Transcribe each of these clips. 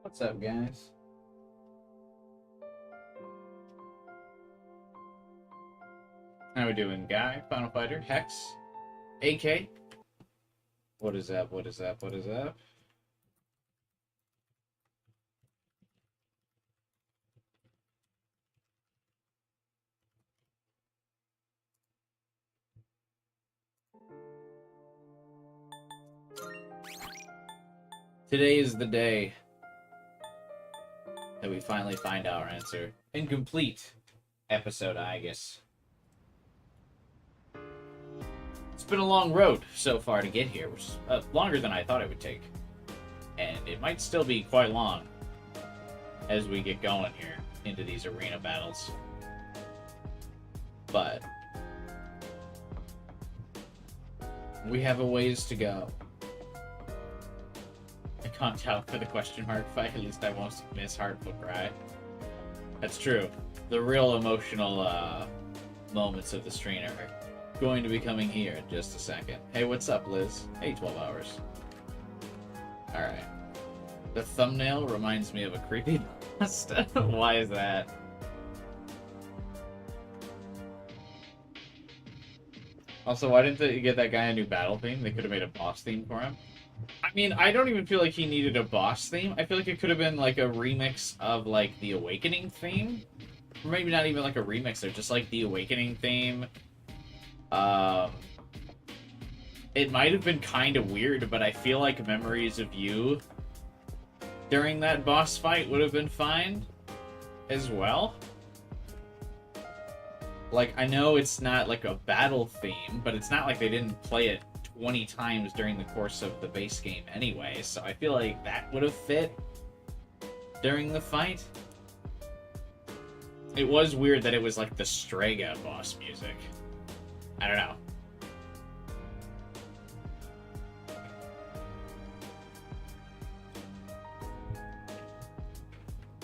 What's up, guys? How we doing, Guy? Final Fighter, Hex, AK? What is up? What is up? What is up? Today is the day that we finally find our answer. Incomplete episode, Aigis. It's been a long road so far to get here, which is longer than I thought it would take. And it might still be quite long as we get going here into these arena battles. But we have a ways to go. I can't tell for the question mark fight, at least I won't miss Heartful Cry. That's true. The real emotional moments of the stream are going to be coming here in just a second. Hey, what's up, Liz? Hey, 12 hours. Alright. The thumbnail reminds me of a creepypasta. Why is that? Also, why didn't they get that guy a new battle theme? They could have made a boss theme for him. I mean, I don't even feel like he needed a boss theme. I feel like it could have been like a remix of like the Awakening theme. Or maybe not even like a remix, or just like the Awakening theme. It might have been kind of weird, but I feel like Memories of You during that boss fight would have been fine as well. Like, I know it's not like a battle theme, but it's not like they didn't play it 20 times during the course of the base game anyway, so I feel like that would have fit during the fight. It was weird that it was like the Strega boss music. I don't know.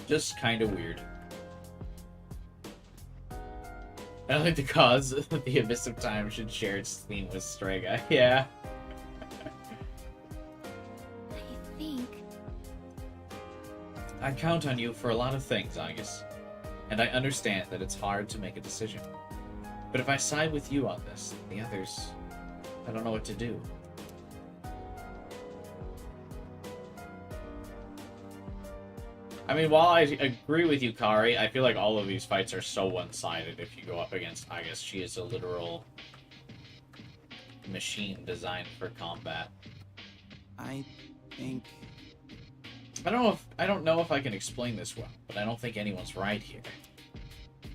Just kind of weird. I don't think the cause of the Abyss of Time should share its theme with Strega. Yeah. I think... I count on you for a lot of things, Aigis. And I understand that it's hard to make a decision. But if I side with you on this, the others... I don't know what to do. I mean, while I agree with you, Kari, I feel like all of these fights are so one-sided if you go up against Aigis. She is a literal machine designed for combat. I think... I don't know if I can explain this well, but I don't think anyone's right here.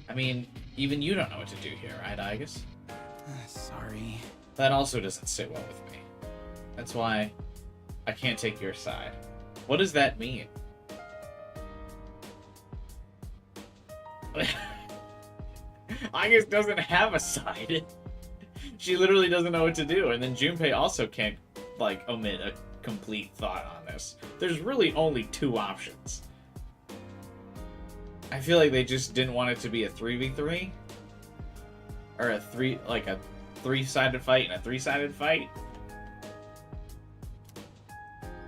I mean, even you don't know what to do here, right, Aigis? Sorry. That also doesn't sit well with me. That's why I can't take your side. What does that mean? Aigis doesn't have a side. She literally doesn't know what to do, and then Junpei also can't, like, omit a complete thought on this. There's really only two options. I feel like they just didn't want it to be a 3v3. Or a three-sided fight and a three-sided fight.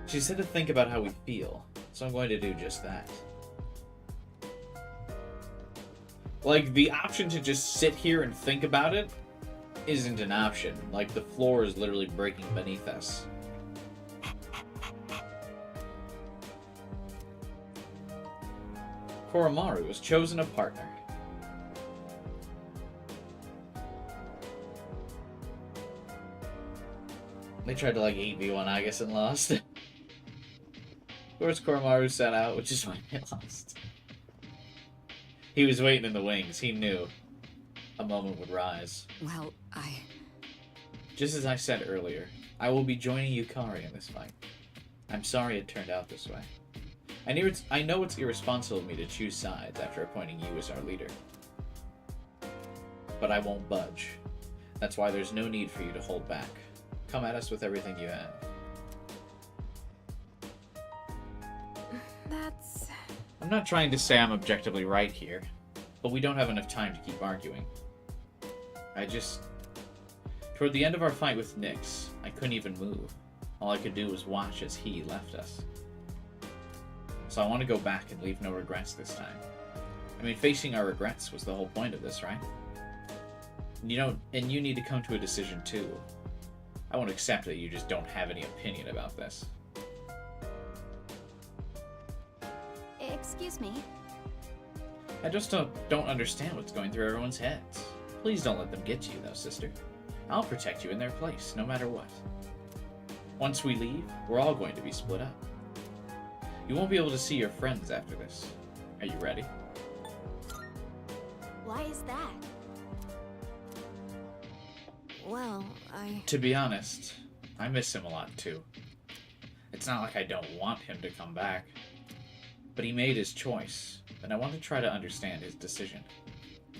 She said to think about how we feel, so I'm going to do just that. Like, the option to just sit here and think about it isn't an option. Like, the floor is literally breaking beneath us. Koromaru was chosen a partner. They tried to, like, 8v1 Aigis and lost. Of course, Koromaru sat out, which is why they lost. He was waiting in the wings. He knew a moment would rise. Well, Just as I said earlier, I will be joining Yukari in this fight. I'm sorry it turned out this way. I know it's irresponsible of me to choose sides after appointing you as our leader. But I won't budge. That's why there's no need for you to hold back. Come at us with everything you have. that's... I'm not trying to say I'm objectively right here, but we don't have enough time to keep arguing. Toward the end of our fight with Nyx, I couldn't even move. All I could do was watch as he left us. So I want to go back and leave no regrets this time. I mean, facing our regrets was the whole point of this, right? And you need to come to a decision too. I won't accept that you just don't have any opinion about this. Excuse me. I just don't understand what's going through everyone's heads. Please don't let them get to you, though, sister. I'll protect you in their place, no matter what. Once we leave, we're all going to be split up. You won't be able to see your friends after this. Are you ready? Why is that? Well, To be honest, I miss him a lot, too. It's not like I don't want him to come back. But he made his choice, and I want to try to understand his decision.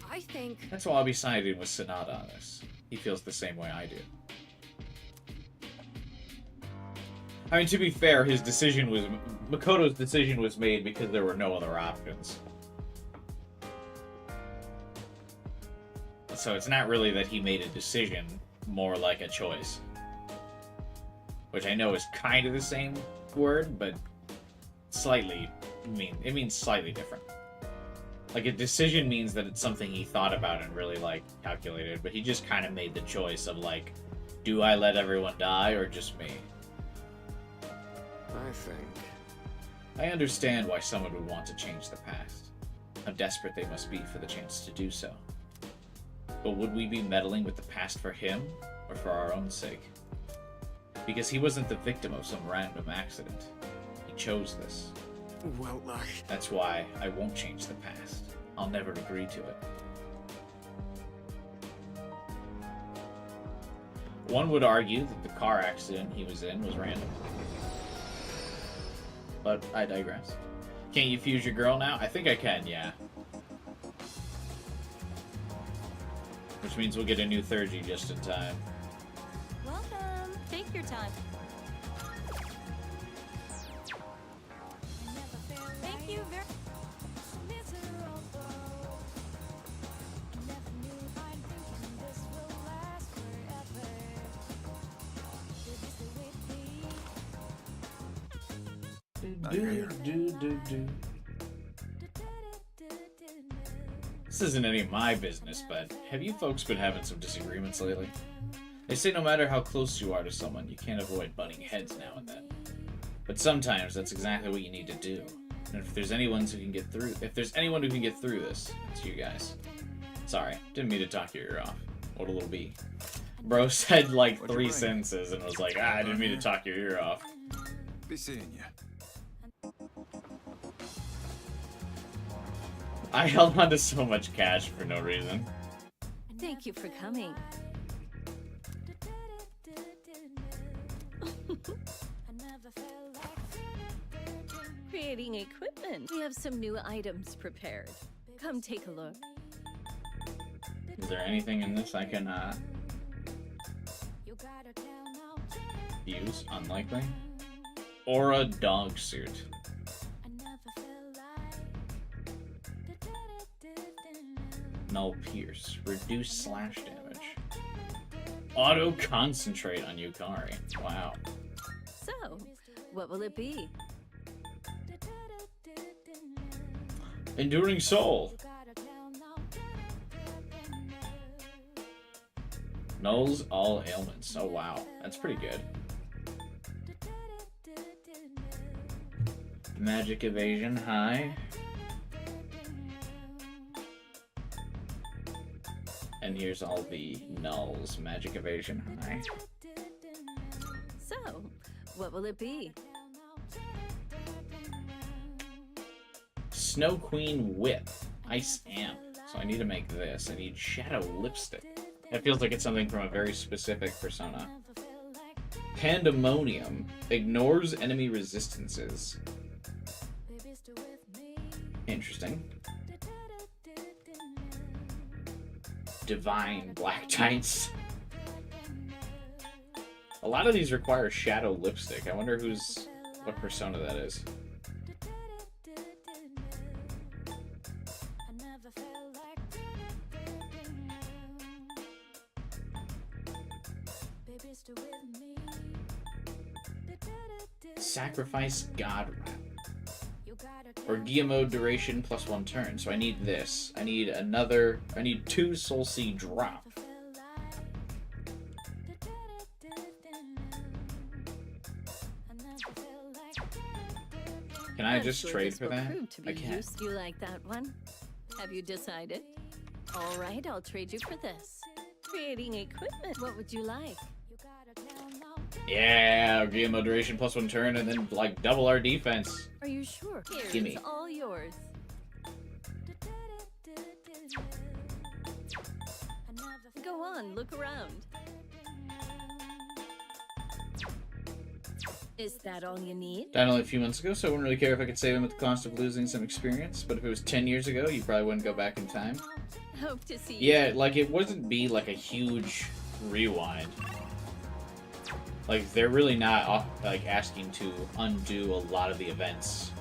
I think... That's why I'll be siding with Sanada on this. He feels the same way I do. I mean, to be fair, Makoto's decision was made because there were no other options. So it's not really that he made a decision, more like a choice. Which I know is kind of the same word, but it means slightly different. Like, a decision means that it's something he thought about and really, like, calculated, but he just kind of made the choice of, like, do I let everyone die or just me? I understand why someone would want to change the past. How desperate they must be for the chance to do so. But would we be meddling with the past for him, or for our own sake? Because he wasn't the victim of some random accident. He chose this. Well, That's why I won't change the past. I'll never agree to it. One would argue that the car accident he was in was random. But I digress. Can't you fuse your girl now? I think I can, yeah. Which means we'll get a new 30 just in time. Welcome. Take your time. Thank you very... This isn't any of my business, but have you folks been having some disagreements lately? They say no matter how close you are to someone, you can't avoid butting heads now and then. But sometimes that's exactly what you need to do. And if there's anyone who can get through this, it's you guys. Sorry, didn't mean to talk your ear off. What'll it be? Bro said like 3 sentences and was like, I didn't mean to talk your ear off. Be seeing you. I held on to so much cash for no reason. Thank you for coming. Creating equipment. We have some new items prepared. Come take a look. Is there anything in this I can use? Unlikely. Or a dog suit. Null Pierce. Reduce slash damage. Auto concentrate on Yukari. Wow. So, what will it be? Enduring Soul. Nulls all ailments. Oh wow. That's pretty good. Magic evasion high. And here's all the nulls. Magic evasion high. So, what will it be? Snow Queen Whip. Ice Amp. So I need to make this. I need Shadow Lipstick. That feels like it's something from a very specific persona. Pandemonium. Ignores enemy resistances. Interesting. Divine Black Tights. A lot of these require Shadow Lipstick. I wonder what persona that is. Sacrifice God Rap. Or Gia mode duration plus 1 turn. So I need this. I need another. I need 2 Soul Seed drop. Can I just trade for that? I can't. You like that one? Have you decided? All right, I'll trade you for this. Creating equipment. What would you like? Yeah, Gia mode duration plus 1 turn, and then like double our defense. Are you sure? Here, Gimme. it's all yours. Go on, look around. Is that all you need? Died only a few months ago, so I wouldn't really care if I could save him at the cost of losing some experience. But if it was 10 years ago, you probably wouldn't go back in time. Hope to see you. Yeah, like it wouldn't be like a huge rewind. Like they're really not like asking to undo a lot of the events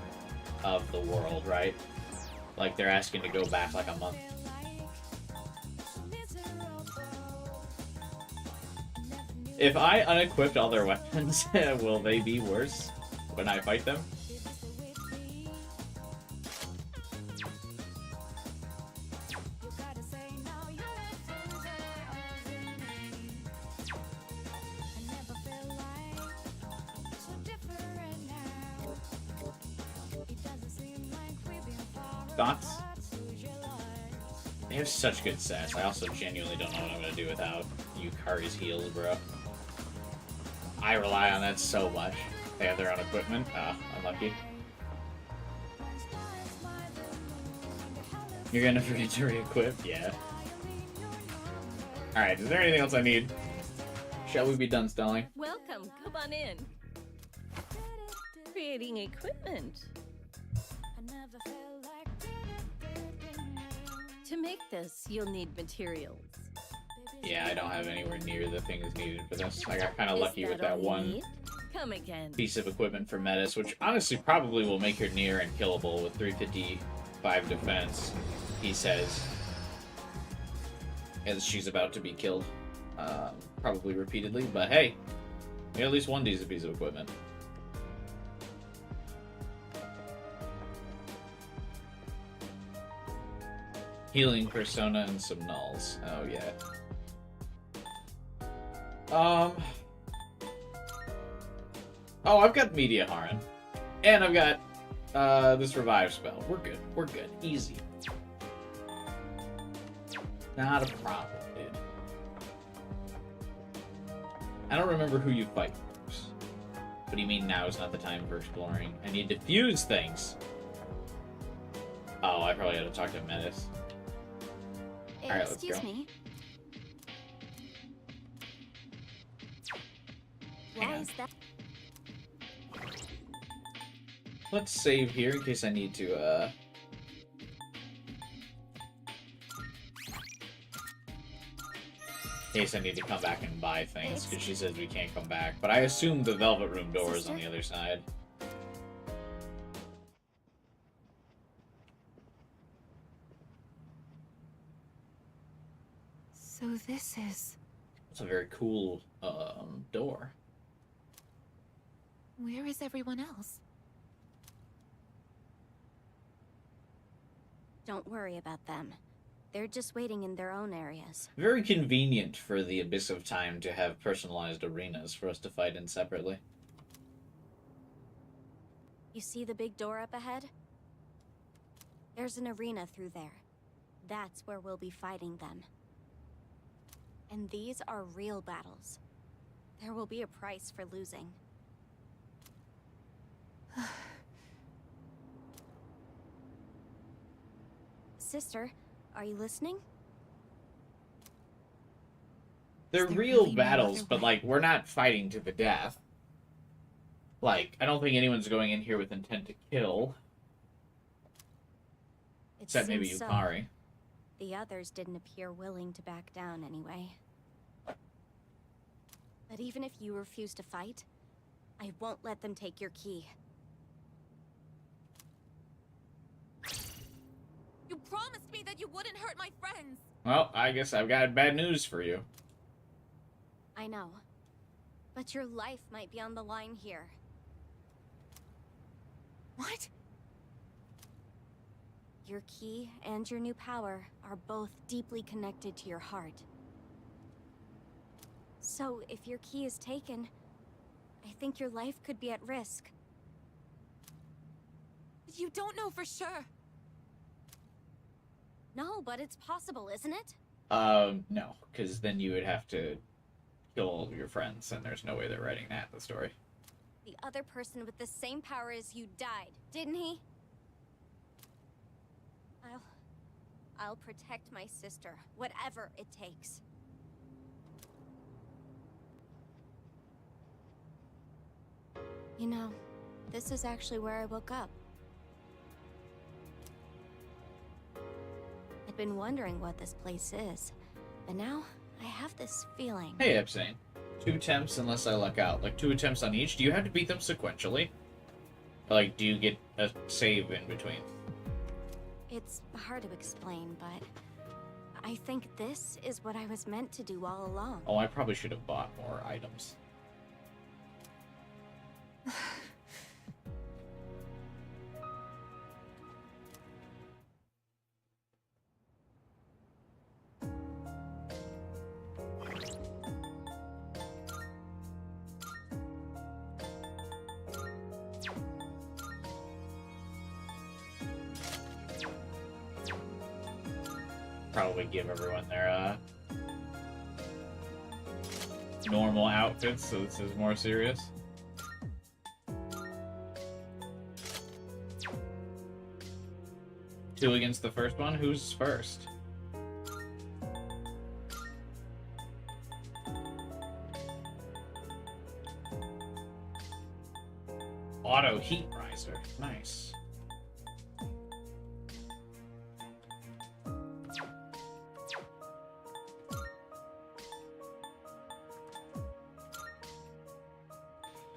of the world, right? Like they're asking to go back like a month. If I unequipped all their weapons, will they be worse when I fight them? Thoughts? They have such good stats. I also genuinely don't know what I'm gonna do without Yukari's heals, bro. I rely on that so much. They have their own equipment. Ah, unlucky. You're gonna forget to re-equip? Yeah. Alright, is there anything else I need? Shall we be done stalling? Welcome, come on in. Creating equipment. To make this, you'll need materials. Yeah, I don't have anywhere near the things needed for this. I got kind of Is lucky with that all you one need? Come again. piece of equipment for Metis, which honestly probably will make her near unkillable with 355 defense, he says. As she's about to be killed. Probably repeatedly, but hey, we at least one decent piece of equipment. Healing persona and some nulls. Oh yeah. Oh, I've got Media Haran. And I've got this revive spell. We're good. We're good. Easy. Not a problem, dude. I don't remember who you fight first. What do you mean now is not the time for exploring? I need to fuse things. Oh, I probably had to talk to Metis. Alright, let's Excuse go. me. Hang Why on. is that? Let's save here in case I need to, in case I need to come back and buy things, because she says we can't come back. But I assume the Velvet Room door is on the other side. So this is... It's a very cool, door. Where is everyone else? Don't worry about them. They're just waiting in their own areas. Very convenient for the Abyss of Time to have personalized arenas for us to fight in separately. You see the big door up ahead? There's an arena through there. That's where we'll be fighting them. And these are real battles. There will be a price for losing. Sister, are you listening? They're Is there real really no battles, other but way? like, we're not fighting to the death. Like, I don't think anyone's going in here with intent to kill. It Except maybe seems so. Yukari. The others didn't appear willing to back down anyway. But even if you refuse to fight, I won't let them take your key. You promised me that you wouldn't hurt my friends. Well, I guess I've got bad news for you. I know. But your life might be on the line here. What? Your key and your new power are both deeply connected to your heart. So, if your key is taken, I think your life could be at risk. You don't know for sure. No, but it's possible, isn't it? No, because then you would have to kill all your friends, and there's no way they're writing that in the story. The other person with the same power as you died, didn't he? I'll protect my sister, whatever it takes. You know, this is actually where I woke up. I'd been wondering what this place is, but now I have this feeling. Hey, Epstein. 2 attempts unless I luck out. Like, 2 attempts on each. Do you have to beat them sequentially? Or, like, do you get a save in between? It's hard to explain, but I think this is what I was meant to do all along. Oh, I probably should have bought more items. Probably give everyone their normal outfits, so this is more serious. Two against the first one. Who's first? Auto heat riser. Nice.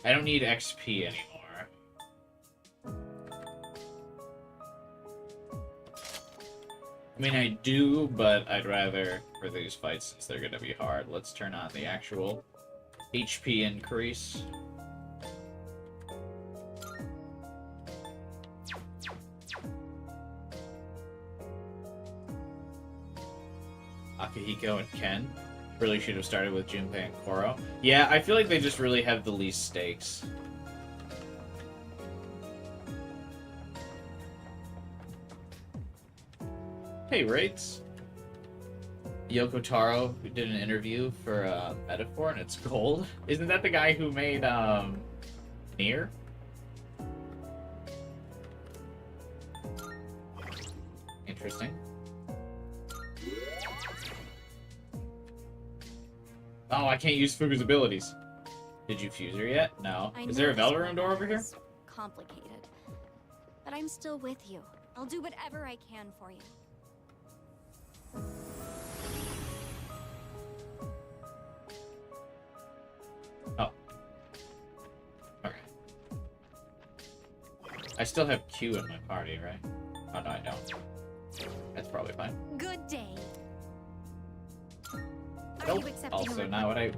I don't need XP anymore. I mean, I do, but I'd rather, for these fights, since they're gonna be hard, let's turn on the actual HP increase. Akihiko and Ken. Really should have started with Junpei and Koro. Yeah, I feel like they just really have the least stakes. Hey, Rates. Yoko Taro, who did an interview for Metaphor, and it's gold. Isn't that the guy who made Nier? Interesting. Oh, I can't use Fugu's abilities. Did you fuse her yet? No. Is there a Velvet Room door over here? It's complicated, but I'm still with you. I'll do whatever I can for you. Oh. Okay. I still have Q in my party, right? Oh, no, I don't. That's probably fine. Good day. Are Nope. you accepting Also, a not what I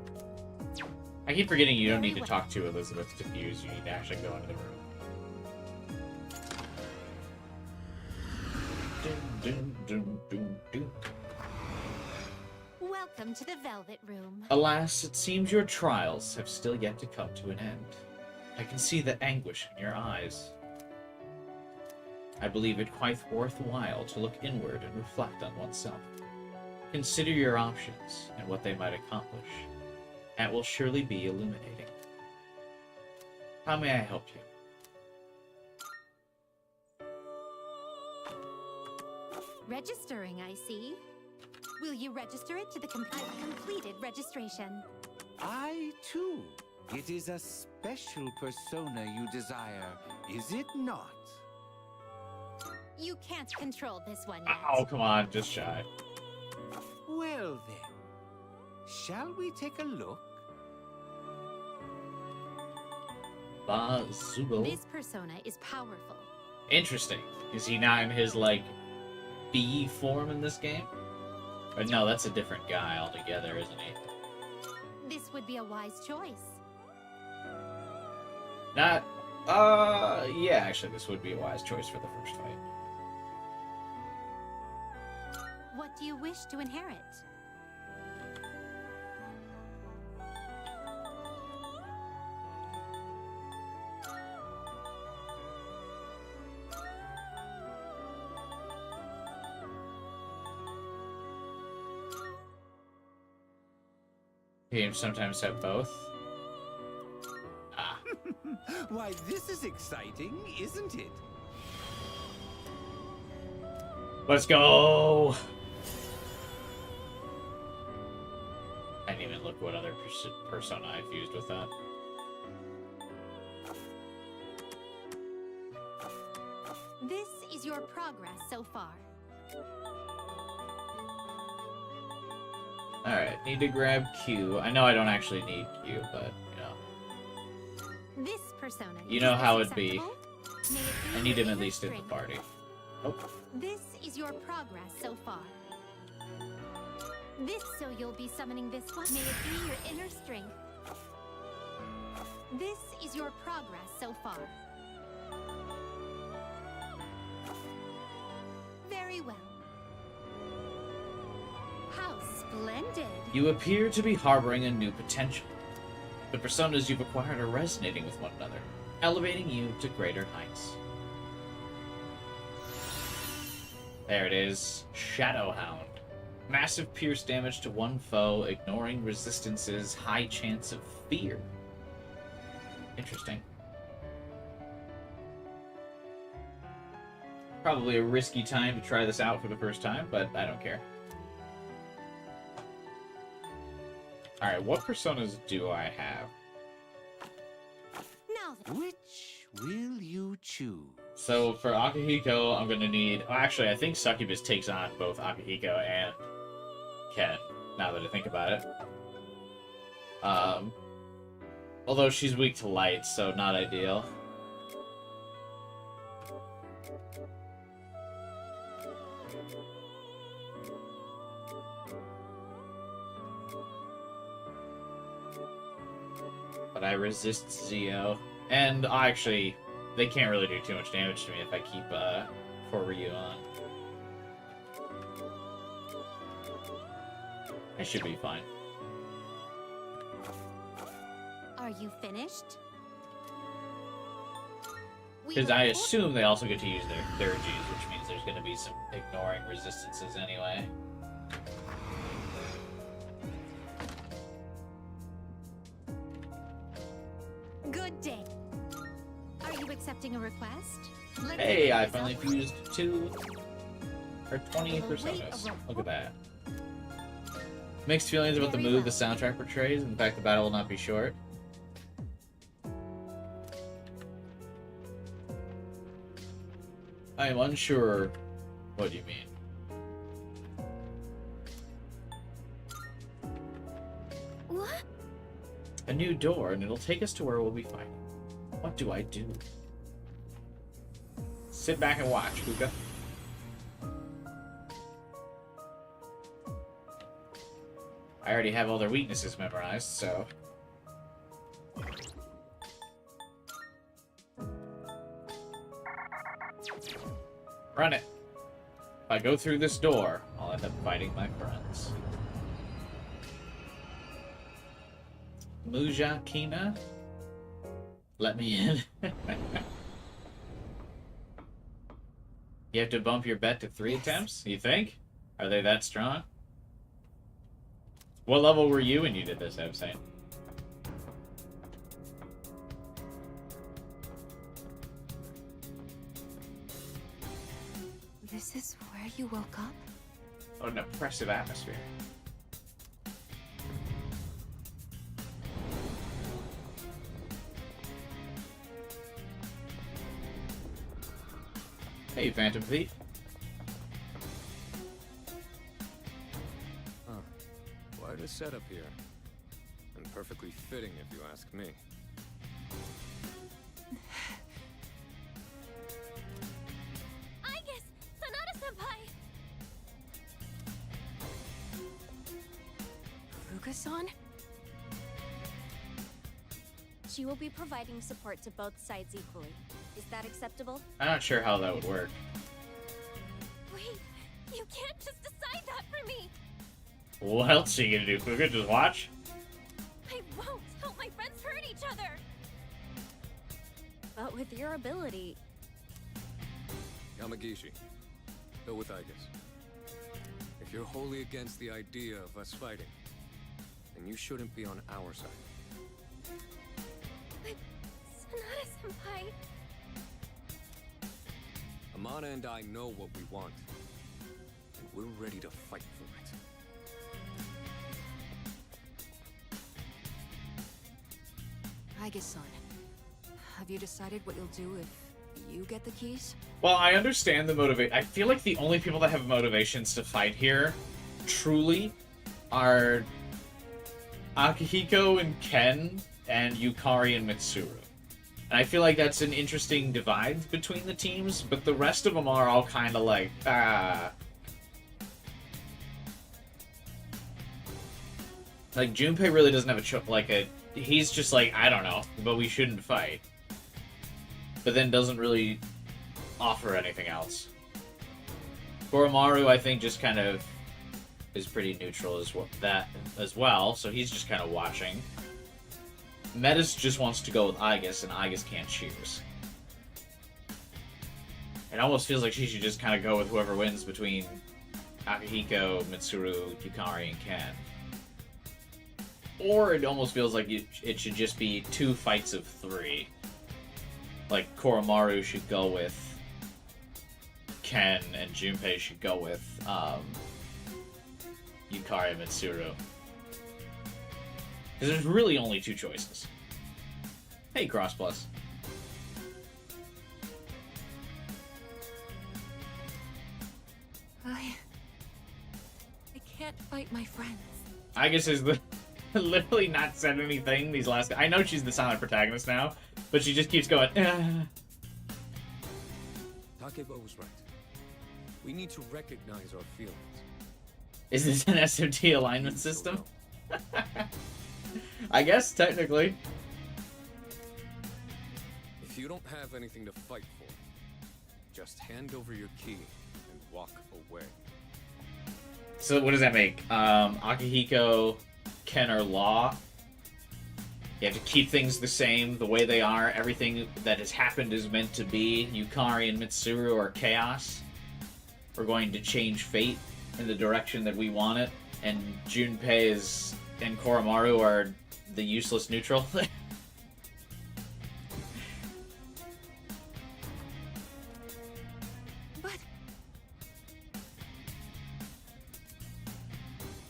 keep forgetting you don't need to talk to Elizabeth to fuse. You need to actually go into the room. Dun, dun, dun, dun, dun. Welcome to the Velvet Room. Alas, it seems your trials have still yet to come to an end. I can see the anguish in your eyes. I believe it quite worthwhile to look inward and reflect on oneself. Consider your options and what they might accomplish. That will surely be illuminating. How may I help you? Registering, I see. Will you register it to the I've completed registration. I, too. It is a special persona you desire, is it not? You can't control this one yet. Oh, come on, just shy. Well then, shall we take a look? Bazubo. This persona is powerful. Interesting. Is he not in his, like, B form in this game? Or no, that's a different guy altogether, isn't he? This would be a wise choice. Not, yeah, actually, this would be a wise choice for the first fight. do you wish to inherit? Games sometimes have both. Ah. Why, this is exciting, isn't it? Let's go! I didn't even look what other persona I've used with that. This is your progress so far. Alright, need to grab Q. I know I don't actually need Q, but, you know. This persona. You know is how this it'd be. acceptable? May it be I need your him at inner least in the strength. party. Oh. This is your progress so far. This, so you'll be summoning this one. May it be your inner strength. This is your progress so far. Very well. How splendid. You appear to be harboring a new potential. The personas you've acquired are resonating with one another, elevating you to greater heights. There it is. Shadowhound. Massive pierce damage to one foe, ignoring resistance's high chance of fear. Interesting. Probably a risky time to try this out for the first time, but I don't care. Alright, what personas do I have? Now then. Which will you choose? So for Akihiko, I'm gonna need... Well, actually, I think Succubus takes on both Akihiko and Ken, now that I think about it. Although she's weak to light, so not ideal. But I resist Zio. And actually, they can't really do too much damage to me if I keep Ryu on. I should be fine. Are you finished? Because I assume they also get to use their G's, which means there's going to be some ignoring resistances anyway. Good day. Are you accepting a request? Let's Hey, see I this finally up. fused 2 or 20 We'll wait personas. a Look at that. Mixed feelings about the Very mood the well. soundtrack portrays, and the fact the battle will not be short. I am unsure what you mean. What? A new door, and it'll take us to where we'll be fighting. What do I do? Sit back and watch, Kuka. I already have all their weaknesses memorized, so... Run it! If I go through this door, I'll end up fighting my friends. Muja Kina? Let me in. You have to bump your bet to 3 attempts? You think? Are they that strong? What level were you when you did this, Epstein? This is where you woke up? What an oppressive atmosphere. Hey, Phantom Thief. Huh. Quite a setup here. And perfectly fitting, if you ask me. Aigis! Sanada-senpai! Fuga-san? She will be providing support to both sides equally. Is that acceptable? I'm not sure how that would work. Wait, you can't just decide that What else are you gonna do, Fuka? Just watch? I won't help my friends hurt each other. But with your ability, Yamagishi, go with Aigis. If you're wholly against the idea of us fighting, then you shouldn't be on our side. but Sonata-senpai... Amana and I know what we want, and we're ready to fight for it. Aigis-san, have you decided what you'll do if you get the keys? Well, I understand the motivation. I feel like the only people that have motivations to fight here, truly, are Akihiko and Ken and Yukari and Mitsuru. And I feel like that's an interesting divide between the teams, but the rest of them are all kind of like, Like, Junpei really doesn't have he's just like, I don't know, but we shouldn't fight. But then doesn't really offer anything else. Koromaru, I think, just kind of is pretty neutral as well, so he's just kind of watching. Metis just wants to go with Aigis, and Aigis can't choose. It almost feels like she should just kind of go with whoever wins between Akihiko, Mitsuru, Yukari, and Ken. Or it almost feels like it should just be 2 fights of 3. Like, Koromaru should go with Ken, and Junpei should go with Yukari and Mitsuru. Because there's really only 2 choices. Hey, Cross Plus. I can't fight my friends. Aigis is literally not said anything these last... I know she's the silent protagonist now, but she just keeps going, Takeba was right. We need to recognize our feelings. Is this an SMT alignment system? I guess, technically. If you don't have anything to fight for, just hand over your key and walk away. So what does that make? Akihiko, Ken are law. You have to keep things the same, the way they are. Everything that has happened is meant to be. Yukari and Mitsuru are chaos. We're going to change fate in the direction that we want it. And Junpei and Koromaru are the useless neutral. But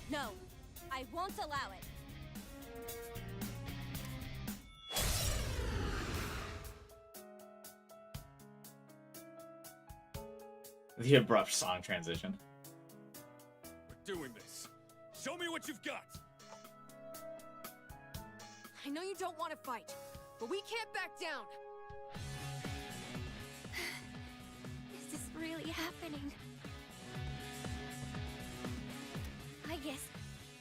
No, I won't allow it. The abrupt song transition. We're doing this. Show me what you've got. I know you don't want to fight, but we can't back down. This is really happening. I guess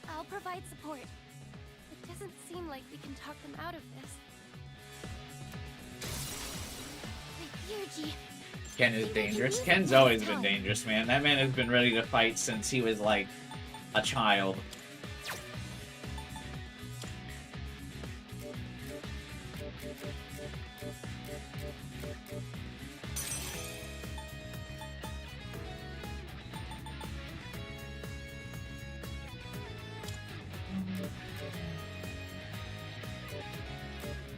I'll provide support. It doesn't seem like we can talk them out of this. Ryuji. Ken is dangerous. Ken's always been dangerous, man. That man has been ready to fight since he was like a child.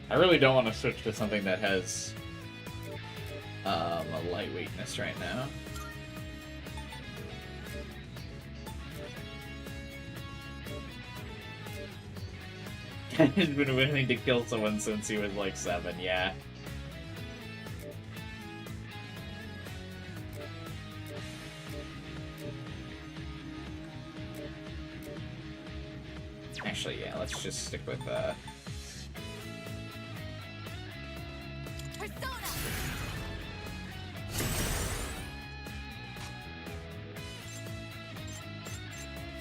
I really don't want to switch to something that has a lightweightness right now. Ken has been willing to kill someone since he was like 7, yeah. Actually, yeah, let's just stick with Persona!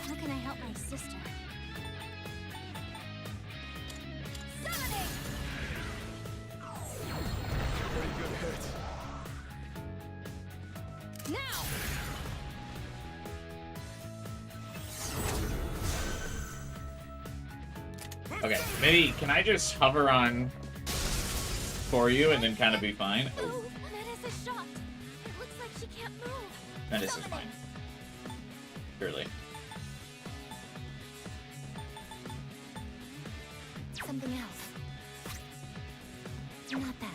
How can I help my sister? Summoning! Pretty good hit. Now! Okay, maybe can I just hover on Koryu and then kind of be fine? Oh, Oh, Menace is shocked. It looks like she can't move. Menace is fine. Surely. Something else. Not bad.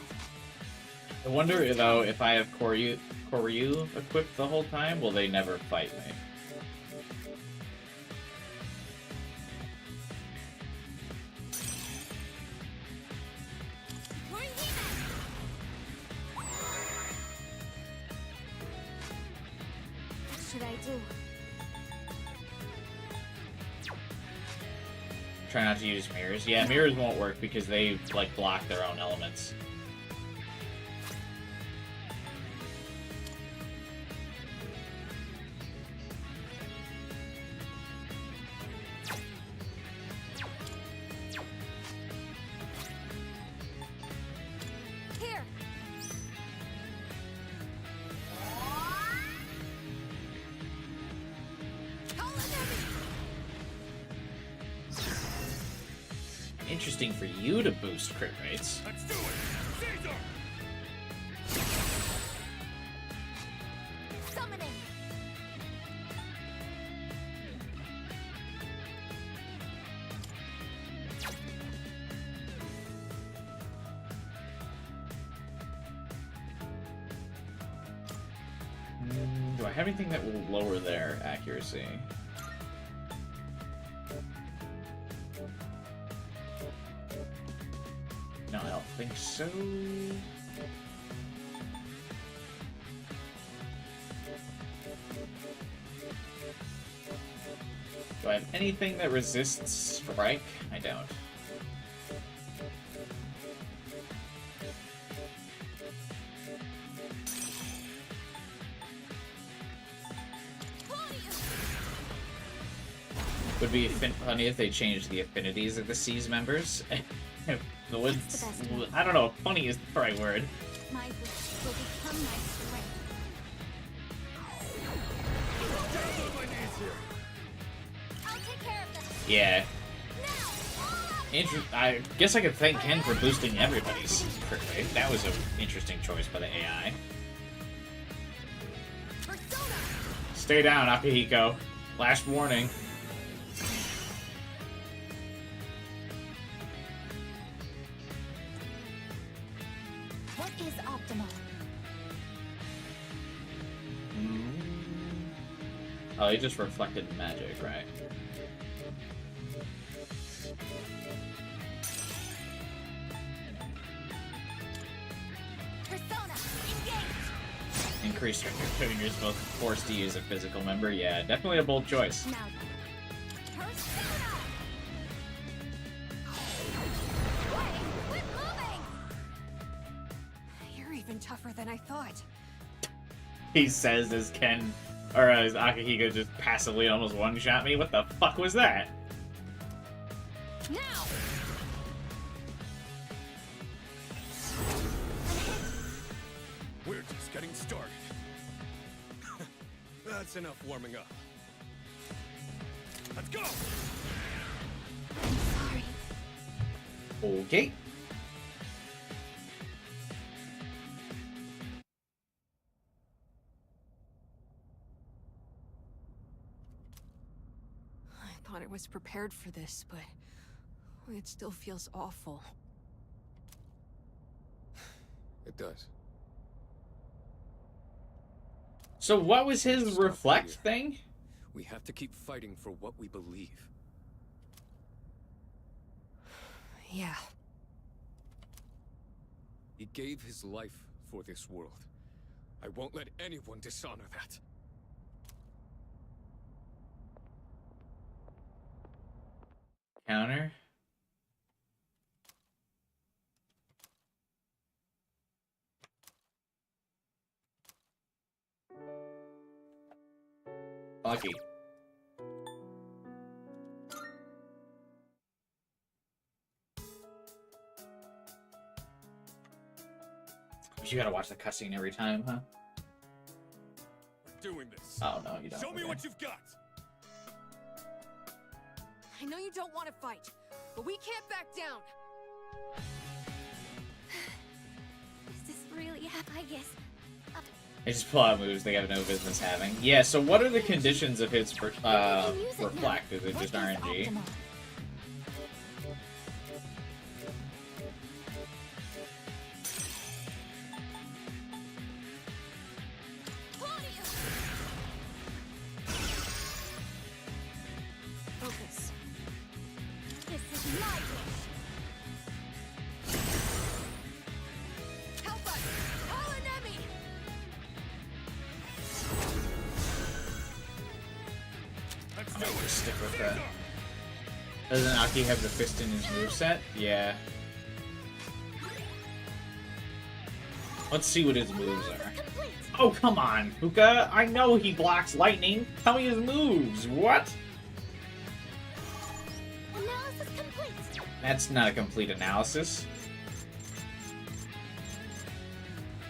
I wonder though if I have Koryu equipped the whole time, will they never fight me? What should I do? Try not to use mirrors. Yeah, mirrors won't work because they like block their own elements. Here. Interesting for you to boost crit rates. Let's do it! Caesar! Summoning. Do I have anything that will lower their accuracy? No, I don't think so. Do I have anything that resists strike? I don't. Would be funny if they changed the affinities of the Seas members. The woods, I don't know, funny is the right word. My wish will become my strength. I'll take care of them. Yeah. Now. I guess I could thank Ken for boosting everybody's crit rate. That was an interesting choice by the AI. Persona. Stay down, Akihiko. Last warning. What is optimal? Oh, he just reflected magic, right? Persona. Engage. Increase when you're both forced to use a physical member. Yeah, definitely a bold choice. Now then. Persona. Wait, quit moving. You're even tougher than I thought. He says as Ken, or as Akihiko just passively almost one-shot me. What the fuck was that? Now. We're just getting started. That's enough warming up. Let's go! Sorry. Okay. I thought I was prepared for this, but it still feels awful. It does. So what was his Stop reflect here. thing? We have to keep fighting for what we believe. Yeah. He gave his life for this world. I won't let anyone dishonor that. Counter. Lucky. You gotta watch the cussing every time, huh? We're doing this. Oh no, you don't. Show me Okay. what you've got. I know you don't want to fight, but we can't back down. Is this really Aigis? They just pull out moves they have no business having. Yeah, so what are the conditions of his reflect? Is it just RNG? Focus. This is my wish. Help us! Call an enemy! I might just stick with that. Doesn't Aki have the fist in his moveset? Yeah. Let's see what his moves are. Oh, come on, Puka! I know he blocks lightning! Tell me his moves! What? Analysis complete. That's not a complete analysis.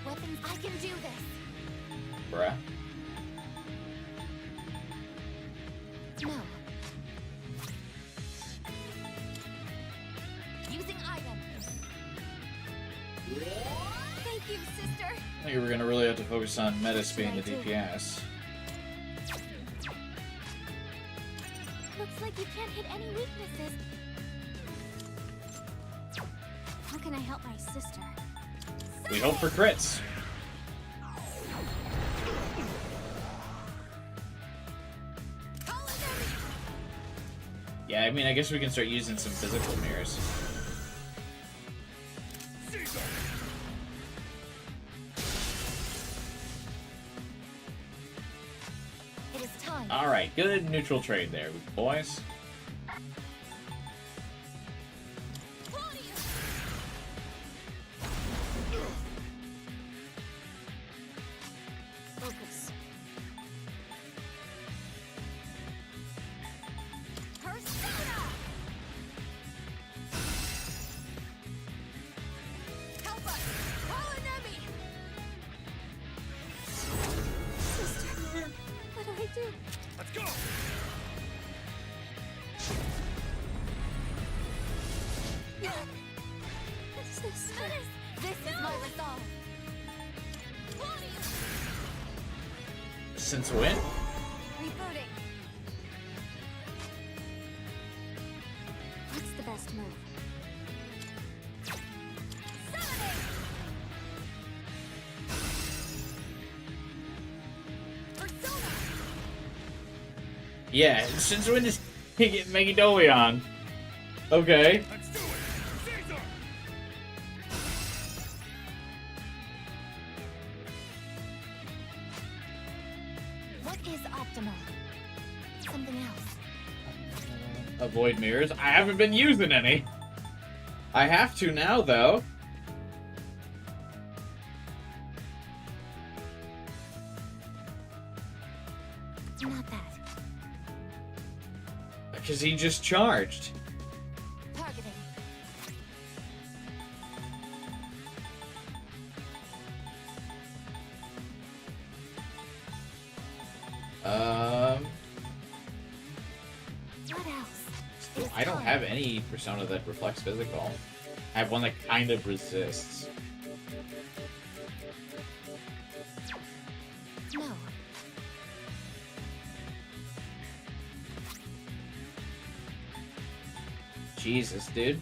Weapons, I can do this. Bruh. No. Using item. Thank you, sister. I think we're gonna really have to focus on Metis being the DPS. Looks like you can't hit any weaknesses. How can I help my sister? We hope for crits. Yeah, I mean, I guess we can start using some physical mirrors. It is time. Alright, good neutral trade there, boys. Focus. Persona! Help us! Call an enemy! Sister, what do I do? Let's go! Sister. This is my resolve. Since when? Rebooting. What's the best move? Summoning! Persona! Yeah, since when is he getting Megidolion? Okay. Let's do it! Caesar! What is optimal? Something else. Avoid mirrors. I haven't been using any. I have to now, though. Not that. Because he just charged. Targeting. What else? I don't have any persona that reflects physical. I have one that kind of resists. No. Jesus, dude.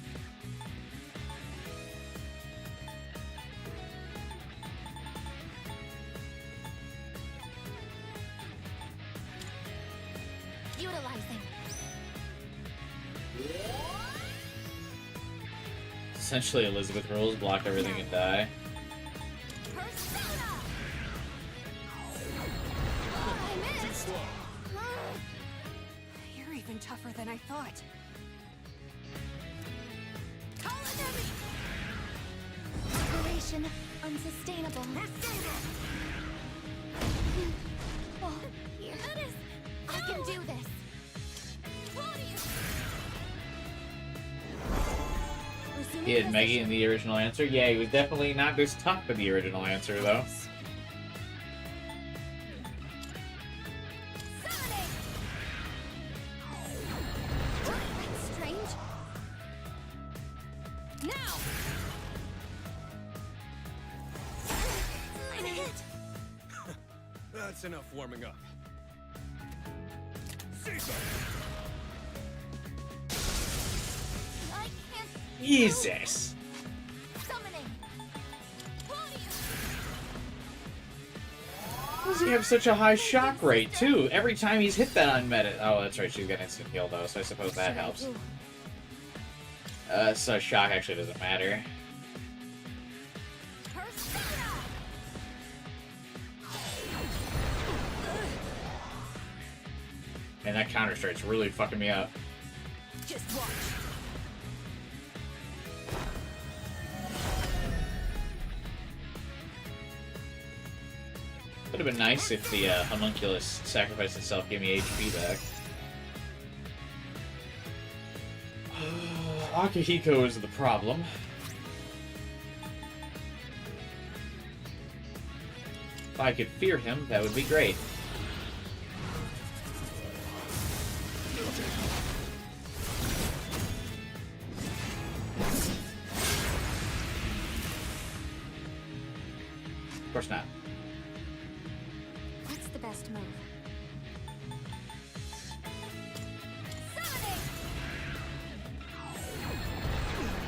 Utilizing. Essentially, Elizabeth rules, block everything and die. Persona! I missed! You're even tougher than I thought. Call an enemy! Operation unsustainable. Oh, here. I can do this. Resuming He had Meggie position. in the original answer. Yeah, he was definitely not this tough in the original answer, though. Summoning! That's strange. Now! Line hit! That's enough warming up. I can't. Jesus! Summoning. Why does he have such a high shock rate, too? Every time he's hit that unmet. Oh, that's right, she's got instant heal, though, so I suppose that helps. So shock actually doesn't matter. And that counter strike's really fucking me up. Just watch. Would have been nice if the homunculus sacrificed itself, gave me HP back. Akihiko is the problem. If I could fear him, that would be great. Of course not. What's the best move?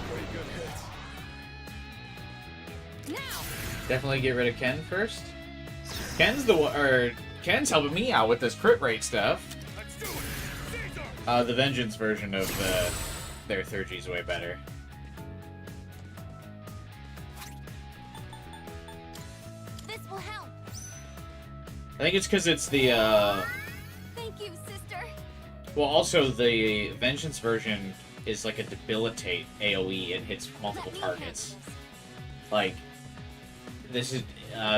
Pretty good hits. Now! Definitely get rid of Ken first. Ken's the one, or Ken's helping me out with this crit rate stuff. Let's do it. Caesar! The Vengeance version of their 3G is way better. This will help. I think it's because it's the, Thank you, sister. well, also the Vengeance version is like a debilitate AoE and hits multiple Let me targets. handle this. Like, this is,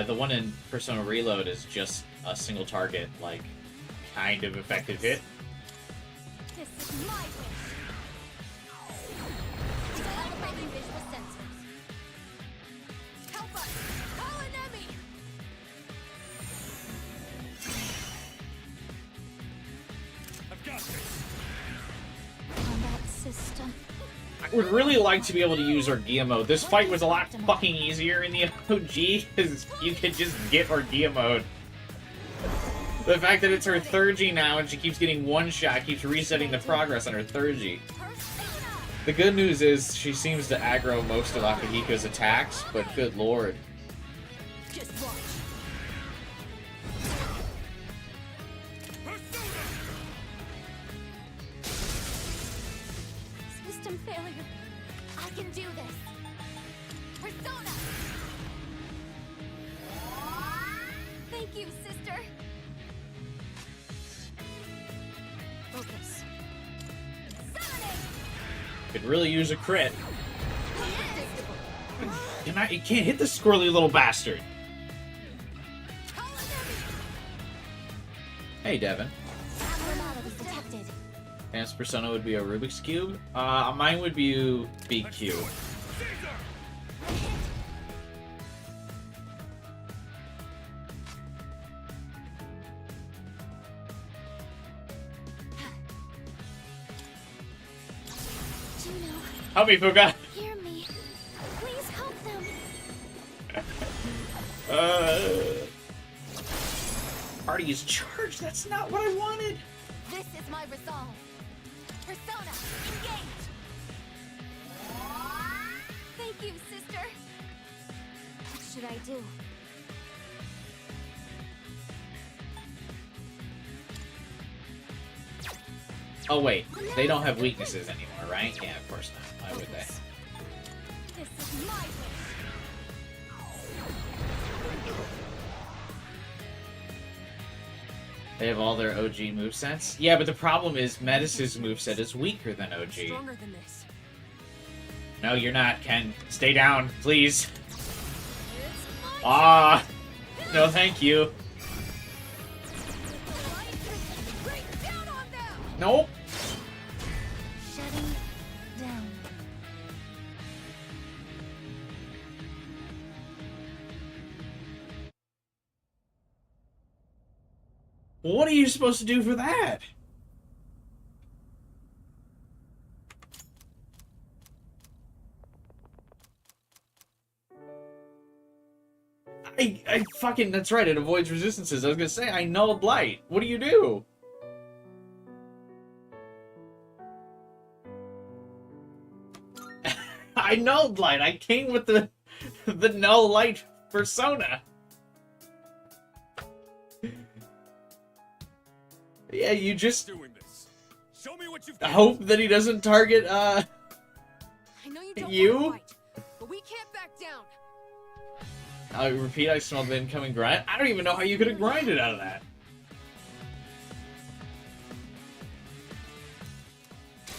the one in Persona Reload is just a single target, like, kind of effective hit. This is my wish. Developing visual sensors. Help us! Call an enemy! I've got this. Combat system. I would really like to be able to use Orgia mode. This fight was a lot fucking easier in the OG, because you could just get Orgia mode. The fact that it's her 3G now and she keeps getting one shot keeps resetting the progress on her 3G. The good news is she seems to aggro most of Akihiko's attacks, but good lord. Just watch. System failure. I can do this. Persona. Thank you, sister. Focus. Summoning. Could really use a crit. You can't hit this squirrely little bastard. Call an enemy! Hey, Devin. Abnormality detected. Advanced Persona would be a Rubik's Cube. Mine would be BQ. Juno, Help me, Fuka! hear me. Please help them. Party is charged. That's not what I wanted. This is my resolve. Persona, engage. Thank you, sister. What should I do? Oh wait, they don't have weaknesses anymore, right? Yeah, of course not. Why would they? This is my wish. They have all their OG movesets? Yeah, but the problem is Metis' moveset is weaker than OG. Stronger than this. No, you're not, Ken. Stay down, please. It's my Ah! No, thank you. Break down on them! Nope. Shutting down. What are you supposed to do for that? I fucking, that's right, it avoids resistances. I was gonna say, I nulled light. What do you do? I nulled light. I came with the null light persona. Yeah, you just Doing this. Show me what you've hope that he doesn't target, I know you don't You? want to fight, but we can't back down. I repeat, I smelled the incoming grind. I don't even know how you could have grinded out of that.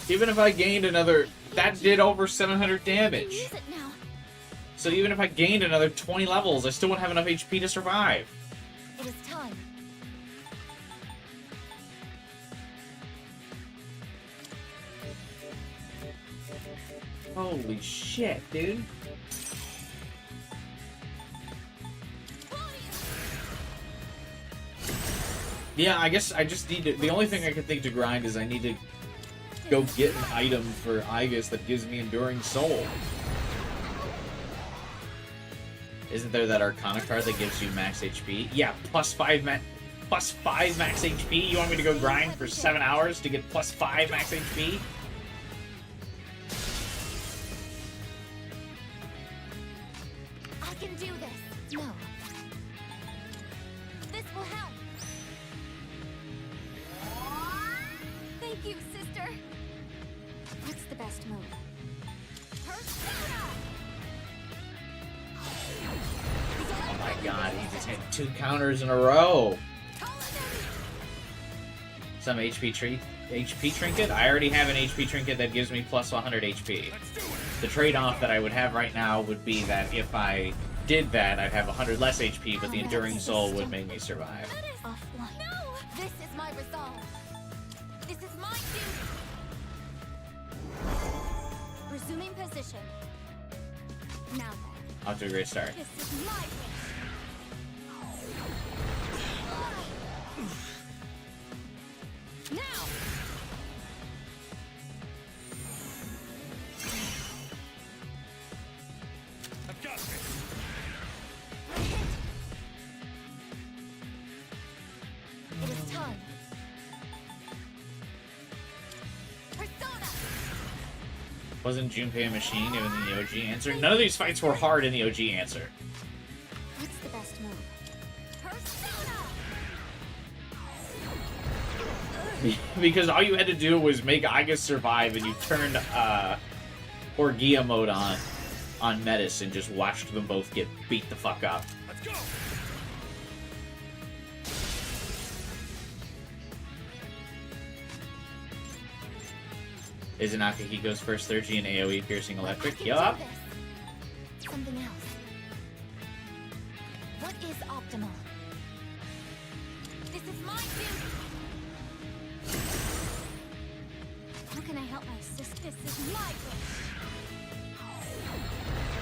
Even if I gained another... That did over 700 damage. Use it now. So even if I gained another 20 levels, I still wouldn't have enough HP to survive. It is time. Holy shit, dude. Yeah, I guess I just need to... The only thing I can think to grind is I need to go get an item for Aigis that gives me Enduring Soul. Isn't there that Arcana card that gives you max HP? Yeah, plus 5 max HP? You want me to go grind for 7 hours to get plus 5 max HP? I can do this. No. This will help. Thank you, sister. What's the best move? Persona! Oh my god, he just hit 2 counters in a row. Some HP trinket? I already have an HP trinket that gives me plus 100 HP. The trade-off that I would have right now would be that if I did that, I'd have 100 less HP, but the Enduring Soul would make me survive. Offline. No! This is my resolve. This is my duty. Resuming position. Now then. Off to a great start. This is my wish. Now! I've got this. It is time. Persona! Wasn't Junpei a machine even in the OG answer? None of these fights were hard in the OG answer. What's the best move? Persona! Because all you had to do was make Aigis survive and you turned Orgia mode on Metis and just watched them both get beat the fuck up. Let's go. Isn't Akihiko's first 3G and AoE piercing electric? I can Yup. do this. Something else. What is optimal? This is my duty. How can I help my sister? This is my wish.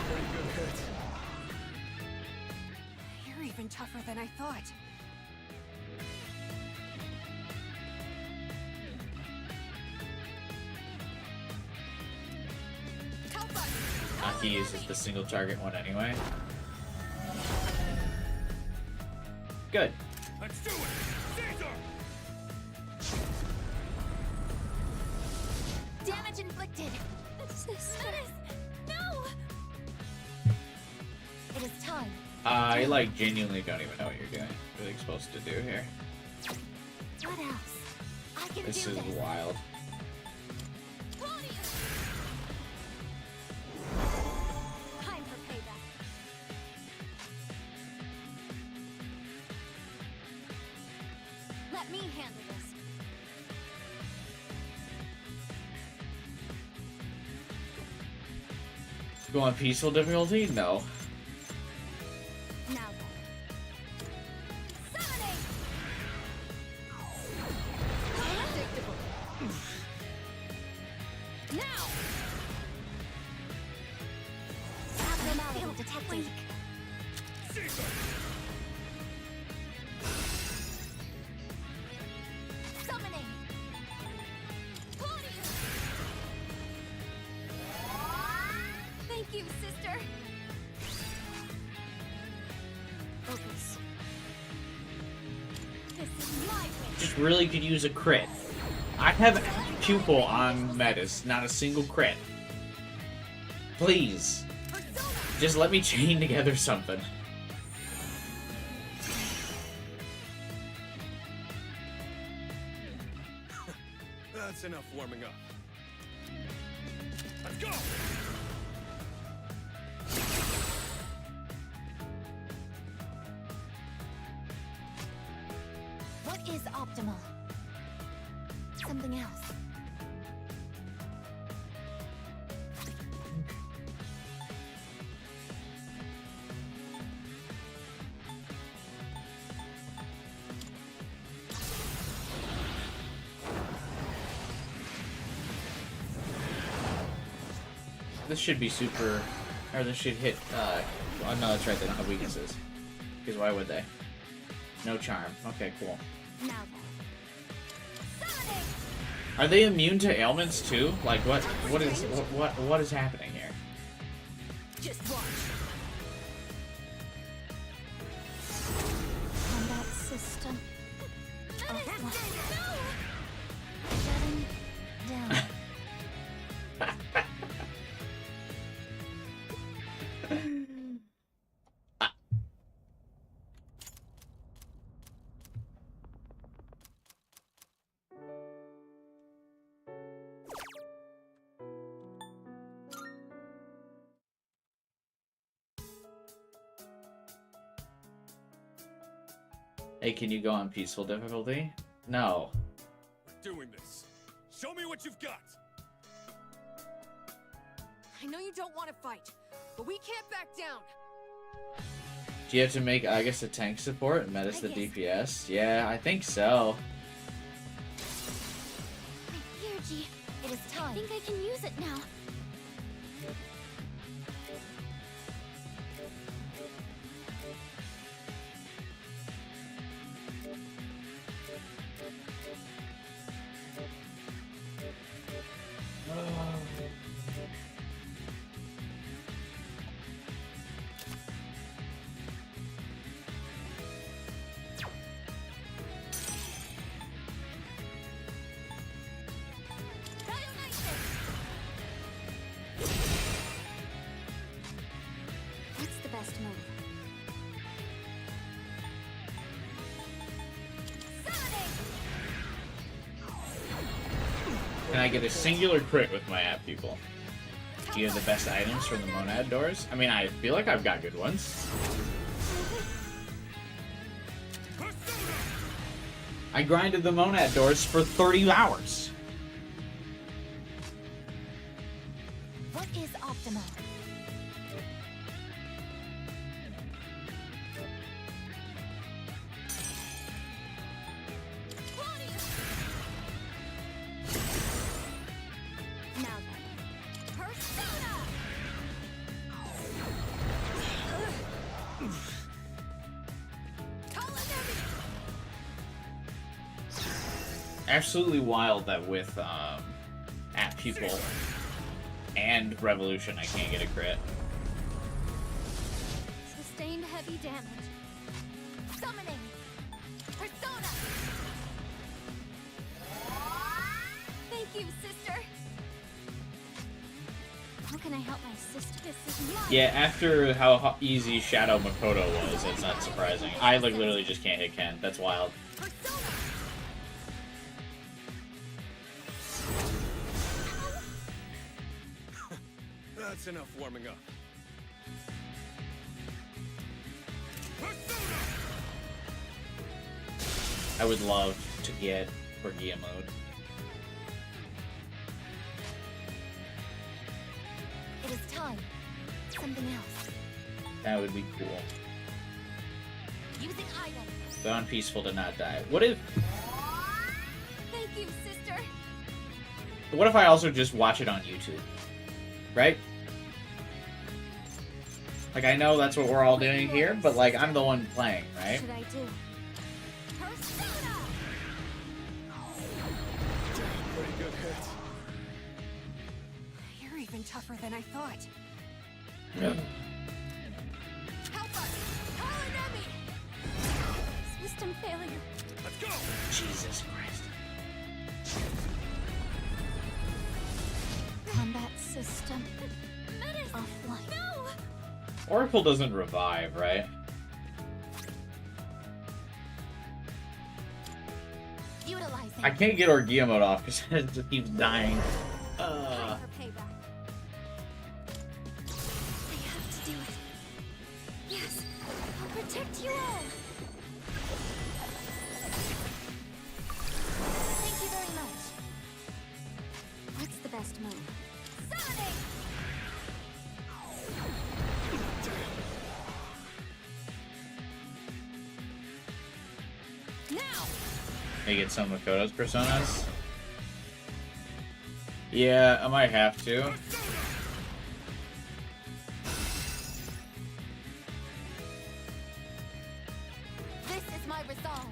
Pretty good hit. You're even tougher than I thought. Help us. Aki uses the single target one anyway. Good. Let's do it. Caesar. Damage inflicted. No! It is time. I like genuinely don't even know what you're doing. What are you supposed to do here? What else? I can This do is this. wild. Time for payback. Let me handle this. Go on peaceful difficulty? No. Now then. Summoning! Unpredictable. Now! Abnormality detected. Caesar. Summoning! Thank you, sister. just really could use a crit. I have pupil on Metis, not a single crit. Please. Just let me chain together something. That's enough warming up. Let's go! What is optimal? Something else. This should be super, or this should hit, oh no, that's right, they don't have weaknesses. Because why would they? No charm. Okay, cool. Now then. Summoning! Are they immune to ailments too? Like what is happening here? Just watch. Combat system. Offline. Shutting down. Hey, can you go on peaceful difficulty? No. We're doing this. Show me what you've got. I know you don't want to fight, but we can't back down. Do you have to make Aigis a tank support and Metis the DPS? Yeah, I think so. My energy. It is time. I think I can use it now. What's the best move? Can I get a singular crit with my app people? Do you have the best items from the monad doors? I mean, I feel like I've got good ones. I grinded the monad doors for 30 hours. What is optimal? Now then. Persona! Call enemy! Absolutely wild that with app people and revolution I can't get a crit. Sustained heavy damage. Summoning! Persona! Thank you, sister! How can I help my sister? This is mine! Yeah, after how easy Shadow Makoto was, it's not surprising. I like literally just can't hit Ken. That's wild. Persona! That's enough warming up. I would love to get Borgia mode. It is time. Something else. That would be cool. Using items. Go on peaceful to not die. What if Thank you, sister. I also just watch it on YouTube? Right? Like, I know that's what we're all doing here, but like, I'm the one playing, right? What should I do? Persona! Pretty good hit. You're even tougher than I thought. Yeah. Help us! Call enemy! System failure. Let's Jesus Christ. Combat system offline. No! Oracle doesn't revive, right? Utilizing. I can't get Orgia mode off because it just keeps dying. Time for payback. I have to do it. Yes, I'll protect you all. Thank you very much. What's the best move? Summoning! Now! May get some of Makoto's personas. Yeah, I might have to. This is my resolve.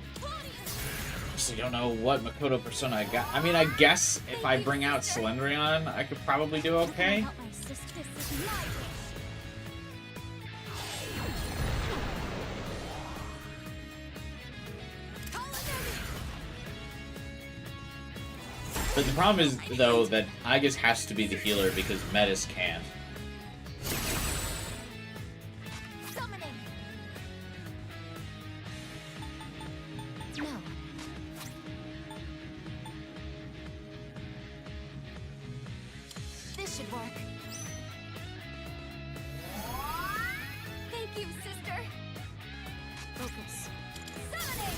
Just don't know what Makoto persona I got. I mean, I guess if I bring out Slendrion, I could probably do okay. Help my sister. This is my wish. But the problem is, though, that Aigis has to be the healer because Metis can't. Summoning. No. This should work. Thank you, sister. Focus. Summoning.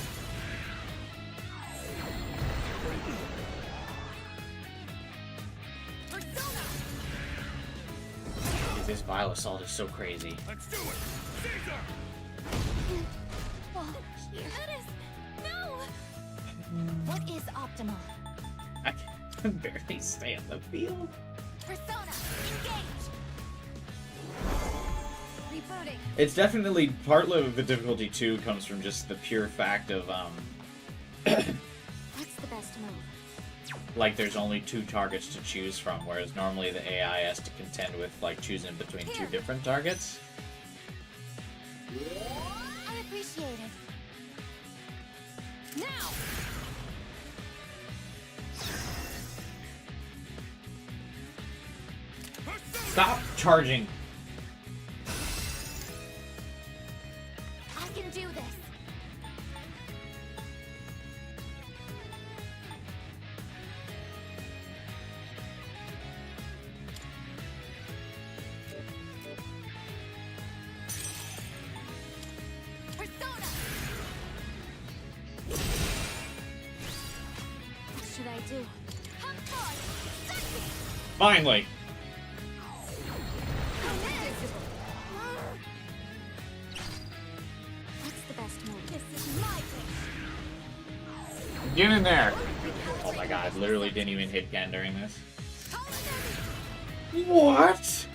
Persona. This Vile Assault is so crazy. Let's do it! Caesar! Oh, Metis. No. What is optimal? I can barely stay on the field. Persona. Engage. Rebooting. It's definitely part of the difficulty too comes from just the pure fact of What's the best move? like there's only 2 targets to choose from, whereas normally the AI has to contend with like choosing between 2 different targets. I appreciate it. Now. Stop charging. I can do this. Persona. What should I do? Come forth. Psyche. Finally. What's the best move? This is my wish. Get in there. Oh my god, literally didn't even hit Ken during this. What?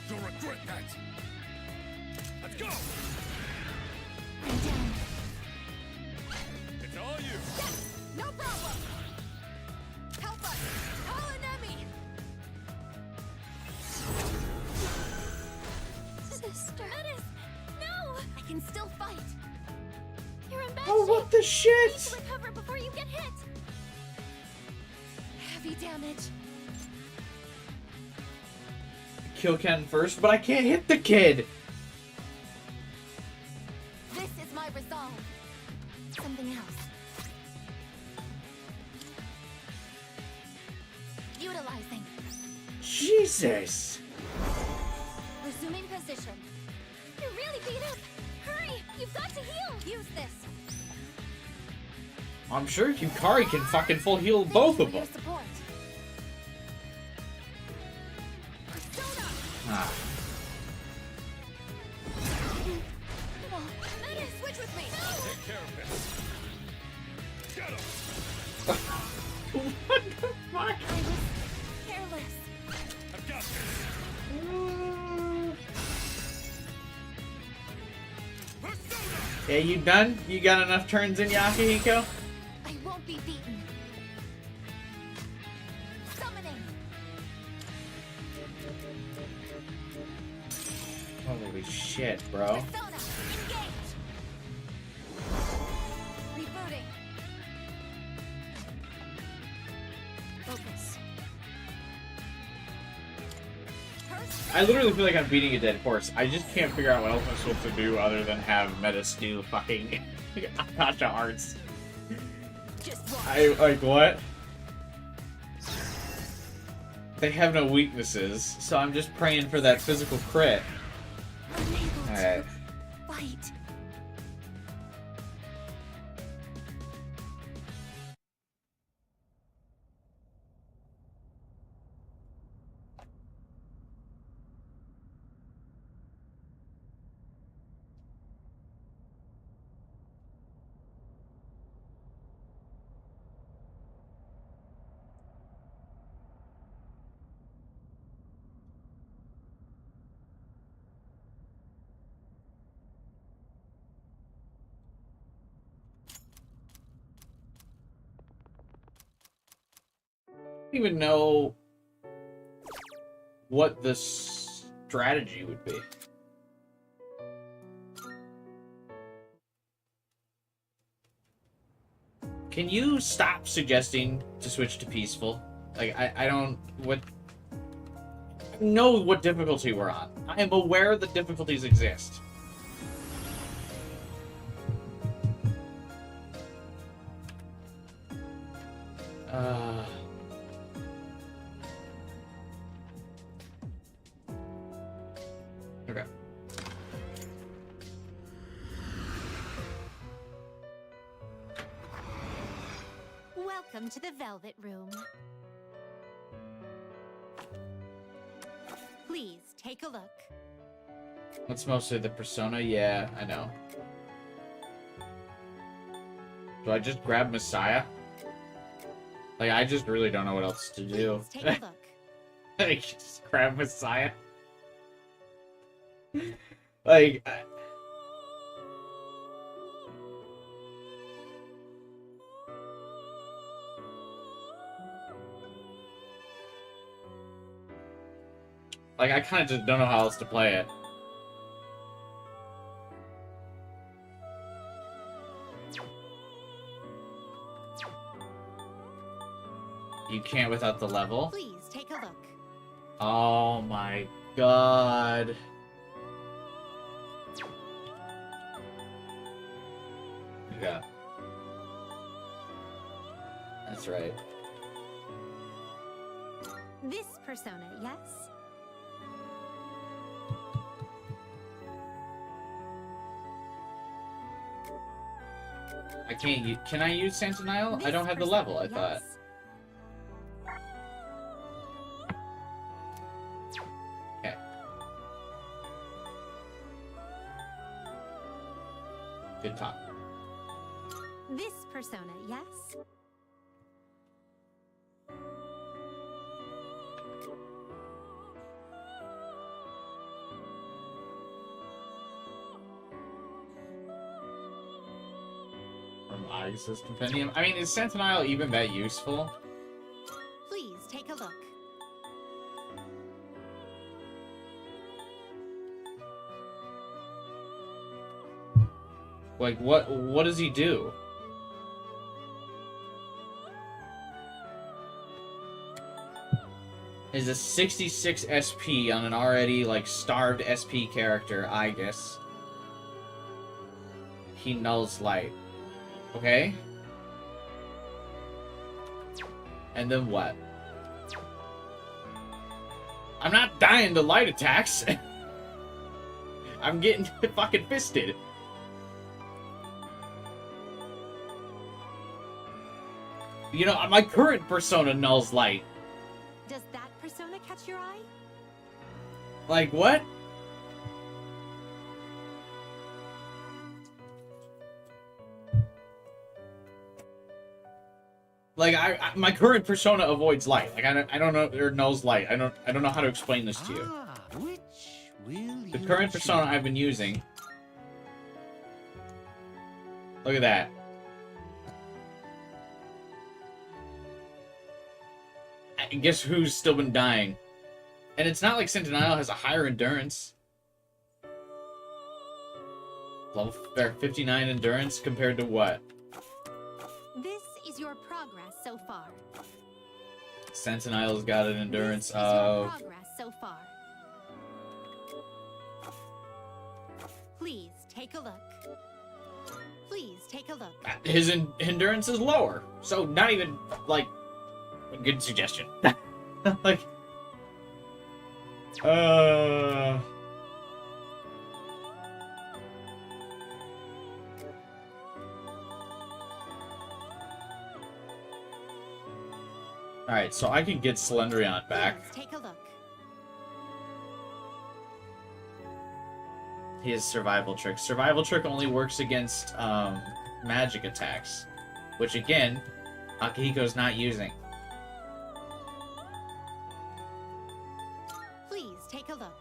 You'll regret that! Let's go! I'm down. It's all you! Yes, no problem. Help us. Call an enemy. Sister. Metis, no. I can still fight. You're in bad Oh, shape. what the You need shit? to recover before you get hit. Heavy damage. Kill Ken first, but I can't hit the kid. This is my resolve. Something else. Utilizing. Jesus. Resuming position. You're really beat up. Hurry! You've got to heal. Use this. I'm sure Yukari can fucking full heal both of them. Support. Persona. Ah. Metis, switch with me. Take care of this! Get him! What the fuck? I was careless. I've got this! Persona! Yeah, you done? You got enough turns in Akihiko? I won't be beaten. Summoning. Holy shit, bro. Persona, engage! Rebooting. Focus. I literally feel like I'm beating a dead horse. I just can't figure out what else I'm supposed to do other than have Meta steal fucking Akasha arts. Just watch. I like what? They have no weaknesses, so I'm just praying for that physical crit. Unable Alright. to fight. I don't even know what the strategy would be. Can you stop suggesting to switch to peaceful? Like, I don't... What... I know what difficulty we're on. I am aware that difficulties exist. Okay. Welcome to the Velvet Room. Please take a look. That's mostly the persona? Yeah, I know. Do I just grab Messiah? Like, I just really don't know what else to do. Please take a look. Like, just grab Messiah? Like... Like, I kind of just don't know how else to play it. You can't without the level? Please take a look. Oh my god. Yeah. That's right. This persona, yes? I can't use... Can I use Santanile? I This don't have the persona, level, I thought. yes? Okay. Good talk. This persona, yes? From Aigis' compendium. I mean, is Santanile even that useful? Please take a look. Like, what does he do? Is a 66 SP on an already, like, starved SP character, Aigis. He nulls light. Okay? And then what? I'm not dying to light attacks. I'm getting fucking fisted. You know, my current persona nulls light. Does that persona catch your eye? Like, what? Like, my current persona avoids light. Like, I don't know, or nulls light. I don't know how to explain this to you. Which will The you current choose? persona I've been using. Look at that. I guess who's still been dying? And it's not like Sentinel has a higher endurance. Level 59 endurance compared to what? This is your progress so far. Sentineel's got an endurance This is your of... progress so far. Please take a look. Please take a look. His endurance is lower, so not even, like, a good suggestion. Like... Alright, so I can get Slendrion back. Please take a look. He has Survival Trick. Survival Trick only works against magic attacks, which again, Akihiko's not using. Please take a look.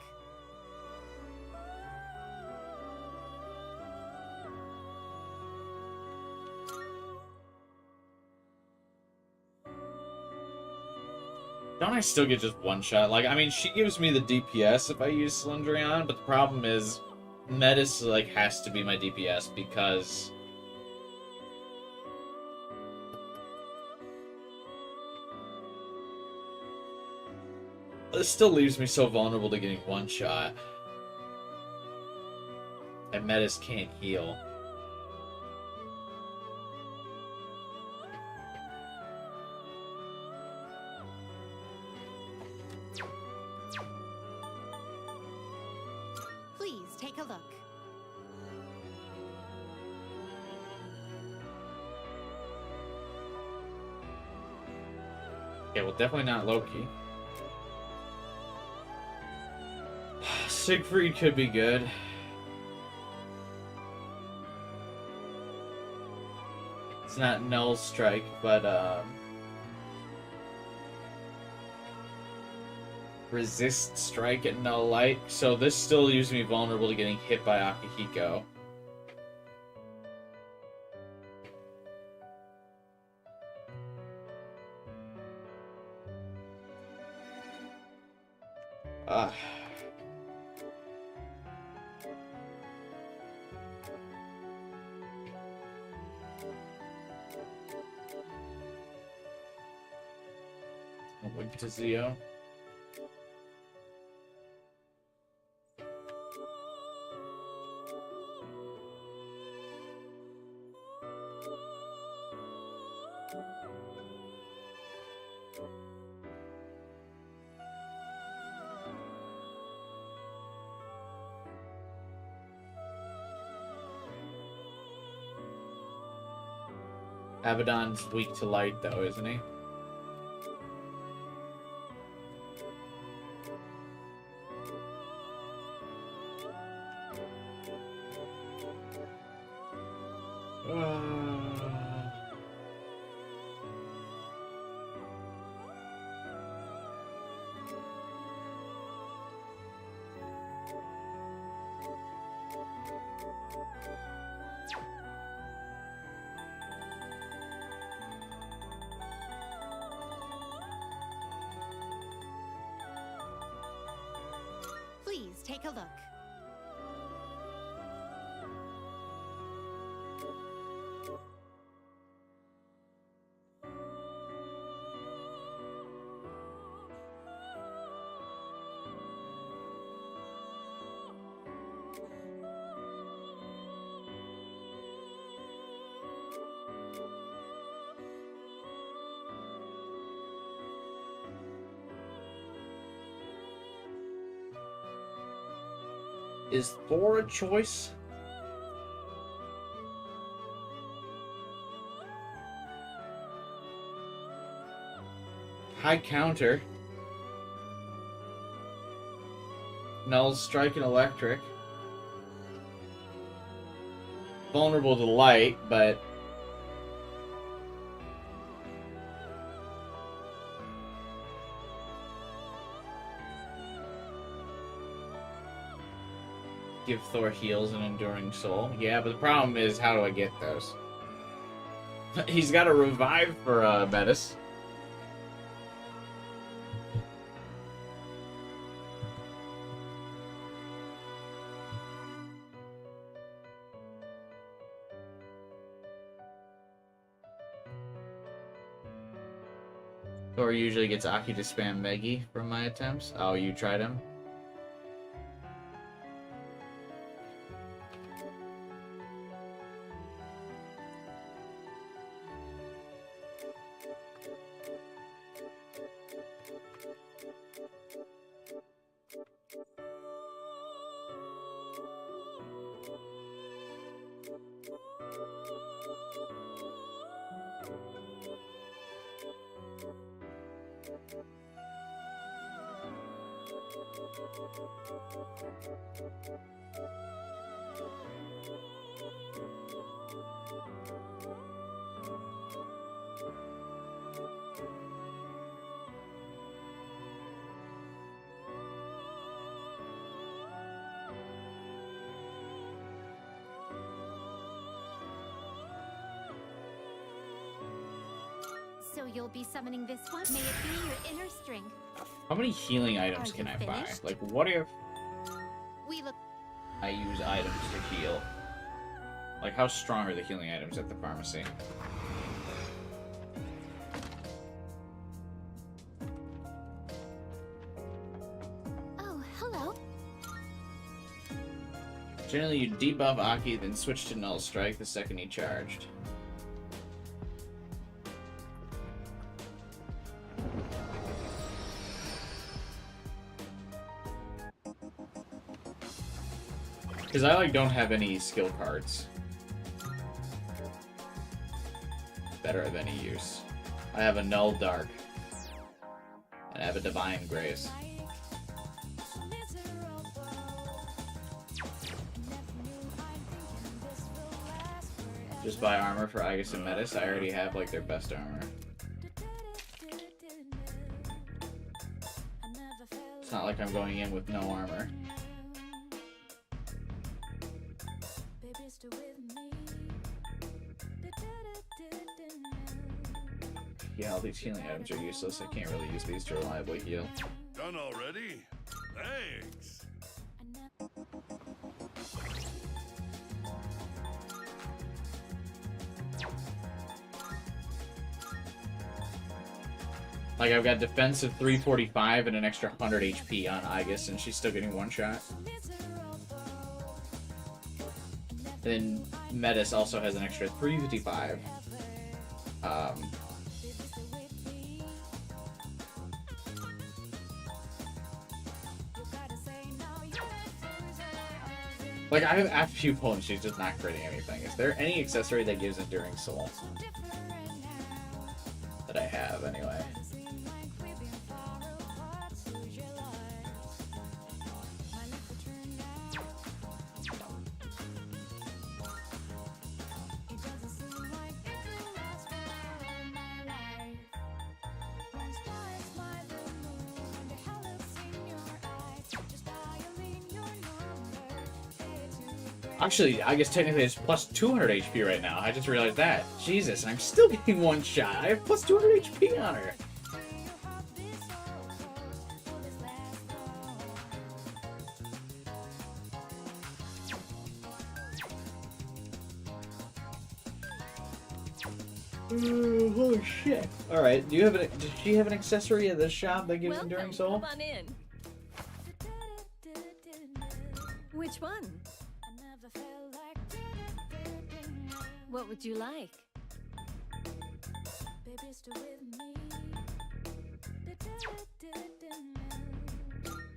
Don't I still get just one shot? Like, I mean, she gives me the DPS if I use Slendrion, but the problem is Metis, like, has to be my DPS because... This still leaves me so vulnerable to getting one shot. And Metis can't heal. Please take a look. Okay, well, definitely not Loki. Siegfried could be good. It's not Null Strike, but Resist Strike at Null Light. So this still leaves me vulnerable to getting hit by Akihiko. Ah. Wink to Zio. Abaddon's weak to light, though, isn't he? Please take a look. Is Thor a choice? High counter. Null Strike and Electric. Vulnerable to light, but... Give Thor heals and Enduring Soul. Yeah, but the problem is, how do I get those? He's got a revive for Metis. Or usually gets Aki to spam Meggy from my attempts. Oh, you tried him? So you'll be summoning this one? May it be your inner strength. How many healing items Are can you I buy? finished? Like, what if We look. I use items to heal? Like, how strong are the healing items at the pharmacy? Oh, hello. Generally, you debuff Aki, then switch to Null Strike the second he charged. Because I, like, don't have any skill cards that are of any use. I have a Null Dark. And I have a Divine Grace. Just buy armor for Aigis and Metis. I already have, like, their best armor. It's not like I'm going in with no armor. Yeah, all these healing items are useless. I can't really use these to reliably heal. Done already? Thanks. Like, I've got defensive 345 and an extra 100 HP on Aigis, and she's still getting one shot. Then Metis also has an extra 355. Like, I have after few pulls, she's just not creating anything. Is there any accessory that gives Enduring Soul? That I have, anyway. Actually, I guess technically it's plus 200 HP right now. I just realized that. Jesus, and I'm still getting one shot. I have plus 200 HP on her. Holy shit. Alright, do you have does she have an accessory at the shop that gives Enduring Soul? Come on in. Which one? What would you like?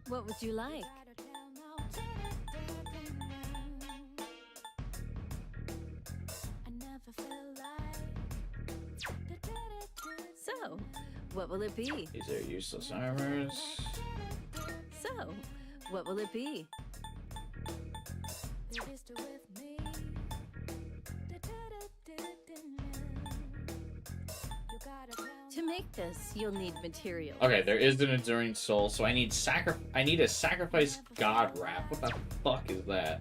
What would you like? So, what will it be? These are useless armors. So, what will it be? To make this, you'll need material. Okay, there is an Enduring Soul, so I need a Sacrifice God Wrap. What the fuck is that?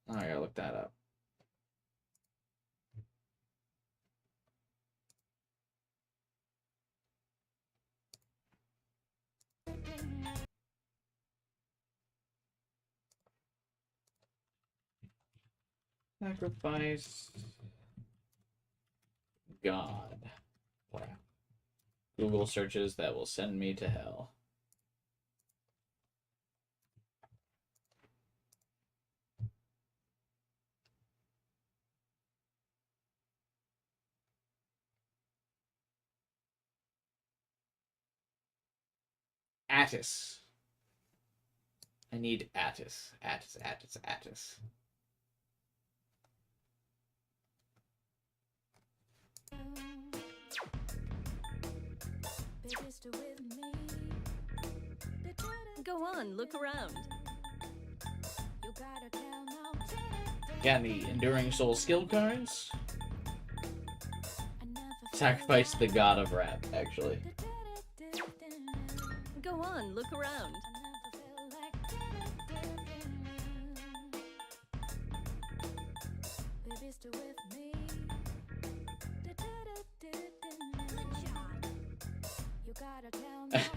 Oh, I gotta look that up. Sacrifice God. Wow. Google searches that will send me to hell. Attis. I need Attis. Attis. Go on, look around. Got any Enduring Soul skill cards? Sacrifice the God of Rap, actually. Go on, look around.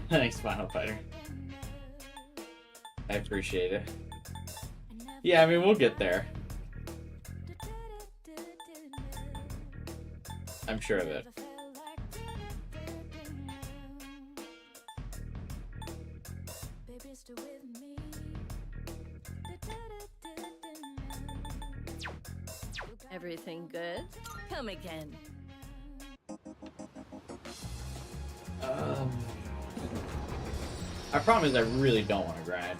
Thanks, Final Fighter. I appreciate it. Yeah, I mean, we'll get there. I'm sure of it. Everything good? Come again. My problem is I really don't want to grind.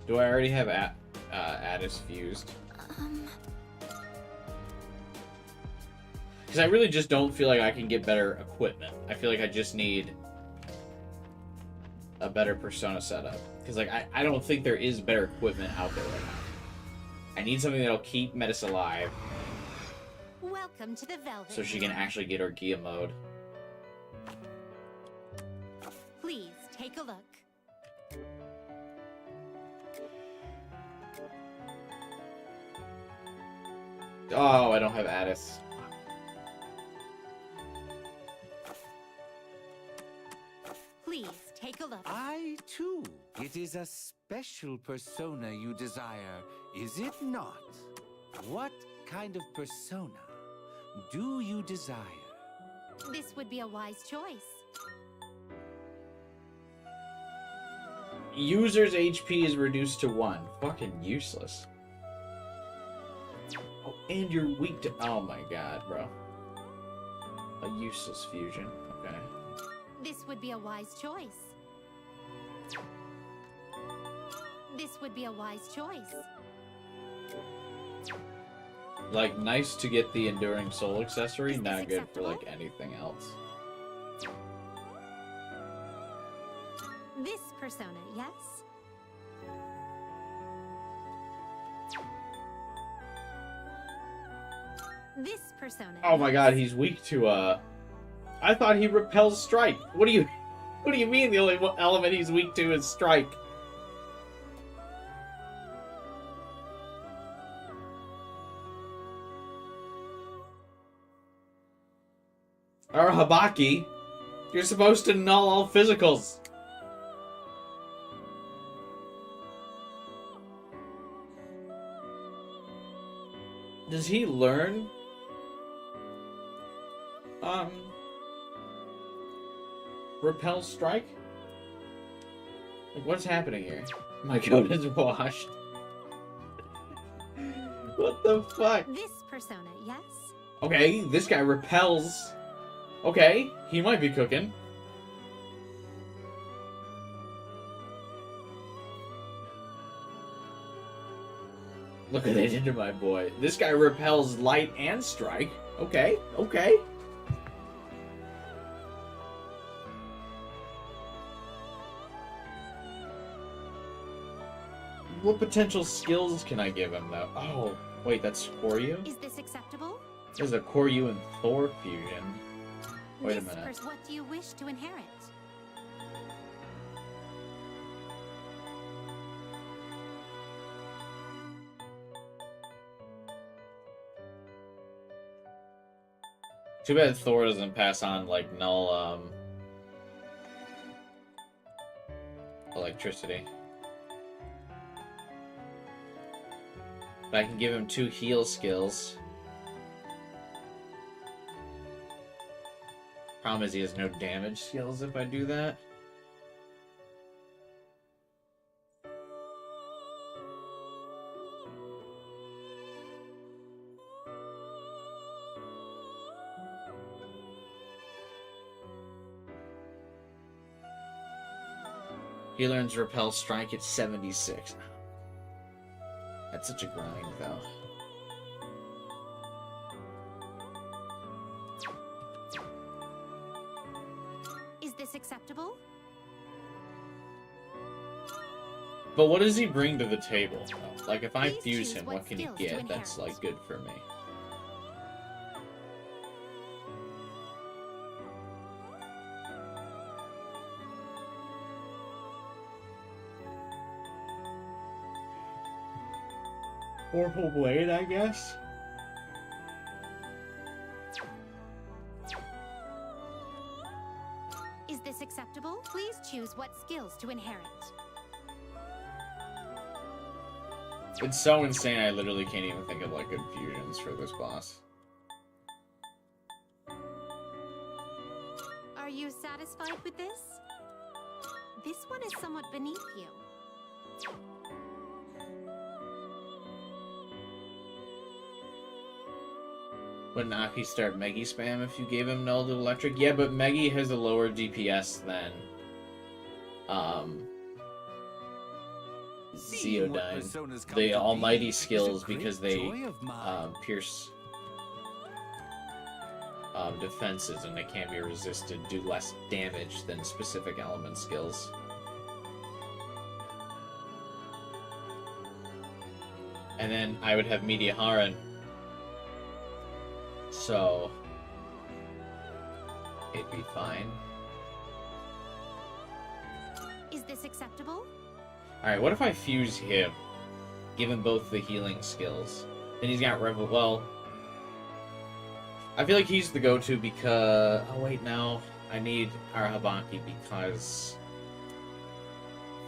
Do I already have Addis fused? Because I really just don't feel like I can get better equipment. I feel like I just need a better persona setup. Because like I don't think there is better equipment out there right now. I need something that'll keep Metis alive. Welcome to the Velvet. So she can actually get her Gia mode. Please take a look. Oh, I don't have Addis. Please take a look. I too. It is a special persona you desire, is it not? What kind of persona do you desire? This would be a wise choice. User's HP is reduced to 1. Fucking useless. Oh, and you're weak to... Oh my god, bro. A useless fusion. Okay. This would be a wise choice. This would be a wise choice. Like, nice to get the Enduring Soul accessory, Is this not good for, acceptable? like, anything else. This persona, yes? This persona. Oh my yes? god, he's weak to, I thought he repels strike. What do you mean the only element he's weak to is strike? Or Habaki, you're supposed to null all physicals. Does he learn? Repel strike? Like, what's happening here? My code is washed. What the fuck? This persona, yes? Okay, this guy repels. Okay, he might be cooking. Look what they did to my boy. This guy repels light and strike. Okay, okay. What potential skills can I give him, though? Oh, wait, that's Koryu? Is this acceptable? There's a Koryu and Thor fusion. Wait a This minute. What do you wish to inherit? Too bad Thor doesn't pass on, like, null, electricity. But I can give him 2 heal skills. Problem is he has no damage skills if I do that. He learns Repel Strike at 76. That's such a grind, though. Is this acceptable? But what does he bring to the table? Like, if I Please fuse choose him, what what can he skills to get that's, inherit. like, good for me? Orpal Blade, I guess? Is this acceptable? Please choose what skills to inherit. It's so insane I literally can't even think of, like, good fusions for this boss. Are you satisfied with this? This one is somewhat beneath you. Would Aki start Meggy spam if you gave him null to electric? Yeah, but Meggy has a lower DPS than Seeing what Zeodyne. personas come The to almighty be is a skills great because they joy of mine. pierce defenses and they can't be resisted, do less damage than specific element skills. And then I would have Mediaharan. So it'd be fine. Is this acceptable? Alright, what if I fuse him? Give him both the healing skills. Then he's got Revel. Well, I feel like he's the go-to because... Oh, wait, no. I need Arahabaki because...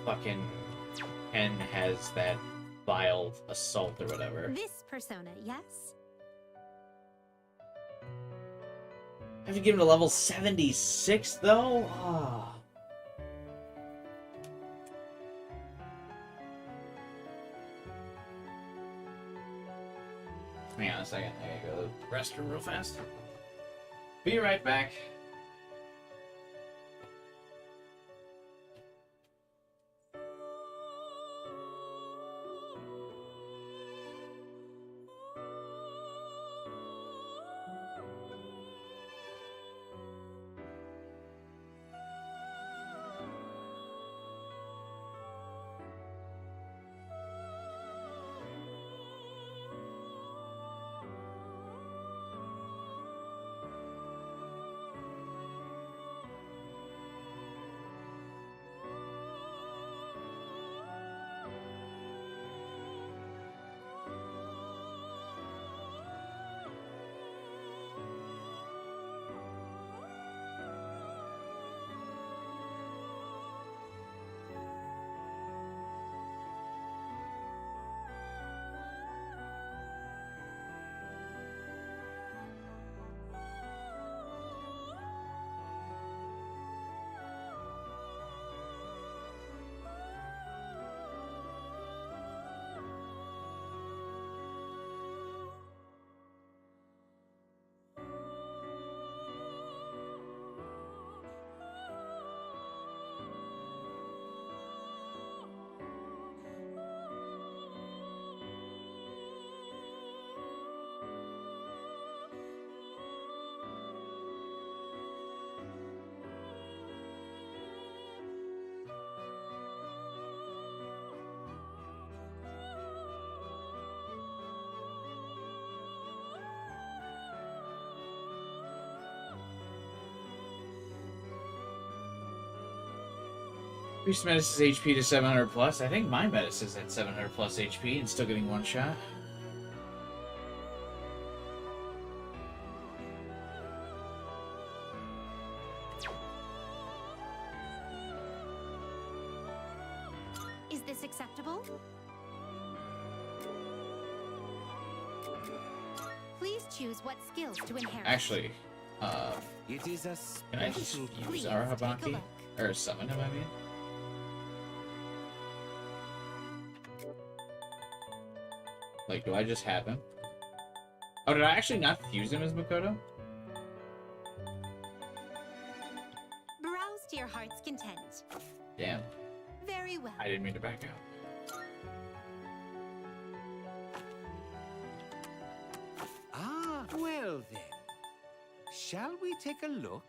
fucking Ken has that vile assault or whatever. This persona, yes? I have to give him to level 76, though? Ah. Hang on a second. I gotta go to the restroom real fast. Be right back. Increase Metis' HP to 700 plus. I think my Metis is at 700 plus HP and still getting one shot. Is this acceptable? Please choose what skills to inherit. Actually, It is a can I just special use Please our take a Habaki? look. Or summon him, I mean? Like, do I just have him? Oh, did I actually not fuse him as Makoto? Browse to your heart's content. Damn, Very well. I didn't mean to back out. Ah, well then. Shall we take a look?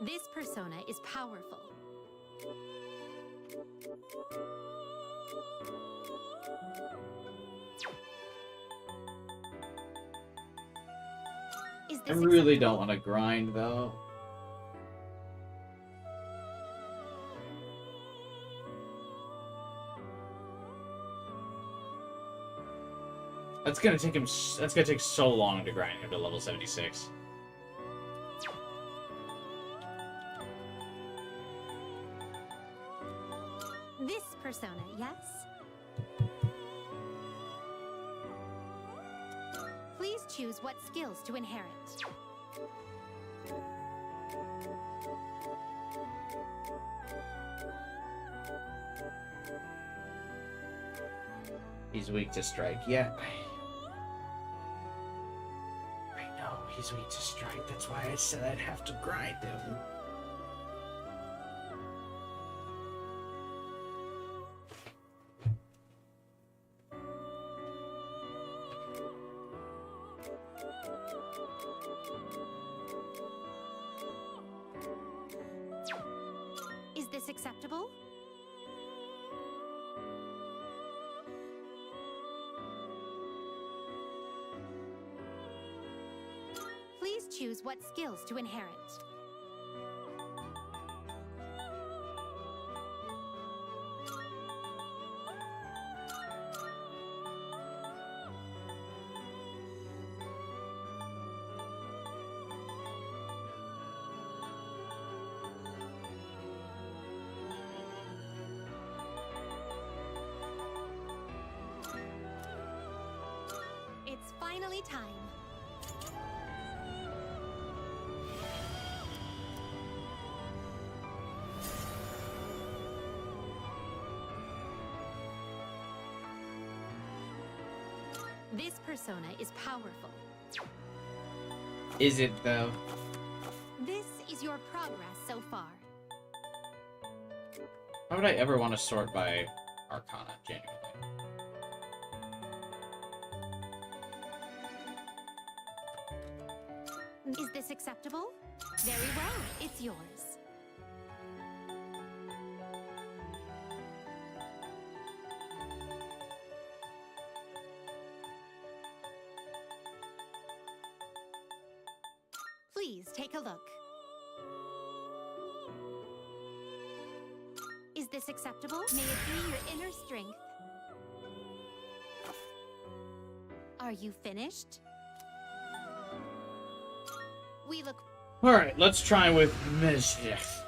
This persona is powerful. Is I this really acceptable? don't want to grind, though. That's gonna take him. That's gonna take so long to grind him to level 76. This persona, yes? Please choose what skills to inherit. He's weak to strike. Yeah. I know he's weak to strike. That's why I said I'd have to grind him. Is this acceptable? Please choose what skills to inherit. It's finally time. This persona is powerful. Is it though? This is your progress so far. Why would I ever want to sort by Arcana? Genuinely. Is this acceptable? Very well, it's yours. Please take a look. Is this acceptable? May it be your inner strength. Are you finished? We look. Alright, let's try with Mischief.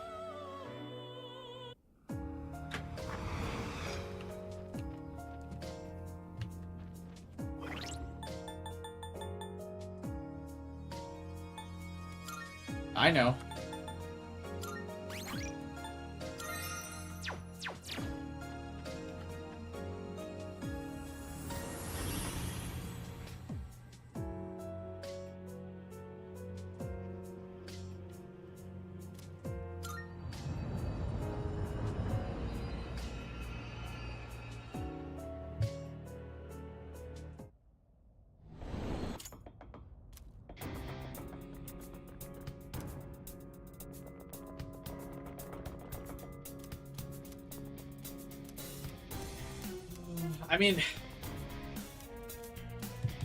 I know. I mean,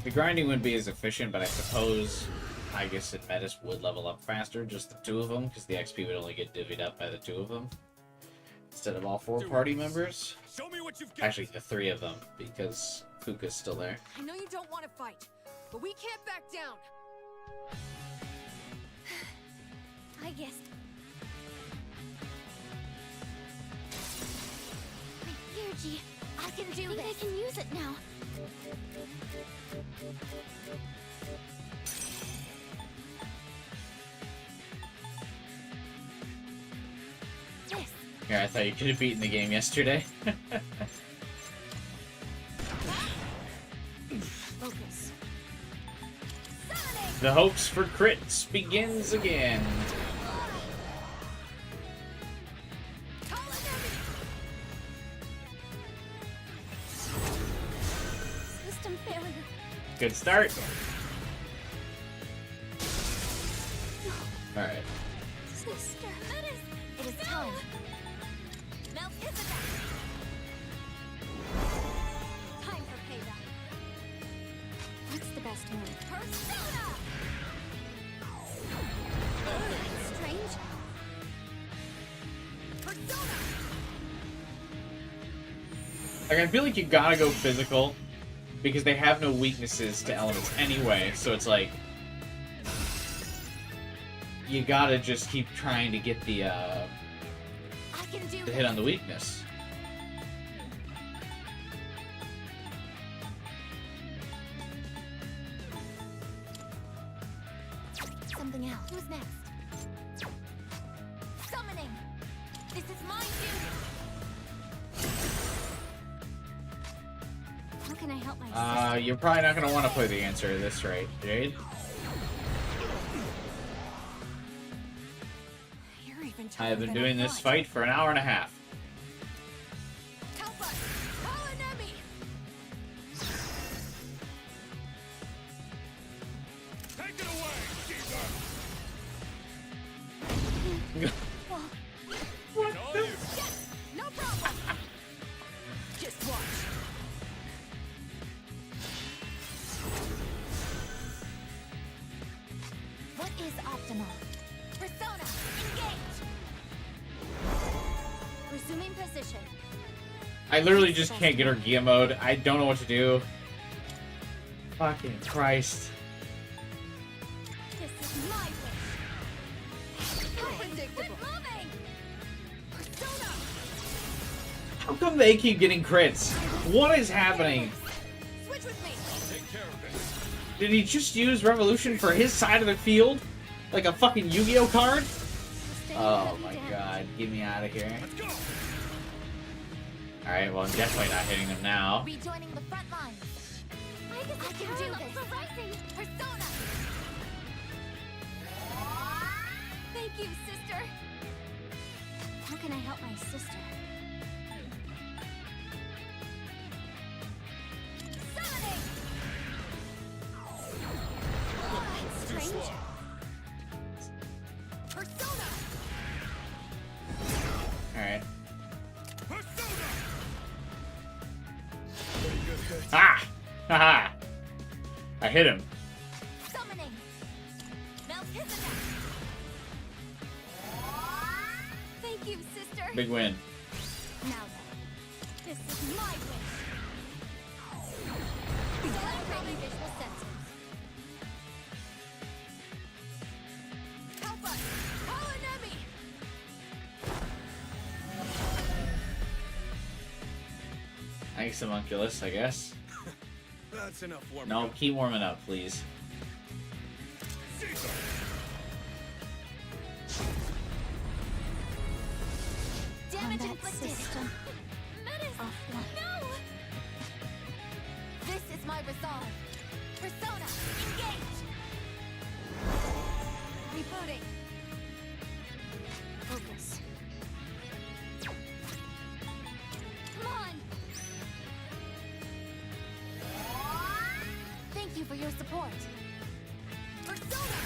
the grinding wouldn't be as efficient, but I suppose Aigis and Metis would level up faster, just the two of them, because the XP would only get divvied up by the two of them, instead of all four party members. Show me what you've got. Actually, the three of them, because Kuka's still there. I know you don't want to fight, but we can't back down. I guess. My energy. can do this. I can use it now. This. Here, I thought you could have beaten the game yesterday. Focus. The hopes for crits begins again. System failure. Good start. Alright. Sister. It is time. Melchizedek. Time for payback. What's the best move? Persona! Strange. Persona! Like, I feel like you gotta go physical because they have no weaknesses to elements anyway, so it's like you gotta just keep trying to get the I can do hit on the weakness. something else. Who's next? Summoning. This is my duty. How can I help my sister? You're probably not gonna want to play the answer to this, right, Jade? You're even I have been tougher doing than I this thought. fight for an hour and a half. Help us! Call an enemy! Take it away, Deeper! What All the? you. Yes! No problem! Just watch. What is optimal? Persona, engage! Resuming position. I literally just can't get her Gia mode. I don't know what to do. Fucking Christ. This is my wish. Unpredictable. Moving! Persona! How come they keep getting crits? What is happening? Switch with me! Take care of this. Did he just use Revolution for his side of the field? Like a fucking Yu-Gi-Oh card? Sustain Oh heavy my damage. god, get me out of here. Let's go! Alright, well I'm definitely not hitting them now. Rejoining the front line. I can do this. Persona. Thank you, sister. How can I help my sister? Summoning. That's Too strange. slow. Persona. Alright. Persona! Pretty good hit. Ah! Haha! I hit him. Summoning. Melchizedek. Thank you, sister. Big win. Now then, this is my wish. Celebrating visual sensors. Help us! Call an enemy! Thanks, homunculus, I guess. That's enough warming No, up. keep warming up, please. Caesar! Damage inflicted. Medicine. No! This is my resolve. Persona, engage! Rebooting. Focus. Come on! Thank you for your support. Persona!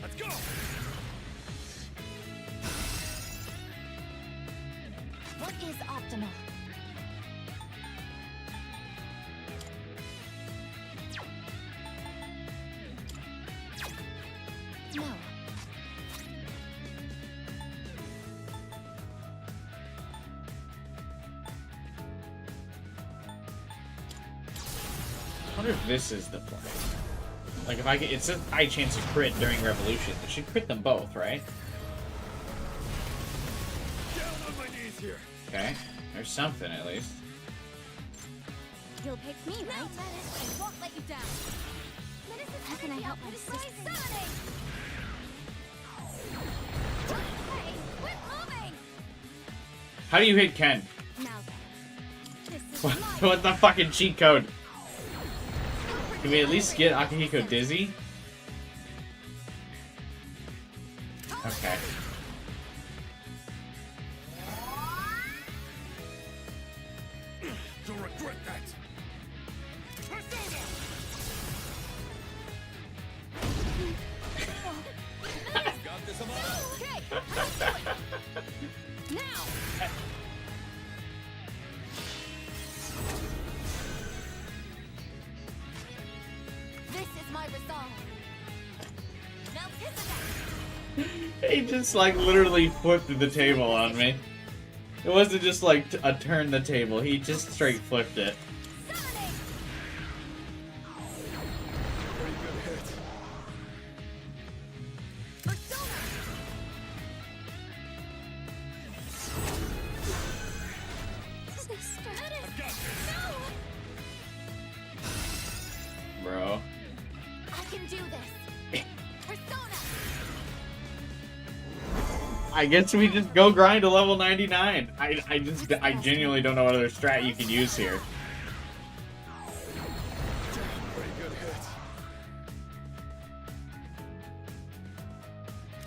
Let's go! What is optimal? No. I wonder if this is the play. Like, if I get... It's a high chance to crit during Revolution. It should crit them both, right? Down on my knees here. Okay. There's something, at least. You'll pick me, right? I won't let you down. How can I help my sister? Hey, quit moving! How do you hit Ken? Now then, this is What, my what the fucking cheat code? Can we at least get Akihiko dizzy? Okay. You'll regret that. Persona! Got this, Amada? Okay, let's do it. Now! This is my resolve. Now pivot. He just, like, literally flipped the table on me. It wasn't just, like, a turn the table. He just straight flipped it. Sonic! Pretty good hit. Persona! Sister. I've got this. No! Bro. I can do this. Persona! I guess we just go grind to level 99. I genuinely don't know what other strat you can use here. Pretty good hit.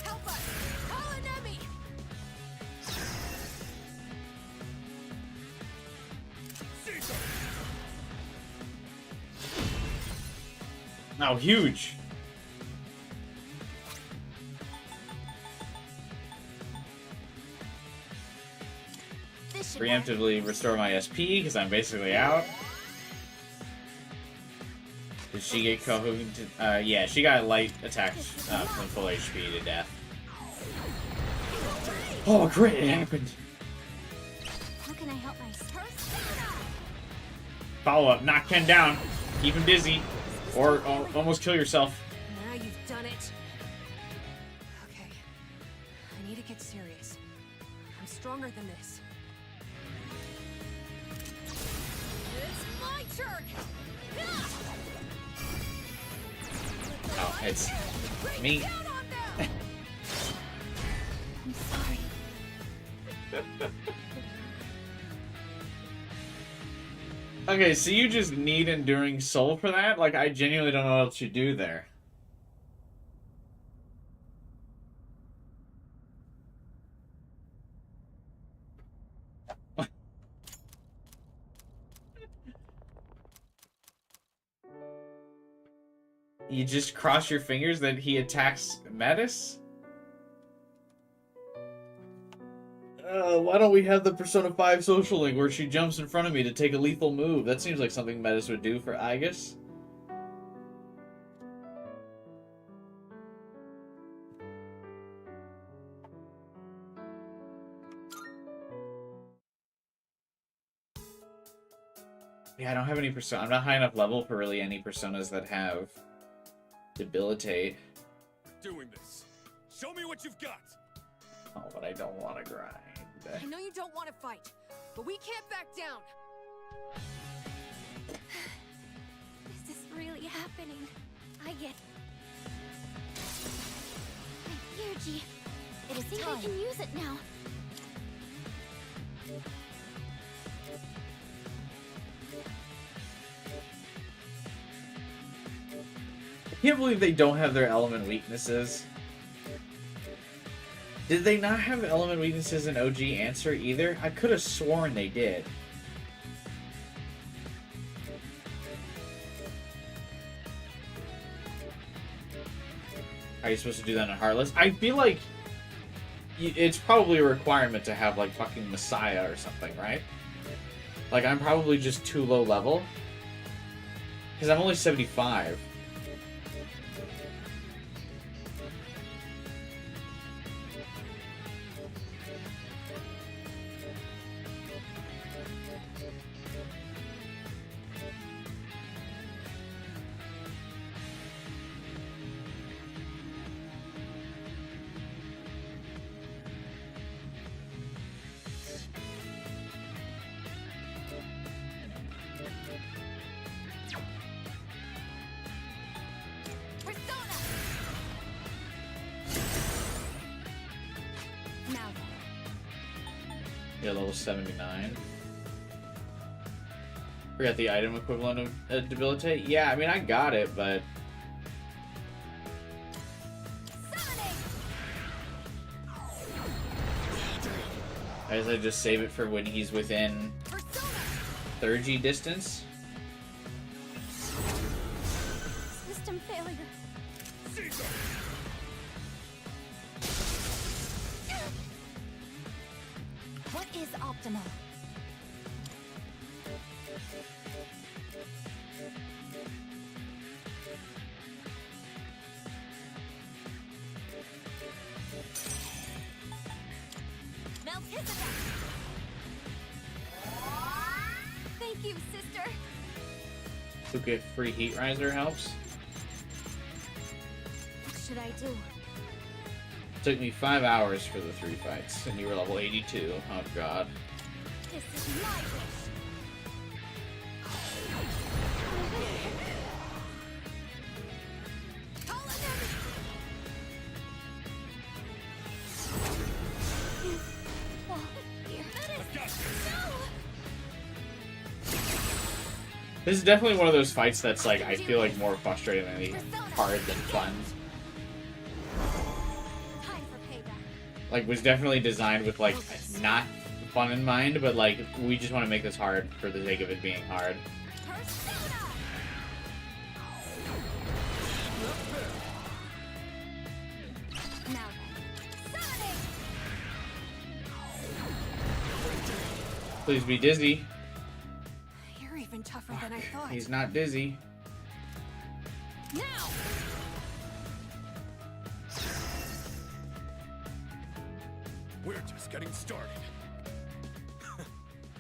Help us! Call an enemy! Caesar! Oh, huge. This should work. Preemptively restore my SP because I'm basically out. Did she get Kohogen to... yeah, she got light attacked from full HP to death. Oh, great, it happened. How can I help my Persona! Follow up, knock Ken down, keep him dizzy, or almost kill yourself. Now you've done it. Okay. I need to get serious. I'm stronger than this. It's my turn! Oh, it's me. Down on them! I'm sorry. Okay, so you just need Enduring Soul for that? Like, I genuinely don't know what else you do there. You just cross your fingers that he attacks Metis? Why don't we have the Persona 5 social link where she jumps in front of me to take a lethal move? That seems like something Metis would do for Aigis. Yeah, I don't have any persona. I'm not high enough level for really any personas that have debilitate. Doing this. Show me what you've got. Oh, but I don't want to grind. I know you don't want to fight, but we can't back down. This is really happening. I get... My energy. I think I can use it now. I can't believe they don't have their element weaknesses. Did they not have element weaknesses in OG Answer either? I could have sworn they did. Are you supposed to do that in Heartless? I feel like it's probably a requirement to have, like, fucking Messiah or something, right? Like, I'm probably just too low level. Because I'm only 75. Yeah, level 79. Forgot the item equivalent of debilitate. Yeah, I mean I got it, but I guess I just save it for when he's within 30 distance. System failure. Caesar! What is optimal? Thank you, sister. To get free heat riser helps. What should I do? Took me 5 hours for the 3 fights, and you were level 82. Oh god. This is my wish. Call it in. Oh, dear. I've got this! This is definitely one of those fights that's like, I feel like more frustrating than anything hard than fun. Time for payback. Like, was definitely designed with like, not fun in mind, but like, we just want to make this hard for the sake of it being hard. Persona! Now then. Sonic! Please be dizzy. You're even tougher than I thought. He's not dizzy. Now! We're just getting started.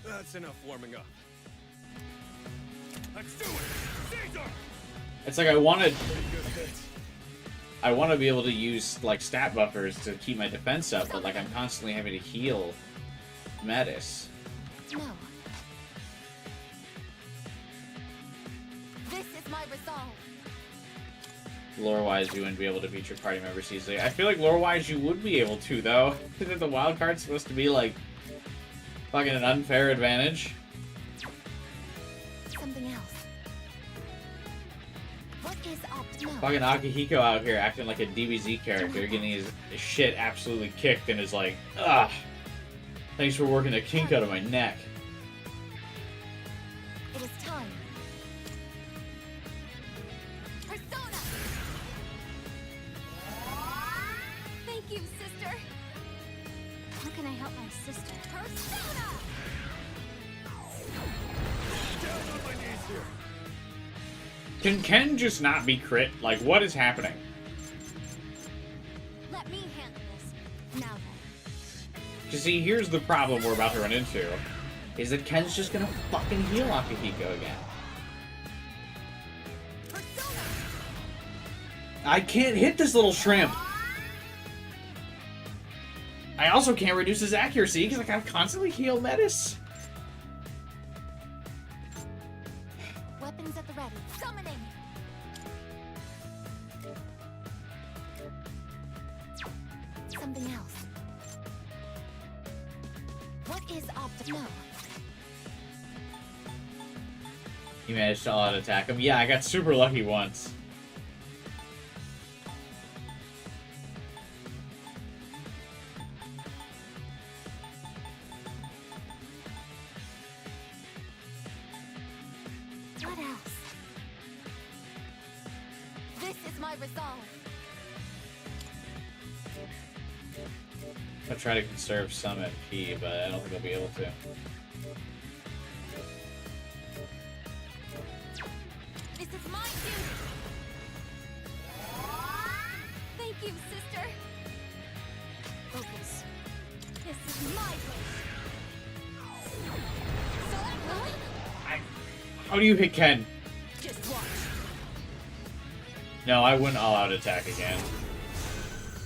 That's enough warming up. Let's do it! Caesar! It's like I wanted, Pretty good hit. I want to be able to use like stat buffers to keep my defense up, but like I'm constantly having to heal Metis. No. This is my resolve. Lore-wise, you wouldn't be able to beat your party members easily. I feel like lore-wise, you would be able to, though. Isn't the wild card's supposed to be, like, fucking an unfair advantage? Something else. What is optimal? Fucking Akihiko out here acting like a DBZ character, getting his shit absolutely kicked, and is like, ugh, thanks for working the kink out of my neck. It is time. Persona! Thank you, sister. How can I help my sister? Persona! Down on my knees here. Can Ken just not be crit? Like, what is happening? Let me handle this. Now then. You see, here's the problem we're about to run into, is that Ken's just gonna fucking heal Akihiko again. Persona! I can't hit this little shrimp! I also can't reduce his accuracy because I gotta constantly heal Metis. Weapons at the ready. Summoning! Something else. What is optimal? You managed to all-out attack him. Yeah, I got super lucky once. What else? This is my resolve. I'll try to conserve some MP, but I don't think I'll be able to. This is my duty. Thank you, sister. Focus. This is my wish. How do you hit Ken? Just watch. No, I wouldn't all-out attack again.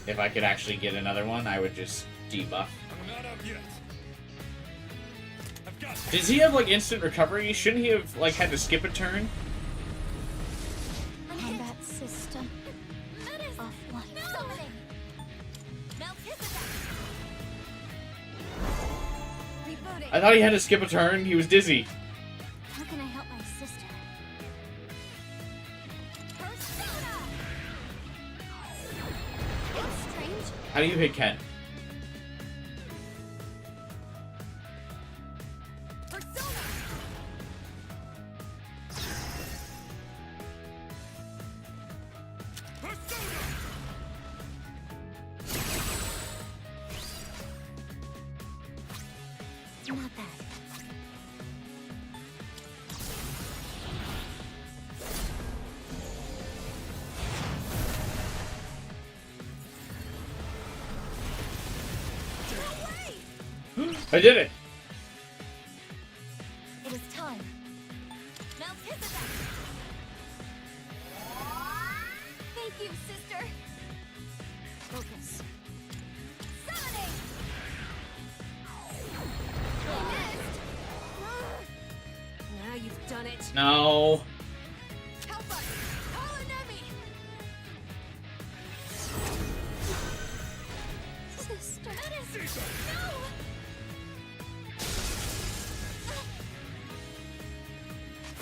If I could actually get another one, I would just debuff. I'm not up yet. I've got this. Does he have, like, instant recovery? Shouldn't he have, like, had to skip a turn? Combat system offline. Summoning. Melchizedek. I thought he had to skip a turn. He was dizzy. How can I help my sister? Persona! It's strange. How do you hit Ken? Persona! Not bad. I did it. It is time. Melchizedek! Thank you, sister. Focus. Summoning! I missed! Now you've done it. No. Help us! Call an enemy! Sister! Caesar! No!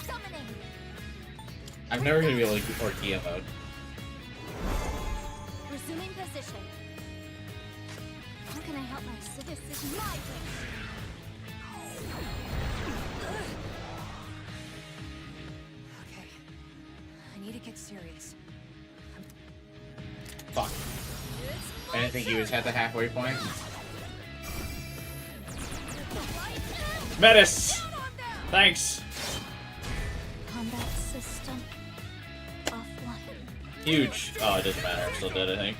Summoning! I'm never gonna be able to work Gia mode. Resuming position. How can I help my sister? This is my wish. Okay. I need to get serious. Fuck. I didn't think he was at the halfway point. Metis! Thanks! Combat system offline. Huge. Oh, it doesn't matter. I'm still dead, I think.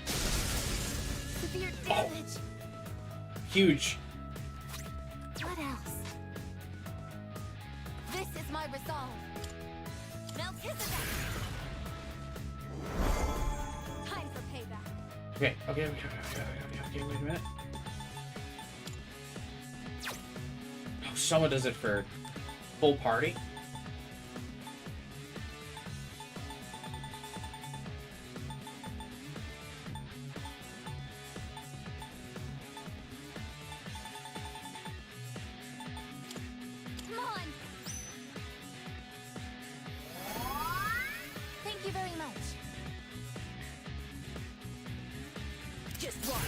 Severe damage. Huge. What else? This is my resolve. Melchizedek. Time for payback. Okay, okay, wait a minute. Oh, someone does it for full party? Come on. Thank you very much. Just watch.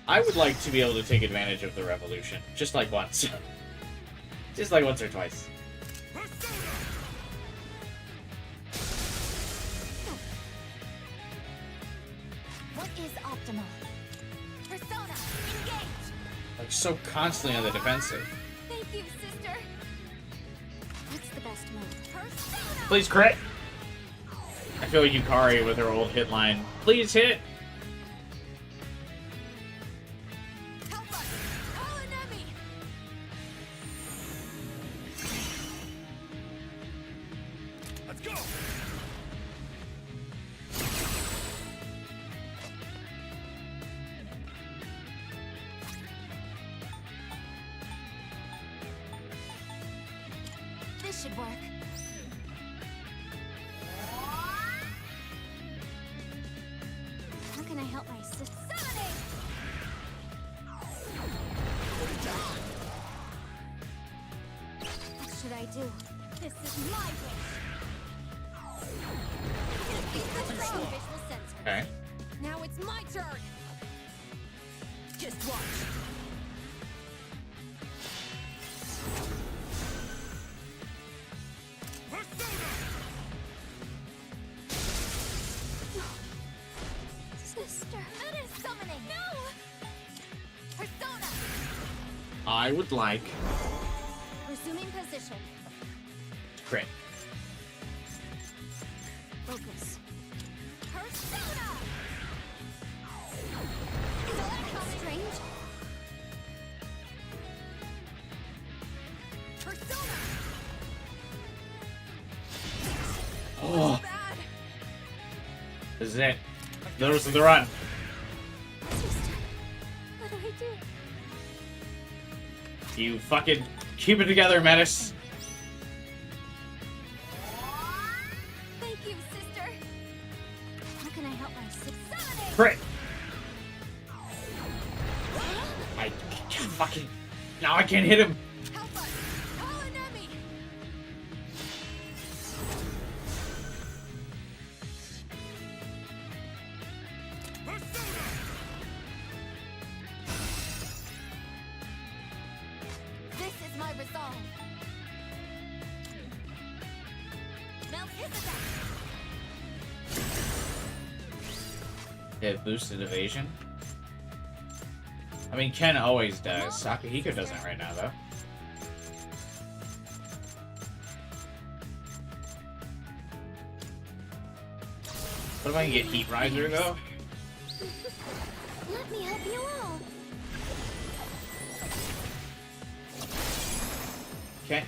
I would like to be able to take advantage of the revolution. Just like once. Just like once or twice. What is optimal? Persona, engage! Like, so constantly on the defensive. Thank you, sister. What's the best move? Persona! Please crit! I feel like Yukari with her old hit line. Please hit! Help us! Call an enemy! Let's go! This should work. How can I help my sister? Summoning! What should I do? This is my wish. Visual sensor. Okay. Now it's my turn! Just watch. Sister. That is summoning. No! Persona! I would like Resuming position. crit. Focus. Persona! Is that strange? Persona! Oh, Bad! this is it. Those are the run. Sister, what do I do? You fucking keep it together, Metis. Thank you, sister. How can I help my sister? Summoning! Crit. Fucking. Now I can't hit him. Help us! Call an enemy! Persona! This is my resolve. Melchizedek! Yeah, boosted evasion. I mean, Ken always does. Akihiko doesn't right now, though. What if I can get Heat Riser, though? Let me help you all. Okay.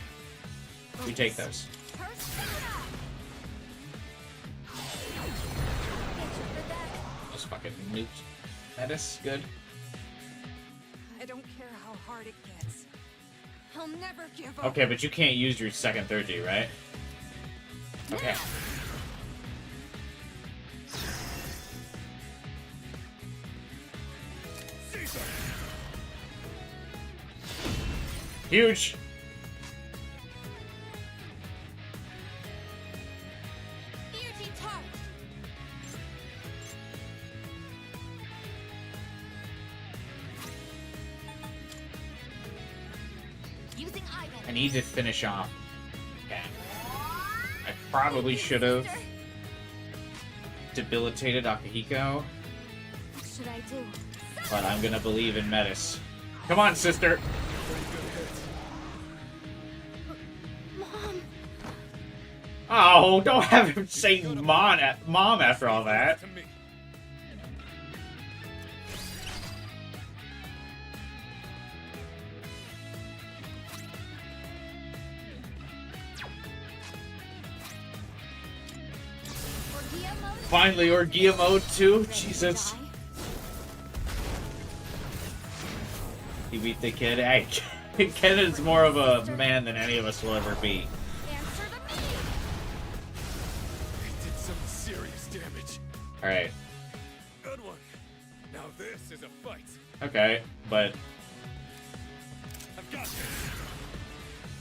We take those. Persona! Those fucking nukes. That is good. I don't care how hard it gets. I'll never give up. Okay, but you can't use your second 3G, right? Okay. Caesar! Huge! Beauty tart! Using Ivan. I need to finish off. Okay. I probably should have debilitated Akihiko, What should I do? but I'm gonna believe in Metis. Come on, sister! Pretty good hit. Mom! Oh, don't have him say mom after all that. To me. Orgia mode? Finally, Orgia mode 2. Jesus. He beat the kid. Hey, Ken is more of a man than any of us will ever be. Answer to me! It did some serious damage. Alright. Good one. Now this is a fight. Okay, but I've got this.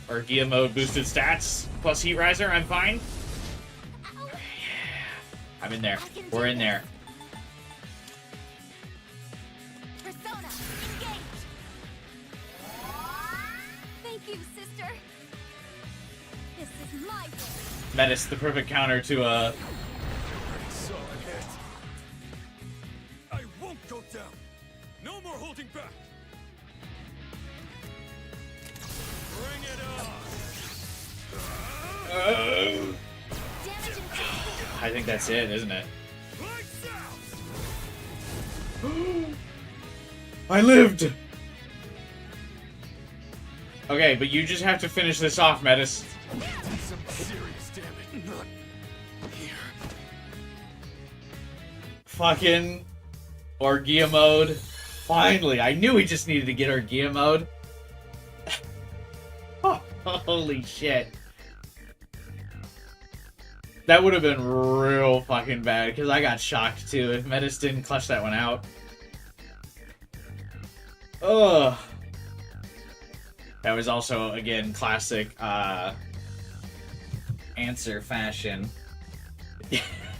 Orgia mode boosted stats plus Heat Riser, I'm fine. Ow! I'm in there. We're in there. Persona, engage! Thank you, sister. This is my day. Metis, the perfect counter to Solid hit. I won't go down. No more holding back. Bring it on. Damage and I think that's it, isn't it? Lights out. I lived! Okay, but you just have to finish this off, Metis. Did some serious damage. Not here. Fucking Orgia mode. Finally, I knew we just needed to get Orgia mode. Holy shit. That would have been real fucking bad, because I got shocked too if Metis didn't clutch that one out. Ugh. That was also, again, classic, answer fashion.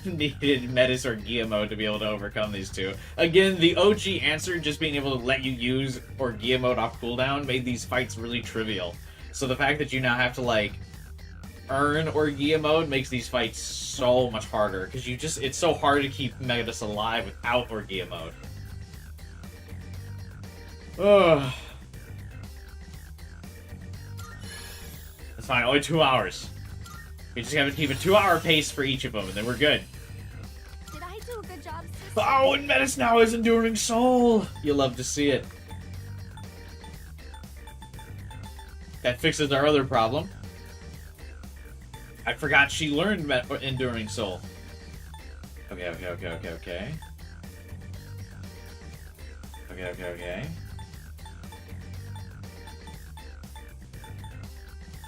Needed Metis or Gia mode to be able to overcome these two. Again, the OG answer, just being able to let you use or Gia mode off cooldown, made these fights really trivial. So the fact that you now have to, like, earn Orgia mode makes these fights so much harder, because it's so hard to keep Metis alive without Orgia mode. Ugh. That's fine, only 2 hours. We just have to keep a 2-hour pace for each of them, and then we're good. Did I do a good job, sister? Oh, and Metis now is Enduring Soul! You love to see it. That fixes our other problem. I forgot she learned Enduring Soul. Okay. Okay.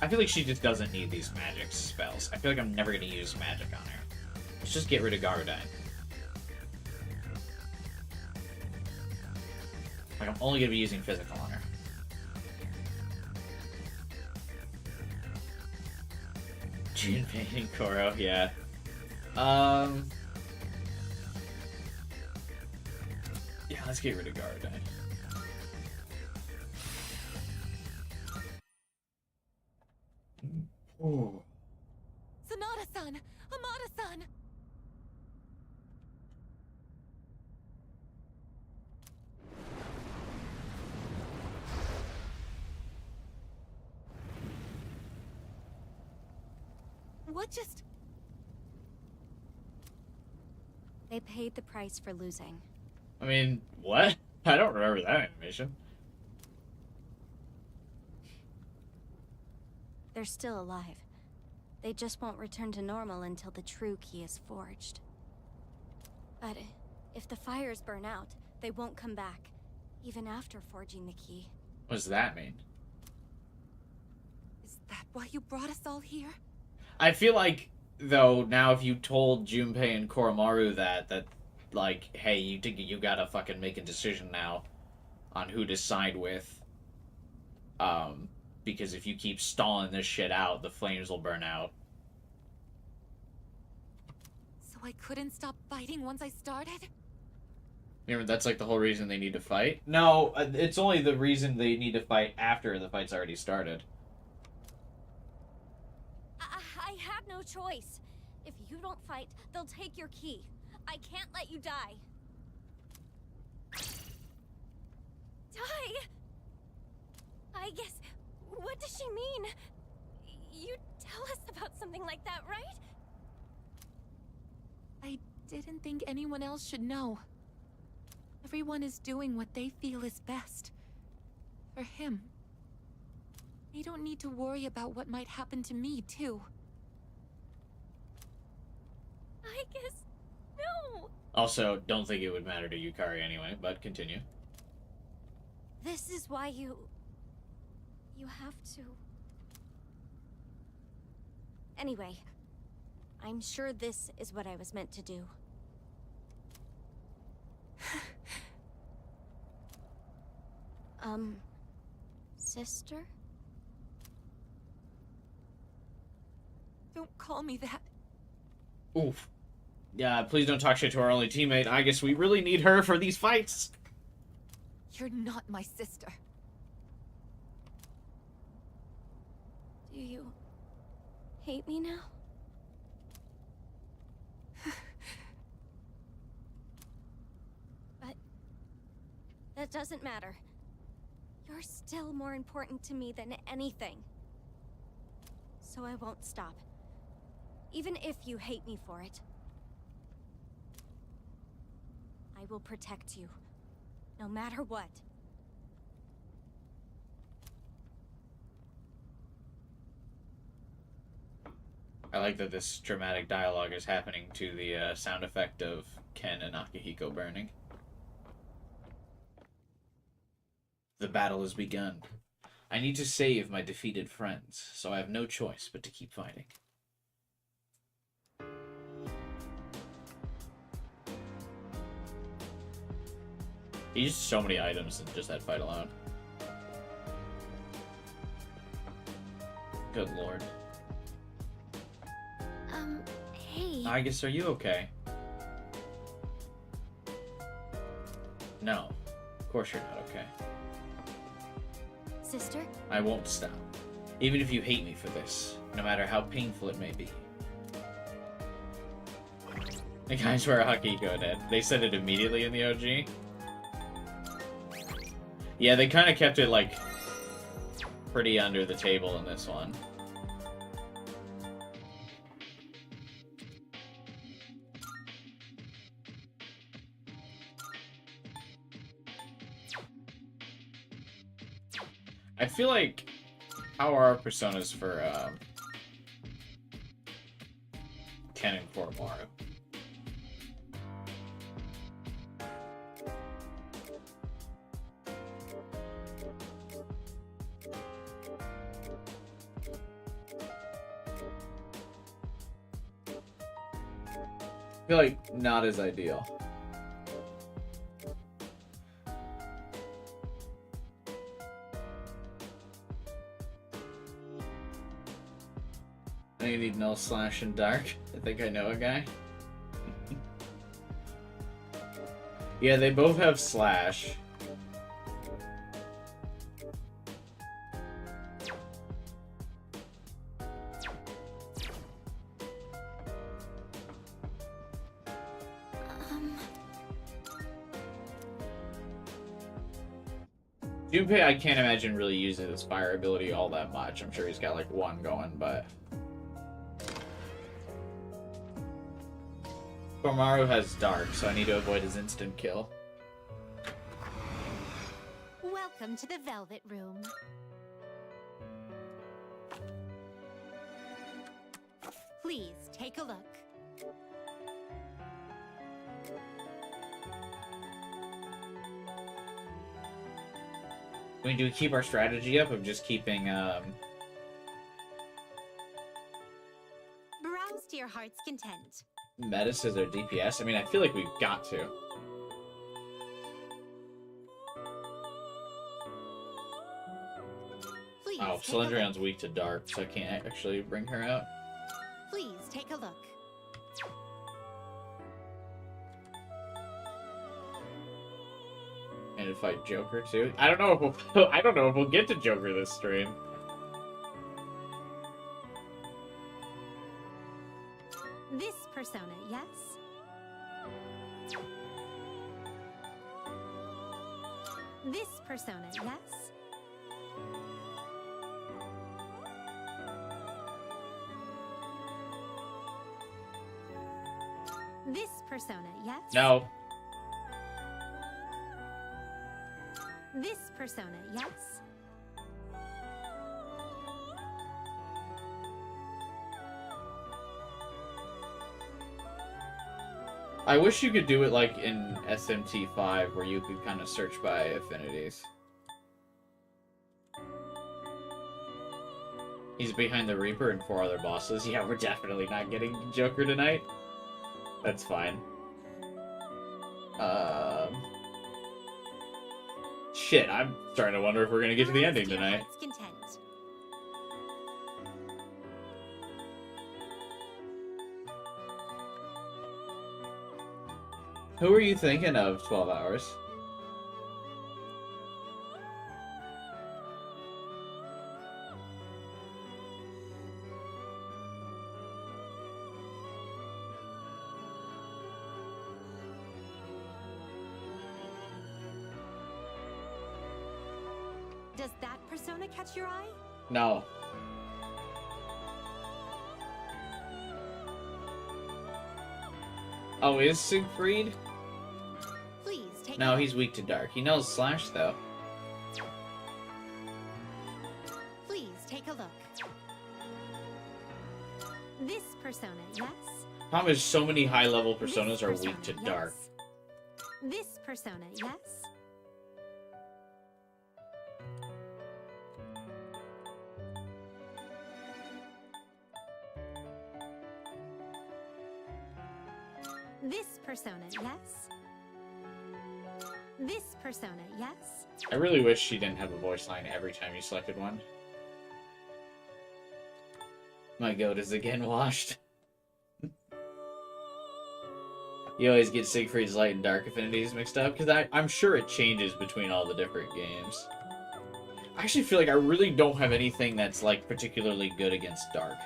I feel like she just doesn't need these magic spells. I feel like I'm never going to use magic on her. Let's just get rid of Gardine. Like, I'm only going to be using physical on her. Junpei and Koro, yeah. Yeah, let's get rid of Garadine. Ooh. Sonata-san! Amada-san! What just... They paid the price for losing. I mean, what? I don't remember that animation. They're still alive. They just won't return to normal until the true key is forged. But if the fires burn out, they won't come back, even after forging the key. What does that mean? Is that why you brought us all here? I feel like, though, now if you told Junpei and Koromaru that like, hey, you gotta fucking make a decision now on who to side with, because if you keep stalling this shit out, the flames will burn out. So I couldn't stop fighting once I started? Remember, that's like the whole reason they need to fight? No, it's only the reason they need to fight after the fight's already started. I had no choice. If you don't fight, they'll take your key. I can't let you die. Die? I guess... What does she mean? You tell us about something like that, right? I didn't think anyone else should know. Everyone is doing what they feel is best. For him. They don't need to worry about what might happen to me, too. I guess... No! Also, don't think it would matter to Yukari anyway, but continue. This is why you have to... Anyway, I'm sure this is what I was meant to do. Sister? Don't call me that. Oof. Yeah, please don't talk shit to our only teammate. I guess we really need her for these fights. You're not my sister. Do you hate me now? But that doesn't matter. You're still more important to me than anything. So I won't stop. Even if you hate me for it. I will protect you. No matter what. I like that this dramatic dialogue is happening to the sound effect of Ken and Akihiko burning. The battle has begun. I need to save my defeated friends, so I have no choice but to keep fighting. He used so many items in just that fight alone. Good lord. Hey. Aigis, are you okay? No. Of course you're not okay. Sister? I won't stop. Even if you hate me for this. No matter how painful it may be. The guys were Akihiko did. They said it immediately in the OG. Yeah, they kind of kept it, like, pretty under the table in this one. I feel like, how are our personas for, Ken and Koromaru? I feel like not as ideal. I need no slash and dark. I think I know a guy. Yeah, they both have slash. Junpei, I can't imagine really using his fire ability all that much. I'm sure he's got like one going, but Komaru has dark, so I need to avoid his instant kill. Welcome to the Velvet Room. Please take a look. I mean, do we keep our strategy up of just keeping, Browse to your heart's content. Metis as our DPS? I mean, I feel like we've got to. Please Oh, take a look. Cylindrion's weak to dark, so I can't actually bring her out. Please take a look. And to fight Joker too. I don't know if we'll, I don't know if we'll get to Joker this stream. This persona, yes? This persona, yes? This persona, yes? No. This persona, yes? I wish you could do it like in SMT5 where you could kind of search by affinities. He's behind the Reaper and 4 other bosses. Yeah, we're definitely not getting Joker tonight. That's fine. Shit, I'm starting to wonder if we're gonna get to the ending Browse your tonight. heart's content. Who are you thinking of, 12 hours? Does that persona catch your eye? No. Oh, is Siegfried? Please take a No, look. he's weak to dark. He knows Slash, though. Please take a look. This persona, yes? Problem is, so many high-level This personas are persona, weak to yes? dark. This persona, yes? This persona, yes? This persona, yes? I really wish she didn't have a voice line every time you selected one. My goat is again washed. You always get Siegfried's light and dark affinities mixed up, because I'm sure it changes between all the different games. I actually feel like I really don't have anything that's, like, particularly good against dark.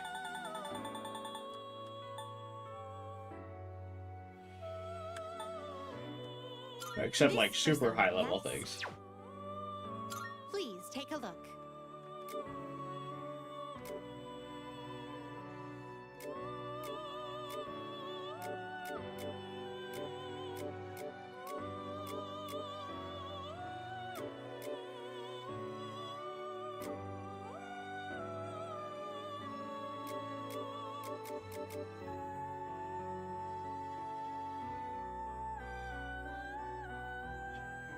Except, This like, super persona, high-level yes? things. Please take a look.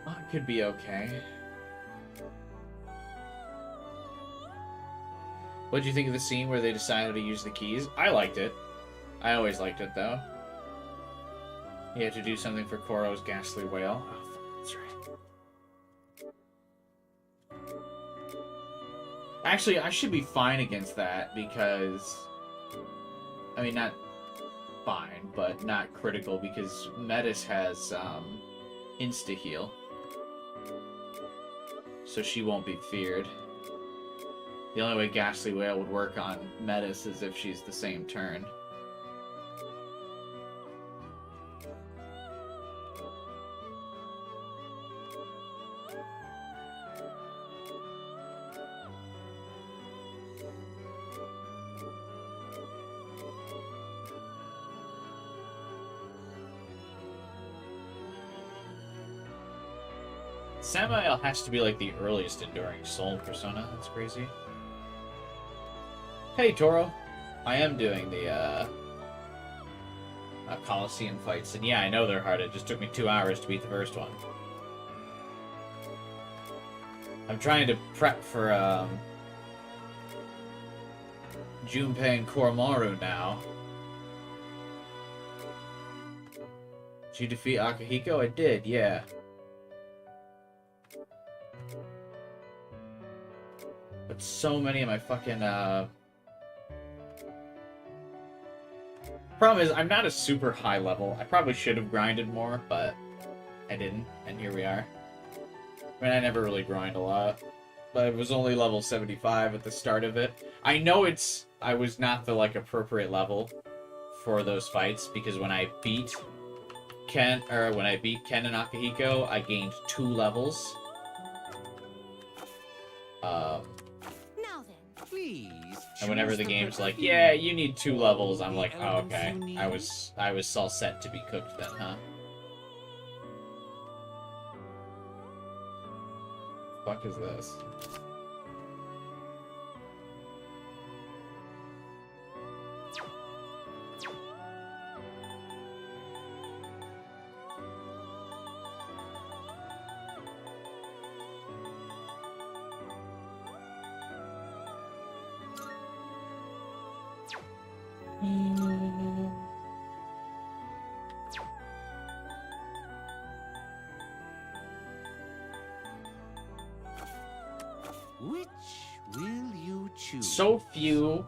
Oh, it could be okay. What do you think of the scene where they decided to use the keys? I liked it. I always liked it, though. You had to do something for Koro's ghastly wail. Oh, that's right. Actually, I should be fine against that, because I mean, not fine, but not critical because Metis has insta-heal. So she won't be feared. The only way Ghastly Whale would work on Metis is if she's the same turn. Samael has to be like the earliest enduring soul persona. That's crazy. Hey, Toro. I am doing the Coliseum fights, and yeah, I know they're hard. It just took me 2 hours to beat the first one. I'm trying to prep for Junpei and Koromaru now. Did you defeat Akihiko? I did, yeah. But so many of my fucking, Problem is, I'm not a super high level. I probably should have grinded more, but I didn't, and here we are. I mean, I never really grind a lot, but it was only level 75 at the start of it. I know I was not the, like, appropriate level for those fights, because when I beat Ken and Akihiko, I gained 2 levels. And whenever the game's like, yeah, you need 2 levels, I'm like, oh, okay. I was all set to be cooked then, huh? Fuck is this? Which will you choose? So few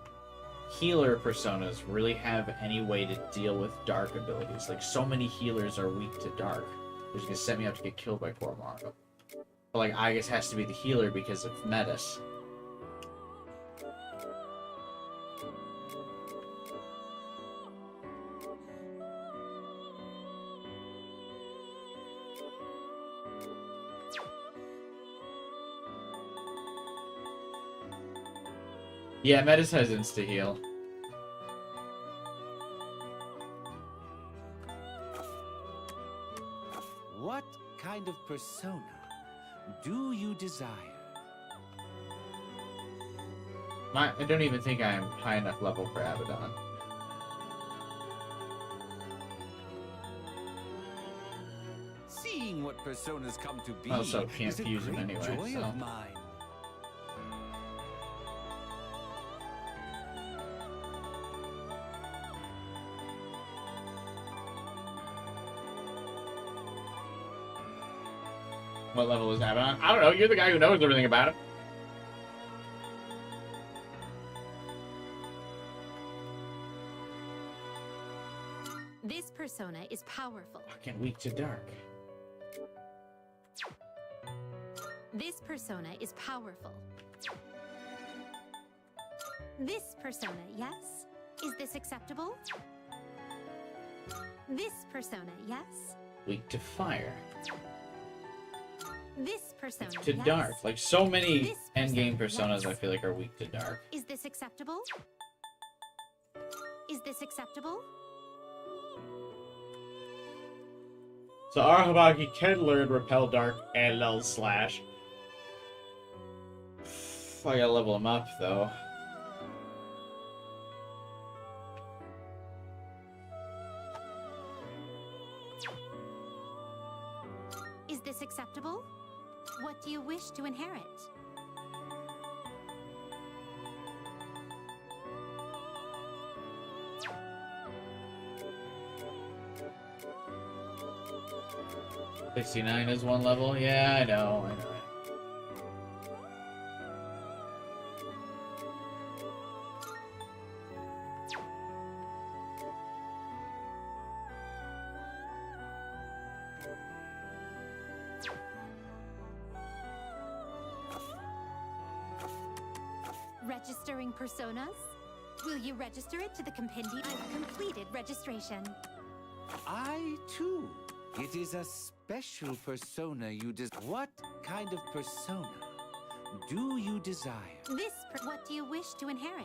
healer personas really have any way to deal with dark abilities. Like, so many healers are weak to dark. They're just gonna set me up to get killed by Koromaru. But, like, Aigis has to be the healer because of Metis. Yeah, Metis has insta-heal. What kind of persona do you desire? I don't even think I'm high enough level for Abaddon. Seeing what personas come to be Also, can't is a fuse them great anyway, joy so. of mine. What level is Abaddon? I don't know, you're the guy who knows everything about it. This persona is powerful. Fucking weak to dark. This persona is powerful. This persona, yes? Is this acceptable? This persona, yes? Weak to fire. This persona, To yes? dark. Like, so many This endgame persona, personas yes. I feel like are weak to dark. Is this acceptable? Is this acceptable? So Arahabaki can learn Repel Dark and LL Slash. I gotta level him up, though. Is this acceptable? What do you wish to inherit? $69 is 1 level? Yeah, I know. registering personas? Will you register it to the compendium? I've completed registration. I too. It is a special persona you What kind of persona do you desire? What do you wish to inherit?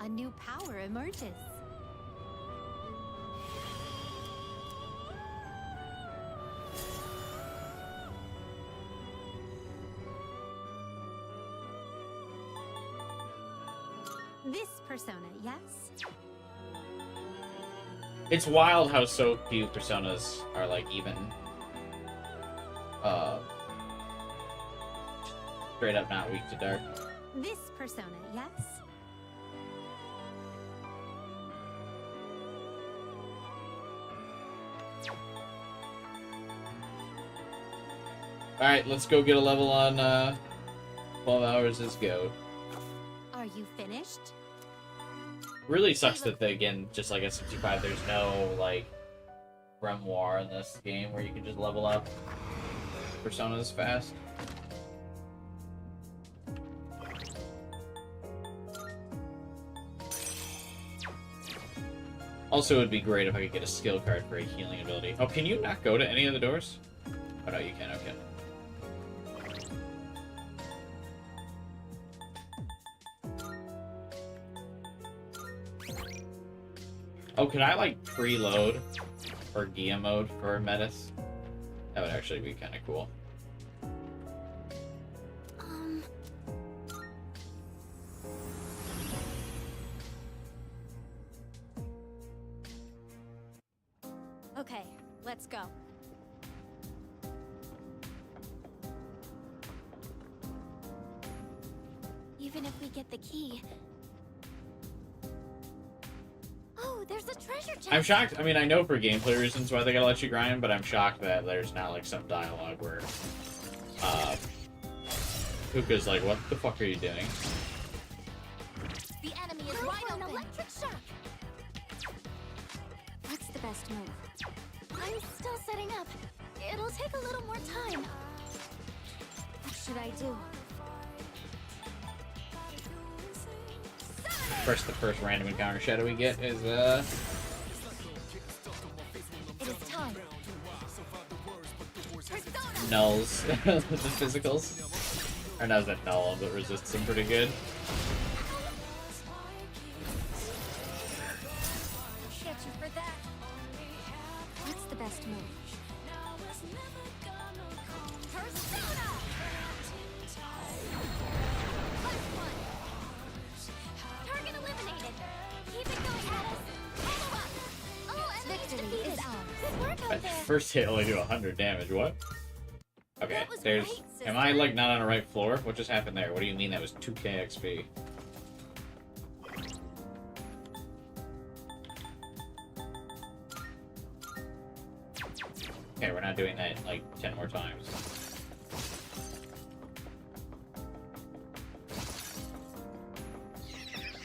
A new power emerges. This persona, yes? It's wild how so few personas are like even straight up not weak to dark. This persona, yes? Alright, let's go get a level on 12 hours is go. Are you finished? Really sucks that they, again, just like at 65, there's no like grimoire in this game where you can just level up personas fast. Also, it would be great if I could get a skill card for a healing ability. Oh, can you not go to any of the doors? Oh no, you can, okay. Oh, can I, like, preload or Gia mode for Metis? That would actually be kind of cool. Okay, let's go. Even if we get the key... Oh, there's a treasure chest! I'm shocked. I mean, I know for gameplay reasons why they gotta let you grind, but I'm shocked that there's not, like, some dialogue where, Puka's like, what the fuck are you doing? The enemy is wide open! An electric shock! What's the best move? I'm still setting up. It'll take a little more time. What should I do? First, the first random encounter shadow we get is, It is time. nulls the physicals. Or no, that null, but resists them pretty good. Get you for that. What's the best move? Persona! Last one. Target eliminated. Keep it going, Alice. Follow up. All enemies defeated. Is ours. Good work out there. First hit only do 100 damage, what? Okay, That was there's... great, Am I, sister. like, not on the right floor? What just happened there? What do you mean that was 2k XP? Okay, we're not doing that, like, 10 more times.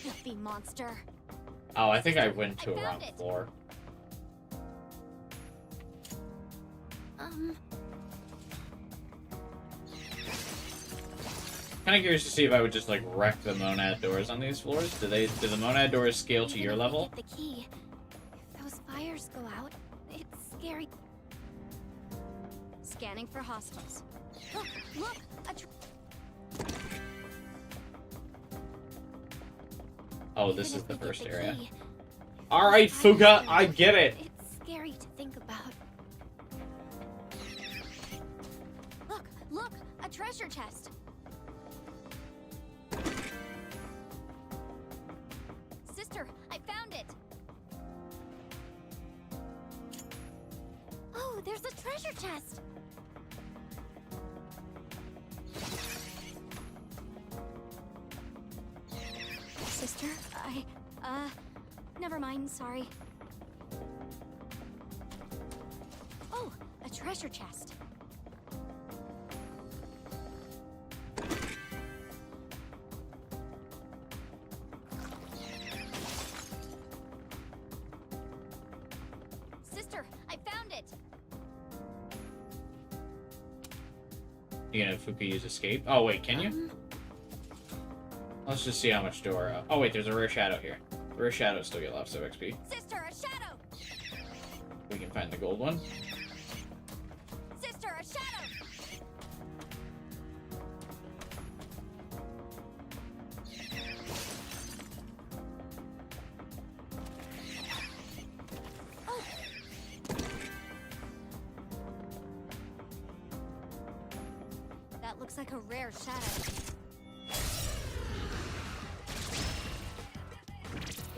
Filthy monster. Oh, I think I went to I a found wrong it. floor. Kind of curious to see if I would just, like, wreck the monad doors on these floors. Do the monad doors scale to your Even if we level? Get the key. If those fires go out, it's scary. Scanning for hostiles. Look! Oh, this Even is if the we get first the area. key, Alright, fires Fuga, go out, I get it! It's scary to think about. Look! A treasure chest! Sister, I found it! Oh, there's a treasure chest! Sister, never mind, sorry. Oh, a treasure chest. You know, if we could use escape. Oh wait, can you? Let's just see how much Dora. Oh wait, there's a rare shadow here. Rare shadows still get lots of XP. Sister, a shadow! We can find the gold one. Sister, a shadow! Oh. That looks like a rare shadow.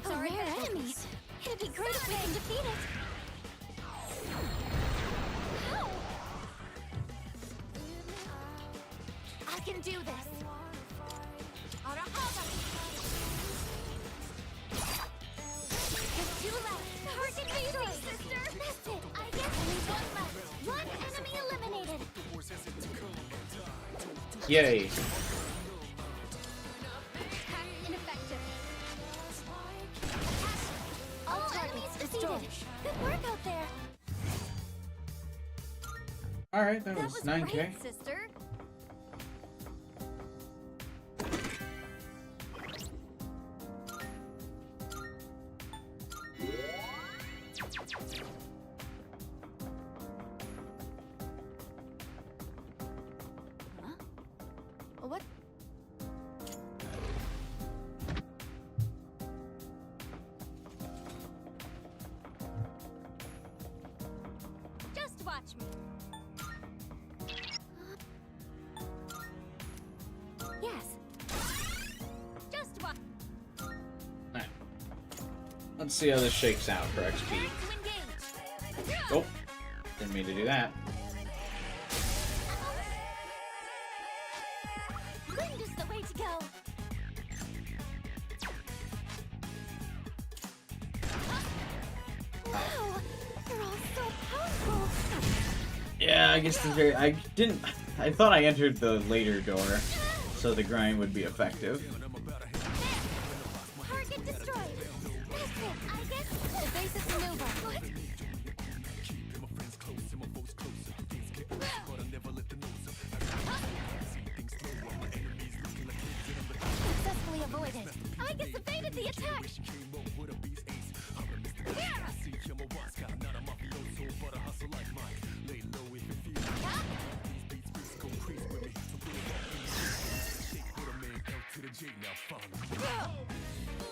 It's a rare enemy. It'd be great if we can defeat it. I can do this. There's 2 left. Target easy, sister. Missed it. I guess only 1 left. 1 enemy eliminated. Yay. Ineffective. All enemies defeated. Good work out there. Alright, that That was was 9k. great, sister. Huh? What? Just watch me. Yes. Just watch. Alright. Let's see how this shakes out for XP. To engage. Oh, didn't mean to do that. Wind is the way to go. Wow, you're all so powerful. Yeah, I guess the very. I didn't. I thought I entered the later door, so the grind would be effective. Target destroyed. That's it. I guess the basic maneuver. What? Successfully avoided. I guess evaded the attack.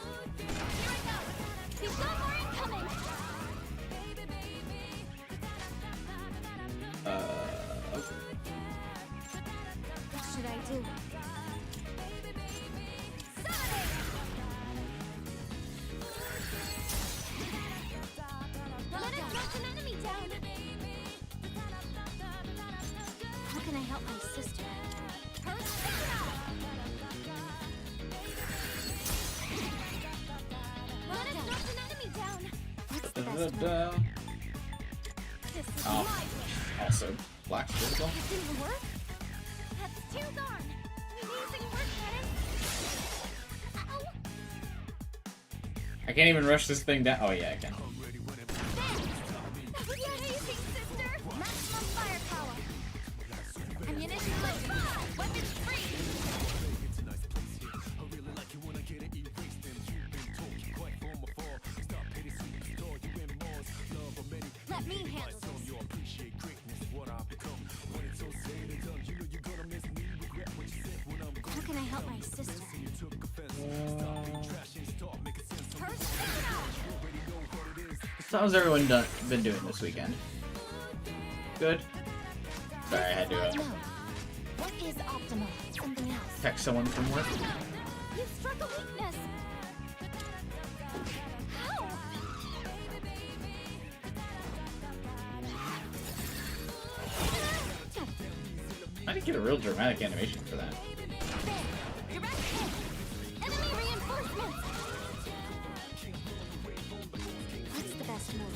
Here I go. He's got more incoming. What should I do? Let it knock an enemy down. How can I help my sister? Let it knock an enemy down. What's the best move? Da-da-da. This is Oh. my wish. Also, black circle. It didn't work? That's 2 gone. Amazing work, Madden. Ow. I can't even rush this thing down. Oh yeah, I can. That was amazing, sister. Maximum firepower. Ammunition low. Weapons free. Let me handle this. How can I help my sister? So how's everyone been doing this weekend? Good. Sorry, I had to No. What is optimal? Something else. text someone from work. You struck a weakness. How? I didn't get a real dramatic animation for that. There. Direct hit. Enemy reinforcements. What's the best move?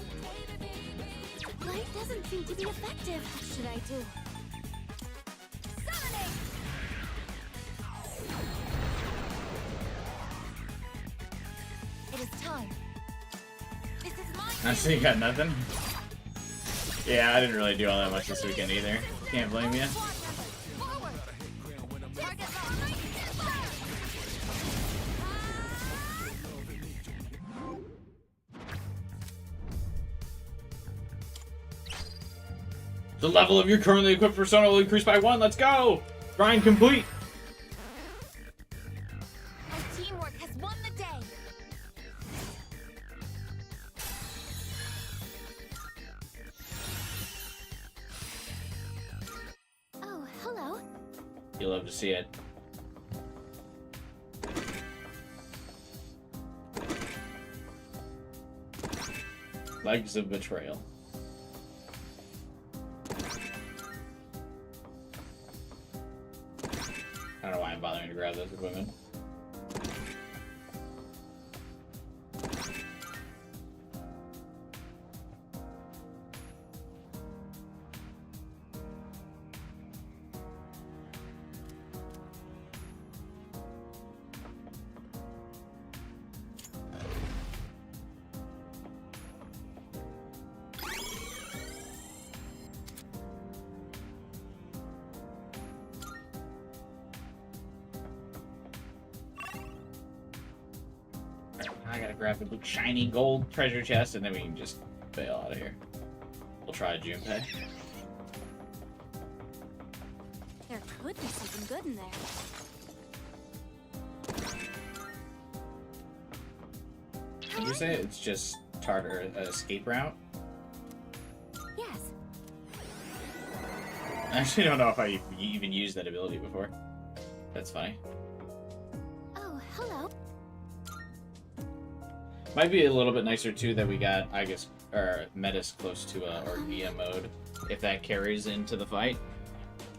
Light doesn't seem to be effective. What should I do? Summoning. It is time. This is my I see you got nothing. Yeah, I didn't really do all that much this weekend either. Can't blame you. Forward. The level of your currently equipped persona will increase by 1. Let's go! Grind complete! Our teamwork has won the day. Oh, hello. You love to see it. Legs of Betrayal. I don't know why I'm bothering to grab those equipment. I gotta grab the shiny gold treasure chest and then we can just bail out of here. We'll try Junpei. There could be something good in there. Did you say it's just Tartar an escape route? Yes. I actually don't know if I even used that ability before. That's funny. Oh, hello. Might be a little bit nicer too that we got Aigis or Metis close to Orgia mode, if that carries into the fight.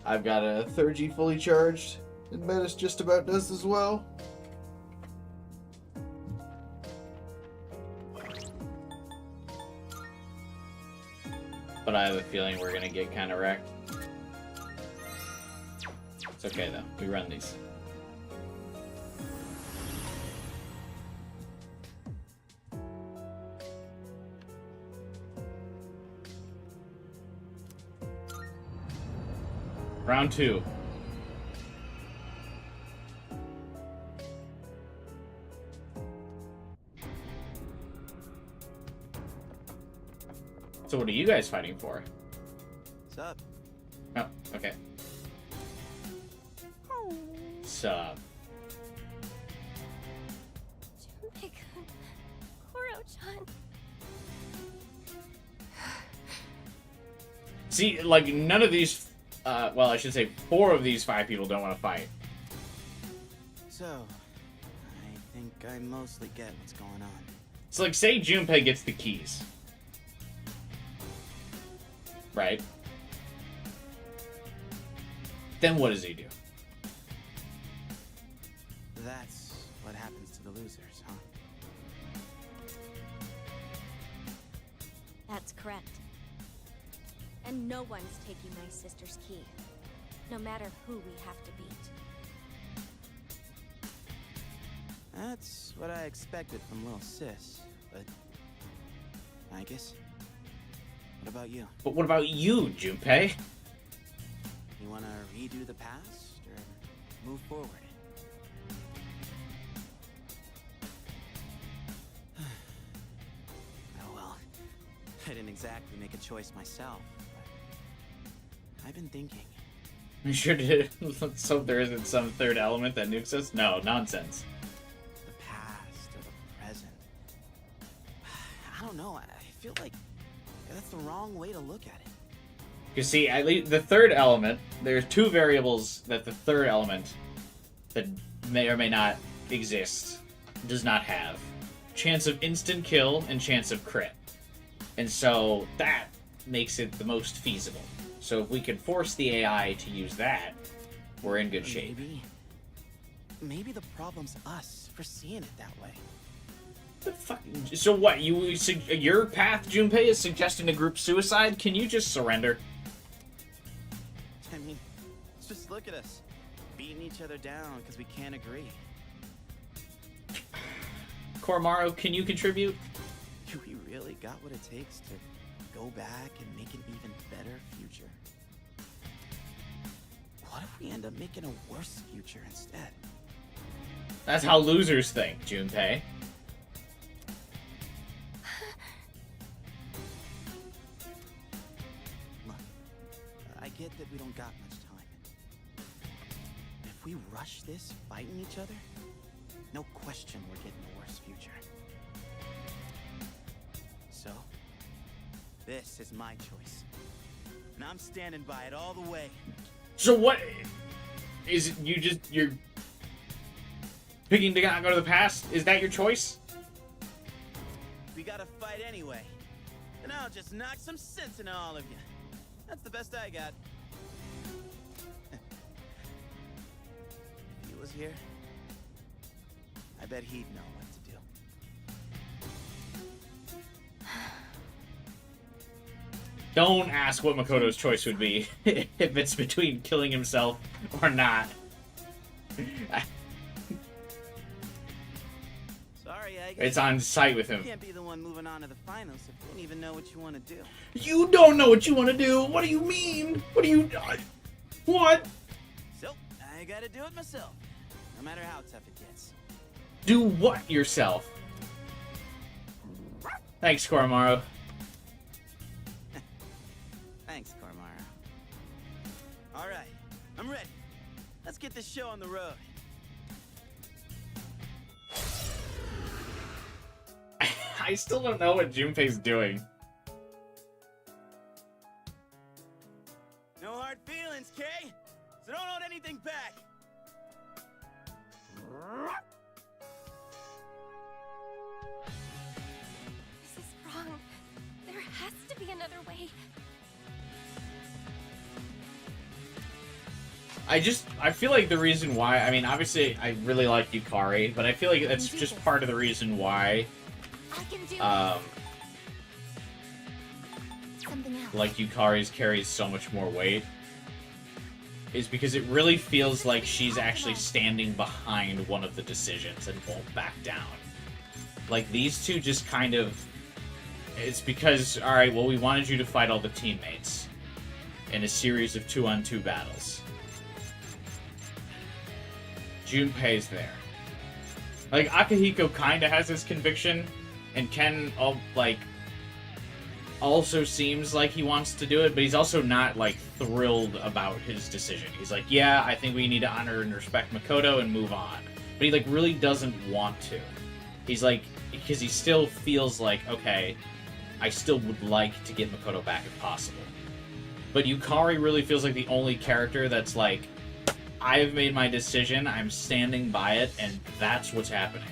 I've got a 3G fully charged, and Metis just about does as well. But I have a feeling we're gonna get kind of wrecked. It's okay though, we run these. Round 2. So what are you guys fighting for? What's up? Oh, okay. Sup. Junpei-kun. Koro-chan. See, like, none of these, well, I should say 4 of these 5 people don't want to fight. So, I think I mostly get what's going on. It's like, say Junpei gets the keys. Right? Then what does he do? That's what happens to the losers, huh? That's correct. And no one's taking my sister's key. No matter who we have to beat. That's what I expected from little sis, but... Aigis? What about you? But what about you, Junpei? You wanna redo the past, or move forward? Oh well, I didn't exactly make a choice myself, but I've been thinking. You sure did. So there isn't some third element that nukes us? No, nonsense. The past or the present. I don't know, I feel like that's the wrong way to look at it. You see, at least the third element, there's 2 variables that the third element that may or may not exist does not have. Chance of instant kill and chance of crit. And so that makes it the most feasible. So if we can force the AI to use that, we're in good shape. Maybe the problem's us for seeing it that way. The fuck? So what? Your path, Junpei, is suggesting a group suicide? Can you just surrender? I mean, just look at us. Beating each other down because we can't agree. Koromaru, can you contribute? Do we really got what it takes to go back and make an even better future? What if we end up making a worse future instead? That's how losers think, Junpei. Look, that we don't got much time. If we rush this, fighting each other, no question we're getting a worse future. So, this is my choice. And I'm standing by it all the way. So what is it? You're picking to not go to the past? Is that your choice? We gotta fight anyway. And I'll just knock some sense into all of you. That's the best I got. If he was here, I bet he'd know what to do. Don't ask what Makoto's choice would be if it's between killing himself or not. Sorry, Aigis. It's on site with You him. can't be the one moving on to the finals if you don't even know what you want to do. You don't know what you want to do. What do you mean? What do you... What? So, I gotta do it myself. No matter how tough it gets. Do what yourself? Thanks, Koromaru. Thanks, Koromaru. Alright, I'm ready. Let's get this show on the road. I still don't know what Junpei's doing. No hard feelings, Kay. So don't hold anything back. This is wrong. There has to be another way. I feel like the reason why, I mean, obviously I really like Yukari, but I feel like that's just part of the reason why, I can do something else. like, Yukari's carries so much more weight, is because it really feels like she's actually standing behind one of the decisions and won't back down. Like, these two just kind of, it's because, alright, well, we wanted you to fight all the teammates in a series of 2-on-2 battles. Junpei's there. Like, Akihiko kinda has his conviction, and Ken, also seems like he wants to do it, but he's also not, like, thrilled about his decision. He's like, yeah, I think we need to honor and respect Makoto and move on. But he, like, really doesn't want to. He's like, because he still feels like, okay, I still would like to get Makoto back if possible. But Yukari really feels like the only character that's like, I've made my decision, I'm standing by it, and that's what's happening.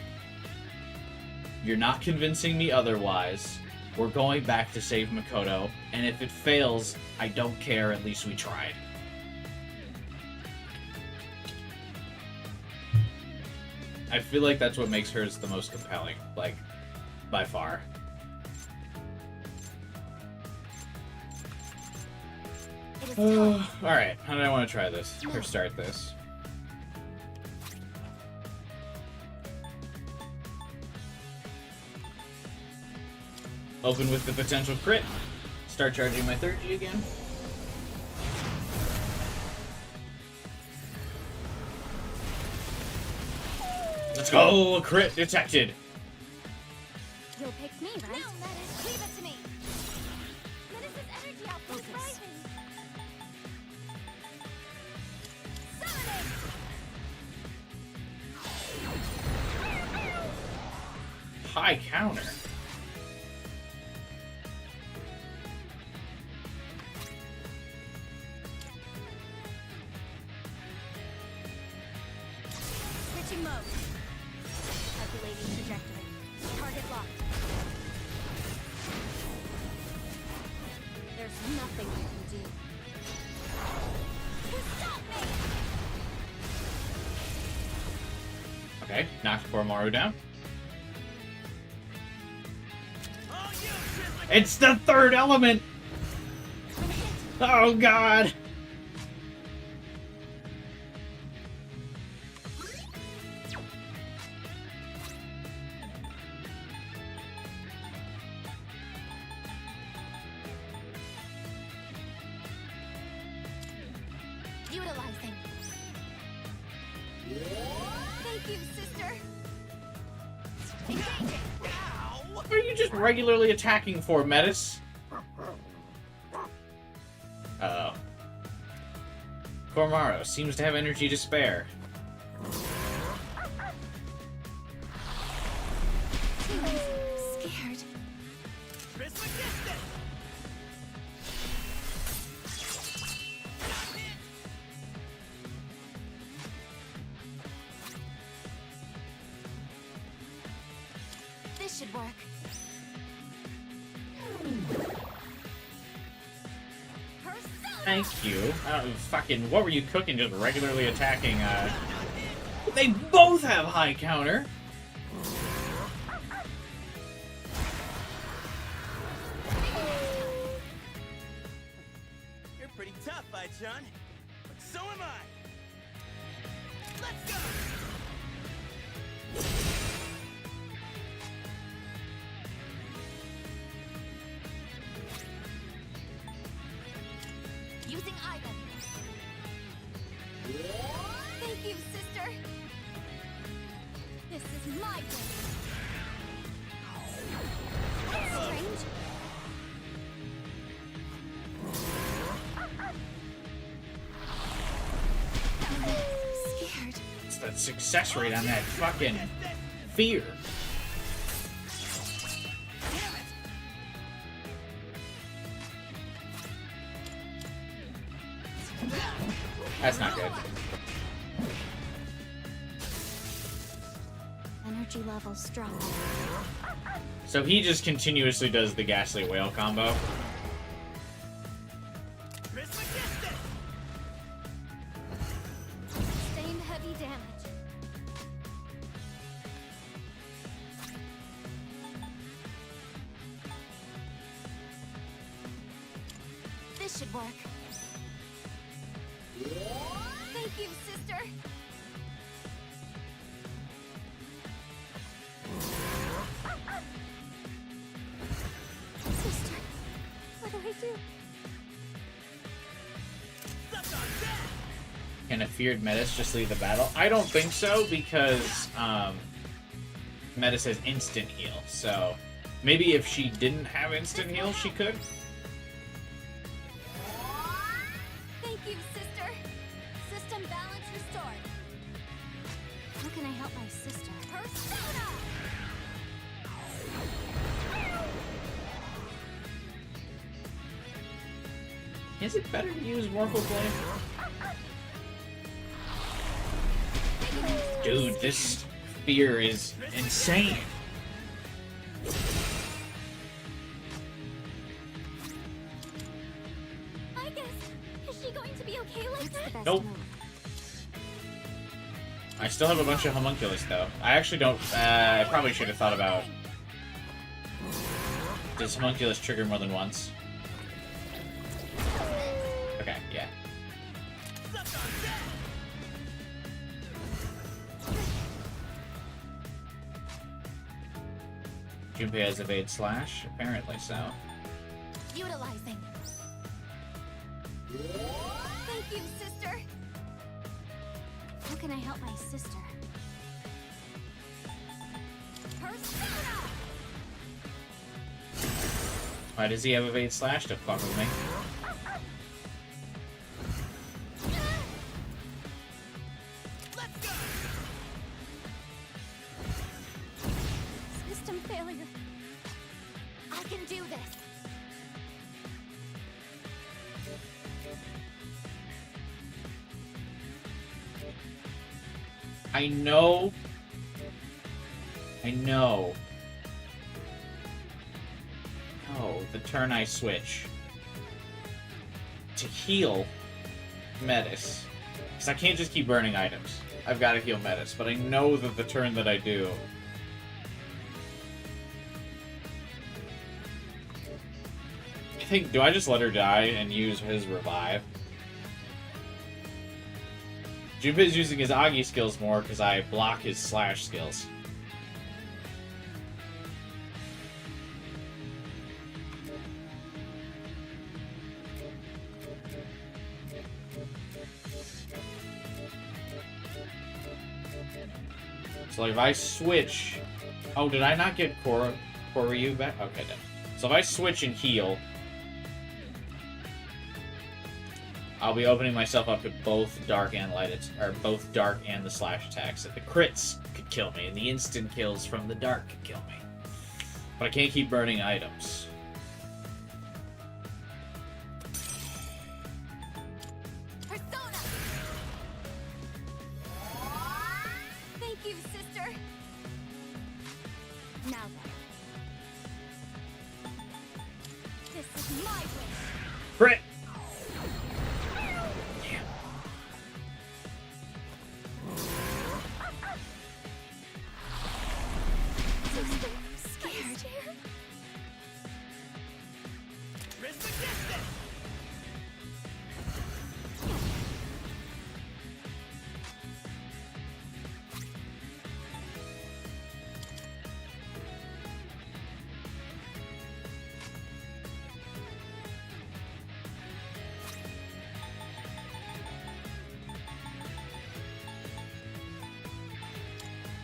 You're not convincing me otherwise. We're going back to save Makoto, and if it fails, I don't care, at least we tried. I feel like that's what makes hers the most compelling, like, by far. Alright, how do I want to try this? Or start this? Open with the potential crit. Start charging my 3G again. Let's go! Crit detected! You'll pick me, right? No, Metis, leave it to me. Metis' energy output is rising. High counter. Switching mode. Calculating trajectory. Target locked. There's nothing you can do. Stop me! Okay, knocked Koromaru down. It's the third element! Oh god! Utilizing. Thank you, sister. Engaging. What are you just regularly attacking for, Metis? Uh-oh. Koromaro seems to have energy to spare. Scared. This should work. Thank you. Fucking, what were you cooking? Just regularly attacking, They both have high counter! You're pretty tough, Ai-chan. But so am I. Let's go! Using item. Thank you, sister. This is my game. That's strange. Scared. It's that success rate on that fucking fear. That's not good. Energy levels dropping. So he just continuously does the Ghastly Whale combo. Sustained heavy damage. This should work. Thank you, sister. Sister, what do I do? Can a feared Metis just leave the battle? I don't think so, because Metis has instant heal. So maybe if she didn't have instant heal, she could. Thank you, sister. System balance restored. How can I help my sister? Persona! Is it better to use Morphle Blade? Dude, this fear is insane. Aigis, is she going to be okay like What's the this? best Nope. move? I still have a bunch of homunculus, though. I actually don't... I probably should have thought about... Does homunculus trigger more than once? Okay, yeah. Junpei has evade slash? Apparently so. Utilizing. Thank you, sister. How can I help my sister? Persona! Why does he have evade slash to fuck with me? Let's go! System failure. I can do this. I know. I know. Oh, the turn I switch to heal Metis. Because I can't just keep burning items. I've got to heal Metis, but I know that the turn that I do... I think, do I just let her die and use his revive? Junpei's using his Agi skills more because I block his slash skills. So like if I switch... Oh, did I not get Koryu back? Okay, then. So if I switch and heal... I'll be opening myself up to both dark and light, or both dark and the slash attacks. If the crits could kill me, and the instant kills from the dark could kill me. But I can't keep burning items. Persona! Thank you, sister. Now then. This is my wish. Crit!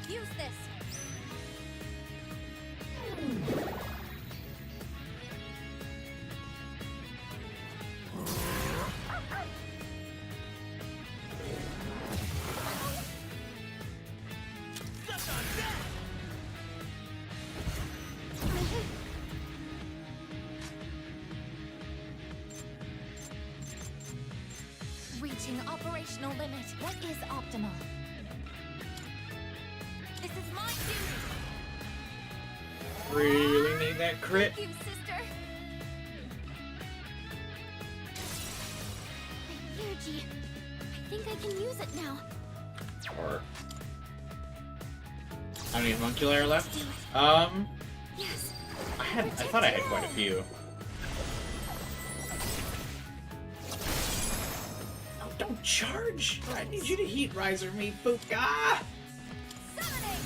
Use this. Reaching operational limit. What is optimal? This is my duty. Really need that crit. Thank you, sister. My energy. I think I can use it now. Or how many homunculi are left? Yes. I thought I had quite a few. Oh, don't charge! I need you to heat riser me, Fuka! Summoning.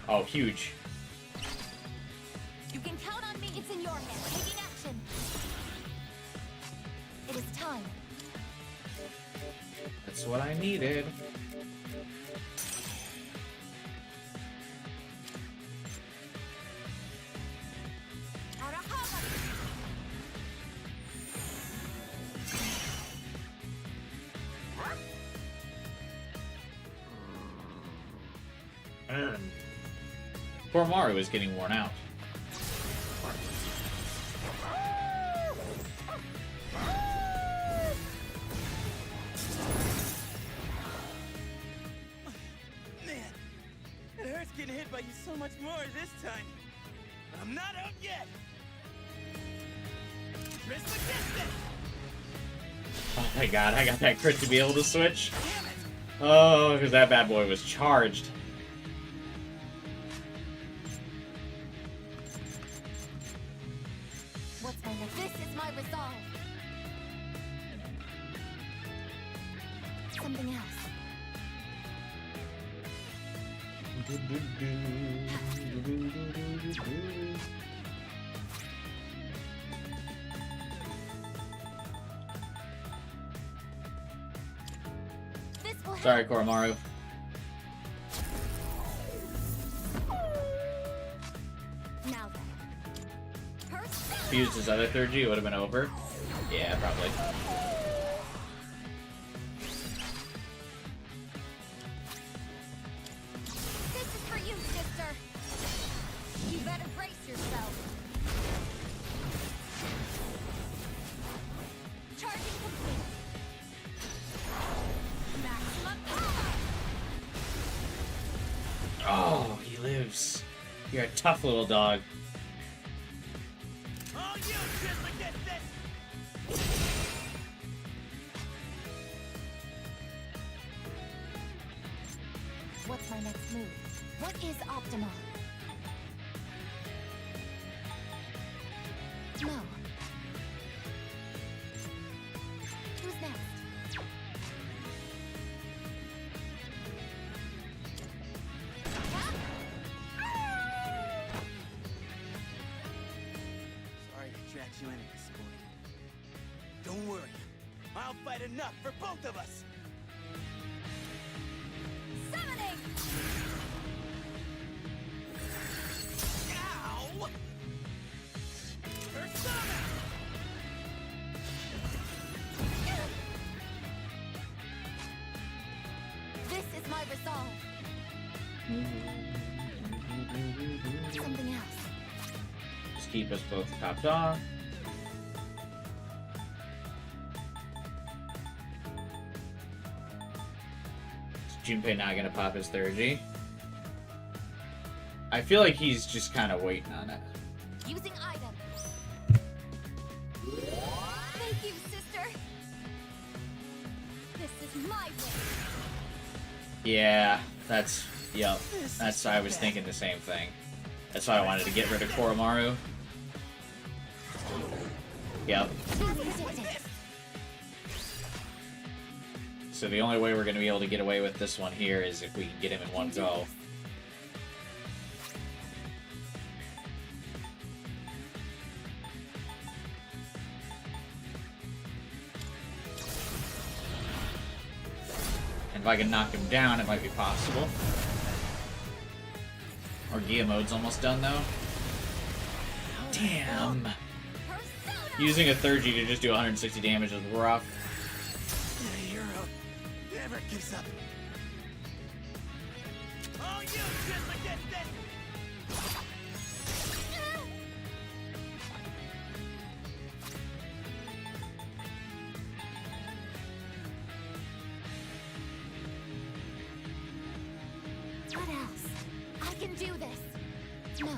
Oh, huge. You can count on me. It's in your hands. Taking action. It is time. That's what I needed. Arahama. Poor Mario is getting worn out. Man, it hurts getting hit by you so much more this time. But I'm not out yet. Reconnecting. Oh my god, I got that crit to be able to switch. Damn it. Oh, because that bad boy was charged. What's my next? This is my resolve. Something else. This will help. Sorry, Koromaru. Now then. Persona. If he used his other third G, it would have been over. Yeah, probably. This is for you, sister. You better brace yourself. Charging complete. Maximum power. Oh, he lives. You're a tough little dog. All you, Reconnecting. What's my next move? What is optimal? No. Who's next? Sorry to drag you into this, boy. Don't worry. I'll fight enough for both of us. Summoning. Ow! Persona! Something else. Just keep us both topped off. Is Junpei not gonna pop his 3G? I feel like he's just kind of waiting on it. Using item. Thank you, sister. This is my way. Yeah, that's... Yep. That's... I was thinking the same thing. That's why I wanted to get rid of Koromaru. Yep. So the only way we're going to be able to get away with this one here is if we can get him in one go. And if I can knock him down, it might be possible. Our Gia mode's almost done, though. Damn! Using a 3G to just do 160 damage is rough. Never gives up. Oh, you just against it. What else? I can do this. No.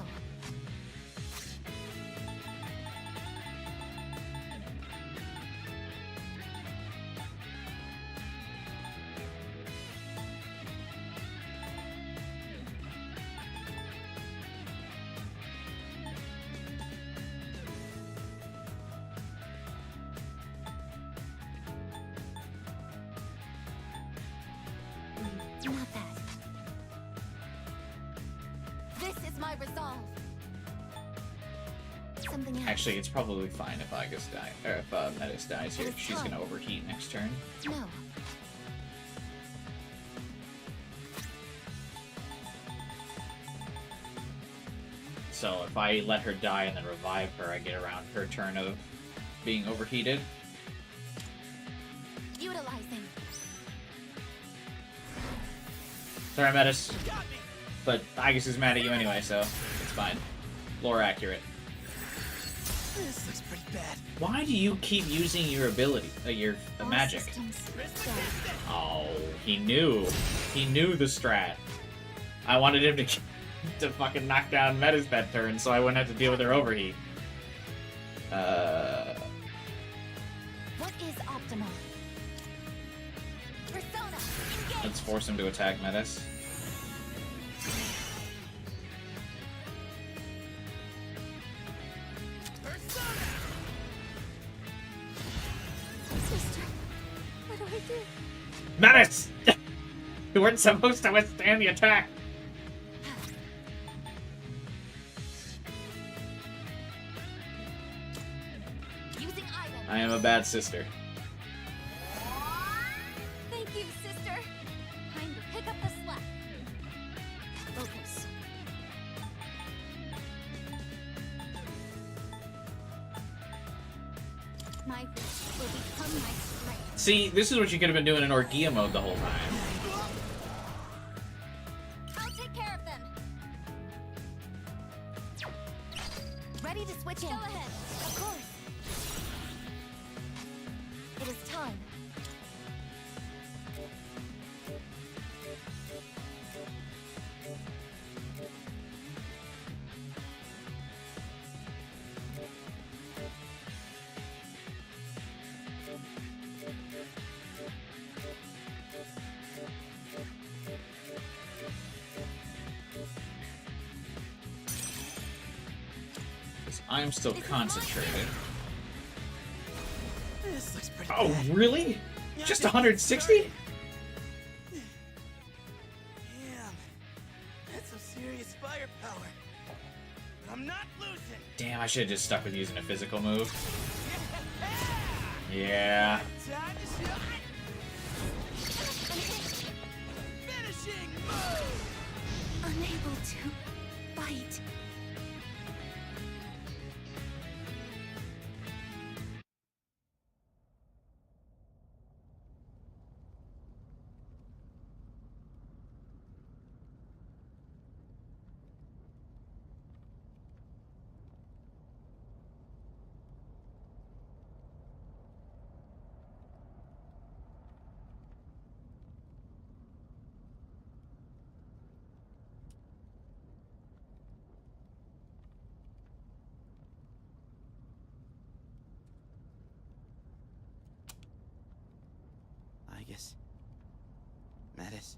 Not that. This is my resolve. Something else. Actually, it's probably fine if Aigis dies, or if Metis dies here. She's gonna overheat next turn. No. So if I let her die and then revive her, I get around her turn of being overheated. Utilizing. Sorry, Metis. But Aigis is mad at you anyway, so it's fine. Lore accurate. This looks pretty bad. Why do you keep using your ability, your All magic? systems go. Oh, he knew. He knew the strat. I wanted him to fucking knock down Metis that turn, so I wouldn't have to deal with her overheat. What is optimal? Persona. Engage. Let's force him to attack Metis. Sister, what do I do? Metis! You weren't supposed to withstand the attack! Using item. I am a bad sister. Thank you, sister. Time to pick up the slack. Focus. My wish will become my strength. See, this is what you could have been doing in Orgia mode the whole time. I'll take care of them. Ready to switch in. Go ahead. Of course. It is time. I'm still concentrated. This looks pretty Oh, bad. really? Just 160? Damn. That's some serious firepower. But I'm not losing. Damn, I should have just stuck with using a physical move. Yeah. Time to shine. Finishing move. Unable to fight. this.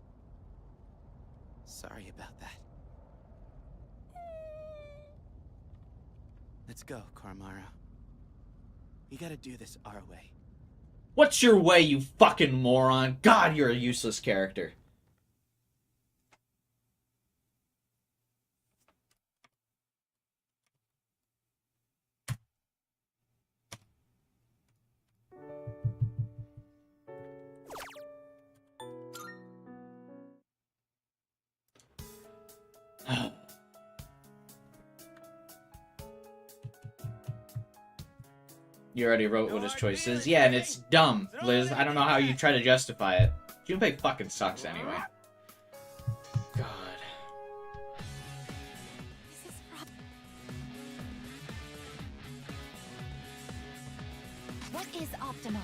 Sorry about that. Let's go, Karmara. We gotta do this our way. What's your way, you fucking moron? God, you're a useless character. You already wrote what his choice is. Yeah, and it's dumb, Liz. I don't know how you try to justify it. Junpei fucking sucks anyway. God. What is optimal?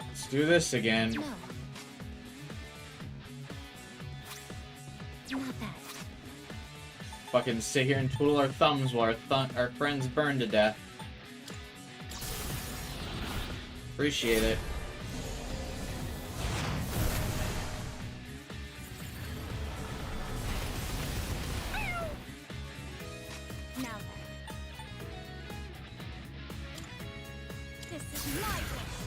Let's do this again. No. Not that. Fucking sit here and twiddle our thumbs while our friends burn to death. Appreciate it. Now then. This is my wish.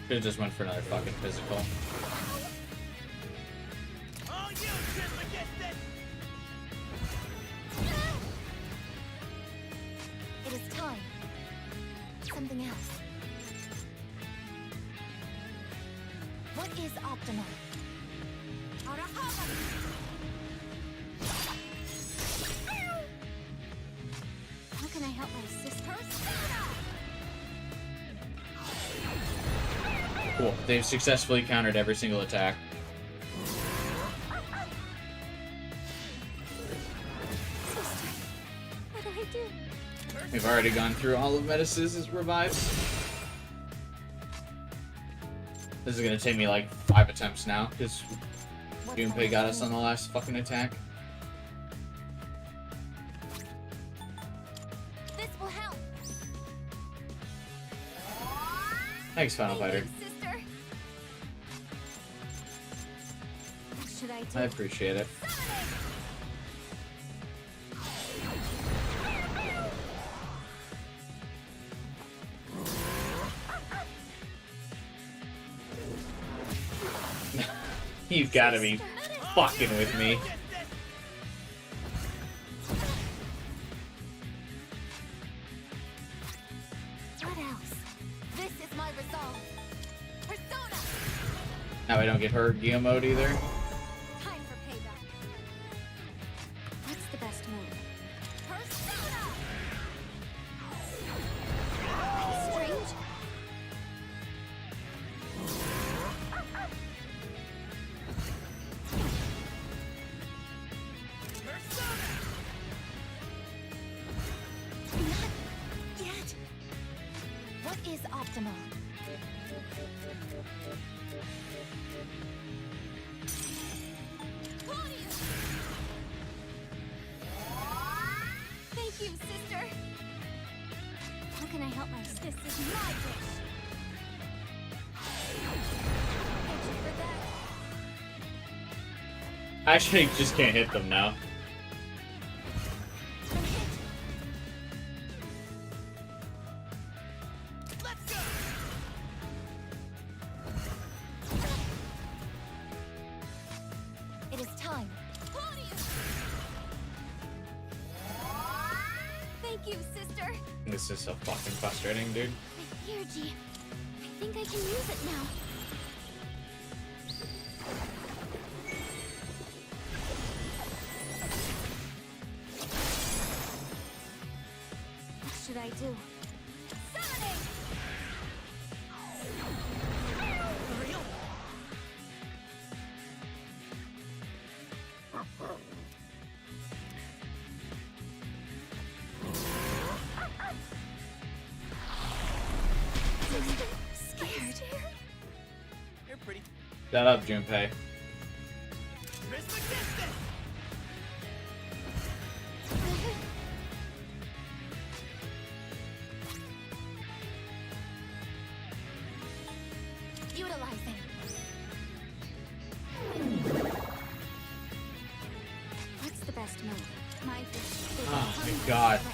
Could've just went for another fucking physical. It is time. Something else. What is optimal? How can I help my sister? Cool. They've successfully countered every single attack. What do I do? We've already gone through all of Metis' revives. This is gonna take me like 5 attempts now, because Junpei got us on the last fucking attack. This will help. Thanks, Final Fighter. Sister. What should I do? I appreciate it. You've gotta be fucking with me. What else? This is my resolve. Persona. Now I don't get her Gia mode either. Time for payback. What's the best move? Persona. Strange. Not yet. What is optimal? Thank you, sister. How can I help my sister? This is my wish. Thank you for that. I actually just can't hit them now. I'm hit. Let's go. It is time. Thank you, sister. This is so fucking frustrating, dude. My energy. I think I can use it now. What should I do? Summoning! For real? Scared. You're pretty. Shut up, Junpei.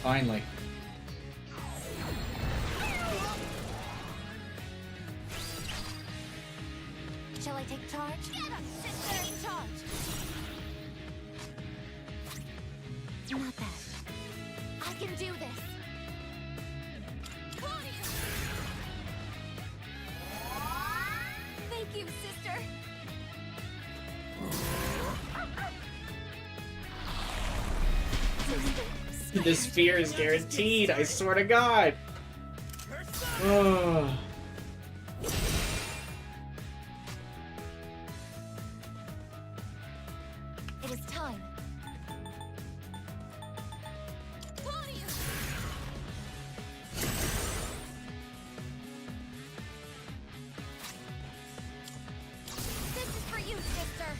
Finally. Shall I take charge? Get him, sister! In charge! Not that. I can do this! Claudius! Thank you, sister! This fear is guaranteed, I swear to God. Oh. It is time. Claudius! This is for you, sister!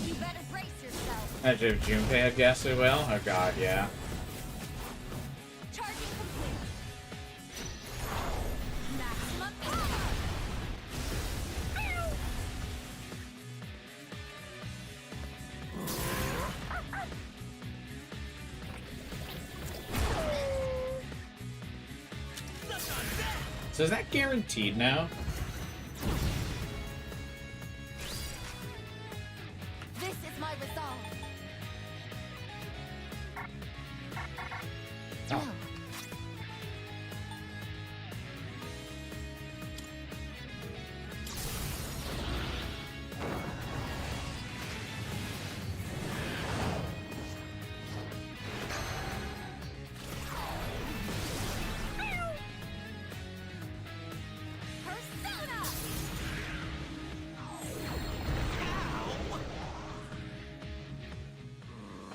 You better brace yourself! Imagine if Junpei had guessed it well. Oh God, yeah. Charging complete! Maximum power! So is that guaranteed now? This is my resolve. Oh. No. Persona!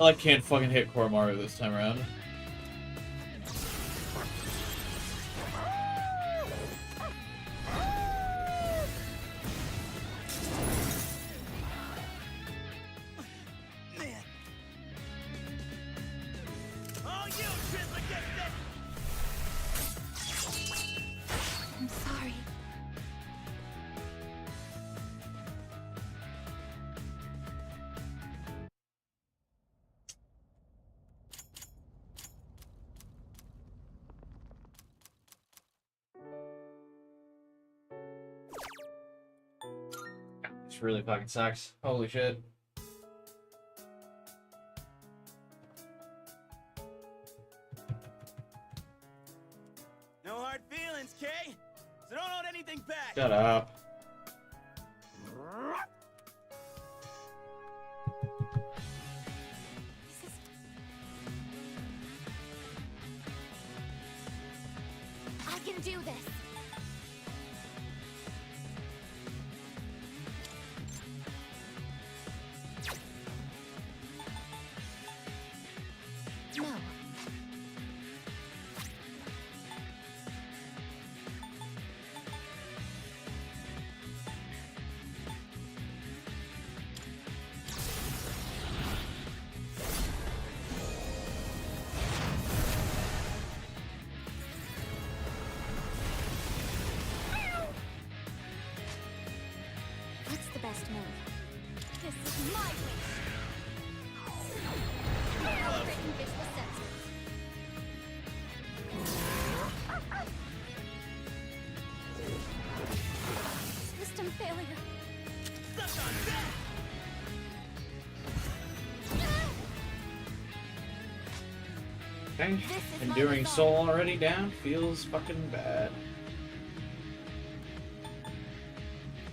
I can't fucking hit Koromaru this time around. Man. All you, Trismegistic! I'm sorry. This really fucking sucks. Holy shit. No hard feelings, Kay. So don't hold anything back. Shut up. I can do this. No. What's the best move? This is my wish. Calibrating visual sensors. System failure. Okay. This is my Enduring resolve. soul already down feels fucking bad.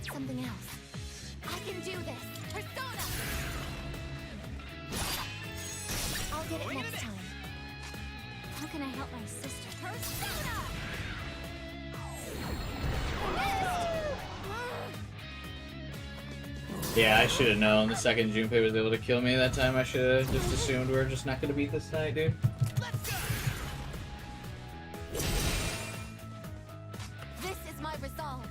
Something else. I can do this. Persona! I'll get it next time. How can I help my sister? Persona! Yeah, I should have known. The second Junpei was able to kill me that time, I should have just assumed we are just not gonna beat this tonight, dude. Let's go! This is my resolve.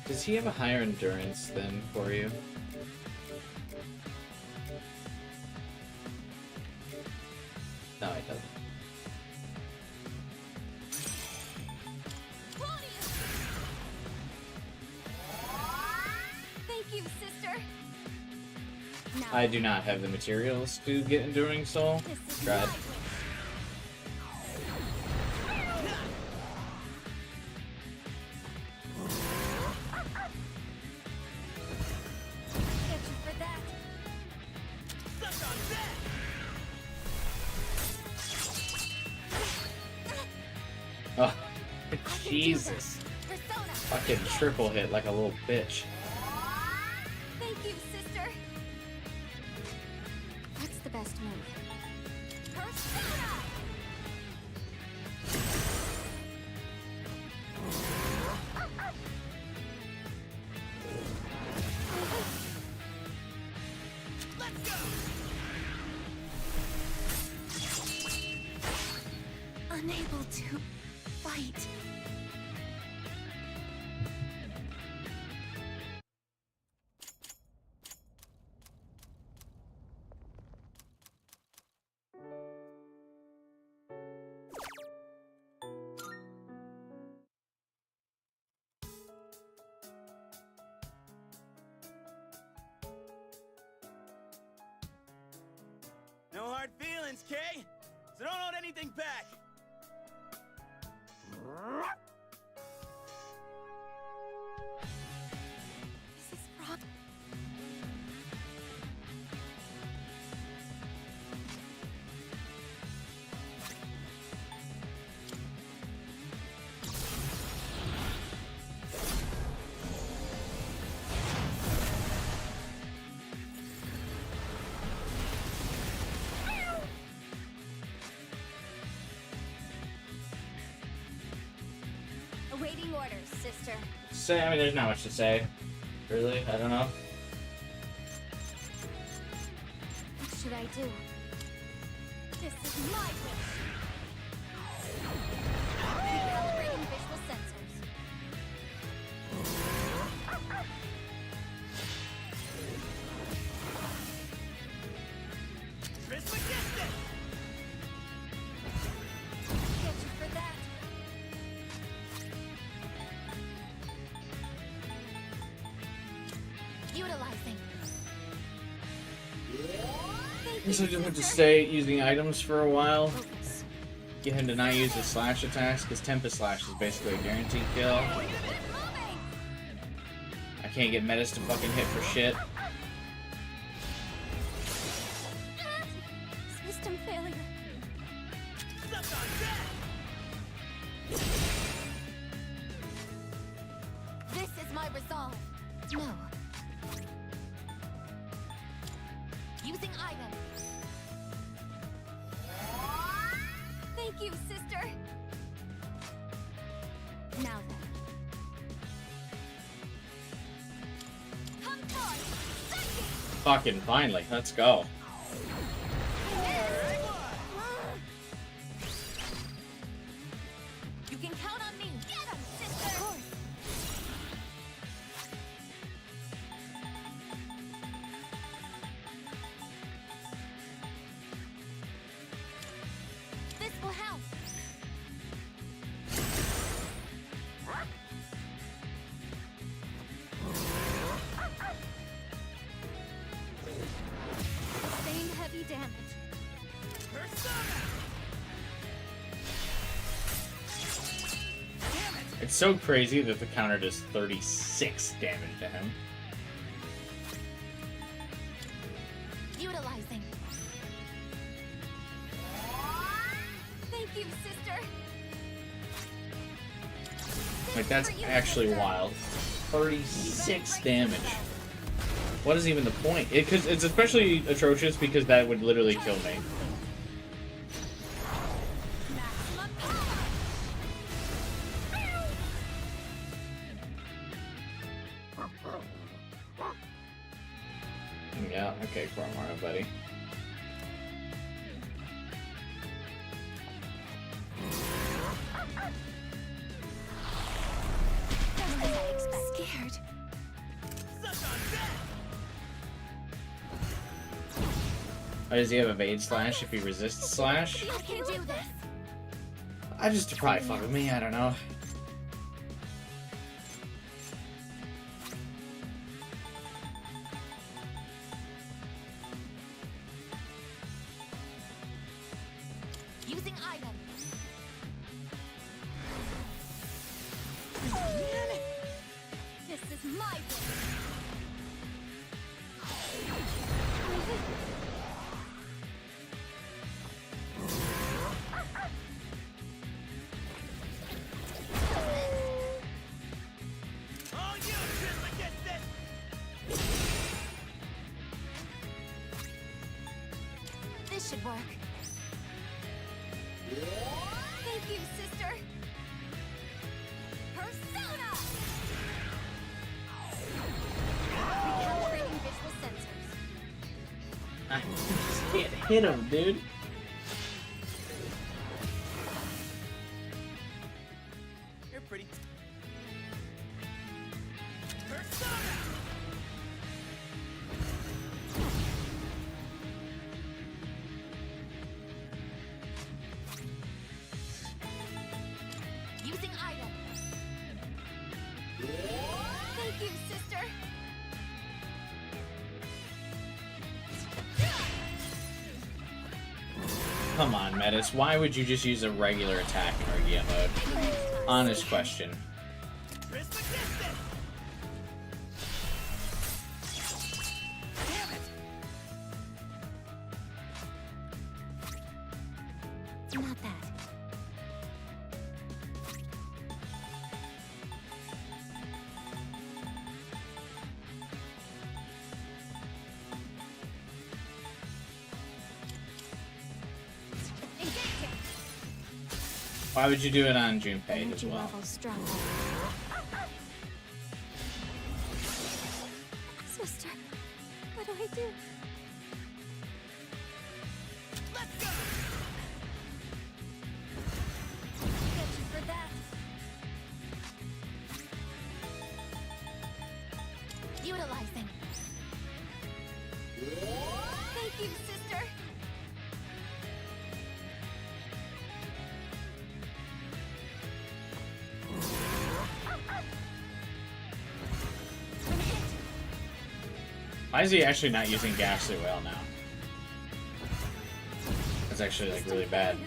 Does he have a higher endurance than for you? No, he doesn't. Claudius! Thank you, sister. I do not have the materials to get Enduring Soul. Tried. Oh, Jesus. Fucking triple hit like a little bitch. Thank you, sister. What's the best move? Persona! Let's go! Unable to fight. No hard feelings, Kay. So don't hold anything back. This is wrong. Awaiting orders, sister. I mean, there's not much to say. Really? I don't know. What should I do? This is my wish. Recalibrating visual sensors. Trismegistic! Get you for that. Utilizing. I guess I just have to stay using items for a while. Focus. Get him to not use his slash attacks, because Tempest Slash is basically a guaranteed kill. Moving. I can't get metas to fucking hit for shit. System failure. This is my resolve. No. Using item. Thank you, sister. Now then. Come forth. Fucking finally, let's go. You can count on me. Get him, sister. This will help. Same heavy damage. It's so crazy that the counter does 36 damage to him. Utilizing. Thank you, sister. Like, that's actually wild. 36 damage. What is even the point? Because it's especially atrocious because that would literally kill me. Maximum power. Yeah, okay, Cormara, buddy. Scared. Oh, does he have evade slash if he resists slash? I can do this. I just probably fuck with me, I don't know. item. This is my wish. All you, Tristan, get this! This should work. Thank you, sister. Persona! Recalibrating visual sensors. I just can't hit him, dude. You're pretty. Persona! Using item. Thank you, sister. Come on, Metis. Why would you just use a regular attack in Argia mode? Honest question. Tristan, get this! Damn it! Not that. Engaging. Why would you do it on Junpei as Energy well? level strong. Sister, what do I do? Let's go! Get you for that. Utilizing. Thank you, sister. When hit, Why is he actually not using ghastly whale now? That's actually like really bad.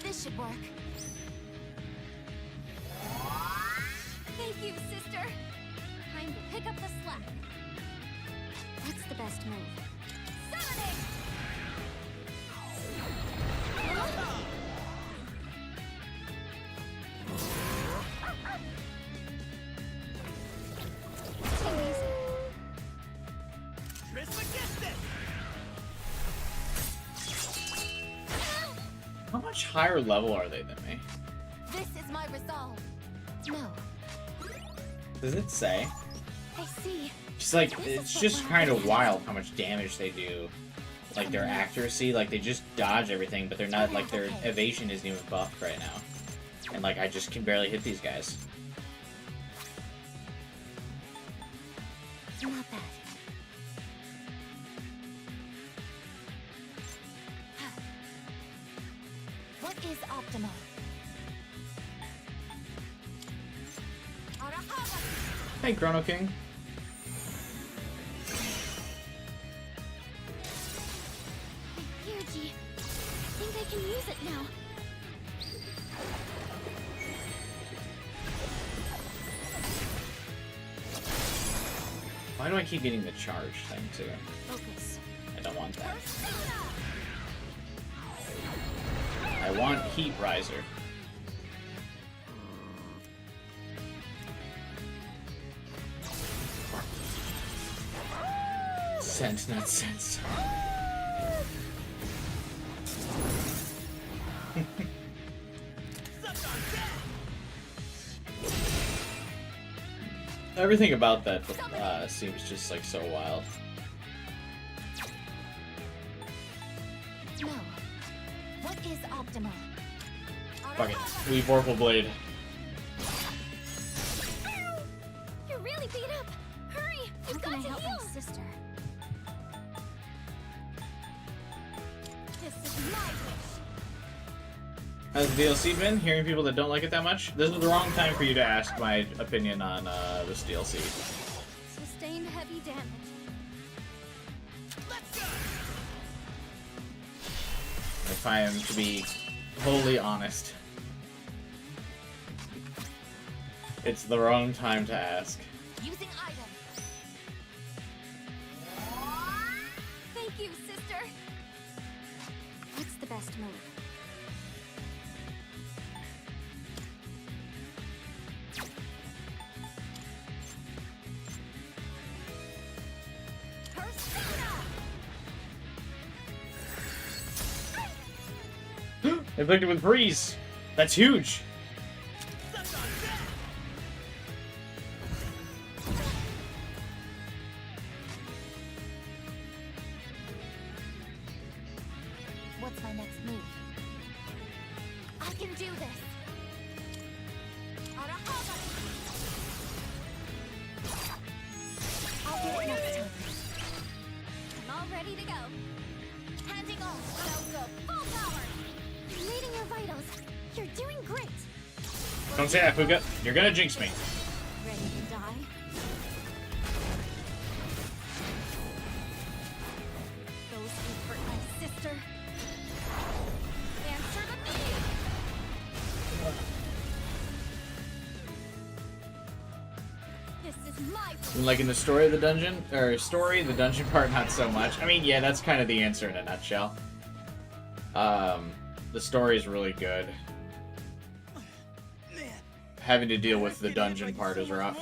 this should work. Thank you, sister. Time to pick up the slack. What's the best move? Summoning! Too easy. Tristan, get this! How much higher level are they than me? This is my resolve. No, Does it say? I see. It's like, it's just kind of wild how much damage they do. Like their accuracy, like they just dodge everything, but they're not, like their evasion isn't even buffed right now. And like I just can barely hit these guys. Not bad. What is optimal? Arahava! Hey, Chrono King. Yuji, I think I can use it now. Why do I keep getting the charge thing too? Focus. I don't want that. Persona! I want Heat Riser. Sense, not sense. Everything about that seems just like so wild. No. What is optimal? Fuck it. Leave Oracle Blade. You're really beat up. Hurry! You've got to heal. My sister? This is my wish. How's the DLC been? Hearing people that don't like it that much? This is the wrong time for you to ask my opinion on this DLC. Sustained heavy damage. If I am to be wholly honest, it's the wrong time to ask. Using item. Thank you, sister. What's the best move? Inflicted with breeze. That's huge. What's my next move? I can do this. I'll get it next time. I'm all ready to go. Handing off. I'll go full power. I'm reading your vitals. You're doing great. Don't say that, Fuga. You're gonna jinx me. Ready to die? Those who hurt my sister. Answer to me. This is my Like in the story of the dungeon, the dungeon part, not so much. I mean, yeah, that's kind of the answer in a nutshell. The story is really good. Having to deal with the dungeon part is rough.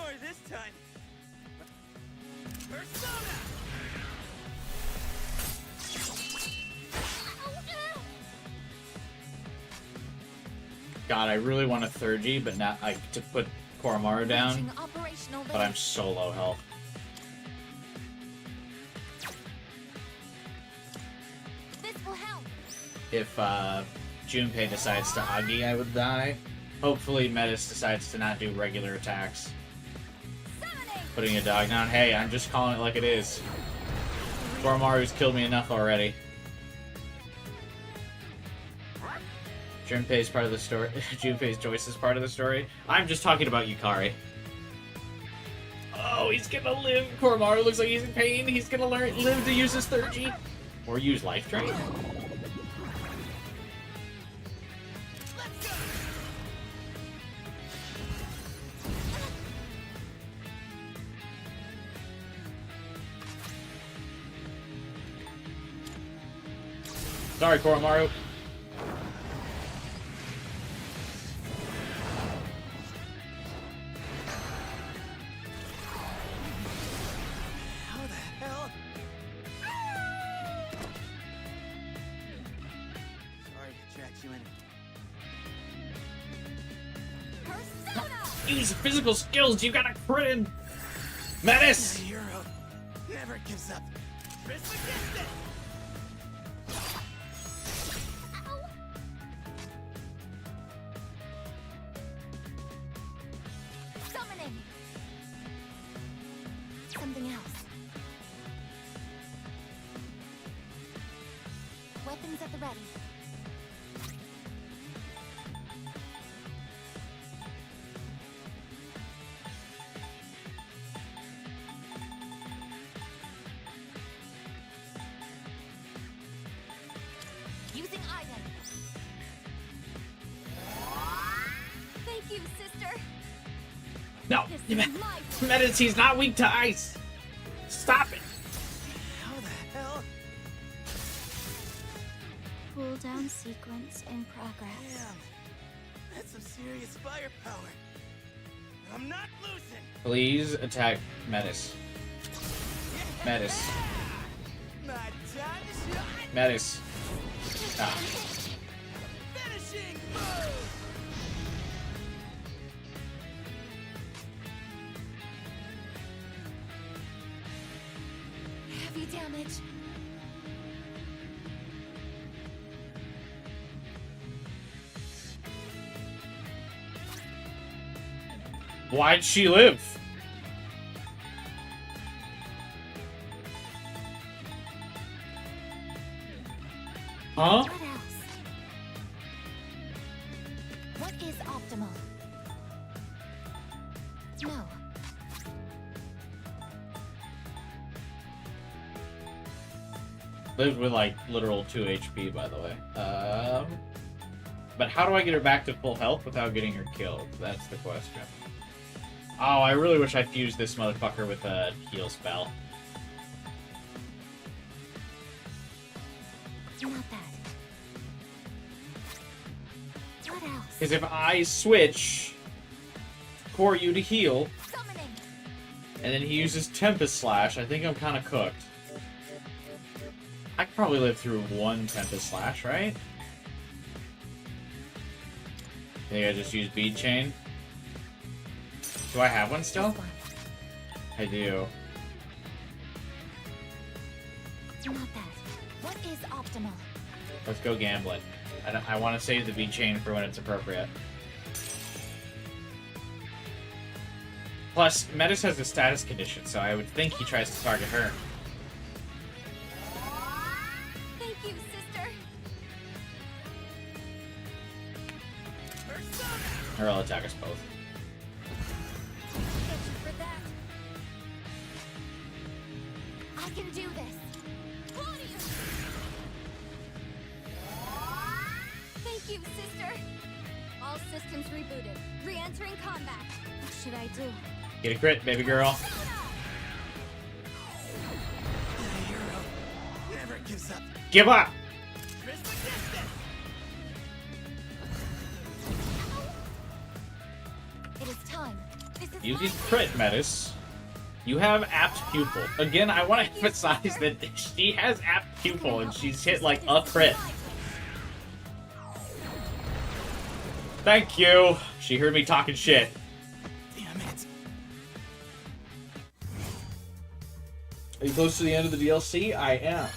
God, I really want a third G, but not like to put Koromaru down. But I'm so low health. This will help. If Junpei decides to Agi, I would die. Hopefully Metis decides to not do regular attacks. Putting a dog down. Hey, I'm just calling it like it is. Koromaru's killed me enough already. Junpei's part of the story. Junpei's choice is part of the story. I'm just talking about Yukari. Oh, he's gonna live. Koromaru looks like he's in pain. He's gonna live to use his third G. Or use Life Drain. Sorry, Koromaru. How the hell? Sorry to track you in. Use physical skills. You got a crit in. Menace. The hero never gives up. Press against it. Summoning. Something else. Weapons at the ready. Using item. Thank you, sister. No. This is my Menace, he's not weak to ice. Stop it. How the hell? Cooldown sequence in progress. Damn. That's some serious firepower. I'm not losing. Please attack Menace. Menace. My time to shine. Menace. Ah. Finishing move. heavy damage. Why'd she live? Huh? What else? No. Lived with like literal 2 HP, by the way. But how do I get her back to full health without getting her killed? That's the question. Oh, I really wish I fused this motherfucker with a heal spell. Not bad. What else? Because if I switch Koryu to heal, Summoning. and then he uses Tempest Slash, I think I'm kind of cooked. I could probably live through one Tempest Slash, right? I think I just use Bead Chain. Do I have one still? This one. I do. Not bad. What is optimal? Let's go gambling. I want to save the Bead Chain for when it's appropriate. Plus, Metis has a status condition, so I would think he tries to target her. Thank you, sister. Or I'll attack us both. Get you for that. I can do this. Thank you, sister. All systems rebooted. Re-entering combat. What should I do? Get a crit, baby girl. Never gives up. Give up! It is time. This is Using my crit, Metis. You have apt pupil. Again, I want to emphasize that she has apt pupil and she's hit like a crit. Thank you. She heard me talking shit. Damn it. Are you close to the end of the DLC? I am.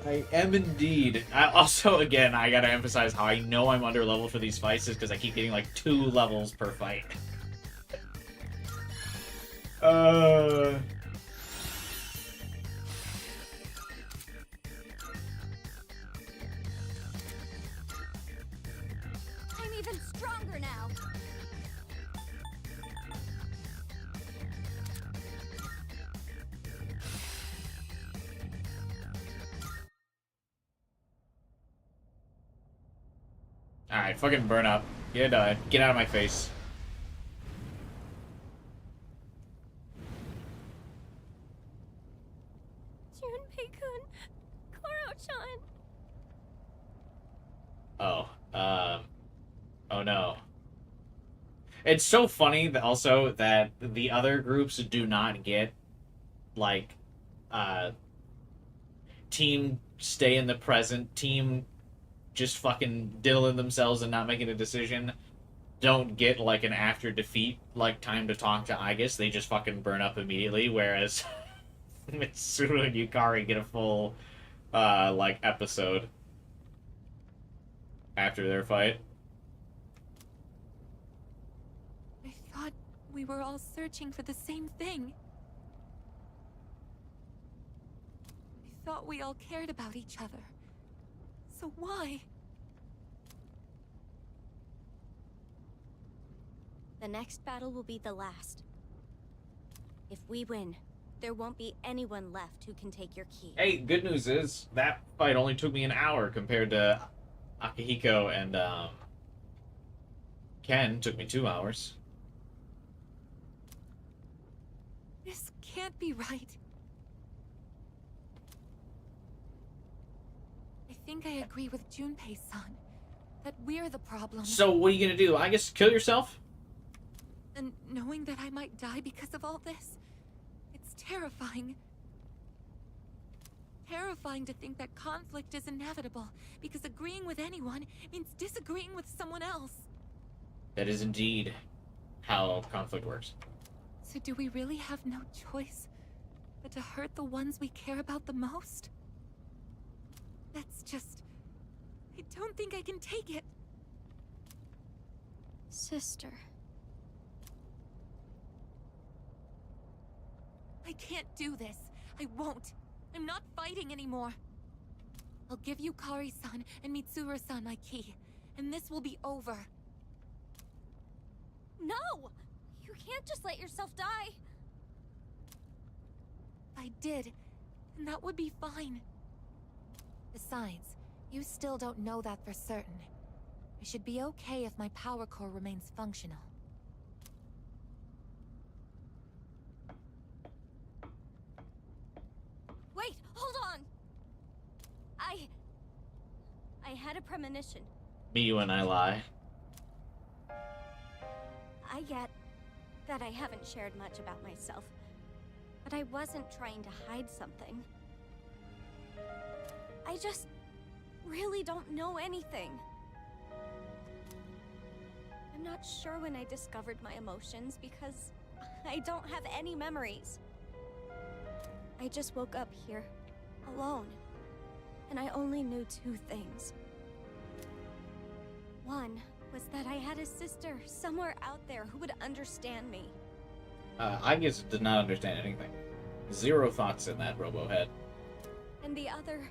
I am indeed. I also, again, I gotta emphasize how I know I'm under leveled for these fights is because I keep getting like 2 levels per fight. I'm even stronger now. Alright, fucking burn up. Get out of my face. Junpei-kun, Koro-chan. Oh, oh no. It's so funny that also that the other groups do not get, like, team stay in the present, team just fucking diddling themselves and not making a decision, don't get, like, an after defeat, like, time to talk to Aigis. They just fucking burn up immediately, whereas Mitsuru and Yukari get a full, like, episode after their fight. I thought we were all searching for the same thing. I thought we all cared about each other. So why? The next battle will be the last. If we win, there won't be anyone left who can take your key. Hey, good news is that fight only took me an hour compared to Akihiko and Ken took me 2 hours. This can't be right. I think I agree with Junpei-san. That we're the problem. So what are you gonna do? I guess kill yourself? And knowing that I might die because of all this, it's terrifying. Terrifying to think that conflict is inevitable, because agreeing with anyone means disagreeing with someone else. That is indeed how conflict works. So do we really have no choice but to hurt the ones we care about the most? That's just... I don't think I can take it. Sister. I can't do this. I won't. I'm not fighting anymore. I'll give you Kari-san and Mitsuru-san my key, and this will be over. No! You can't just let yourself die. I did, and that would be fine. Besides, you still don't know that for certain. I should be okay if my power core remains functional. Wait, hold on! I had a premonition. Me when I lie. I get that I haven't shared much about myself, but I wasn't trying to hide something. I just really don't know anything. I'm not sure when I discovered my emotions because I don't have any memories. I just woke up here, alone, and I only knew two things. One was that I had a sister somewhere out there who would understand me. Aigis did not understand anything. Zero thoughts in that robo-head. And the other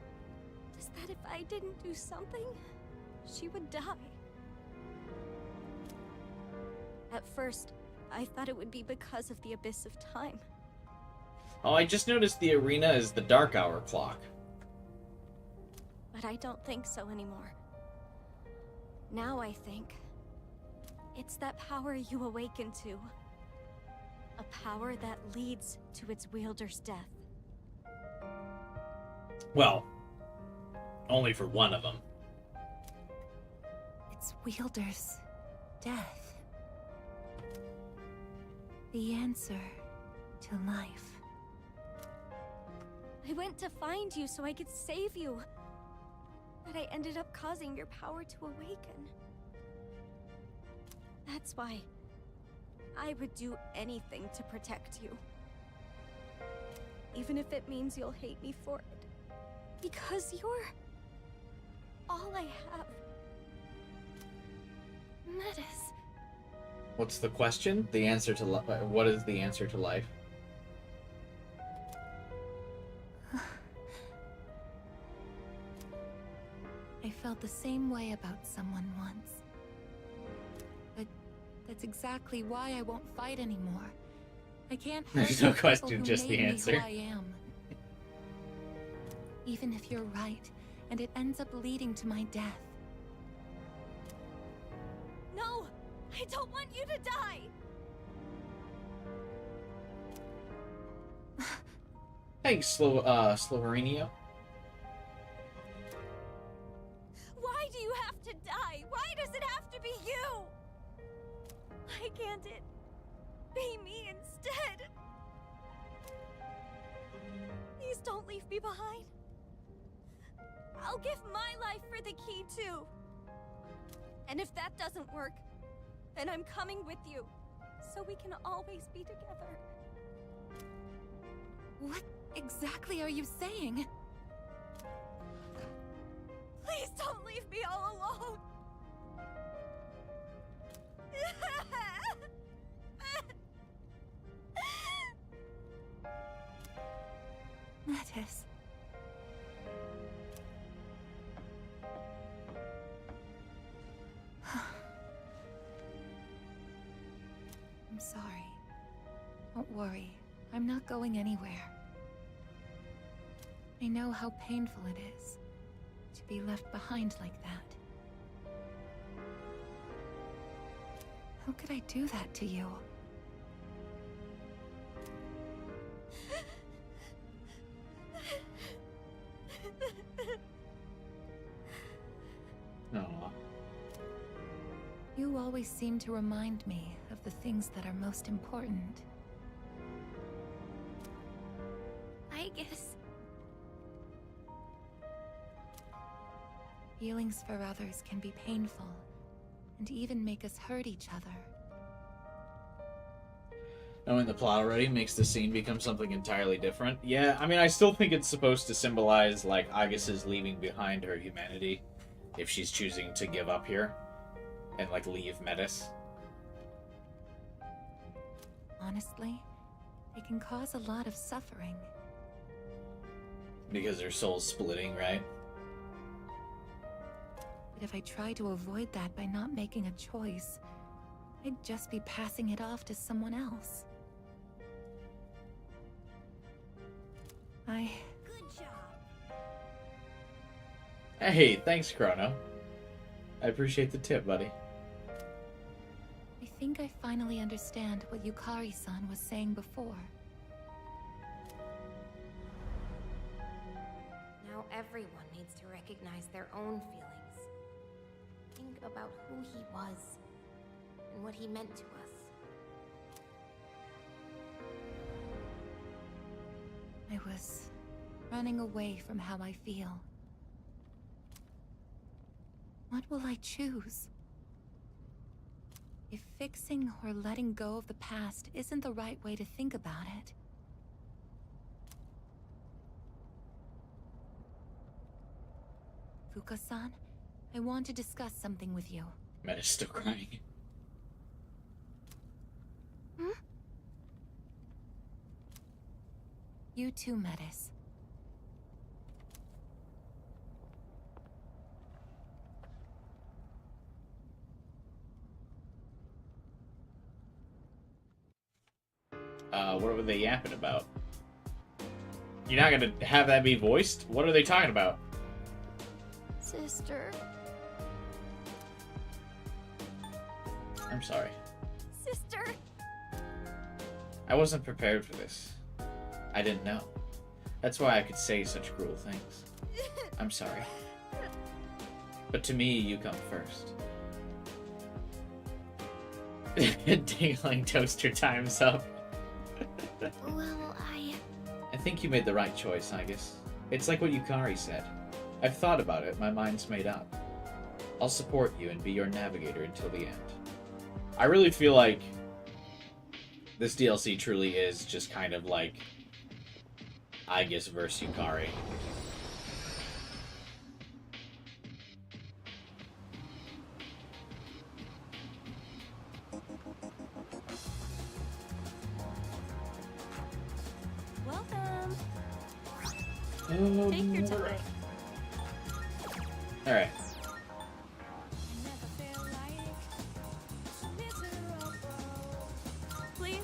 was that if I didn't do something, she would die. At first, I thought it would be because of the abyss of time. Oh, I just noticed the arena is the dark hour clock. But I don't think so anymore. Now I think it's that power you awaken to. A power that leads to its wielder's death. Well, only for one of them. Its wielder's death. The answer to life. I went to find you so I could save you. But I ended up causing your power to awaken. That's why I would do anything to protect you. Even if it means you'll hate me for it. Because you're all I have. Metis. What's the question? The answer to what is the answer to life? I felt the same way about someone once. But that's exactly why I won't fight anymore. I can't help There's no the question, people who just the made me answer. who I am. Even if you're right, and it ends up leading to my death. No! I don't want you to die! Thanks, Sloverinio. Why do you have to die? Why does it have to be you? Why can't it be me instead? Please don't leave me behind. I'll give my life for the key too. And if that doesn't work, then I'm coming with you, so we can always be together. What exactly are you saying? Please don't leave me all alone. Metis. I'm sorry. Don't worry. I'm not going anywhere. I know how painful it is to be left behind like that. How could I do that to you? Aw. You always seem to remind me of the things that are most important. Aigis. Feelings for others can be painful, and even make us hurt each other. Knowing the plot already makes the scene become something entirely different. Yeah, I mean, I still think it's supposed to symbolize, like, Aigis is leaving behind her humanity if she's choosing to give up here and, like, leave Metis. Honestly, it can cause a lot of suffering. Because their soul's splitting, right? But if I try to avoid that by not making a choice, I'd just be passing it off to someone else. Good job. Hey, thanks, Chrono. I appreciate the tip, buddy. I think I finally understand what Yukari-san was saying before. Now everyone needs to recognize their own feelings. Think about who he was and what he meant to us. I was running away from how I feel. What will I choose? If fixing or letting go of the past isn't the right way to think about it, Fuka-san, I want to discuss something with you. Meta's still crying. You too, Metis. What were they yapping about? You're not gonna have that be voiced? What are they talking about? Sister. I'm sorry. Sister. I wasn't prepared for this. I didn't know. That's why I could say such cruel things. I'm sorry. But to me, you come first. Dingling toaster time's up. Well, I think you made the right choice, Aigis. It's like what Yukari said. I've thought about it, my mind's made up. I'll support you and be your navigator until the end. I really feel like this DLC truly is just kind of like Aigis versus Yukari. welcome. Take your time. Alright. Please.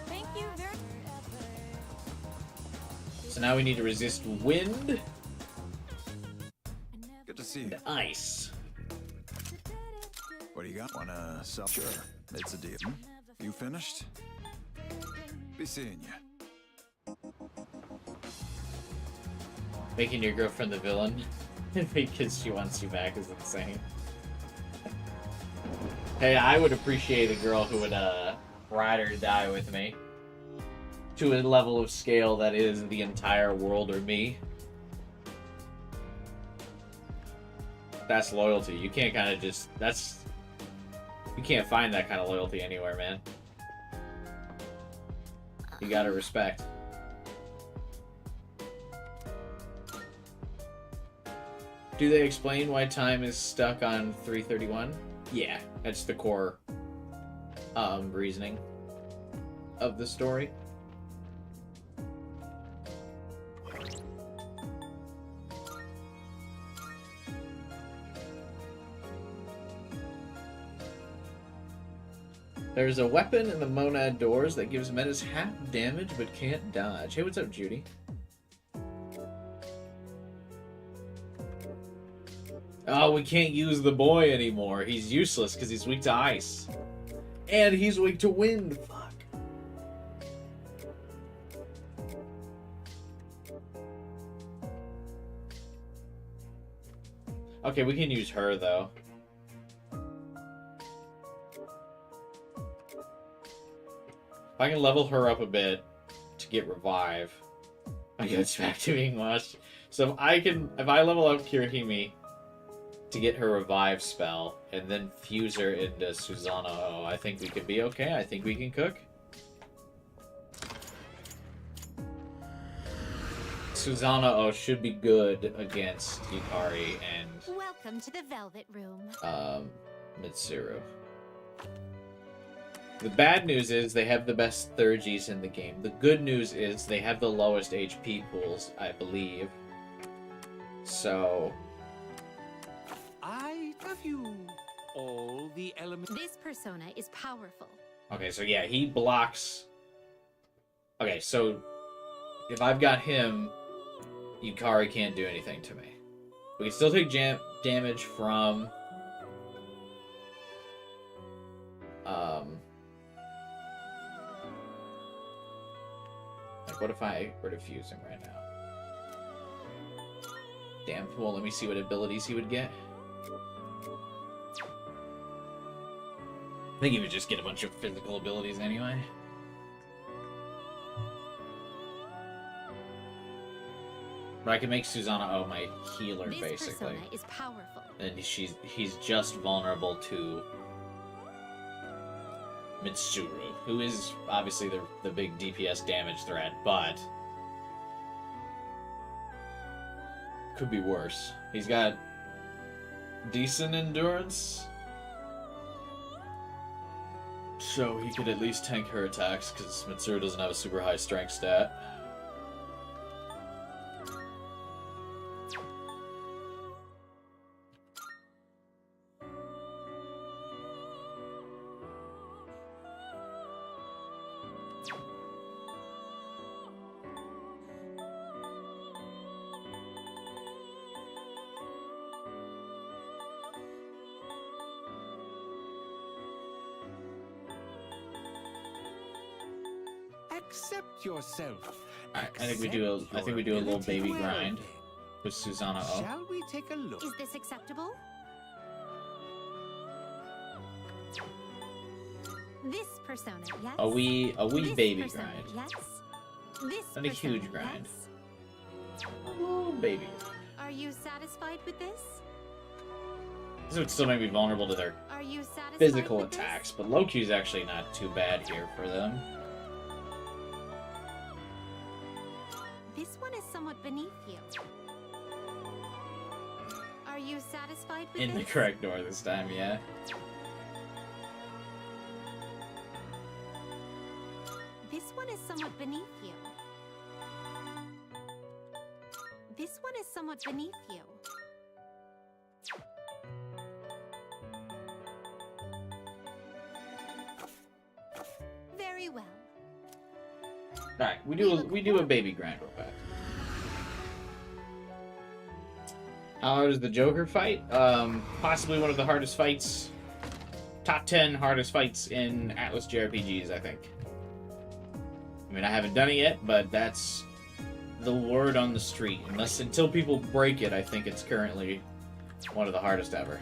Thank you very So now we need to resist wind Good to see you. and ice. What do you got? Wanna sell? Sure. It's a deal. You finished? Be seeing you. Making your girlfriend the villain because she wants you back is insane. Hey, I would appreciate a girl who would ride or die with me to a level of scale that is the entire world or me. That's loyalty. You can't kind of just... You can't find that kind of loyalty anywhere, man. You gotta respect. Do they explain why time is stuck on 331? Yeah, that's the core reasoning of the story. There's a weapon in the monad doors that gives Metis half damage but can't dodge. Hey, what's up, Judy? Oh, we can't use the boy anymore. He's useless because he's weak to ice. And he's weak to wind. Fuck. Okay, we can use her, though. If I can level her up a bit to get revive, I get it's back to being washed. So if I level up Kirihime to get her revive spell and then fuse her into Susanoo, I think we could be okay. I think we can cook. Susanoo should be good against Yukari and welcome to the Velvet Room. Mitsuru. The bad news is they have the best Thurgies in the game. The good news is they have the lowest HP pools, I believe. So... I love you all element. This persona is powerful. Okay, so yeah, he blocks. Okay, so if I've got him, Yukari can't do anything to me. We can still take damage from like what if I were to fuse him right now? Damn, well, let me see what abilities he would get. I think he would just get a bunch of physical abilities anyway. But I can make Susanoo my healer, This basically. persona is powerful. And he's just vulnerable to Mitsuru, who is obviously the big DPS damage threat, but could be worse. He's got decent endurance, so he could at least tank her attacks, because Mitsuru doesn't have a super high strength stat. Accept yourself. I think we do a little baby grind with Susanoo. Shall we take a look? Is this acceptable? This persona, yes. A wee This baby persona, grind. Yes. This Not a persona, huge grind. yes. A little baby. Are you satisfied with this? This would still make me vulnerable to their Are you satisfied physical with this? attacks, but Loki's actually not too bad here for them. This one is somewhat beneath you. Are you satisfied with In the this? correct door this time, yeah. This one is somewhat beneath you. This one is somewhat beneath you. Very well. Alright, we do a baby grind real fast. How hard is the Joker fight? Possibly one of the hardest fights. Top 10 hardest fights in Atlas JRPGs, I think. I mean, I haven't done it yet, but that's the word on the street. Until people break it, I think it's currently one of the hardest ever.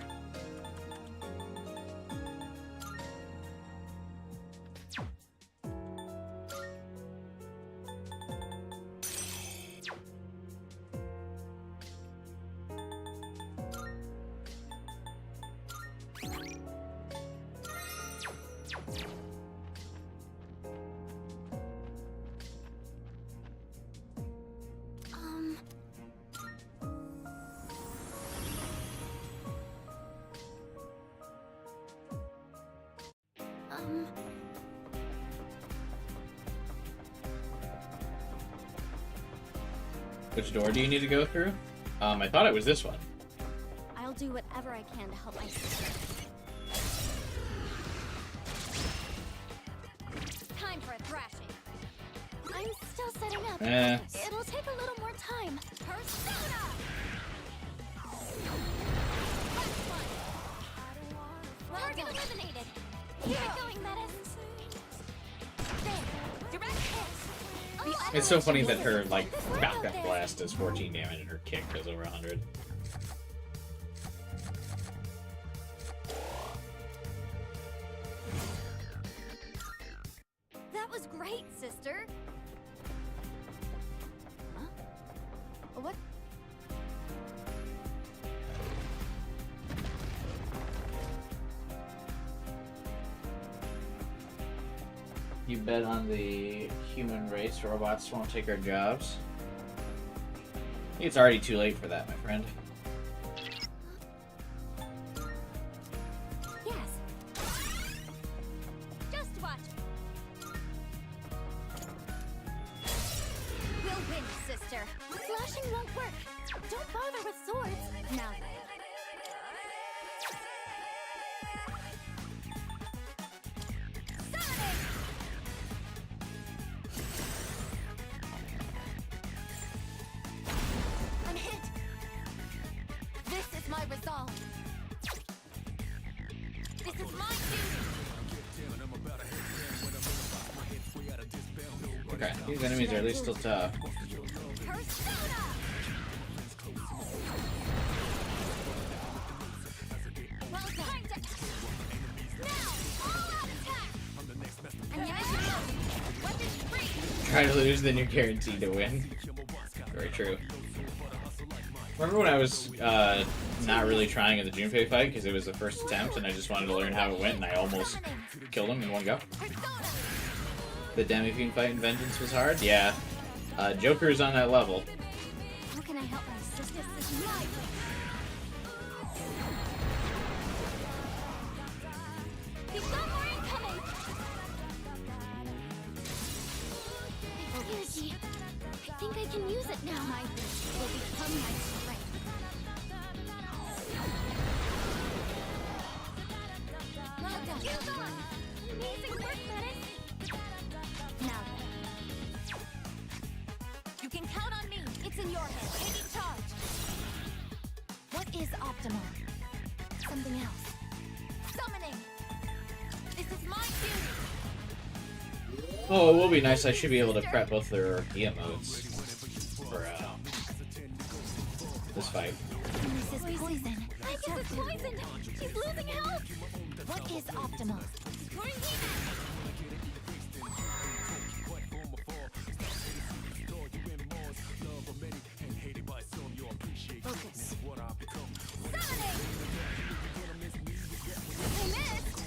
Which door do you need to go through? I thought it was this one. I'll do whatever I can to help my sister. Time for a thrashing. I'm still setting up. It'll take a little more time. Persona! Target eliminated. Keep it going, Metis. There. Direct hit. It's so funny that her, like, backup blast does 14 damage and her kick does over 100. That was great, sister. Huh? What? You bet on the human race robots won't take our jobs. I think it's already too late for that, my friend. Yes. Just watch. We'll win, sister. Slashing won't work. Don't bother with swords. Now This is my duty. Okay, these enemies are at least still tough. Persona. Well done. Now, all out attack. And yes, weapons free. Try to lose, then you're guaranteed to win. Very true. Remember when I was not really trying in the Junpei fight because it was the first attempt and I just wanted to learn how it went and I almost killed him in one go? The Demi-Fiend fight in Vengeance was hard? Yeah. Joker is on that level. How can I help my sister? This is my He's got more incoming. Energy. I think I can use it now. My wish will become my strength. Well done. Use on. Amazing work, Menace. Now then. You can count on me. It's in your hands. Taking charge. What is optimal? Something else. Summoning. This is my duty. Oh, it will be nice. I should be able to prep both their emotes for this fight. This is poison. Aigis is poisoned. He's losing health. What is optimal? Focus. Summoning. I missed.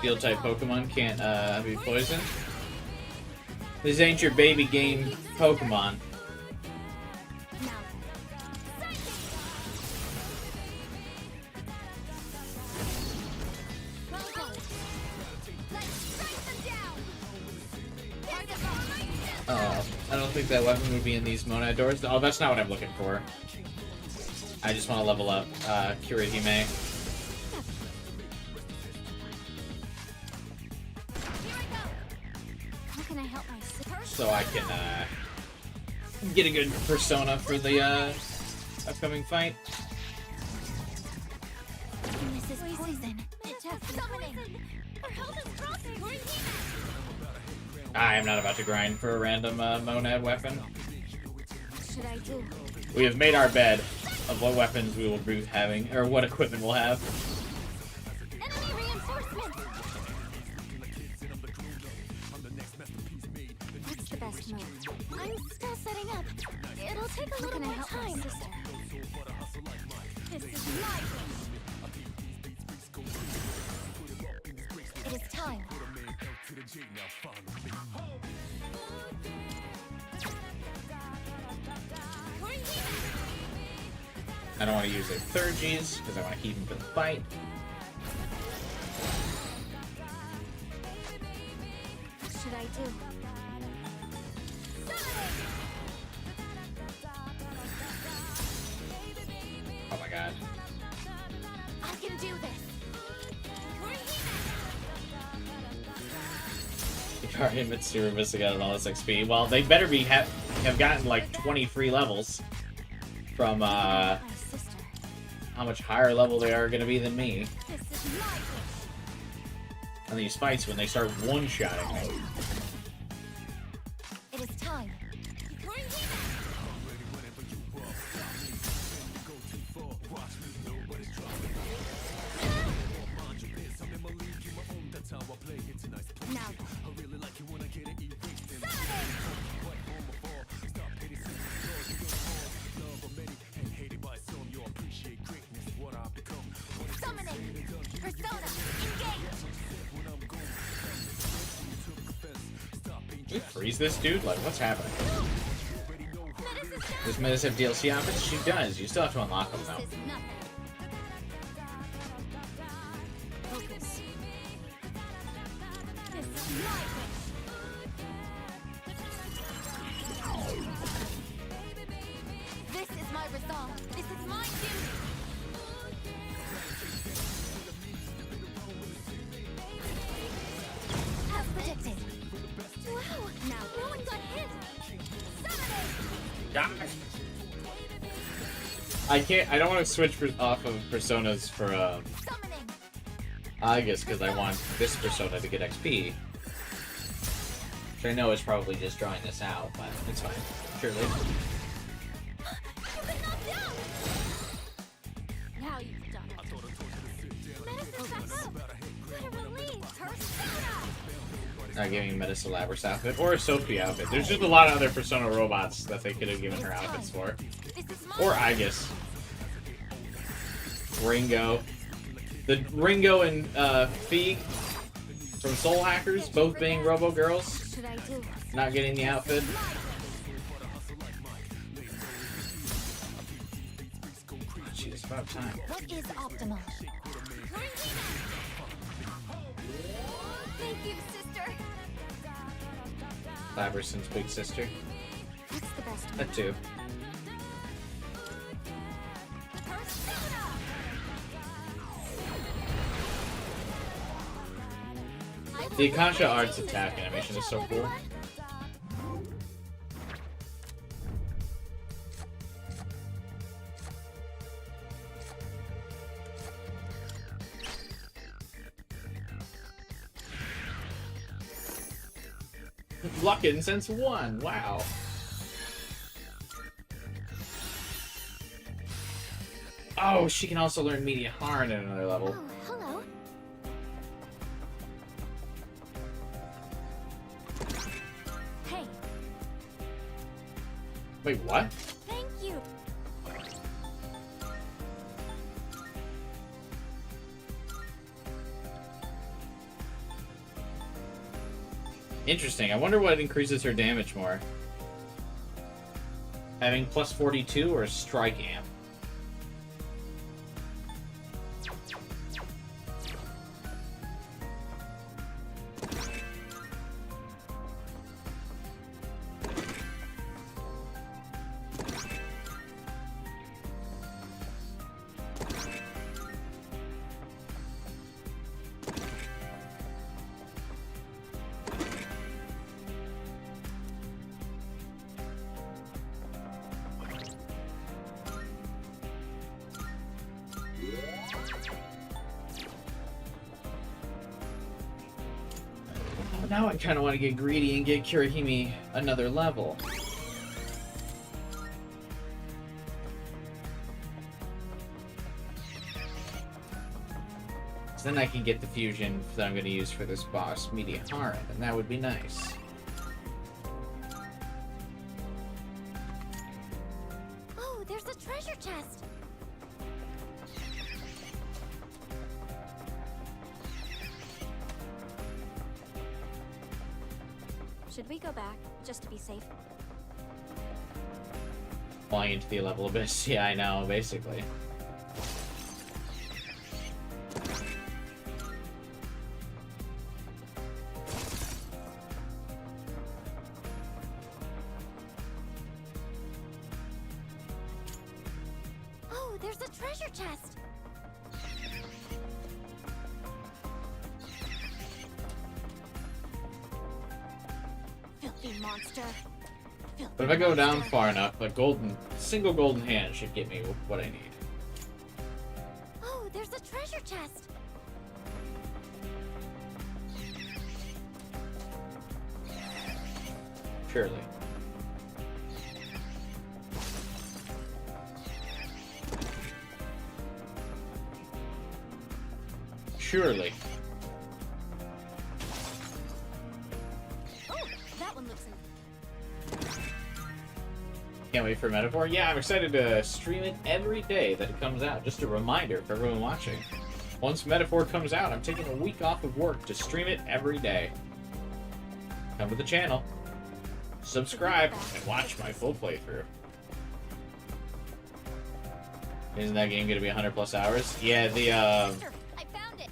Field type Pokemon can't be poisoned. This ain't your baby game Pokemon. I don't think that weapon would be in these Monad doors. Oh, that's not what I'm looking for. I just want to level up Kirihime. So I can get a good persona for the upcoming fight. This is poison. Summoning. Our health is dropping. I am not about to grind for a random Monad weapon. What should I do? We have made our bed of what weapons we will be having, or what equipment we'll have. Enemy reinforcement. What's the best move? I'm still setting up. It'll take a little more time. This is my wish. It is time. I don't want to use their third Gs because I want to keep them for the fight. What should I do? Oh my god. I can do this. Ikari and Mitsuru missing out on all this XP. Well, they better be have gotten like 20 free levels from how much higher level they are going to be than me. On these fights when they start one-shotting me. It is time. Now. Summoning. Persona. Engage. Did we freeze this dude? Like, what's happening? Does Menace have DLC outfits? She does. You still have to unlock them, though. Focus. This is my wish. This is my resolve. This is my duty. As predicted. Wow. Now. God. I can't. I don't want to switch off of personas for Aigis because I want this persona to get XP. Which I know is probably just drawing this out, but it's fine. Surely. Now you've done it. Medicine back up! What a relief! Persona! Not giving Metis a Labrys outfit or a Sophie outfit. There's just a lot of other Persona robots that they could have given her outfits for. Or Aigis. Ringo. The Ringo and Feig from Soul Hackers, both being Robo Girls. Should I do? Not getting the outfit. Gee, it's about time. What is optimal? Thank you, sister. Labryson's big sister. What's the best one? That too. The Akasha Arts attack animation is so cool. Luckin' since 1, wow. Oh, she can also learn Media Harn at another level. Oh, hello. Hey, Wait, what? thank you. Interesting. I wonder what increases her damage more. Having plus 42 or strike amp? Now I kind of want to get greedy and get Kirihime another level. So then I can get the fusion that I'm going to use for this boss, Media Harn, and that would be nice. Oh, there's a treasure chest. Should we go back, just to be safe? Flying into the level abyss. Yeah, I know, basically. Oh, there's a treasure chest. Filthy monster. But if I go down far enough, a single golden hand should get me what I need. Oh, there's a treasure chest. Surely. Surely. Oh, that one looks. Can't wait for Metaphor. Yeah, I'm excited to stream it every day that it comes out. Just a reminder for everyone watching. Once Metaphor comes out, I'm taking a week off of work to stream it every day. Come to the channel, subscribe, and watch my full playthrough. Isn't that game going to be 100 plus hours? Yeah, the I found it.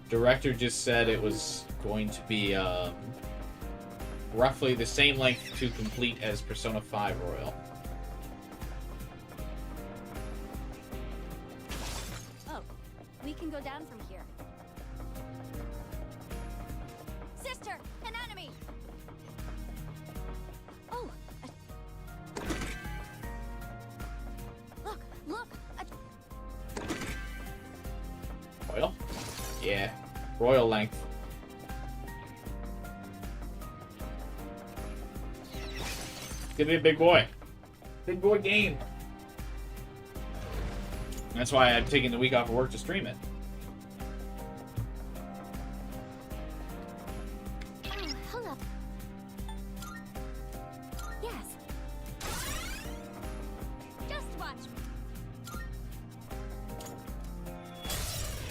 director just said it was going to be roughly the same length to complete as Persona 5 Royal. Oh, we can go down from here. Sister, an enemy. Oh. Yeah. Royal length. Gonna be a big boy. Big boy game. That's why I'm taking the week off of work to stream it. Oh, hold up. Yes. Just watch.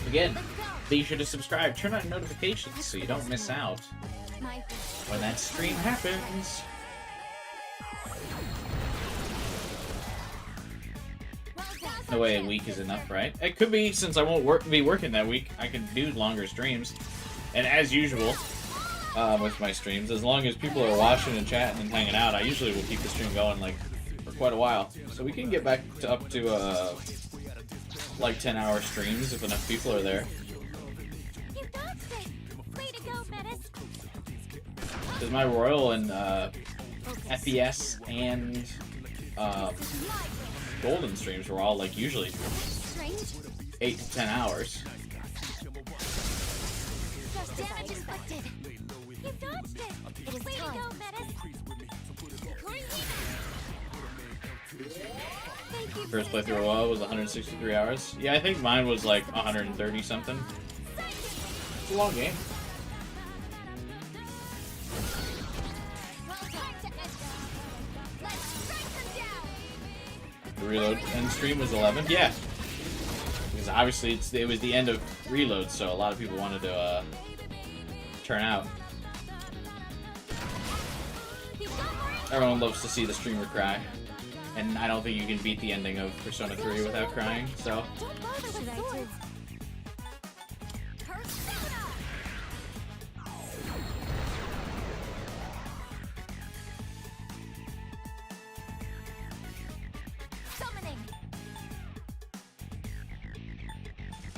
Again, be sure to subscribe, turn on notifications so you don't miss out My when that stream happens. No way a week is enough, right? It could be, since I won't be working that week. I can do longer streams. And as usual, with my streams, as long as people are watching and chatting and hanging out, I usually will keep the stream going, like, for quite a while. So we can get back to up to, like, 10-hour streams if enough people are there. You dodged it. Way to go, Menace. Because my Royal and, FPS and, Golden streams were all, like, usually 8 to 10 hours. Just damage inflicted. You dodged it. It is way to go, Menace. Thank you. First playthrough was 163 hours. Yeah, I think mine was like 130 something. It's a long game. The reload end stream was 11. Yeah, because obviously it was the end of reload, so a lot of people wanted to turn out. Everyone loves to see the streamer cry, and I don't think you can beat the ending of Persona 3 without crying. So. Don't bother with swords. Summoning.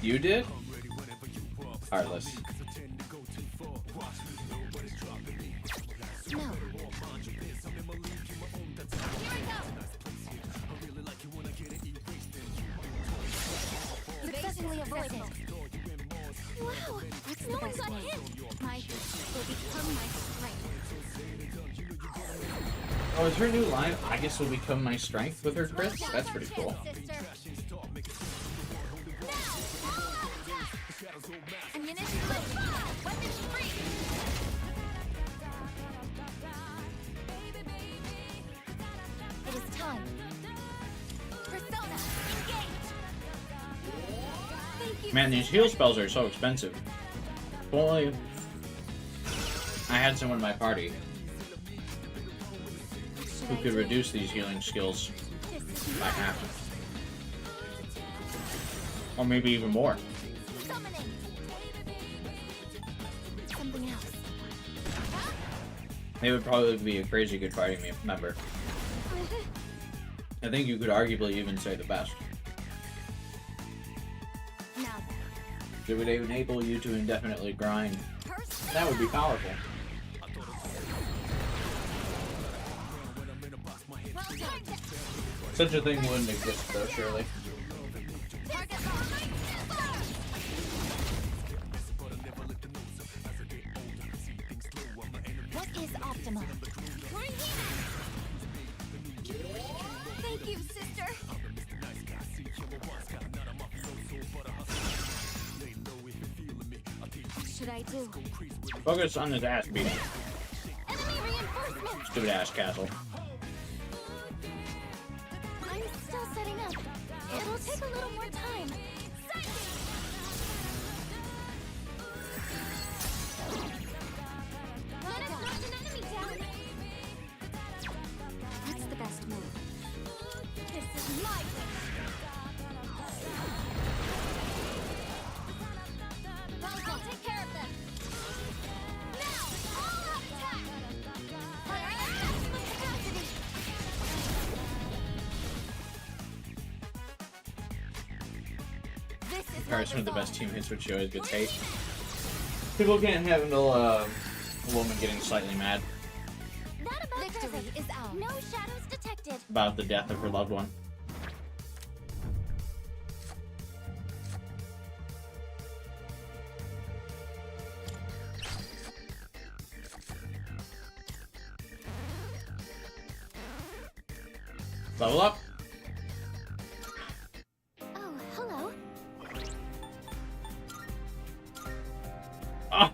You did? Heartless. No. Successfully avoided. Wow, no one got hit. My hit will become my strength. Oh, is her new line, Aigis will become my strength with her crits? That's pretty cool. Ammunition low. Weapons free. It is time. Persona, engage. Thank you. Man, these heal spells are so expensive. If only I had someone in my party who could reduce these healing skills by half. Or maybe even more. Summoning. Something else. They would probably be a crazy good fighting member. I think you could arguably even say the best. Now It would enable you to indefinitely grind. That would be powerful. Such a thing wouldn't exist though, surely. what is optimal? Thank you, sister. What should I do? Focus on his ass beating. Enemy reinforcements. Stupid ass castle. I'm still setting up. It'll take a little more time. Let us knock an enemy down. What's the best move? This is my wish. I'll take care of them. Now, all out attack. Fire at maximum capacity. This is Comparison with the best team hits, which always gets hate. People can't handle a woman getting slightly mad Not about victory is ours. No shadows detected. about the death of her loved one. Level up. Oh, hello.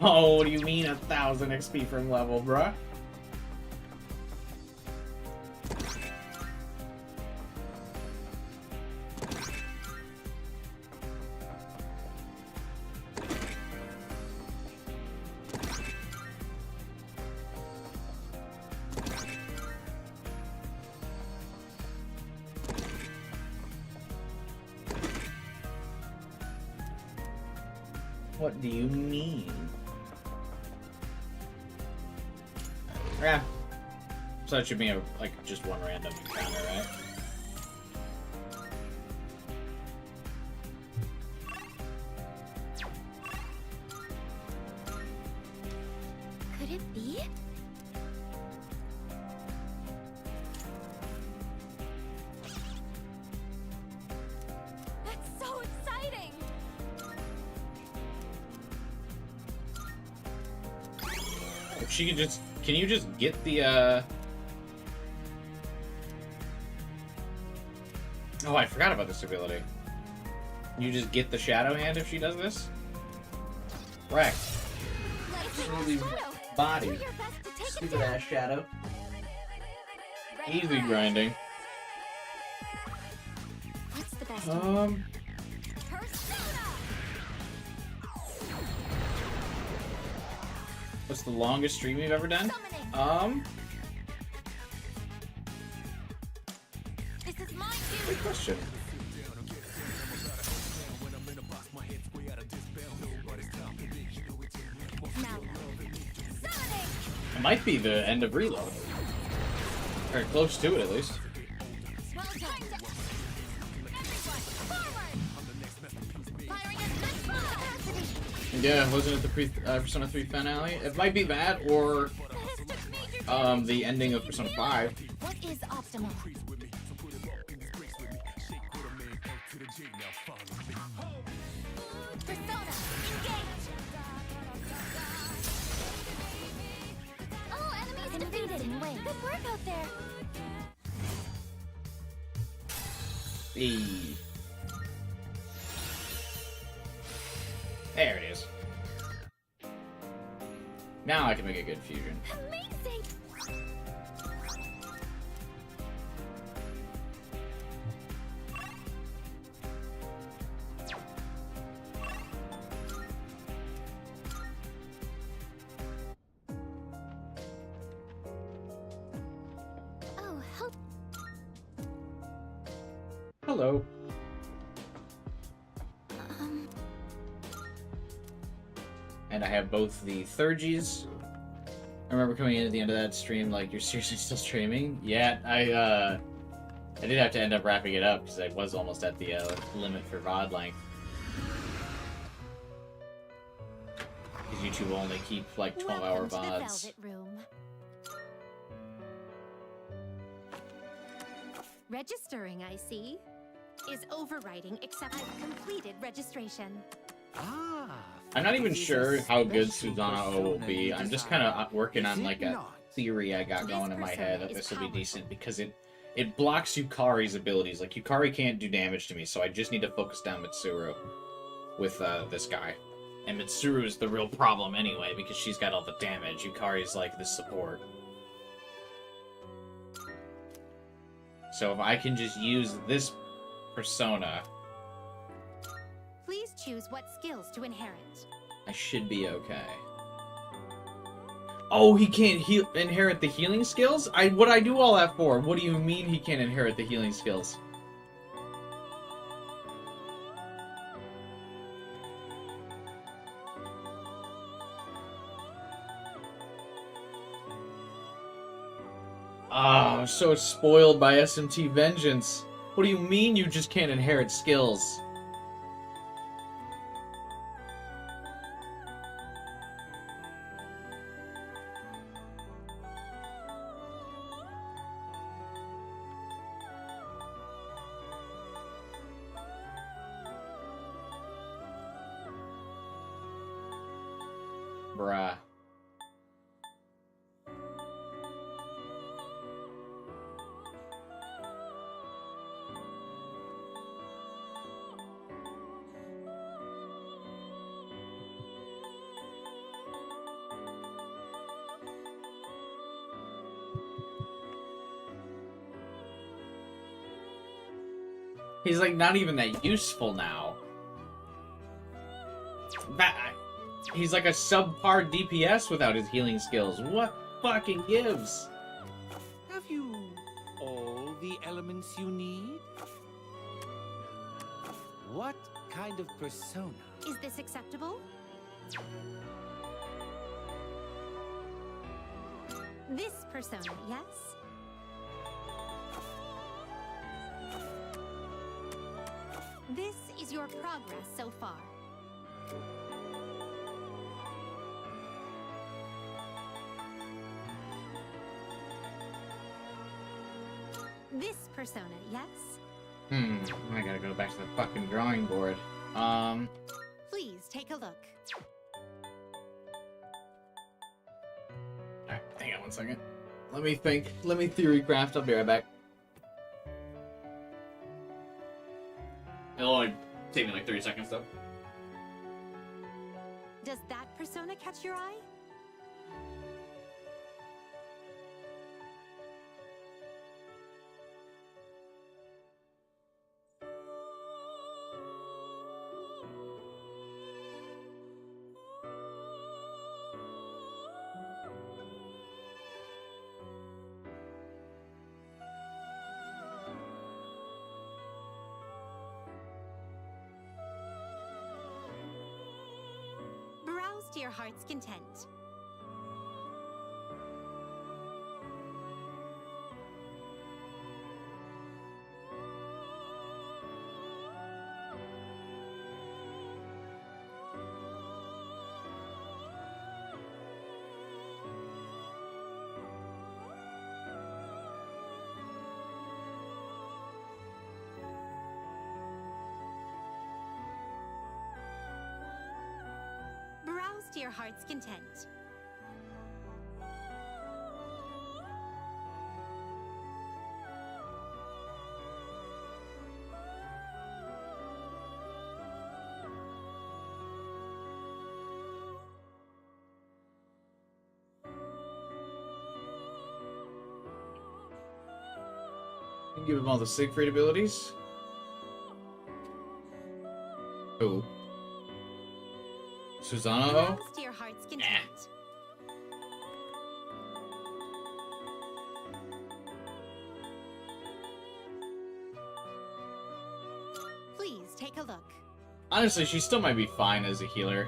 Oh, what do you mean 1,000 XP from level, bruh? What do you mean? Yeah. So it should be like just one random encounter, right? Could it be? That's so exciting! If she could just... Can you just get the, Oh, I forgot about this ability. You just get the Shadow Hand if she does this? Wreck. Slowly body. Stupid ass Shadow. Easy grinding. What's the best Persona! What's the longest stream you've ever done? This is my Good question. It might be the end of Reload. Or close to it, at least. Well done. Yeah, wasn't it the Persona 3 finale? It might be that, or the ending of Persona 5. What is optimal? Persona, engage! Oh, enemies defeated! Good work out there! E. There it is. Now I can make a good fusion. Amazing! Oh, help! Hello. And I have both the Thurgies. I remember coming in at the end of that stream, like, you're seriously still streaming? Yeah, I did have to end up wrapping it up, because I was almost at the limit for VOD length. Because YouTube only keep, like, 12-hour VODs. Registering, I see. Is overriding except I've completed registration. I'm not even sure how good Susanna O will be. I'm just kind of working on, like, a theory I got going in my head that this will be decent, because it blocks Yukari's abilities. Like, Yukari can't do damage to me, so I just need to focus down Mitsuru with this guy. And Mitsuru is the real problem anyway, because she's got all the damage. Yukari's, like, the support. So if I can just use this persona, Please choose what skills to inherit. I should be okay. Oh, he can't inherit the healing skills? What'd I do all that for? What do you mean he can't inherit the healing skills? Ah, I'm so spoiled by SMT Vengeance. What do you mean you just can't inherit skills? Bruh. He's like not even that useful now. He's like a subpar DPS without his healing skills. What fucking gives? Have you all the elements you need? What kind of persona? Is this acceptable? This persona, yes? This is your progress so far. This persona, yes? I gotta go back to the fucking drawing board. Please take a look. Alright, hang on one second. Let me think. Let me theory craft. I'll be right back. It'll only take me like 30 seconds though. Does that persona catch your eye? Browse to your heart's content. Browse to your heart's content. Give him all the Siegfried abilities. Who? Susanoo? Browse to your heart's content. Please take a look. Honestly, she still might be fine as a healer.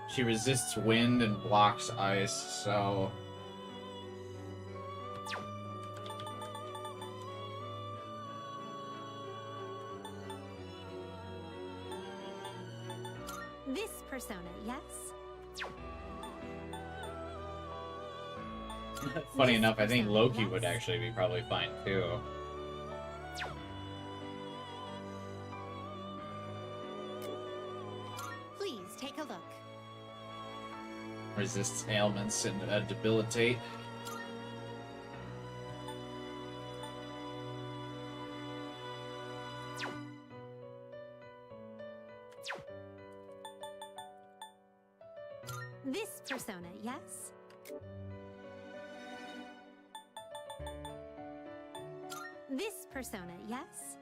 She resists wind and blocks ice, so... This persona, yes? Funny enough, I think Loki would actually be probably fine too. Please take a look. Resists ailments and debilitate. This persona, yes? This persona, yes?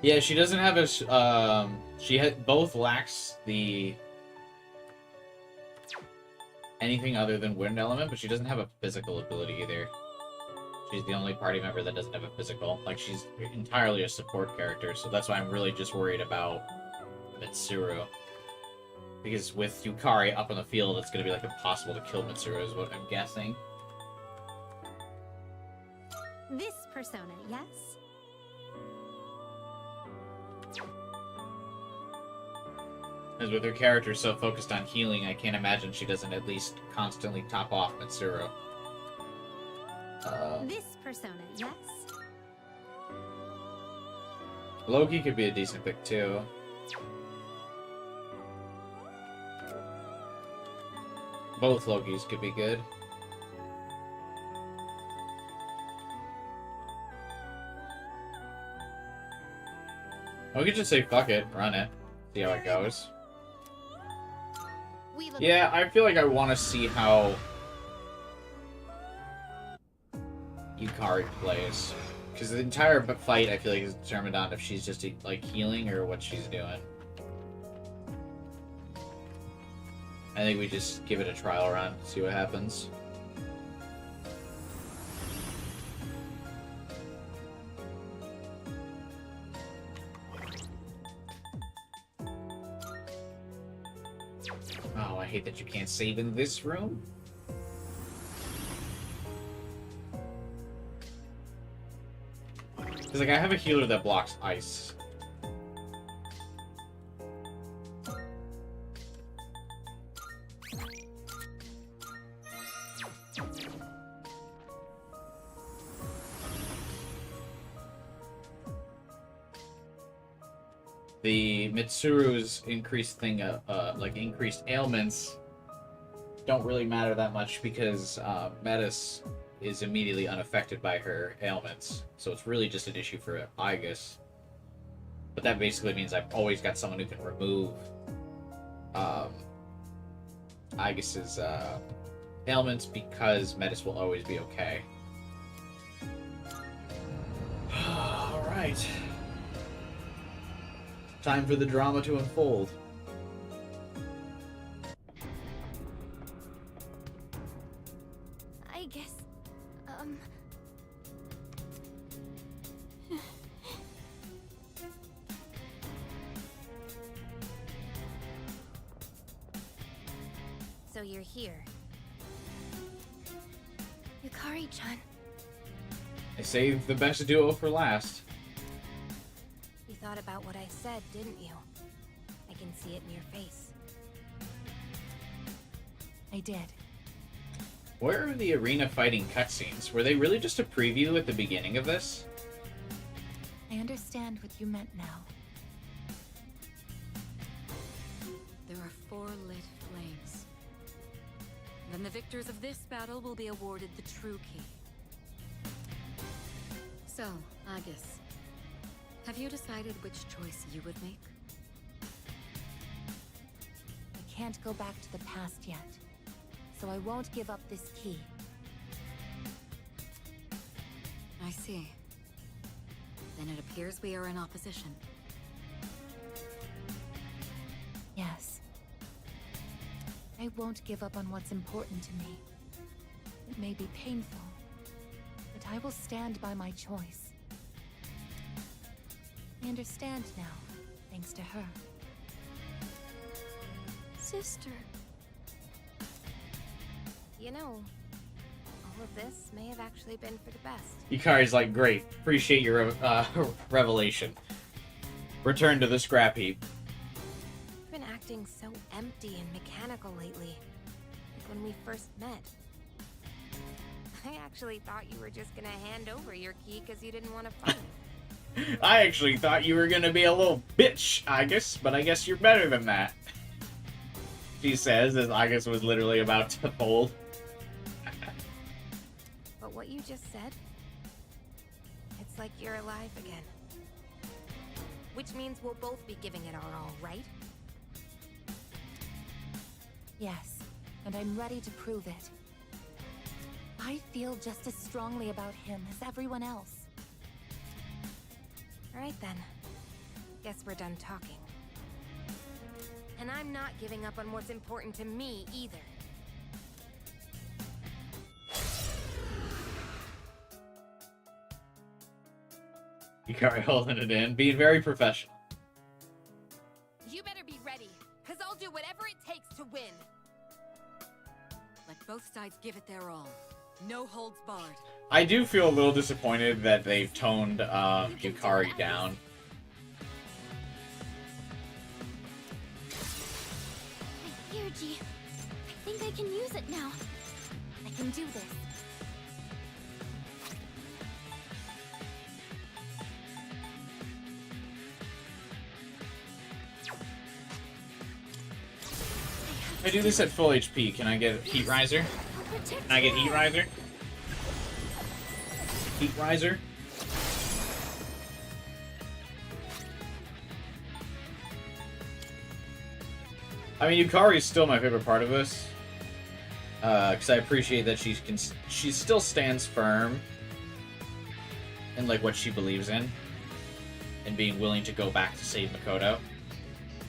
Yeah, she doesn't have a. Both lacks the anything other than wind element, but she doesn't have a physical ability either. She's the only party member that doesn't have a physical. Like, she's entirely a support character, so that's why I'm really just worried about Mitsuru. Because with Yukari up on the field, it's going to be like impossible to kill Mitsuru, is what I'm guessing. This persona, yes? As with her character so focused on healing, I can't imagine she doesn't at least constantly top off Mitsuru. This persona, yes? Loki could be a decent pick too. Both Lokis could be good. We could just say fuck it, run it, see how it goes. Yeah, I feel like I want to see how Yukari plays. Because the entire fight, I feel like, is determined on if she's just, like, healing or what she's doing. I think we just give it a trial run, see what happens. Oh, I hate that you can't save in this room. Because, like, I have a healer that blocks ice. The Mitsuru's increased thing, like increased ailments, don't really matter that much because Metis is immediately unaffected by her ailments, so it's really just an issue for Aigis. But that basically means I've always got someone who can remove Aigis's ailments because Metis will always be okay. All right. Time for the drama to unfold. I guess, So you're here. Yukari-chan. I saved the best duo for last. You thought about what I said, didn't you? I can see it in your face. I did. Where are the arena fighting cutscenes? Were they really just a preview at the beginning of this? I understand what you meant now. There are 4 lit flames. Then the victors of this battle will be awarded the true key. So, Aigis, have you decided which choice you would make? I can't go back to the past yet, so I won't give up this key. I see. Then it appears we are in opposition. Yes. I won't give up on what's important to me. It may be painful, but I will stand by my choice. I understand now, thanks to her. Sister. You know, all of this may have actually been for the best. Yukari's like, great. Appreciate your revelation. Return to the scrap heap. You've been acting so empty and mechanical lately. Like when we first met. I actually thought you were just gonna hand over your key because you didn't want to fight. I actually thought you were gonna be a little bitch, Aigis, but I guess you're better than that. She says as Aigis was literally about to fold. But what you just said, it's like you're alive again. Which means we'll both be giving it our all, right? Yes, and I'm ready to prove it. I feel just as strongly about him as everyone else. Alright then. Guess we're done talking. And I'm not giving up on what's important to me either. Yukari holding it in, being very professional. You better be ready, because I'll do whatever it takes to win. Let both sides give it their all. No holds barred. I do feel a little disappointed that they've toned Yukari down. My energy. I think I can use it now. I can do this. If I do this at full HP, can I get Heat Riser? Can I get Heat Riser? Heat Riser? I mean, Yukari is still my favorite part of this. Because I appreciate that she still stands firm and like what she believes in, and being willing to go back to save Makoto,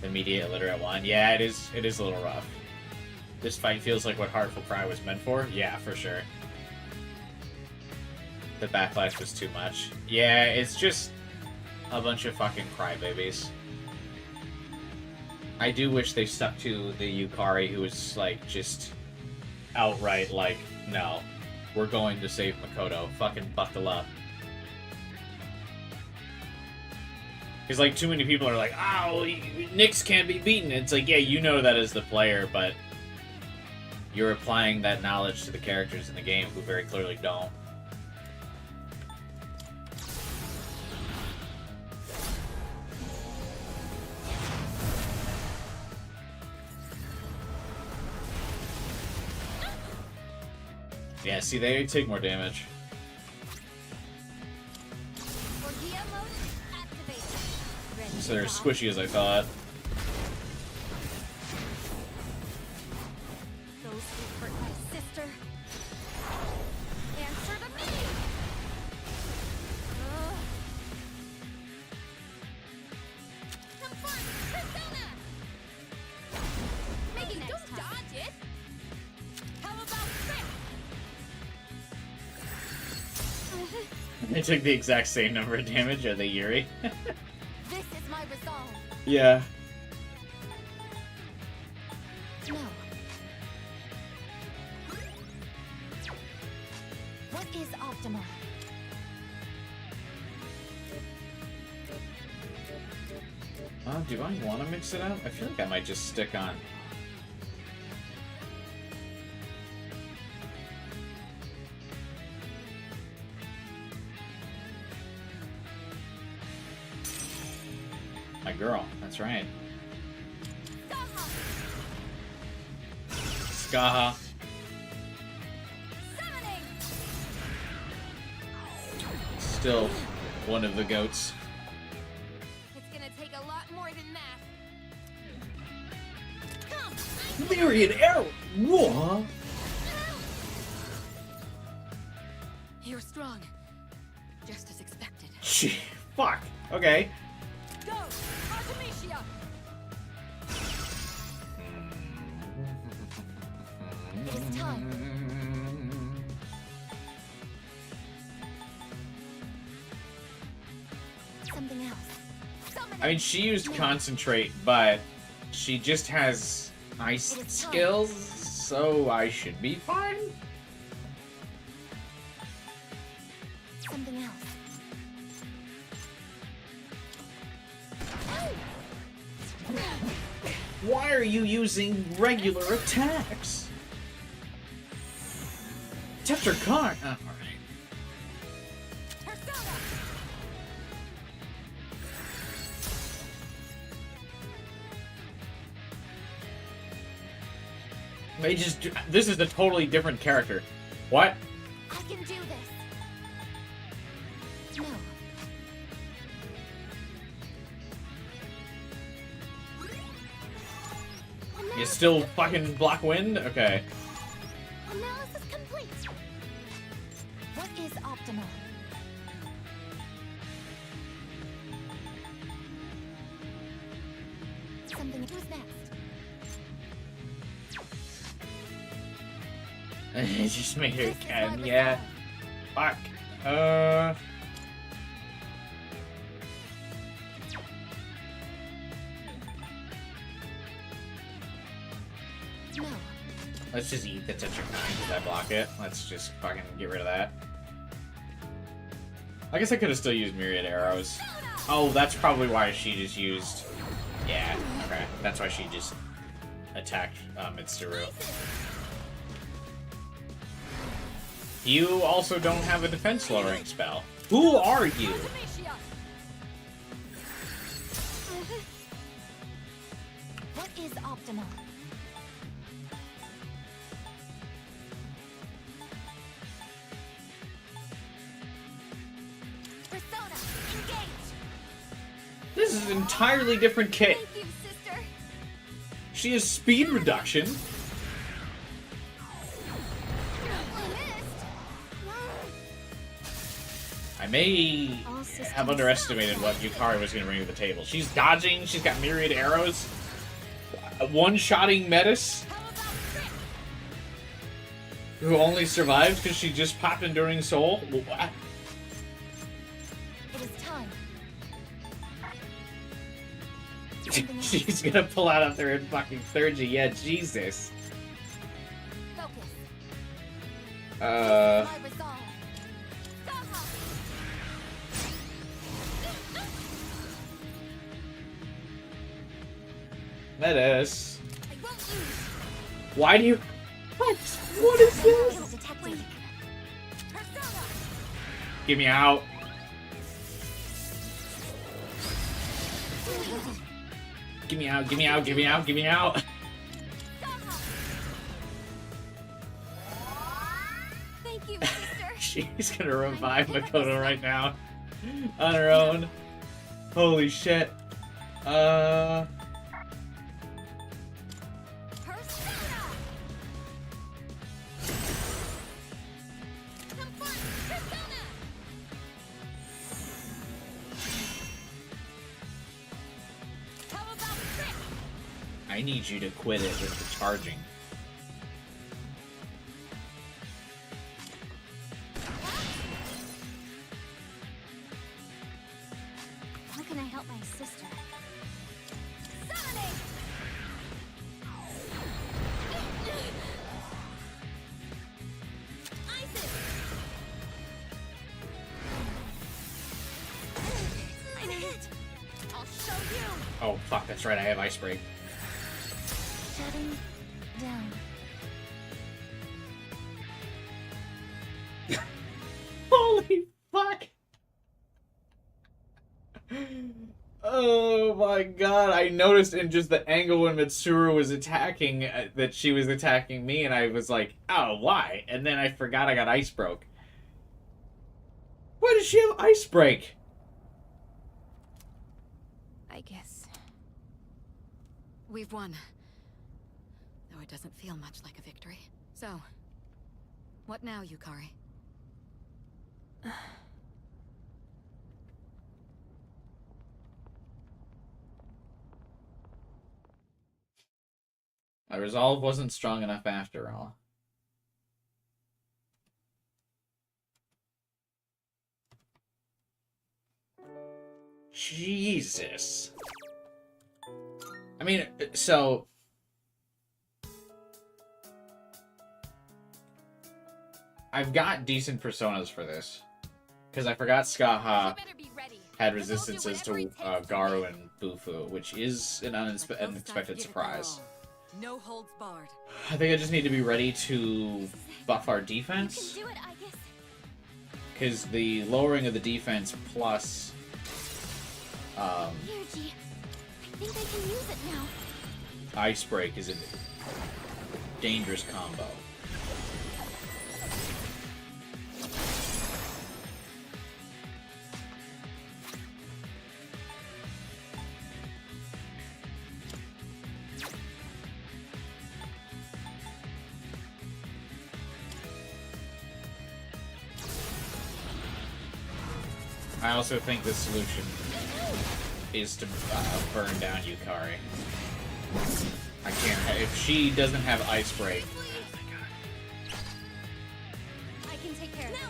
immediate illiterate one. Yeah, it is a little rough. This fight feels like what Heartful Cry was meant for. Yeah, for sure. The backlash was too much. Yeah, it's just a bunch of fucking crybabies. I do wish they stuck to the Yukari who was like just outright like, no, we're going to save Makoto. Fucking buckle up. Because like too many people are like, oh, Nyx can't be beaten. It's like, yeah, you know that as the player, but you're applying that knowledge to the characters in the game who very clearly don't. Yeah, see, they take more damage. So they're as squishy as I thought. Those who hurt my sister. Answer to me! Confront! Persona! Maybe don't dodge it! How about this? They took the exact same number of damage, are they, Yuri? This is my resolve. Yeah. No. What is optimal? Do I want to mix it up? I feel like I might just stick on. My girl, that's right. Skaha. Still one of the goats. It's gonna take a lot more than that. Myriad arrow! Whoa! You're strong. Just as expected. Gee, fuck. Okay. Go! Artemisia! It is time. Something else. I mean, she used concentrate, but she just has ice skills, so I should be fine. Something else. Why are you using regular attacks? Tetracard. Oh, alright. They just. This is a totally different character. What? I can do this. No. You still fucking block wind? Okay. Analysis complete. What is optimal? Something. Who's next? It just made her Ken, yeah. Fuck. No. Let's just eat the Tetracard because I block it. Let's just fucking get rid of that. I guess I could have still used Myriad Arrows. Oh, that's probably why she just used... Yeah, okay. That's why she just attacked Mitsuru. You also don't have a defense lowering spell. Who are you? What is optimal? Persona, engage! This is an entirely different kit. Thank you, sister. She has speed reduction. I missed. I may All systems have underestimated what Yukari was going to bring to the table. She's dodging, she's got myriad arrows, one-shotting Metis, who only survived because she just popped Enduring Soul. What? It is time. She's gonna pull out a third fucking Thurgy. Yeah, Jesus. Focus. Uh... My resolve. Metis. I won't lose. Why do you... What? What is this? Detecting. Persona. Get me out. Get me out, get me out, get me out, get me out. Thank you, sister. She's gonna revive Makoto right now. On her own. Holy shit. Persona. Confront. Persona. How about trick? I need you to quit it with the charging. How can I help my sister? Summoning. Isis. I'm hit. I'll show you. Oh fuck, that's right, I have Ice Break. Shutting down. Holy fuck! Oh my god, I noticed in just the angle when Mitsuru was attacking that she was attacking me, and I was like, oh, why? And then I forgot I got Ice Broke. Why does she have Ice Break? I guess. We've won. Though it doesn't feel much like a victory. So, what now, Yukari? My resolve wasn't strong enough after all. Jesus. I mean, so... I've got decent personas for this. Because I forgot Skaha had resistances to Garu and Bufu, which is an unexpected surprise. No holds barred. I think I just need to be ready to buff our defense. You can do it, Aigis. Because the lowering of the defense plus... Here, G. I think I can use it now. Ice Break is a dangerous combo. I also think the solution is to burn down Yukari. I can't. If she doesn't have Ice Break, I can take care of this.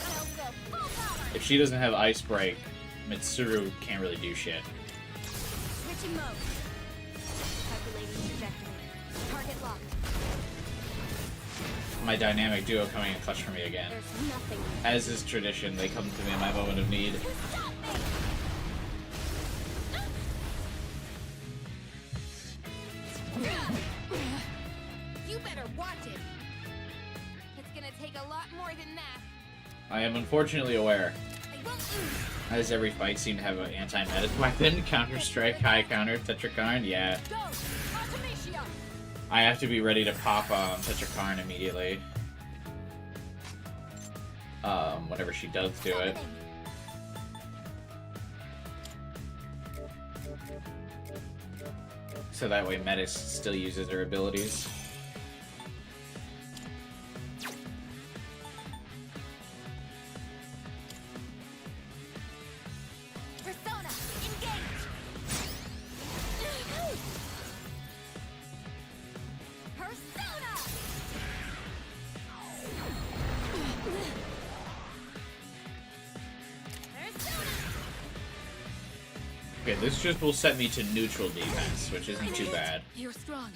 I'll go full power. if she doesn't have Ice Break, Mitsuru can't really do shit. Switching mode. Calculating trajectory. Target locked. My dynamic duo coming in clutch for me again. There's nothing. As is tradition, they come to me in my moment of need. Stop me! You better watch it. It's gonna take a lot more than that. I am unfortunately aware. I won't lose. As every fight seemed to have an anti-meta weapon, Counter-Strike, high counter, Tetrakarn, yeah. Go! Automation! I have to be ready to pop Tetrakarn immediately. Whenever she does do it. So that way Metis still uses her abilities. Okay, this just will set me to neutral defense, which isn't too bad. You're strong.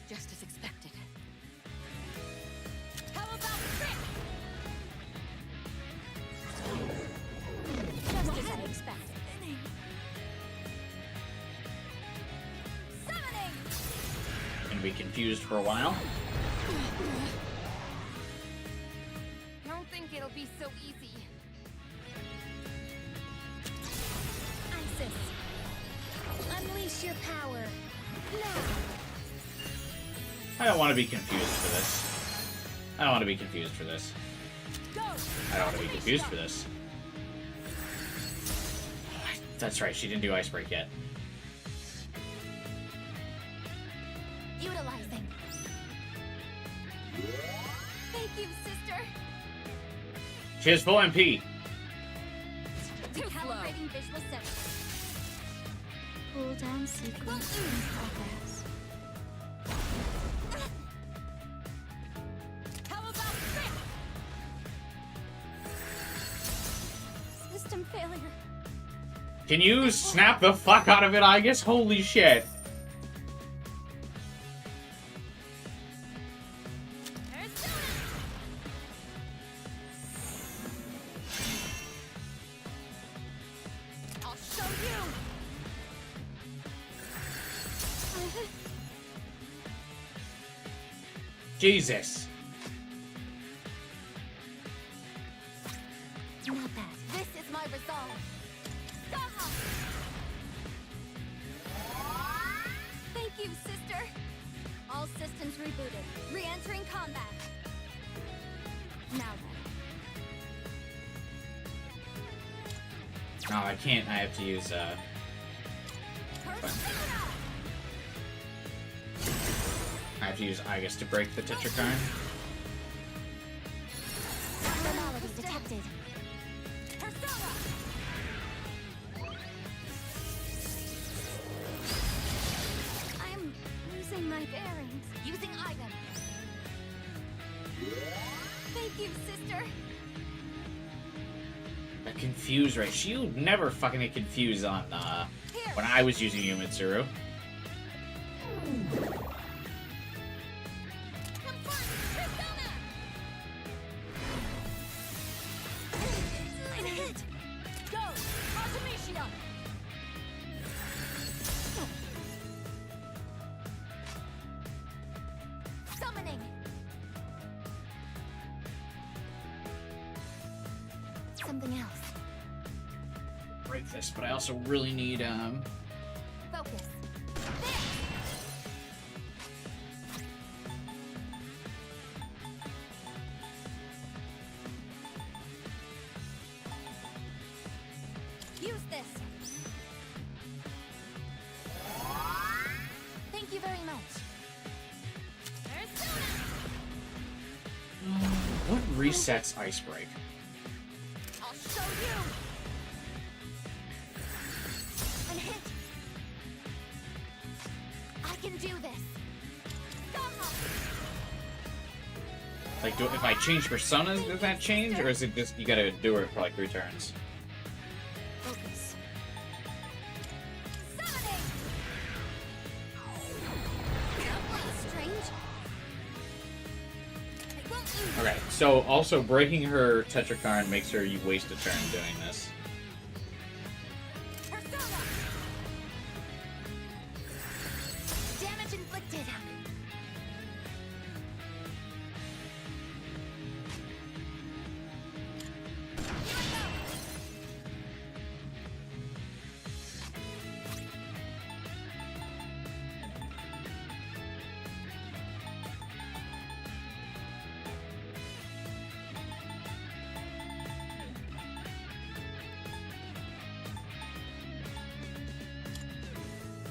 Just as expected. How about trick? Just as I expected. Summoning! Gonna be confused for a while. I don't think it'll be so easy. Isis. Unleash your power. Now. I don't want to be confused for this. I don't want to be confused for this. Go! I don't want to be confused for this. That's right, she didn't do Ice Break yet. Utilizing. Thank you, sister. She has full MP. Calibrating visual center. Cooldown sequence in progress. How about trick? System failure. Can you snap the fuck out of it, Aigis? Holy shit. I'll show you. Jesus. Not bad. This is my resolve. Stop! Thank you, sister. All systems rebooted. Re-entering combat. Now then. No, I can't. I have to use, Persona! I have to use Aigis to break the Tetrakarn. Abnormality detected. Persona! I'm losing my bearings. Using item. Thank you, sister. A confuse rate. She never fucking get confused on, when I was using Yumitsuru. Line hit. Go. Automation. Summoning. Something else. Break this, but I also really need, Focus. Use this. Thank you very much. what resets Ice Break? I'll show you. And hit. I can do this. Like, if I change personas, does that change? Or is it just, you gotta do it for like 3 turns? Focus. Summoning. That's strange. I won't lose. Okay, so also breaking her Tetrakarn makes her you waste a turn doing this. Persona. Damage inflicted. Here I go.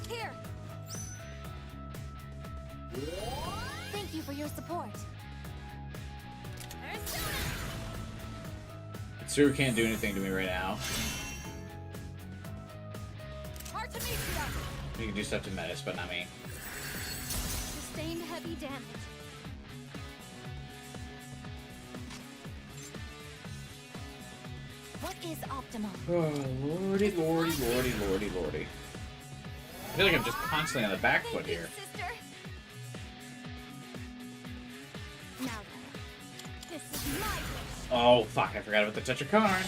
Here. Thank you for your support. Tsuru can't do anything to me right now. Artemisia. You can do stuff to Metis, but not me. Sustain. sustained heavy damage. What is optimal? Oh, lordy, lordy, lordy, lordy, lordy. I feel like I'm just constantly on the back foot here. Sister. Now then, this is my wish. Oh, fuck, I forgot about the touch of Karn.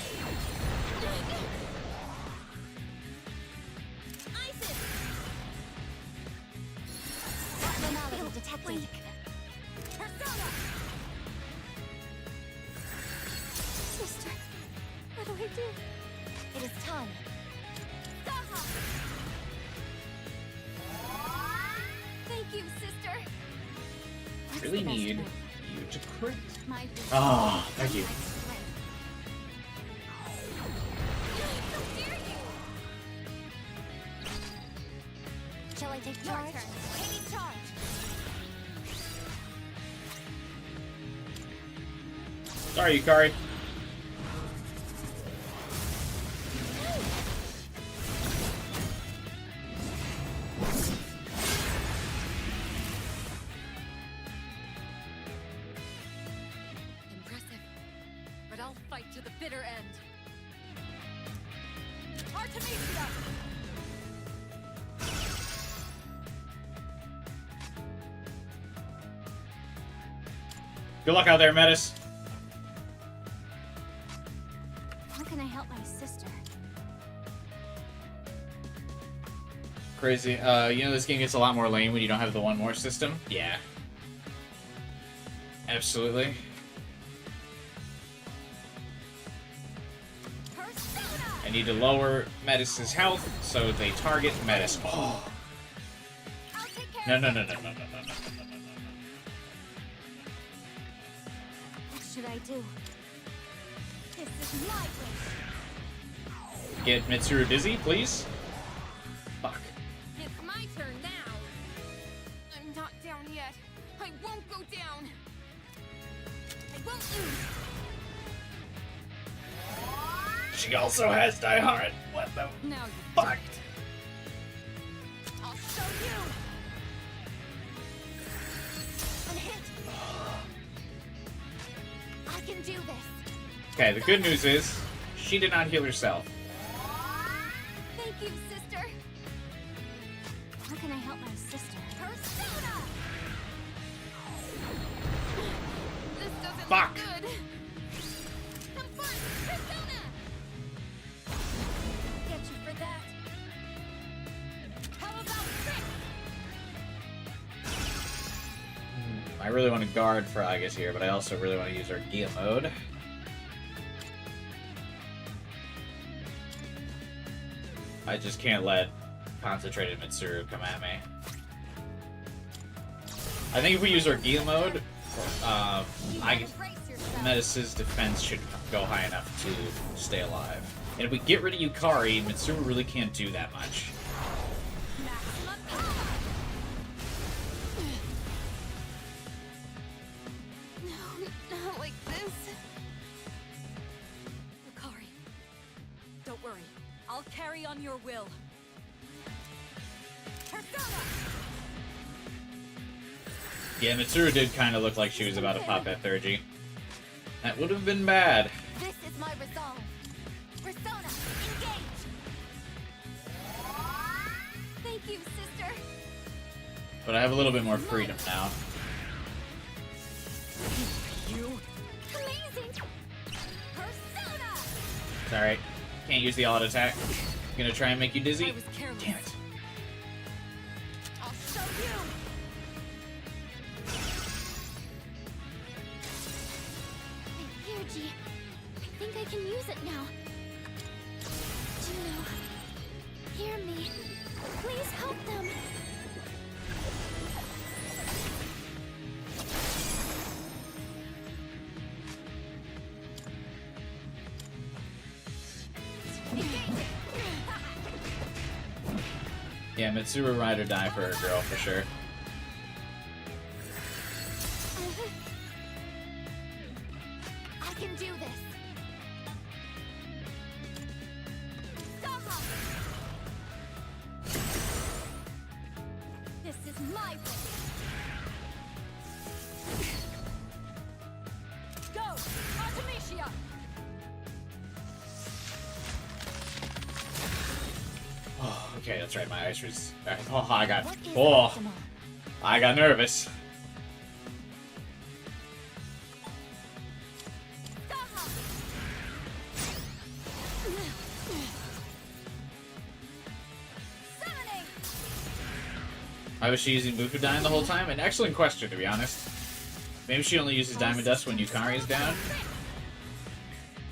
Isis. Abnormality detected. Persona. Sister, what do I do? It is time. Saha. Thank you, sister. Really need you to crit. My Ah, thank you. How dare you? Shall I take charge? Taking charge. Sorry, Yukari. Impressive. But I'll fight to the bitter end. Artemisia! Good luck out there, Metis. How can I help my sister? Crazy. You know this game gets a lot more lame when you don't have the one more system? Yeah. Absolutely. I need to lower Metis' health so they target Metis. Oh. No, no, no, no, no, no, no, no, no, no, no. What should I do? This is my wish. Get Mitsuru dizzy, please. Fuck. It's my turn now. I'm not down yet. I won't go down. I won't lose. She also has Die Hard. What the Now fuck? I'll show you. One hit. I can do this. Okay, the good news is she did not heal herself. Thank you, sister. How can I help my sister? Persona. This doesn't Fuck. look good. Confront. Persona. Get you for that. How about trick? I really want to guard for Aigis here, but I also really want to use our Gia mode. I just can't let concentrated Mitsuru come at me. I think if we use our Gia mode, Metis' defense should go high enough to stay alive. And if we get rid of Yukari, Mitsuru really can't do that much. Maximum power. No, not like this. Yukari, don't worry. I'll carry on your will. Persona. Yeah, Mitsuru did kind of look like she was about to pop that 3G. That would have been bad. This is my resolve. Persona, engage. Thank you, sister. But I have a little bit more freedom now. You? Amazing. Persona. It's alright. Can't use the auto attack. Gonna try and make you dizzy. I was careless. Damn it. I'll show you. My energy. I think I can use it now. Juno, hear me. Please help them. Yeah, Mitsuru ride or die for her girl, for sure. I can do this. Saha. This is my wish. Okay, that's right. My ice was. Oh, I got. What is Oh, optimal? I got nervous. Summoning! Why was she using Bufudyne the whole time? An excellent question, to be honest. Maybe she only uses Diamond Dust when Yukari is down.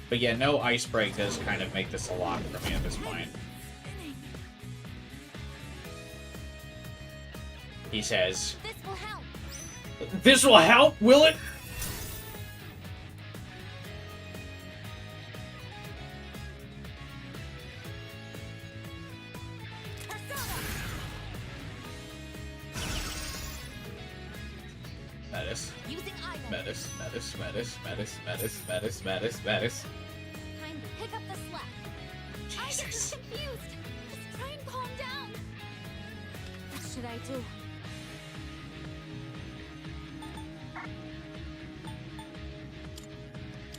But yeah, no Ice Break does kind of make this a lock for me at this point. He says, This will help. "This will help, will it?" Metis. Using island. Metis. Metis. Metis. Metis. Metis. Metis. Metis. Metis. Time to pick up the slack. Aigis is confused. Just try and calm down. What should I do?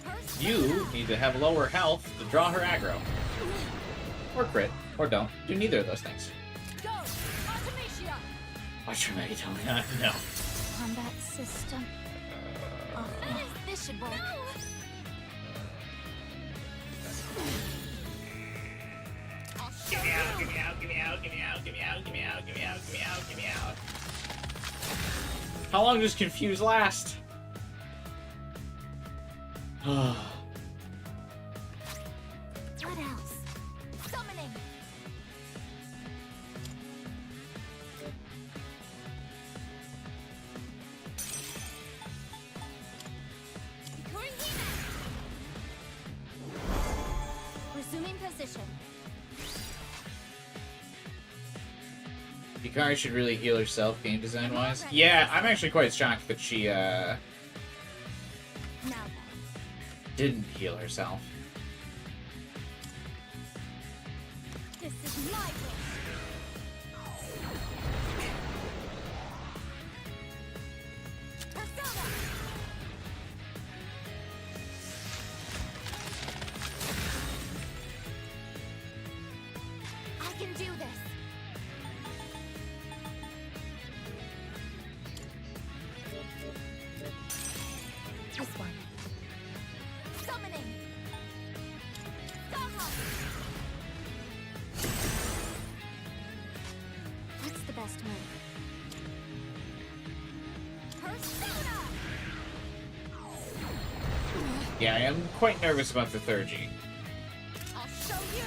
First, You need to have lower health to draw her aggro. Or crit. Or don't. Do neither of those things. go. Artemisia. Watch your Maggie tell me. No. Combat system. This should work. I'll show Give me out, you. give me out, give me out, give me out, give me out, give me out, give me out, give me out, give me out. How long does Confuse last? What else? Summoning. Resuming position. Yukari should really heal herself game design wise. Yeah, I'm actually quite shocked that she Now then. didn't heal herself. This is my wish. Persona. I can do this. This one. Summoning. Saha. What's the best move? Persona. Yeah, I am quite nervous about the third G. I'll show you.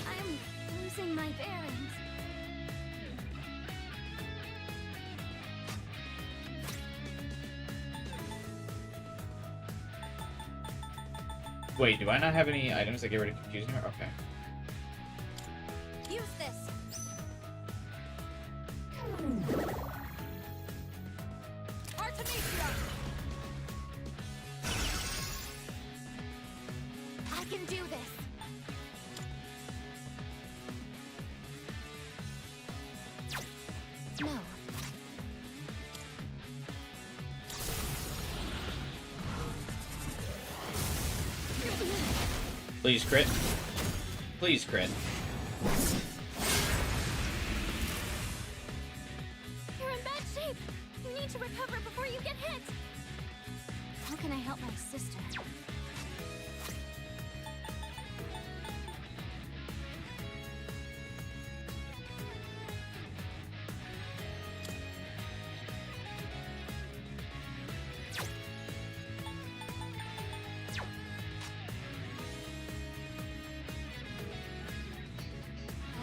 I'm losing my bearings. Wait, do I not have any items that get rid of confusion here? Okay. Use this. Artemisia. I can do this. No. Please crit. Please crit. You're in bad shape. You need to recover before you get hit. How can I help my sister?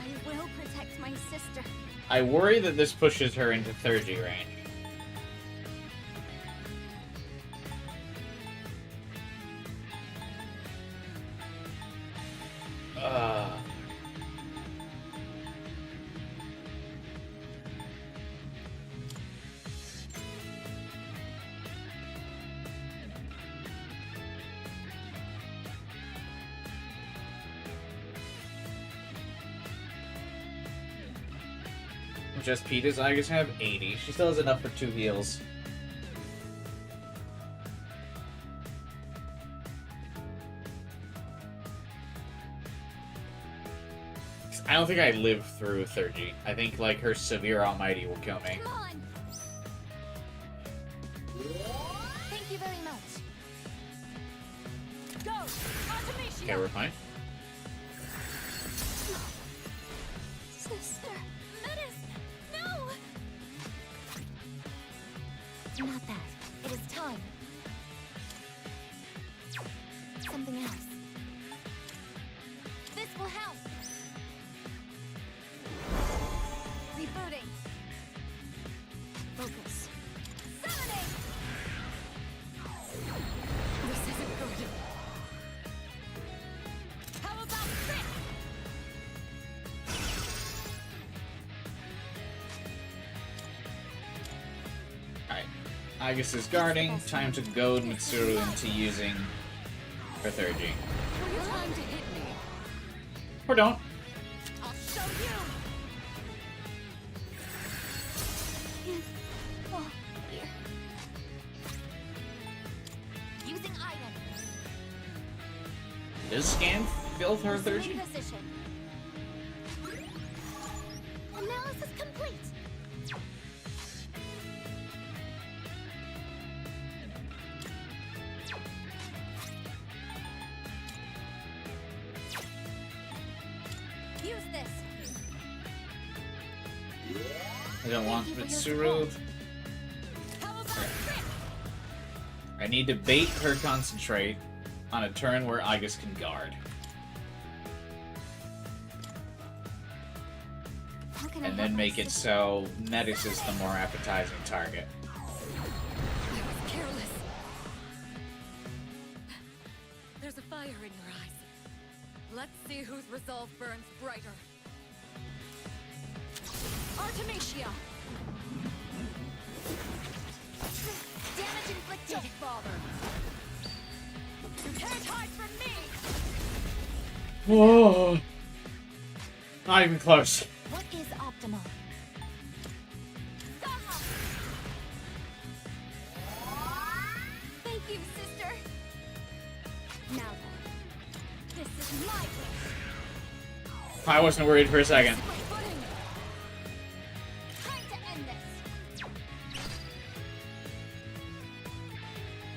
I will protect my sister. I worry that this pushes her into third G range. Just P does Aigis have 80. She still has enough for 2 heals. I don't think I live through 30. I think, like, her severe almighty will kill me. Come on. Thank you very much. Go. Automation. Okay, we're fine. Sister. Menace. No. Not that. It is time. Something else. This will help. Rebooting. Focus. Summoning. This isn't good. How about this? Alright. Aigis is guarding. Time to goad Mitsuru into using her third G. You're trying to hit me. Or don't. I'll show you. Oh, dear. Using item. Does Scan build her third G? Assuming position. Analysis complete. Use this. I don't want Mitsuru. How about this? I need to bait her concentrate on a turn where Aigis can guard. How can I And help then my make it sister? so Metis is the more appetizing target. I was careless. There's a fire in your eyes. Let's see whose resolve burns brighter. Artemisia! Damage inflicted. Don't bother. You can't hide from me. Whoa! Not even close. What is optimal? Thank you, sister. Now then, this is my wish. I wasn't worried for a second. Footing. Time to end this.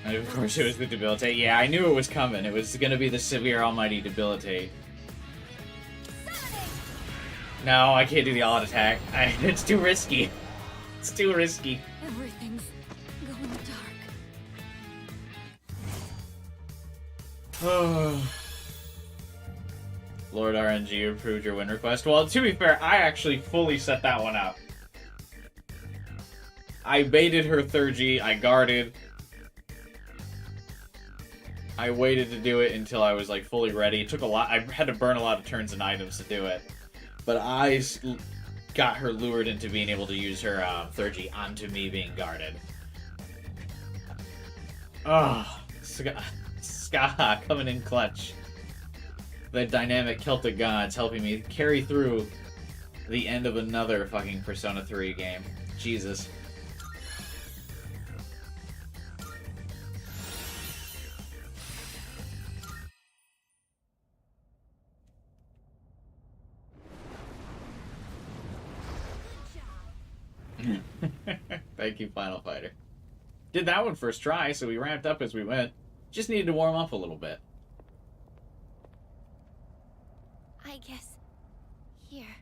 And of course it was the debilitate. Yeah, I knew it was coming. It was gonna be the severe almighty debilitate. Summoning. No, I can't do the all attack. It's too risky. It's too risky. Everything's going dark. Lord RNG approved your win request. Well, to be fair, I actually fully set that one up. I baited her third G, I guarded. I waited to do it until I was like fully ready. It took a lot. I had to burn a lot of turns and items to do it. But got her lured into being able to use her third G onto me being guarded. Oh, Ska coming in clutch. The dynamic Celtic gods helping me carry through the end of another fucking Persona 3 game. Jesus. Thank you, Final Fighter. Did that one first try, so we ramped up as we went. Just needed to warm up a little bit. I guess. Here.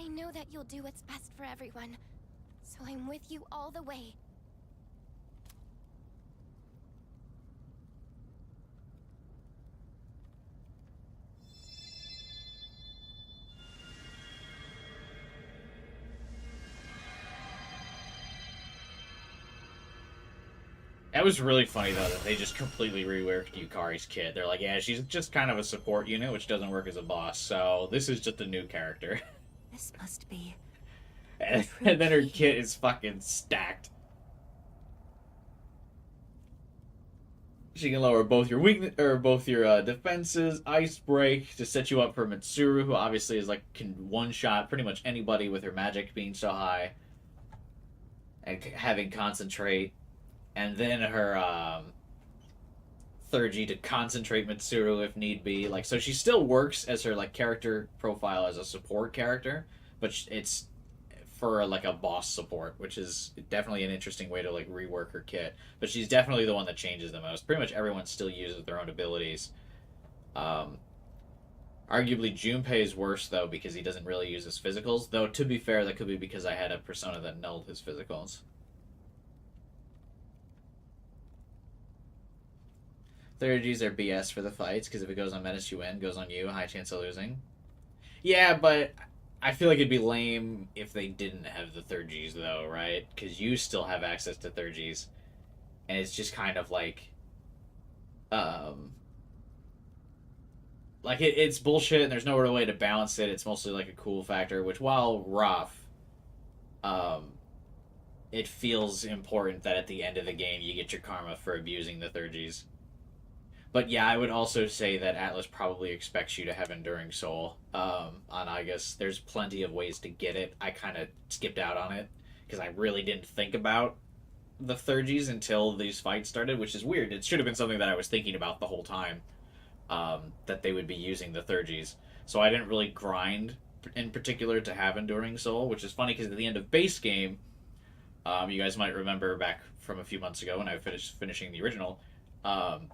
I know that you'll do what's best for everyone, so I'm with you all the way. That was really funny, though, that they just completely reworked Yukari's kid. They're like, yeah, she's just kind of a support unit, which doesn't work as a boss, so this is just a new character. This must be... and then her kit is fucking stacked. She can lower both your weakness or both your defenses, ice break to set you up for Mitsuru, who obviously is like can one-shot pretty much anybody with her magic being so high, and having concentrate. And then her Thurgy to concentrate Mitsuru if need be. Like, so she still works as her like character profile as a support character, but it's for like a boss support, which is definitely an interesting way to like rework her kit. But she's definitely the one that changes the most. Pretty much everyone still uses their own abilities. Arguably Junpei is worse though because he doesn't really use his physicals. Though to be fair, that could be because I had a persona that nulled his physicals. Thirties are BS for the fights because if it goes on Menace, you win. Goes on you, high chance of losing. Yeah, but I feel like it'd be lame if they didn't have the third Gs though, right? Because you still have access to third Gs, and it's just kind of like, it's bullshit, and there's no real way to balance it. It's mostly like a cool factor, which while rough, it feels important that at the end of the game you get your karma for abusing the third Gs. But yeah, I would also say that Atlas probably expects you to have Enduring Soul on Aigis. There's plenty of ways to get it. I kind of skipped out on it because I really didn't think about the Thurgies until these fights started, which is weird. It should have been something that I was thinking about the whole time, that they would be using the Thurgies. So I didn't really grind in particular to have Enduring Soul, which is funny because at the end of base game, you guys might remember back from a few months ago when I finished finishing the original,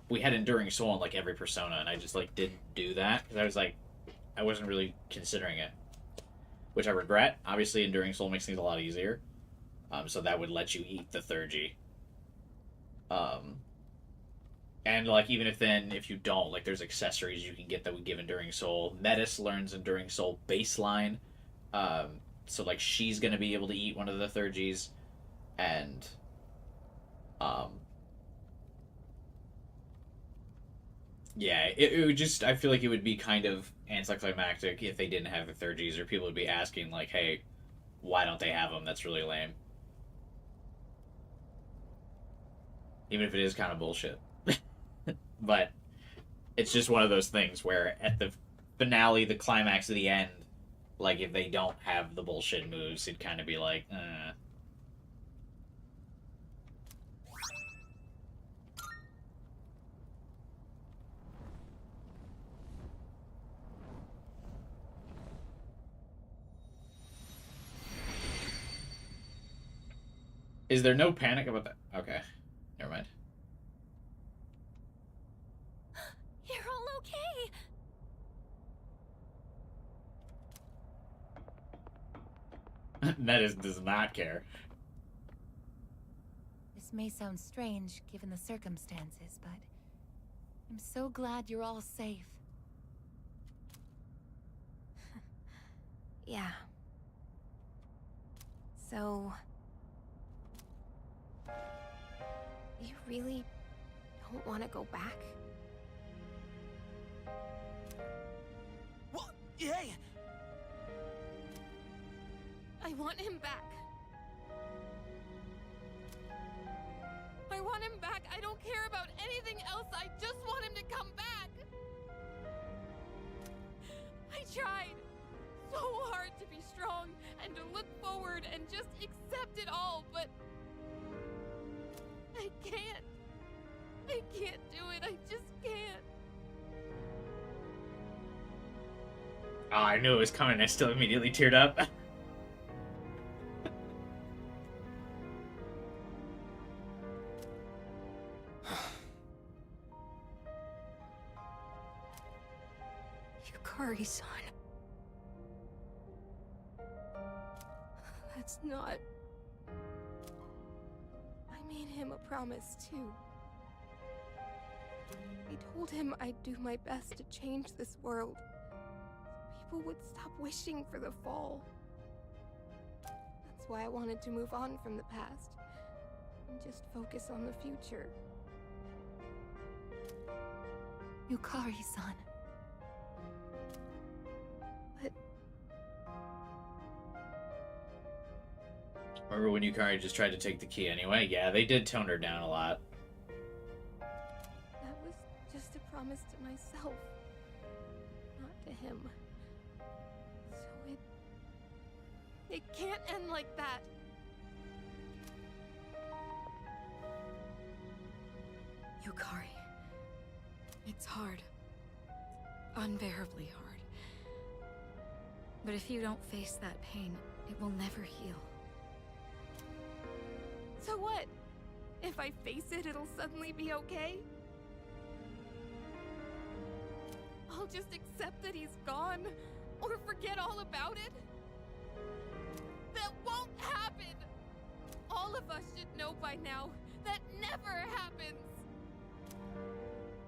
we had Enduring Soul in like every persona, and I just like didn't do that because I was like, I wasn't really considering it, which I regret. Obviously, Enduring Soul makes things a lot easier, so that would let you eat the Thurgy. And like even if you don't, like there's accessories you can get that would give Enduring Soul. Metis learns Enduring Soul baseline, so like she's gonna be able to eat one of the Thurgies, and yeah, it would just, I feel like it would be kind of anticlimactic if they didn't have the Thurgies, or people would be asking, like, hey, why don't they have them? That's really lame. Even if it is kind of bullshit. But it's just one of those things where at the finale, the climax of the end, like, if they don't have the bullshit moves, it'd kind of be like, Is there no panic about that? Okay. Never mind. You're all okay. Metis does not care. This may sound strange given the circumstances, but I'm so glad you're all safe. Yeah. So... you really don't want to go back? What? Hey! I want him back. I want him back. I don't care about anything else. I just want him to come back. I tried so hard to be strong and to look forward and just accept it all, but I can't. I can't do it. I just can't. Oh, I knew it was coming. I still immediately teared up. Yukari-san. That's not... I made him a promise, too. I told him I'd do my best to change this world. People would stop wishing for the fall. That's why I wanted to move on from the past and just focus on the future. Yukari-san. But Remember when Yukari just tried to take the key anyway? Yeah, they did tone her down a lot. that was just a promise to myself, not to him. So It can't end like that. Yukari, It's hard. Unbearably hard. But if you don't face that pain, it will never heal. So what? If I face it, it'll suddenly be okay? I'll just accept that he's gone, or forget all about it? That won't happen! All of us should know by now that never happens!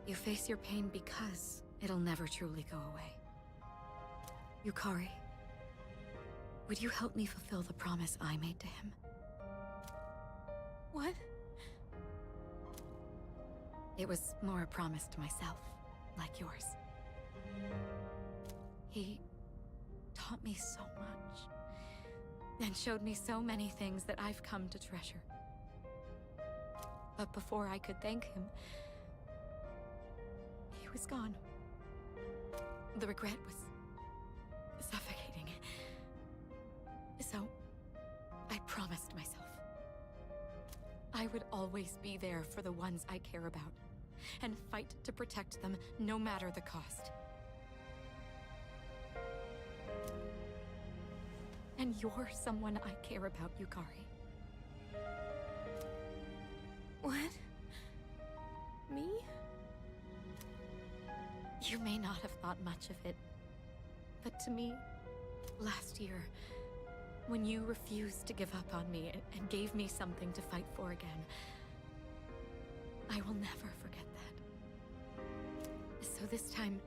You face your pain because it'll never truly go away. Yukari, would you help me fulfill the promise I made to him? What? It was more a promise to myself, like yours. He taught me so much, and showed me so many things that I've come to treasure. But before I could thank him, he was gone. The regret was suffocating. So, I promised myself I would always be there for the ones I care about, and fight to protect them no matter the cost. And you're someone I care about, Yukari. What? Me? You may not have thought much of it, but to me, last year, when you refused to give up on me and gave me something to fight for again, I will never forget that. So this time,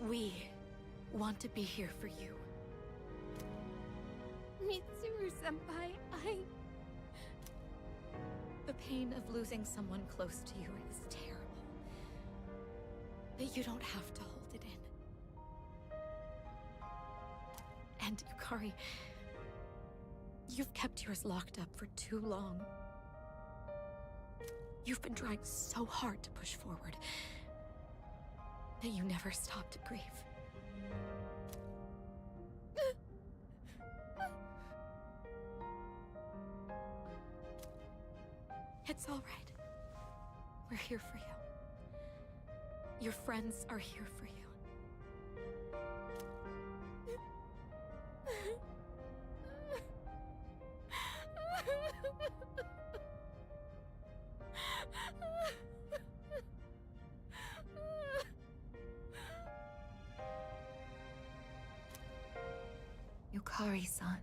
we want to be here for you. Mitsuru-senpai, The pain of losing someone close to you is terrible. But you don't have to hold it in. And Yukari, you've kept yours locked up for too long. You've been trying so hard to push forward that you never stop to grieve. It's all right. We're here for you. Your friends are here for you. Yukari-san,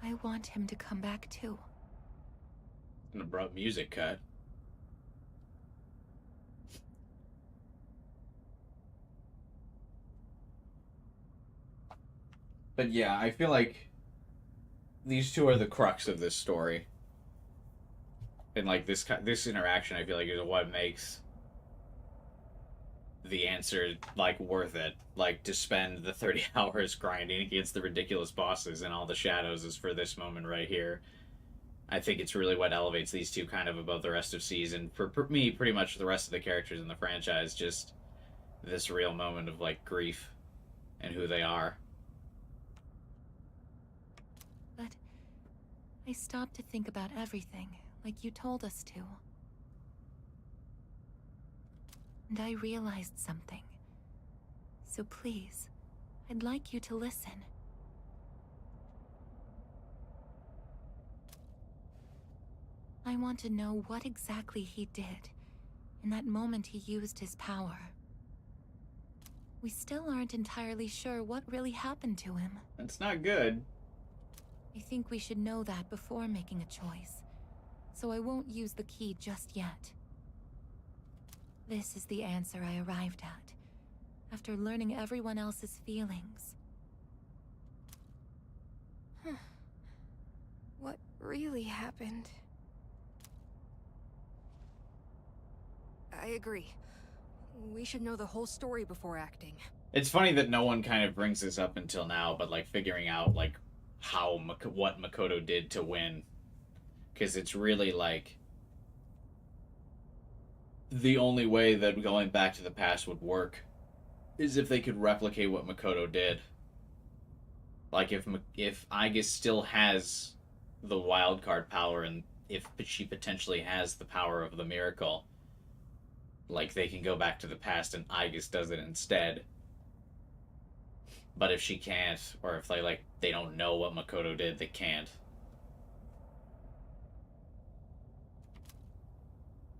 I want him to come back too. An abrupt music cut. But yeah, I feel like these two are the crux of this story. And like this interaction, I feel like is what makes the answer like worth it. Like to spend the 30 hours grinding against the ridiculous bosses and all the shadows is for this moment right here. I think it's really what elevates these two kind of above the rest of season. For me, pretty much the rest of the characters in the franchise, just this real moment of like grief and who they are. But I stopped to think about everything, like you told us to. And I realized something. So please, I'd like you to listen. I want to know what exactly he did in that moment he used his power. We still aren't entirely sure what really happened to him. That's not good. I think we should know that before making a choice, so I won't use the key just yet. This is the answer I arrived at, after learning everyone else's feelings. what really happened? I agree. We should know the whole story before acting. It's funny that no one kind of brings this up until now, but like figuring out like what Makoto did to win, because it's really like the only way that going back to the past would work is if they could replicate what Makoto did. Like if Aigis still has the wild card power, and if she potentially has the power of the miracle, Like, they can go back to the past and Aigis does it instead. But if she can't, or if they don't know what Makoto did, they can't.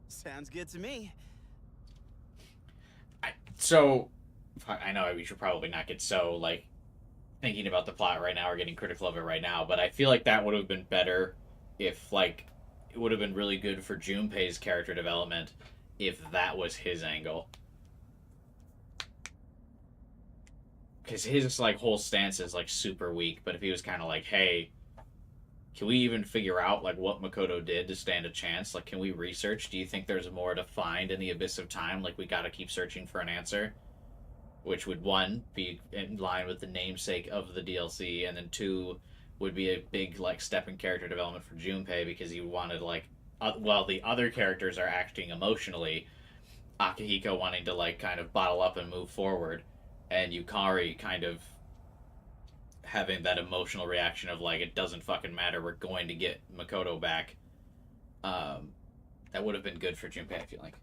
Sounds good to me. So, I know we should probably not get so, like, thinking about the plot right now or getting critical of it right now, but I feel like that would have been better if, like, it would have been really good for Junpei's character development if that was his angle. Because his, like, whole stance is, like, super weak, but if he was kind of like, hey, can we even figure out, like, what Makoto did to stand a chance? Like, can we research? Do you think there's more to find in the abyss of time? Like, we gotta keep searching for an answer? Which would, one, be in line with the namesake of the DLC, and then two, would be a big, like, step in character development for Junpei, because he wanted, like, while the other characters are acting emotionally, Akihiko wanting to, like, kind of bottle up and move forward, and Yukari kind of having that emotional reaction of, like, it doesn't fucking matter, we're going to get Makoto back. That would have been good for Junpei, I feel like.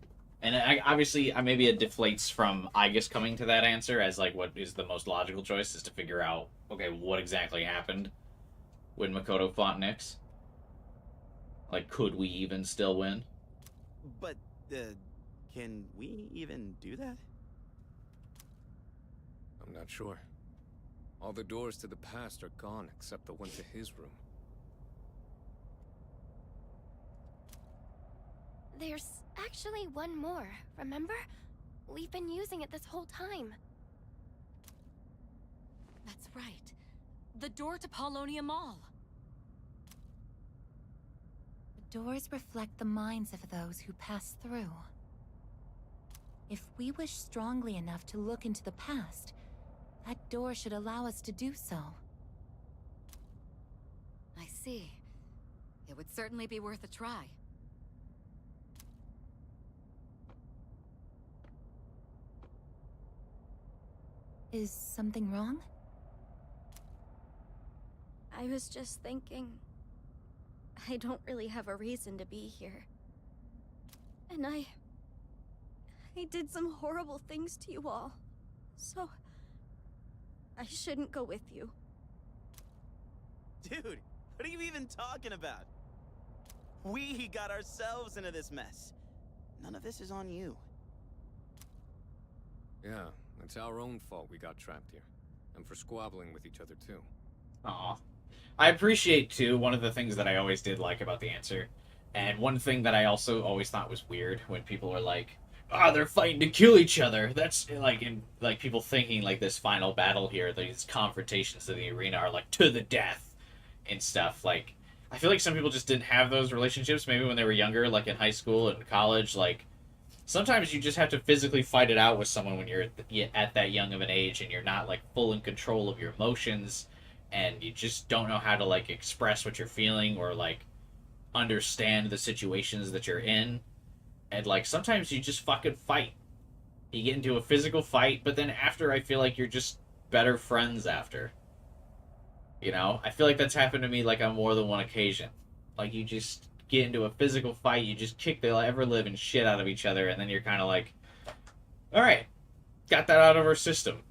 And obviously, maybe it deflates from Aigis coming to that answer as, like, what is the most logical choice, is to figure out, okay, what exactly happened when Makoto fought Nyx. Like, could we even still win? But, can we even do that? I'm not sure. All the doors to the past are gone except the one to his room. There's actually one more, remember? We've been using it this whole time. That's right. The door to Paulownia Mall. The doors reflect the minds of those who pass through. If we wish strongly enough to look into the past, that door should allow us to do so. I see. It would certainly be worth a try. Is something wrong? I was just thinking... I don't really have a reason to be here. And I did some horrible things to you all. So... I shouldn't go with you. Dude, what are you even talking about? We got ourselves into this mess. None of this is on you. Yeah, it's our own fault we got trapped here. And for squabbling with each other, too. Aw. I appreciate, too, one of the things that I always did like about the answer, and one thing that I also always thought was weird when people are like, they're fighting to kill each other. That's, like people thinking, like, this final battle here, these confrontations in the arena are, like, to the death and stuff. Like, I feel like some people just didn't have those relationships, maybe when they were younger, like in high school and college. Like, sometimes you just have to physically fight it out with someone when you're at that young of an age and you're not, like, full in control of your emotions, and you just don't know how to, like, express what you're feeling or, like, understand the situations that you're in. And, like, sometimes you just fucking fight. You get into a physical fight, but then after, I feel like you're just better friends after. You know? I feel like that's happened to me, like, on more than one occasion. Like, you just get into a physical fight, you just kick the ever-living shit out of each other, and then you're kind of like, alright, got that out of our system.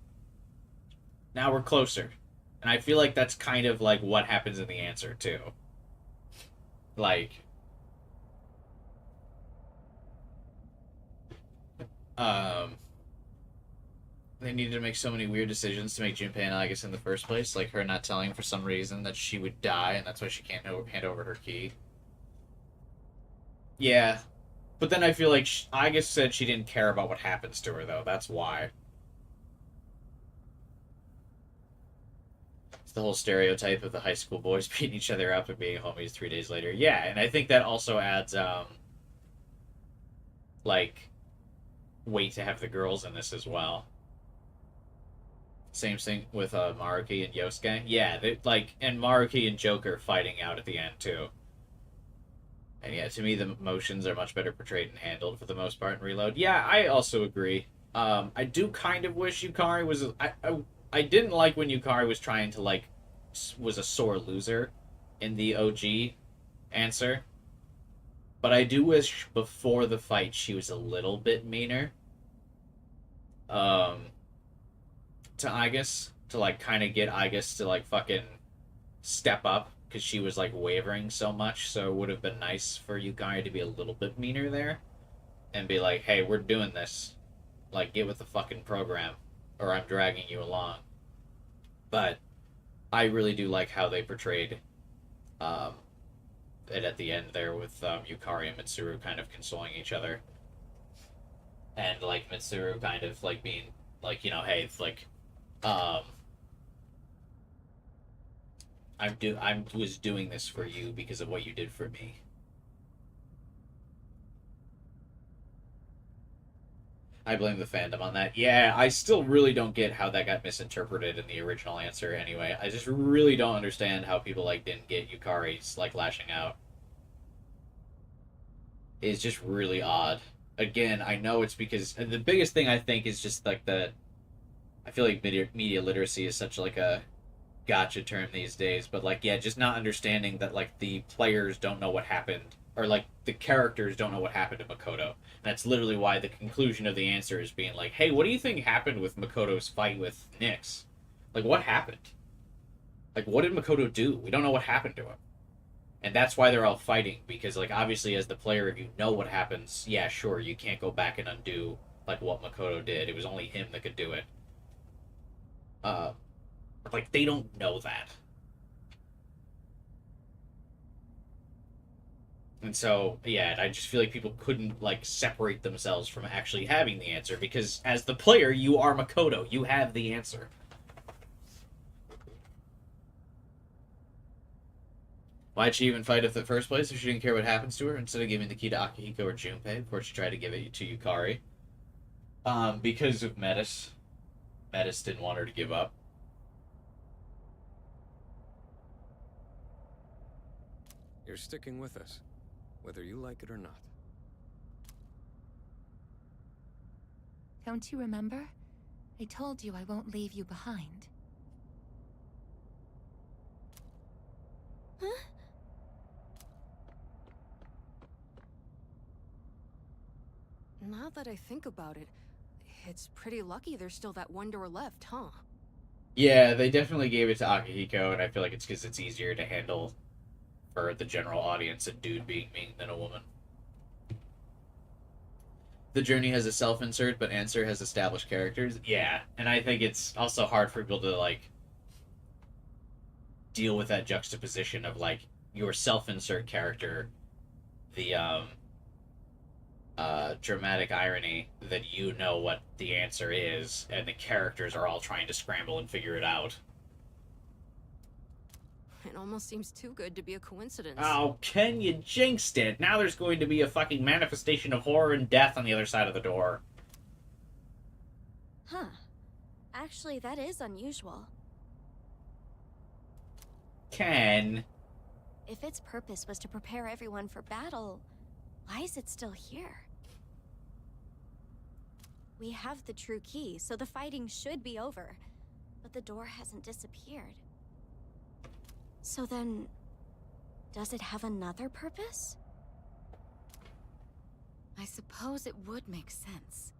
Now we're closer. And I feel like that's kind of, like, what happens in the answer, too. Like... they needed to make so many weird decisions to make Junpei and Aigis in the first place, like her not telling for some reason that she would die, and that's why she can't hand over her key. Yeah, but then I feel like Aigis said she didn't care about what happens to her, though. That's why. It's the whole stereotype of the high school boys beating each other up and being homies 3 days later. Yeah, and I think that also adds, like, weight to have the girls in this as well. Same thing with Maruki and Yosuke. Yeah, and Maruki and Joker fighting out at the end too. And yeah, to me the emotions are much better portrayed and handled for the most part in Reload. Yeah, I also agree. I do kind of wish Yukari was... I didn't like when Yukari was trying to, like, was a sore loser in the OG answer. But I do wish before the fight she was a little bit meaner. To Aigis. To, like, kind of get Aigis to, like, fucking step up. Because she was, like, wavering so much. So it would have been nice for Yukari to be a little bit meaner there. And be like, hey, we're doing this. Like, get with the fucking program. Or I'm dragging you along. But I really do like how they portrayed it at the end there with Yukari and Mitsuru kind of consoling each other. And, like, Mitsuru kind of, like, being, like, you know, hey, it's like, I was doing this for you because of what you did for me. I blame the fandom on that. Yeah, I still really don't get how that got misinterpreted in the original answer anyway. I just really don't understand how people, like, didn't get Yukari's, like, lashing out. It's just really odd. Again, I know it's because... the biggest thing I think is just, like, I feel like media literacy is such, like, a gotcha term these days. But, like, yeah, just not understanding that, like, the players don't know what happened. Or, like, the characters don't know what happened to Makoto. And that's literally why the conclusion of the answer is being like, hey, what do you think happened with Makoto's fight with Nyx? Like, what happened? Like, what did Makoto do? We don't know what happened to him. And that's why they're all fighting. Because, like, obviously, as the player, if you know what happens, yeah, sure, you can't go back and undo, like, what Makoto did. It was only him that could do it. Like, they don't know that. And so, yeah, I just feel like people couldn't, like, separate themselves from actually having the answer, because as the player, you are Makoto. You have the answer. Why'd she even fight at the first place if she didn't care what happens to her, instead of giving the key to Akihiko or Junpei before she tried to give it to Yukari? Because of Metis. Metis didn't want her to give up. You're sticking with us, whether you like it or not. Don't you remember? I told you I won't leave you behind. Huh? Now that I think about it, it's pretty lucky there's still that one door left, huh? Yeah, they definitely gave it to Akihiko, and I feel like it's because it's easier to handle for the general audience, a dude being mean than a woman. The journey has a self-insert, but answer has established characters. Yeah, and I think it's also hard for people to, like, deal with that juxtaposition of, like, your self-insert character, the dramatic irony that you know what the answer is, and the characters are all trying to scramble and figure it out. It almost seems too good to be a coincidence. Oh, Ken, you jinxed it. Now there's going to be a fucking manifestation of horror and death on the other side of the door. Huh. Actually, that is unusual. Ken. If its purpose was to prepare everyone for battle, why is it still here? We have the true key, so the fighting should be over. But the door hasn't disappeared. So then, does it have another purpose? I suppose it would make sense.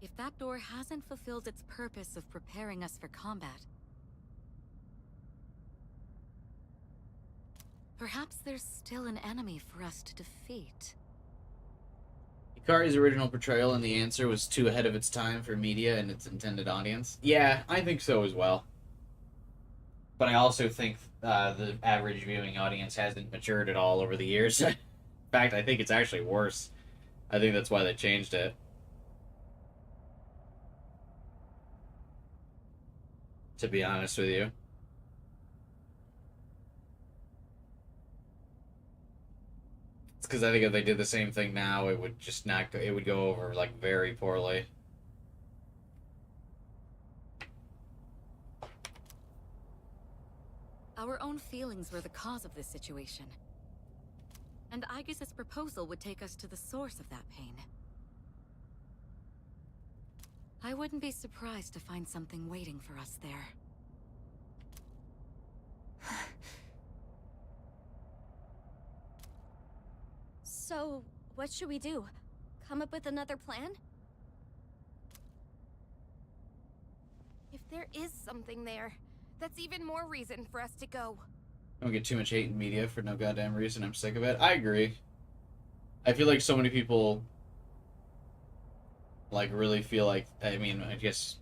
If that door hasn't fulfilled its purpose of preparing us for combat, perhaps there's still an enemy for us to defeat. Yukari's original portrayal in the answer was too ahead of its time for media and its intended audience. Yeah, I think so as well. But I also think the average viewing audience hasn't matured at all over the years. In fact, I think it's actually worse. I think that's why they changed it. To be honest with you. It's because I think if they did the same thing now, it would just not go, it would go over, like, very poorly. Our own feelings were the cause of this situation. And Aigis' proposal would take us to the source of that pain. I wouldn't be surprised to find something waiting for us there. So, what should we do? Come up with another plan? If there is something there, that's even more reason for us to go. Don't get too much hate in media for no goddamn reason. I'm sick of it. I agree. I feel like so many people, like, really feel like, I mean, I guess,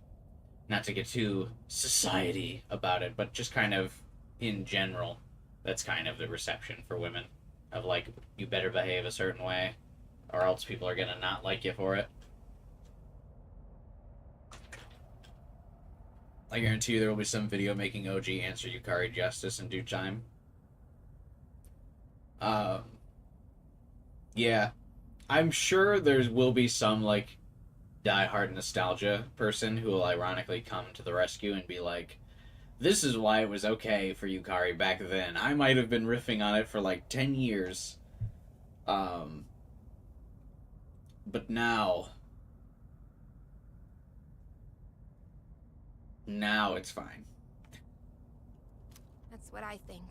not to get too society about it, but just kind of in general, that's kind of the reception for women. Of, like, you better behave a certain way, or else people are gonna not like you for it. I guarantee you there will be some video making OG answer Yukari justice in due time. Yeah. I'm sure there will be some, like, die-hard nostalgia person who will ironically come to the rescue and be like, this is why it was okay for Yukari back then. I might have been riffing on it for, like, 10 years. But now it's fine. That's what I think.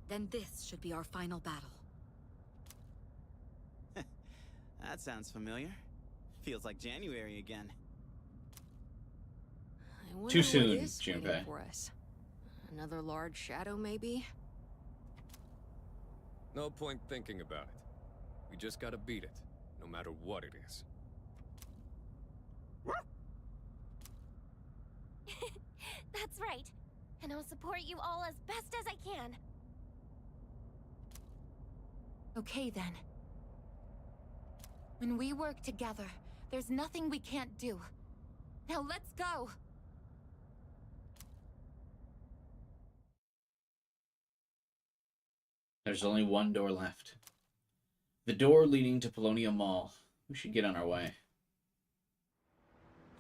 Then this should be our final battle. That sounds familiar. Feels like January again. I wonder Too what soon, is waiting Junpei. for us. Another large shadow, maybe? No point thinking about it. We just gotta beat it, no matter what it is. That's right. And I'll support you all as best as I can. Okay, then. When we work together, there's nothing we can't do. Now let's go! There's only one door left. The door leading to Polonia Mall. We should get on our way.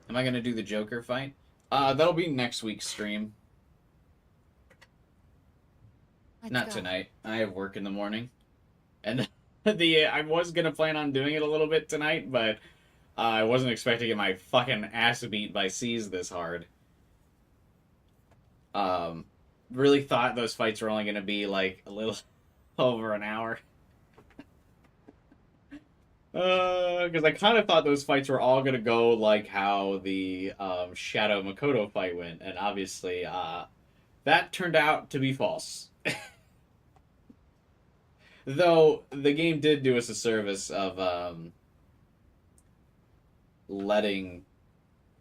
Am I gonna do the Joker fight? That'll be next week's stream. Not tonight. I have work in the morning. And I was gonna plan on doing it a little bit tonight, but I wasn't expecting to get my fucking ass beat by C's this hard. Really thought those fights were only gonna be like a little over an hour. Because I kind of thought those fights were all gonna go like how the Shadow Makoto fight went, and obviously that turned out to be false. Though the game did do us a service of letting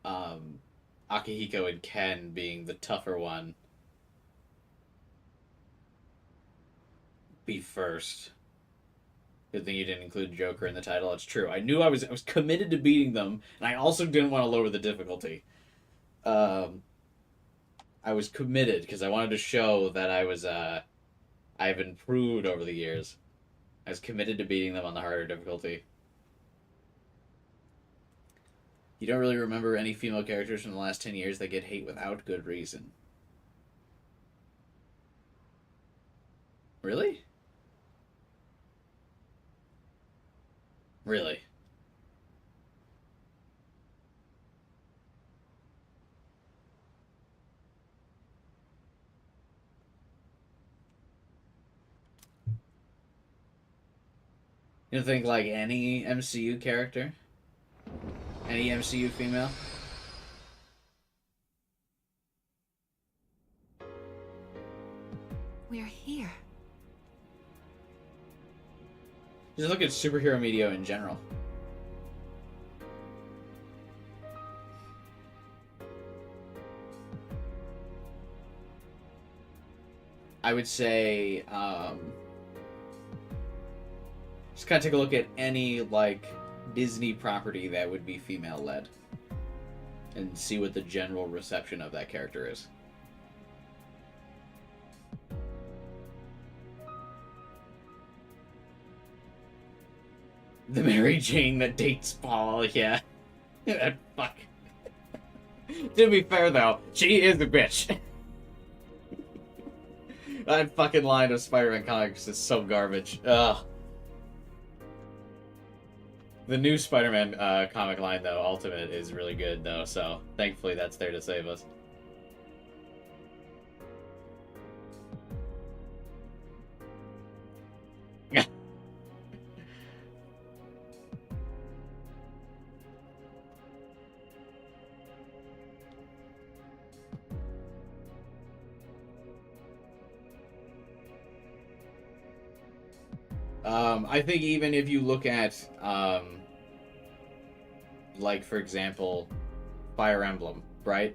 Akihiko and Ken being the tougher one be first. Good thing you didn't include Joker in the title. It's true. I knew I was committed to beating them, and I also didn't want to lower the difficulty. I was committed because I wanted to show that I've improved over the years. I was committed to beating them on the harder difficulty. You don't really remember any female characters from the last 10 years that get hate without good reason. Really? Really? You don't think, like, any MCU character? Any MCU female? We're here. Just look at superhero media in general. I would say, just kind of take a look at any, like, Disney property that would be female-led. And see what the general reception of that character is. The Mary Jane that dates Paul, yeah. Fuck. To be fair, though, she is a bitch. That fucking line of Spider-Man comics is so garbage. Ugh. The new Spider-Man comic line, though, Ultimate, is really good, though, so thankfully that's there to save us. I think even if you look at, like, for example, Fire Emblem, right?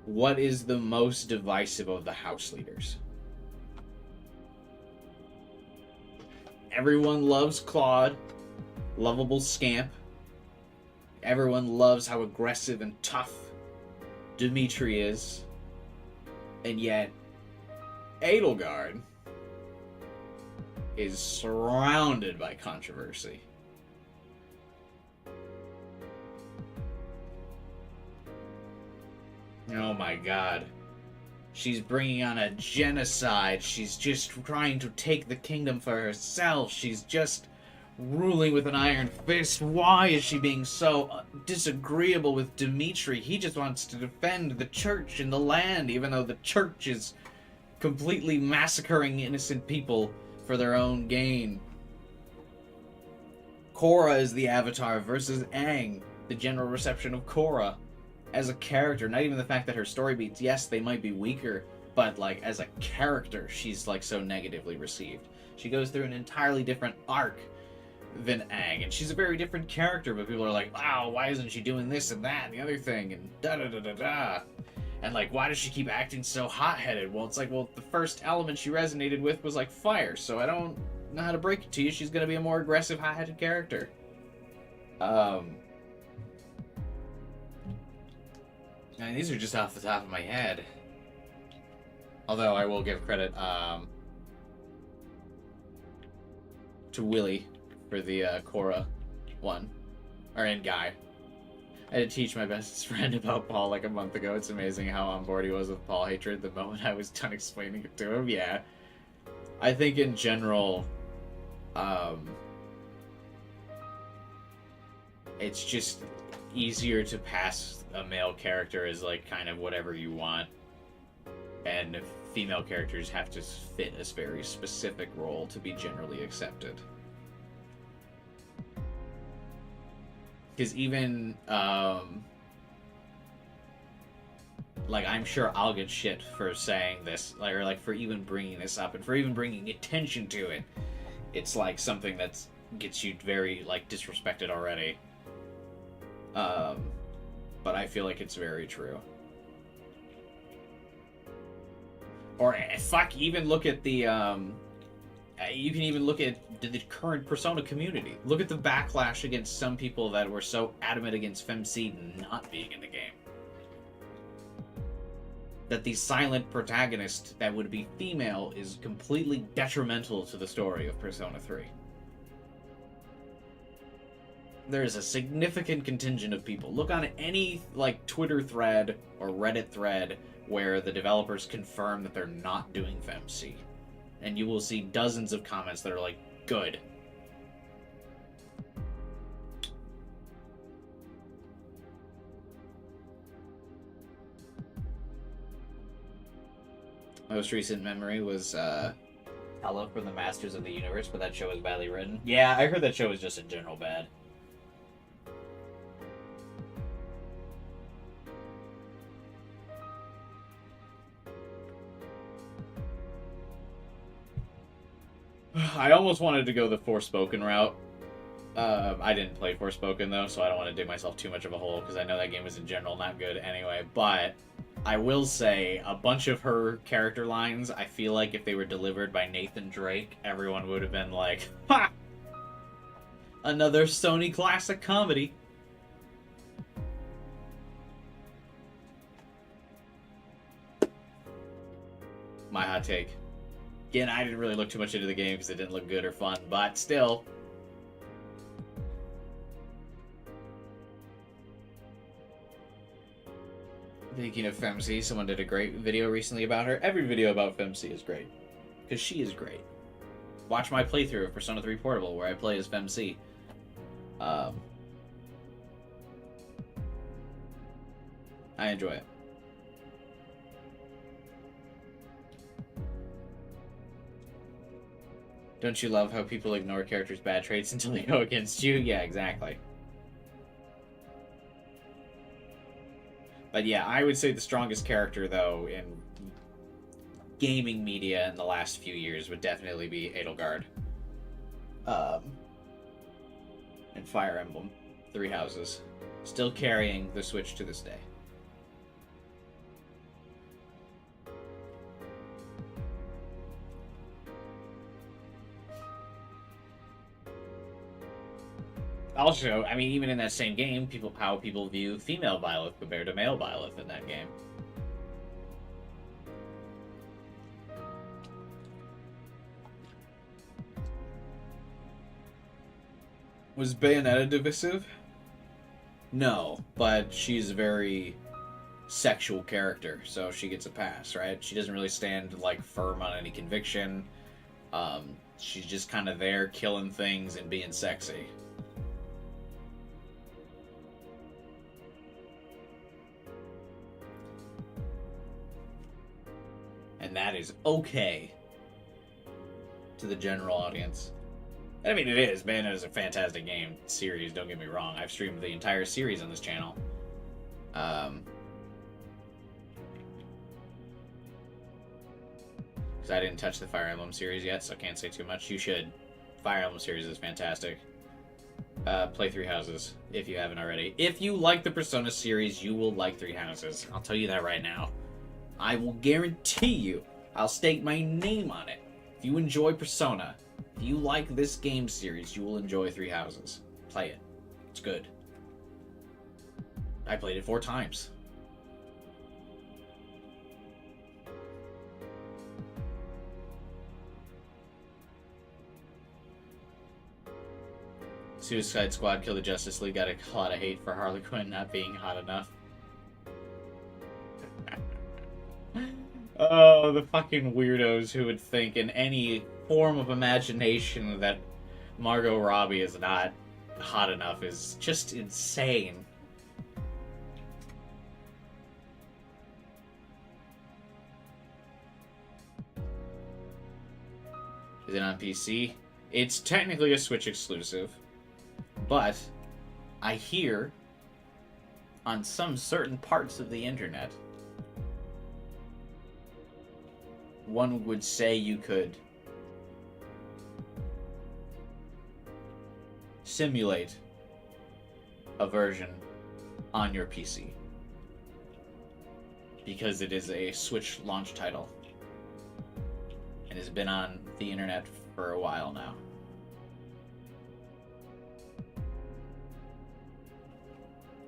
What is the most divisive of the house leaders? Everyone loves Claude, lovable scamp. Everyone loves how aggressive and tough Dimitri is. And yet, Edelgard is surrounded by controversy. Oh my god. She's bringing on a genocide. She's just trying to take the kingdom for herself. She's just ruling with an iron fist. Why is she being so disagreeable with Dimitri? He just wants to defend the church and the land, even though the church is completely massacring innocent people for their own gain. Korra is the avatar versus Aang. The general reception of Korra as a character, not even the fact that her story beats, yes, they might be weaker, but like as a character, she's like so negatively received. She goes through an entirely different arc than Aang, and she's a very different character, but people are like, wow, why isn't she doing this and that and the other thing, and da-da-da-da-da. And like, why does she keep acting so hot-headed? Well, it's like, well, the first element she resonated with was like fire, so I don't know how to break it to you. She's gonna be a more aggressive, hot-headed character. I mean, these are just off the top of my head. Although I will give credit to Willie for the Korra one. Or in Guy. I had to teach my best friend about Paul like a month ago. It's amazing how on board he was with Paul hatred the moment I was done explaining it to him. Yeah. I think in general, it's just easier to pass a male character as like kind of whatever you want, and female characters have to fit a very specific role to be generally accepted. Because even like, I'm sure I'll get shit for saying this, like, or like for even bringing this up and for even bringing attention to it. It's like something that gets you very like disrespected already. But I feel like it's very true. Or fuck, even look at the you can even look at the current Persona community. Look at the backlash against some people that were so adamant against FemC not being in the game. That the silent protagonist that would be female is completely detrimental to the story of Persona 3. There is a significant contingent of people. Look on any like Twitter thread or Reddit thread where the developers confirm that they're not doing FemC, and you will see dozens of comments that are like, good. Most recent memory was Hello from the Masters of the Universe, but that show was badly written. Yeah, I heard that show was just in general bad. I almost wanted to go the Forspoken route. I didn't play Forspoken, though, so I don't want to dig myself too much of a hole, because I know that game was in general not good anyway. But I will say, a bunch of her character lines, I feel like if they were delivered by Nathan Drake, everyone would have been like, ha! Another Sony classic comedy. My hot take. Again, I didn't really look too much into the game because it didn't look good or fun, but still. Speaking of FemC, someone did a great video recently about her. Every video about FemC is great, because she is great. Watch my playthrough of Persona 3 Portable, where I play as FemC. I enjoy it. Don't you love how people ignore characters' bad traits until they go against you? Yeah, exactly. But yeah, I would say the strongest character, though, in gaming media in the last few years would definitely be Edelgard. and Fire Emblem, Three Houses. Still carrying the Switch to this day. Also, I mean, even in that same game, how people view female Byleth compared to male Byleth in that game. Was Bayonetta divisive? No, but she's a very sexual character, so she gets a pass, right? She doesn't really stand, like, firm on any conviction. She's just kind of there killing things and being sexy. And that is okay to the general audience. I mean, it is. Bayonetta is a fantastic game series, don't get me wrong. I've streamed the entire series on this channel. Because I didn't touch the Fire Emblem series yet, so I can't say too much. You should. Fire Emblem series is fantastic. Play Three Houses, if you haven't already. If you like the Persona series, you will like Three Houses. I'll tell you that right now. I will guarantee you, I'll stake my name on it. If you enjoy Persona, if you like this game series, you will enjoy Three Houses. Play it. It's good. I played it 4 times. Suicide Squad Kill the Justice League got a lot of hate for Harley Quinn not being hot enough. Oh, the fucking weirdos who would think in any form of imagination that Margot Robbie is not hot enough is just insane. Is it on PC? It's technically a Switch exclusive, but I hear on some certain parts of the internet one would say you could simulate a version on your PC because it is a Switch launch title and has been on the internet for a while now.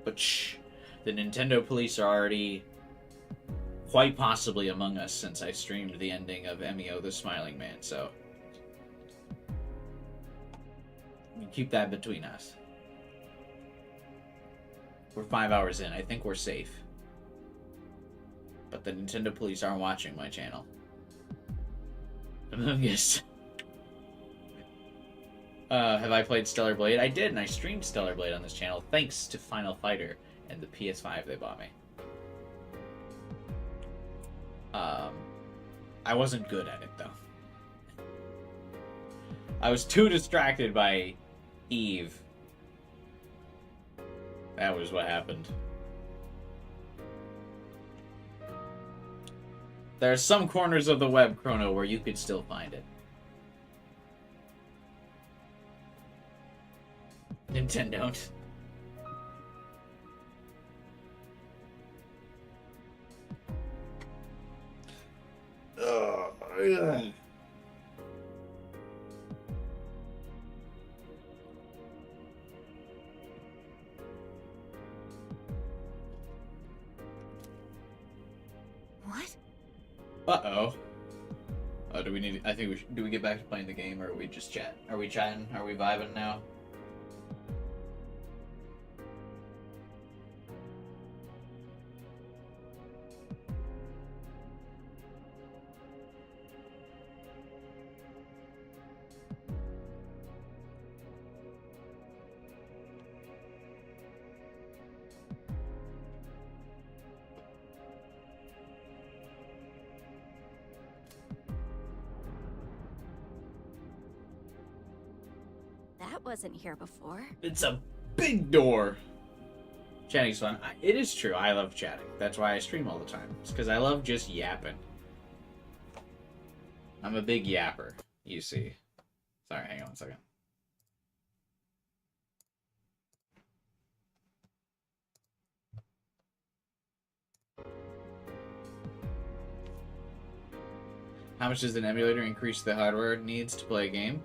But shh, the Nintendo police are already quite possibly among us since I streamed the ending of Emio the Smiling Man, so you keep that between us. We're 5 hours in. I think we're safe. But the Nintendo police aren't watching my channel. Yes. Have I played Stellar Blade? I did, and I streamed Stellar Blade on this channel thanks to Final Fighter and the PS5 they bought me. I wasn't good at it, though. I was too distracted by Eve. That was what happened. There are some corners of the web, Chrono, where you could still find it. Nintendo. Yeah. What? Uh-oh. Oh, do we need... I think we should... Do we get back to playing the game, or are we just chat? Are we chatting? Are we vibing now? That wasn't here before. It's a big door. Chatting's fun. It is true. I love chatting. That's why I stream all the time. It's because I love just yapping. I'm a big yapper, you see. Sorry, hang on one second. How much does an emulator increase the hardware it needs to play a game?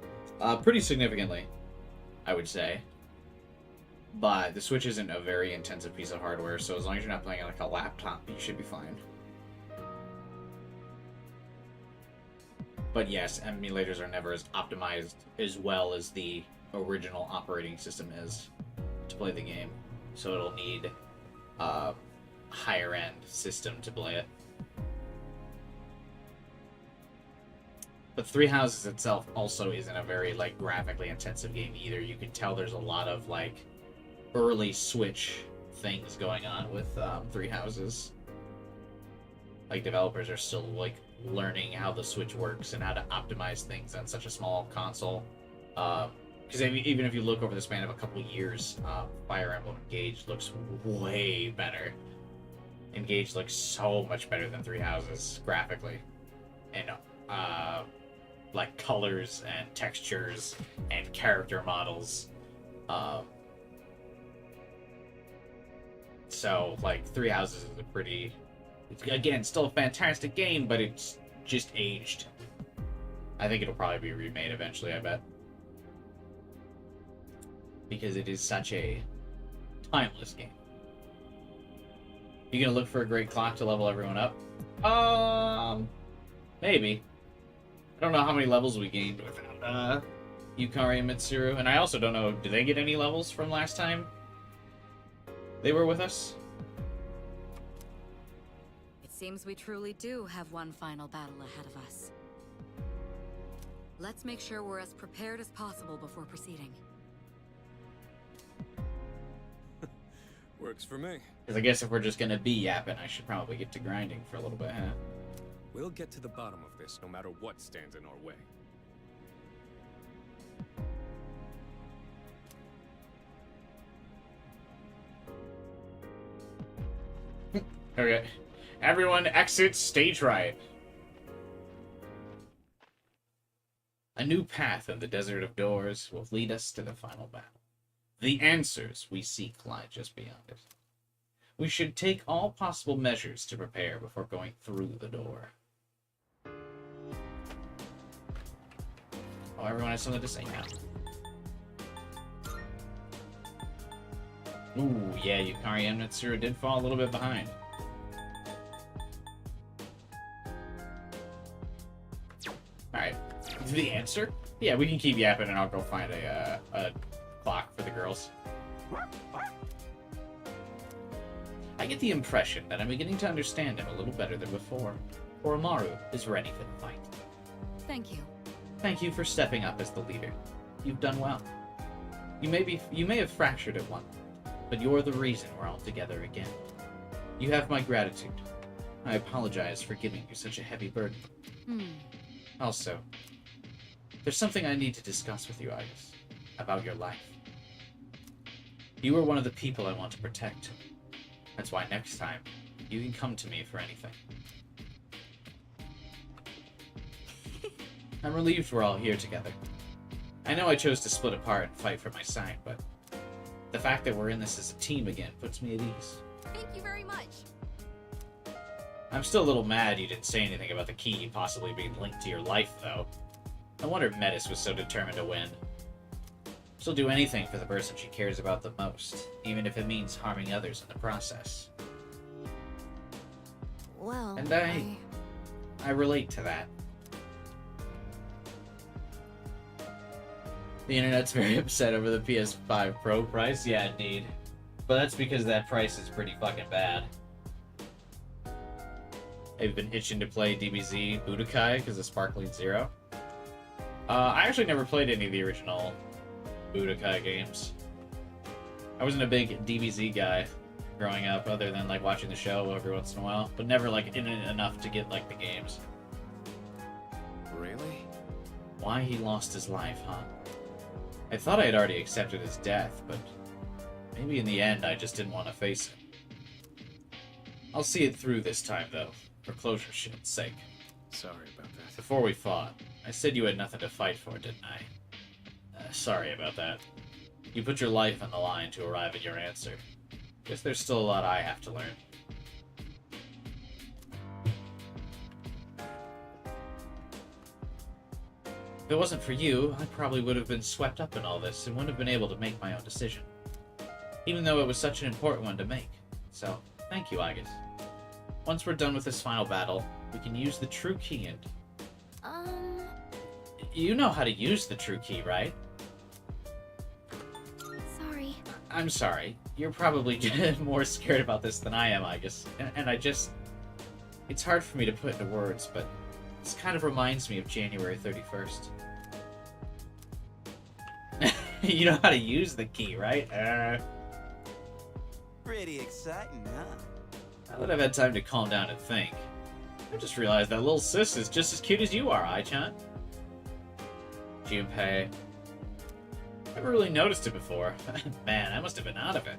Pretty significantly, I would say. But the Switch isn't a very intensive piece of hardware, so as long as you're not playing on like a laptop, you should be fine. But yes, emulators are never as optimized as well as the original operating system is to play the game. So it'll need a higher end system to play it. But Three Houses itself also isn't a very like graphically intensive game either. You can tell there's a lot of like early Switch things going on with Three Houses. Like developers are still like learning how the Switch works and how to optimize things on such a small console. Because even if you look over the span of a couple years, Fire Emblem Engage looks way better. Engage looks so much better than Three Houses graphically, and like colors and textures and character models. So like Three Houses is a pretty, it's, again, still a fantastic game, but it's just aged. I think it'll probably be remade eventually, I bet. Because it is such a timeless game. You gonna look for a great clock to level everyone up? Maybe. I don't know how many levels we gained without Yukari and Mitsuru, and I also don't know, do they get any levels from last time they were with us? It seems we truly do have one final battle ahead of us. Let's make sure we're as prepared as possible before proceeding. Works for me. Because I guess if we're just gonna be yapping, I should probably get to grinding for a little bit, huh? We'll get to the bottom of this no matter what stands in our way. Okay. Everyone exit stage right. A new path in the desert of doors will lead us to the final battle. The answers we seek lie just beyond it. We should take all possible measures to prepare before going through the door. Oh, everyone has something to say now. Ooh, yeah, Yukari and Mitsuru did fall a little bit behind. Alright, the answer? Yeah, we can keep yapping and I'll go find a clock for the girls. I get the impression that I'm beginning to understand him a little better than before. Oromaru is ready for the fight. Thank you. Thank you for stepping up as the leader. You've done well. You may have fractured at one, but you're the reason we're all together again. You have my gratitude. I apologize for giving you such a heavy burden. Also, there's something I need to discuss with you, Aigis, about your life. You are one of the people I want to protect. That's why next time, you can come to me for anything. I'm relieved we're all here together. I know I chose to split apart and fight for my side, but the fact that we're in this as a team again puts me at ease. Thank you very much. I'm still a little mad you didn't say anything about the key possibly being linked to your life, though. I wonder if Metis was so determined to win. She'll do anything for the person she cares about the most, even if it means harming others in the process. Well, And I relate to that. The internet's very upset over the PS5 Pro price. Yeah, indeed. But that's because that price is pretty fucking bad. I've been itching to play DBZ Budokai because of Sparkling Zero. I actually never played any of the original Budokai games. I wasn't a big DBZ guy growing up, other than like watching the show every once in a while, but never like in it enough to get like the games. Really? Why he lost his life, huh? I thought I had already accepted his death, but maybe in the end I just didn't want to face it. I'll see it through this time, though, for closure's shit's sake. Sorry about that. Before we fought, I said you had nothing to fight for, didn't I? Sorry about that. You put your life on the line to arrive at your answer. Guess there's still a lot I have to learn. If it wasn't for you, I probably would have been swept up in all this and wouldn't have been able to make my own decision. Even though it was such an important one to make. So, thank you, Aigis. Once we're done with this final battle, we can use the true key and... You know how to use the true key, right? Sorry. I'm sorry. You're probably more scared about this than I am, Aigis. And I just... It's hard for me to put into words, but this kind of reminds me of January 31st. You know how to use the key, right? Pretty exciting, huh? Now that I've had time to calm down and think, I just realized that little sis is just as cute as you are, Ai-chan. Junpei. Never really noticed it before. Man, I must have been out of it.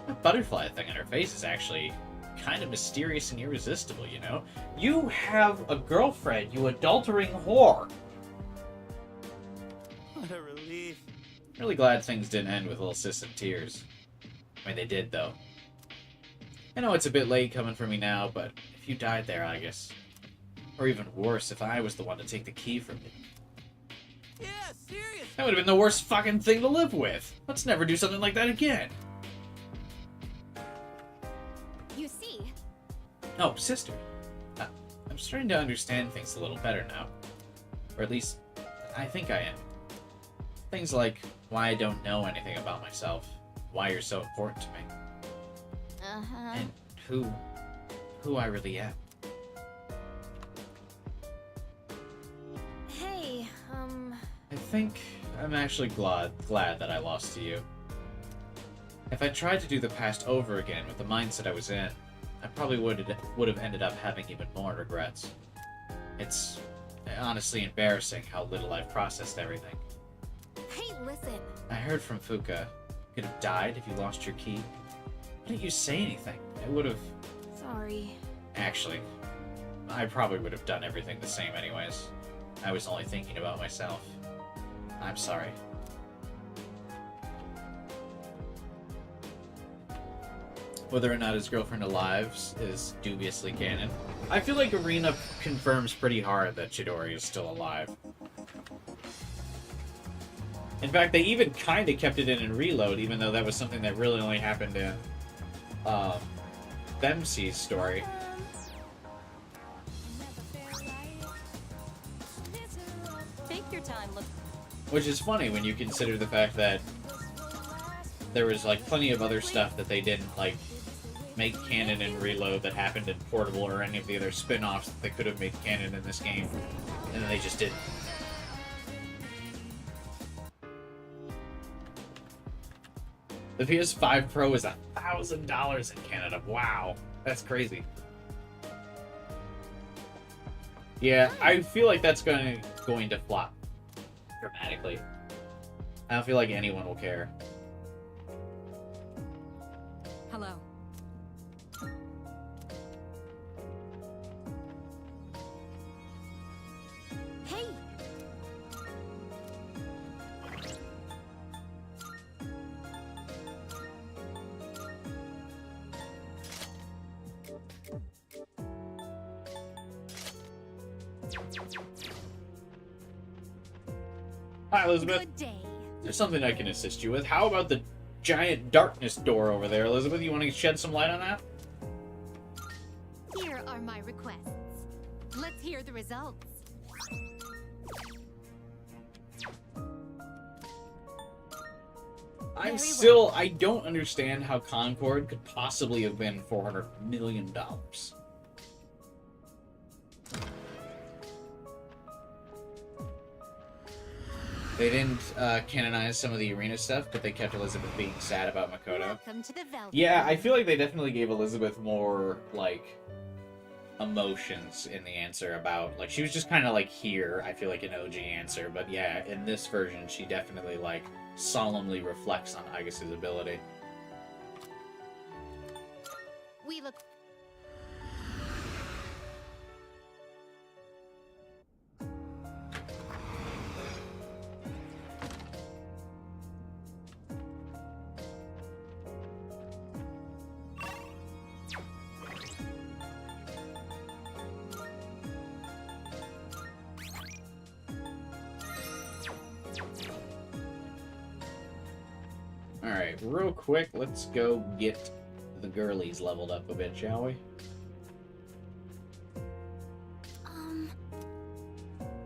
That butterfly thing on her face is actually kind of mysterious and irresistible, you know? You have a girlfriend, you adultering whore! What a relief. Really glad things didn't end with little sis in tears. I mean, they did, though. I know it's a bit late coming for me now, but if you died there, I guess. Or even worse, if I was the one to take the key from you. Yeah, serious. That would have been the worst fucking thing to live with. Let's never do something like that again. You see? Oh, sister. I'm starting to understand things a little better now. Or at least, I think I am. Things like why I don't know anything about myself. Why you're so important to me. Uh-huh. And who I really am. Hey, I think I'm actually glad that I lost to you. If I tried to do the past over again with the mindset I was in, I probably would have ended up having even more regrets. It's honestly embarrassing how little I've processed everything. hey, listen. I heard from Fuka. You could have died if you lost your key. Why didn't you say anything? I would have... Sorry. Actually, I probably would have done everything the same anyways. I was only thinking about myself. I'm sorry. Whether or not his girlfriend alive is dubiously canon. I feel like Arena confirms pretty hard that Chidori is still alive. In fact, they even kind of kept it in Reload, even though that was something that really only happened in Bemsi's story. Take your time, look. Which is funny when you consider the fact that there was like plenty of other stuff that they didn't like make canon in Reload that happened in Portable or any of the other spin-offs that they could have made canon in this game, and then they just didn't. The PS5 Pro is $1,000 in Canada. Wow, that's crazy. Yeah, I feel like that's going to flop dramatically. I don't feel like anyone will care. Hello. Hey! Hi, Elizabeth. Good day. There's something I can assist you with. How about the giant darkness door over there, Elizabeth? You want to shed some light on that? Here are my requests. Let's hear the results. I don't understand how Concord could possibly have been $400 million. They didn't canonize some of the Arena stuff, but they kept Elizabeth being sad about Makoto. Welcome to the Velvet. Yeah, I feel like they definitely gave Elizabeth more, like, emotions in the answer about, like, she was just kind of, like, here, I feel like an OG answer, but yeah, in this version, she definitely, like, solemnly reflects on Aigis' ability. We look. Alright, real quick, let's go get the girlies leveled up a bit, shall we?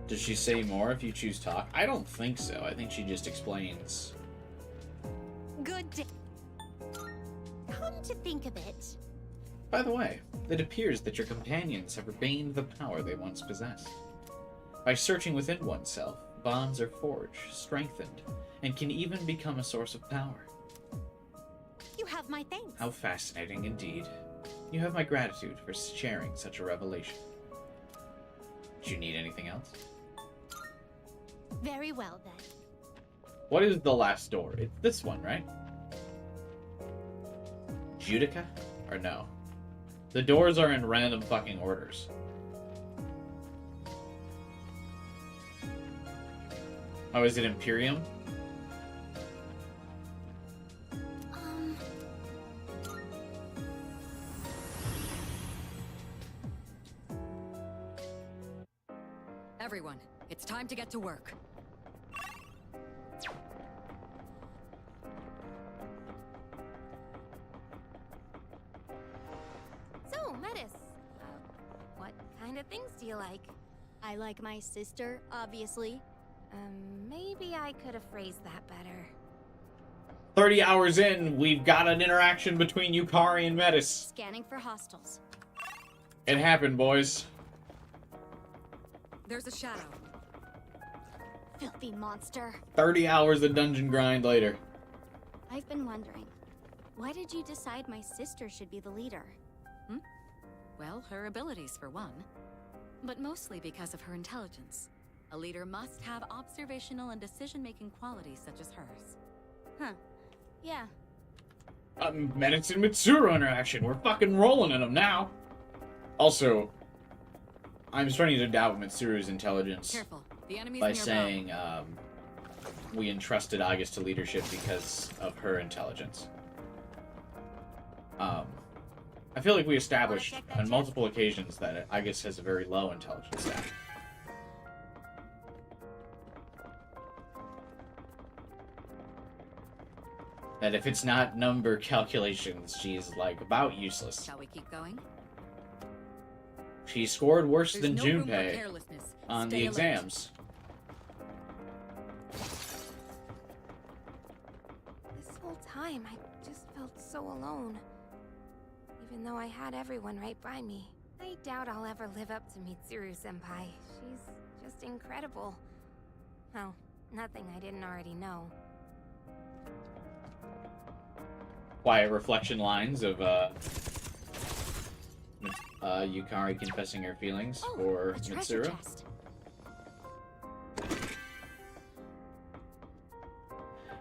Does she say more if you choose talk? I don't think so. I think she just explains. Good day. Come to think of it. By the way, it appears that your companions have regained the power they once possessed. By searching within oneself, bonds are forged, strengthened, and can even become a source of power. You have my thanks. How fascinating indeed. You have my gratitude for sharing such a revelation. Do you need anything else? Very well, then. What is the last door? It's this one, right? Judica? Or no? The doors are in random fucking orders. Oh, is it Imperium? Everyone, it's time to get to work. So, Metis, what kind of things do you like? I like my sister, obviously. Maybe I could have phrased that better. 30 hours in, we've got an interaction between Yukari and Metis. Scanning for hostiles. It happened, boys. There's a shadow. Filthy monster. 30 hours of dungeon grind later. I've been wondering, why did you decide my sister should be the leader? Well, her abilities for one, but mostly because of her intelligence. A leader must have observational and decision-making qualities such as hers. Huh. Yeah. Metis and Mitsuru interaction. We're fucking rolling in them now. Also, I'm starting to doubt Mitsuru's intelligence. Careful. The enemy's by nearby. saying we entrusted Aigis to leadership because of her intelligence. I feel like we established on multiple occasions that Aigis has a very low intelligence stat. That if it's not number calculations, she's like about useless. Shall we keep going? She scored worse There's than no room for Junpei carelessness. on Stay the alert. exams. This whole time, I just felt so alone. Even though I had everyone right by me. I doubt I'll ever live up to Mitsuru-senpai. She's just incredible. Well, nothing I didn't already know. Quiet reflection lines of Yukari confessing her feelings for a treasure Mitsuru. chest.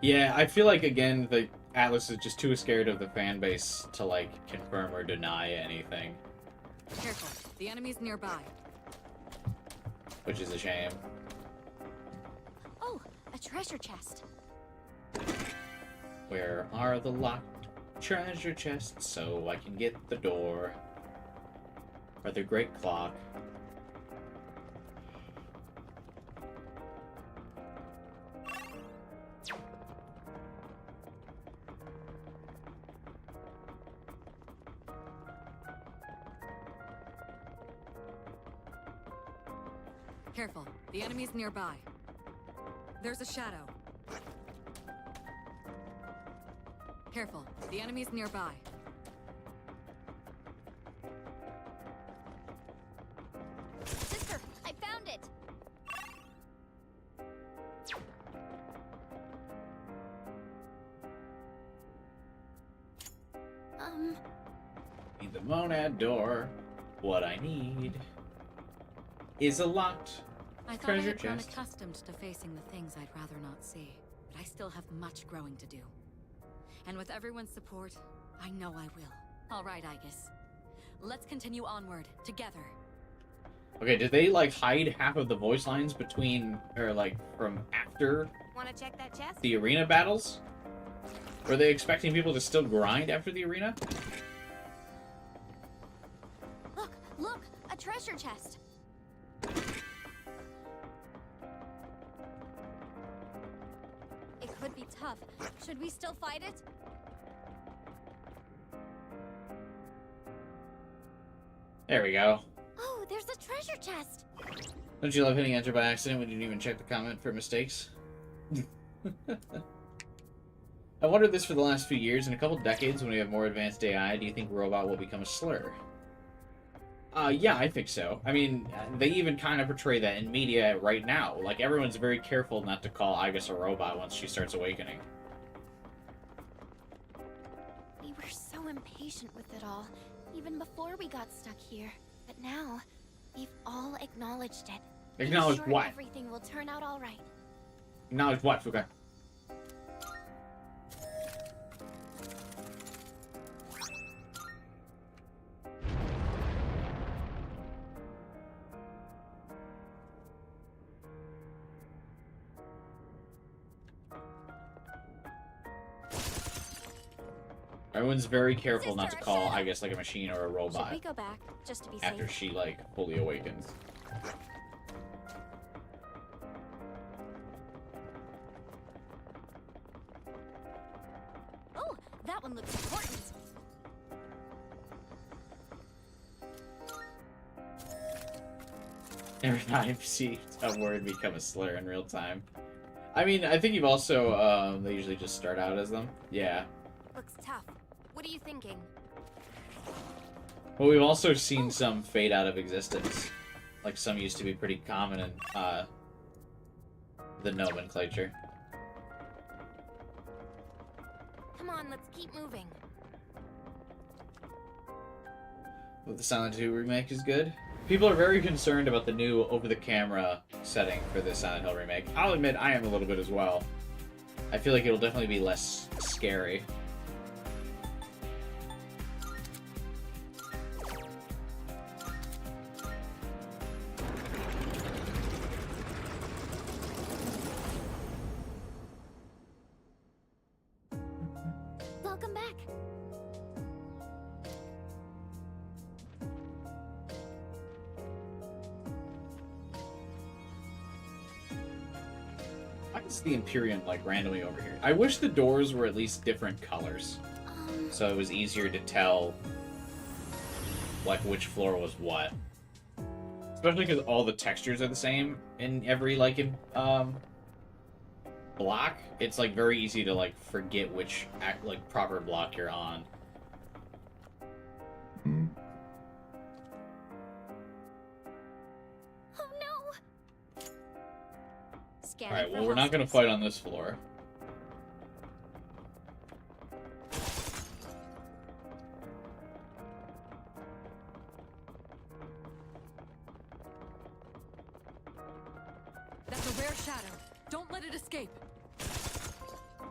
Yeah, I feel like again the Atlas is just too scared of the fan base to like confirm or deny anything, Careful. The enemy's nearby. which is a shame. Oh, a treasure chest. Where are the locked treasure chests so I can get the door? Or the great clock? Careful. The enemy's nearby. There's a shadow. Careful. The enemy's nearby. Sister, I found it. Need the monad door. What I need is a locked I thought I treasure had grown chest. accustomed to facing the things I'd rather not see, but I still have much growing to do. And with everyone's support, I know I will. All right, Aigis. Let's continue onward, together. Okay, did they like hide half of the voice lines between, or like from after Wanna check that chest? the arena battles? Were they expecting people to still grind after the arena? Look, a treasure chest. It could be tough. Should we still fight it? There we go. Oh, there's a treasure chest. Don't you love hitting enter by accident when you didn't even check the comment for mistakes? I wondered this for the last few years. In a couple decades, when we have more advanced AI, do you think robot will become a slur? Yeah, I think so. I mean, they even kind of portray that in media right now. Like, everyone's very careful not to call Aigis a robot once she starts awakening. We were so impatient with it all, even before we got stuck here. But now, we've all acknowledged it. Acknowledge Sure what? Everything will turn out all right. Acknowledge what, Fuka? Everyone's very careful not to call, I guess, like a machine or a robot. Should we go back, just to be After safe? she, like, fully awakens. Oh, that one looks important. Every time you see a word become a slur in real time. I mean, I think you've also, they usually just start out as them. Yeah. Looks tough. What are you thinking? Well, we've also seen some fade out of existence. Like, some used to be pretty common in, the nomenclature. Come on, let's keep moving. The Silent 2 remake is good. People are very concerned about the new over-the-camera setting for the Silent Hill remake. I'll admit, I am a little bit as well. I feel like it'll definitely be less scary. Welcome back. Why is the Imperium, like, randomly over here? I wish the doors were at least different colors. So it was easier to tell, like, which floor was what. Especially because all the textures are the same in every, like, block. It's, like, very easy to, like, forget which, proper block you're on. Oh no! Alright, well, we're not gonna fight on this floor. That's a rare shadow. Don't let it escape.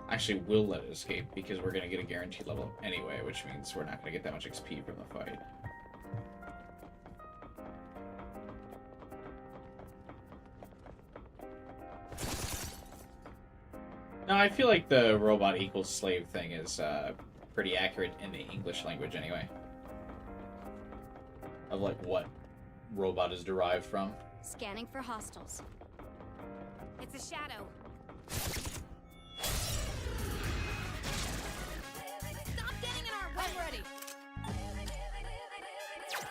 Actually, we'll let it escape, because we're gonna get a guaranteed level anyway, which means we're not gonna get that much XP from the fight. No, I feel like the robot equals slave thing is pretty accurate in the English language anyway. Of, like, what robot is derived from. Scanning for hostiles. It's a shadow. Stop getting in our way. I'm ready.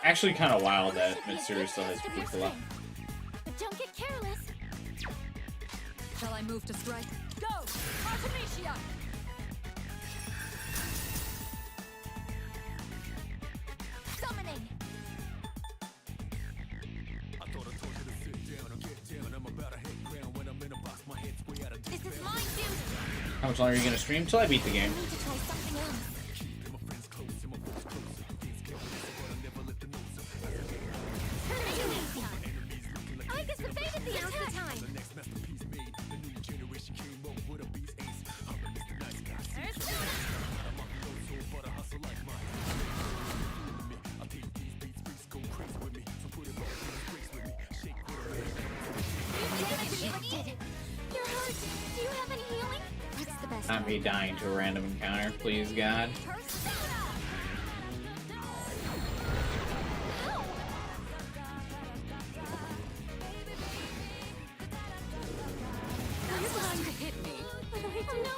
Actually kind of wild that Mitsuru still has Pukula. But don't get careless. Shall I move to strike? Go! Artemisia! Summoning! This is mine, dude. How much longer are you gonna stream? Till I beat the game. I need to try something else. I guess the fate of the Now's the time. You're hurt. Do you have any healing? What's the best? Not me dying to a random encounter, please, God. It's time to hit me. Oh no!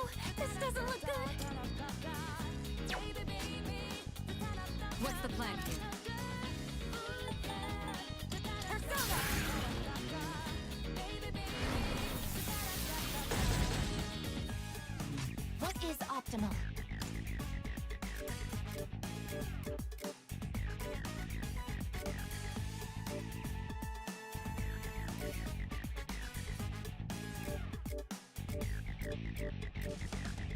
What is optimal?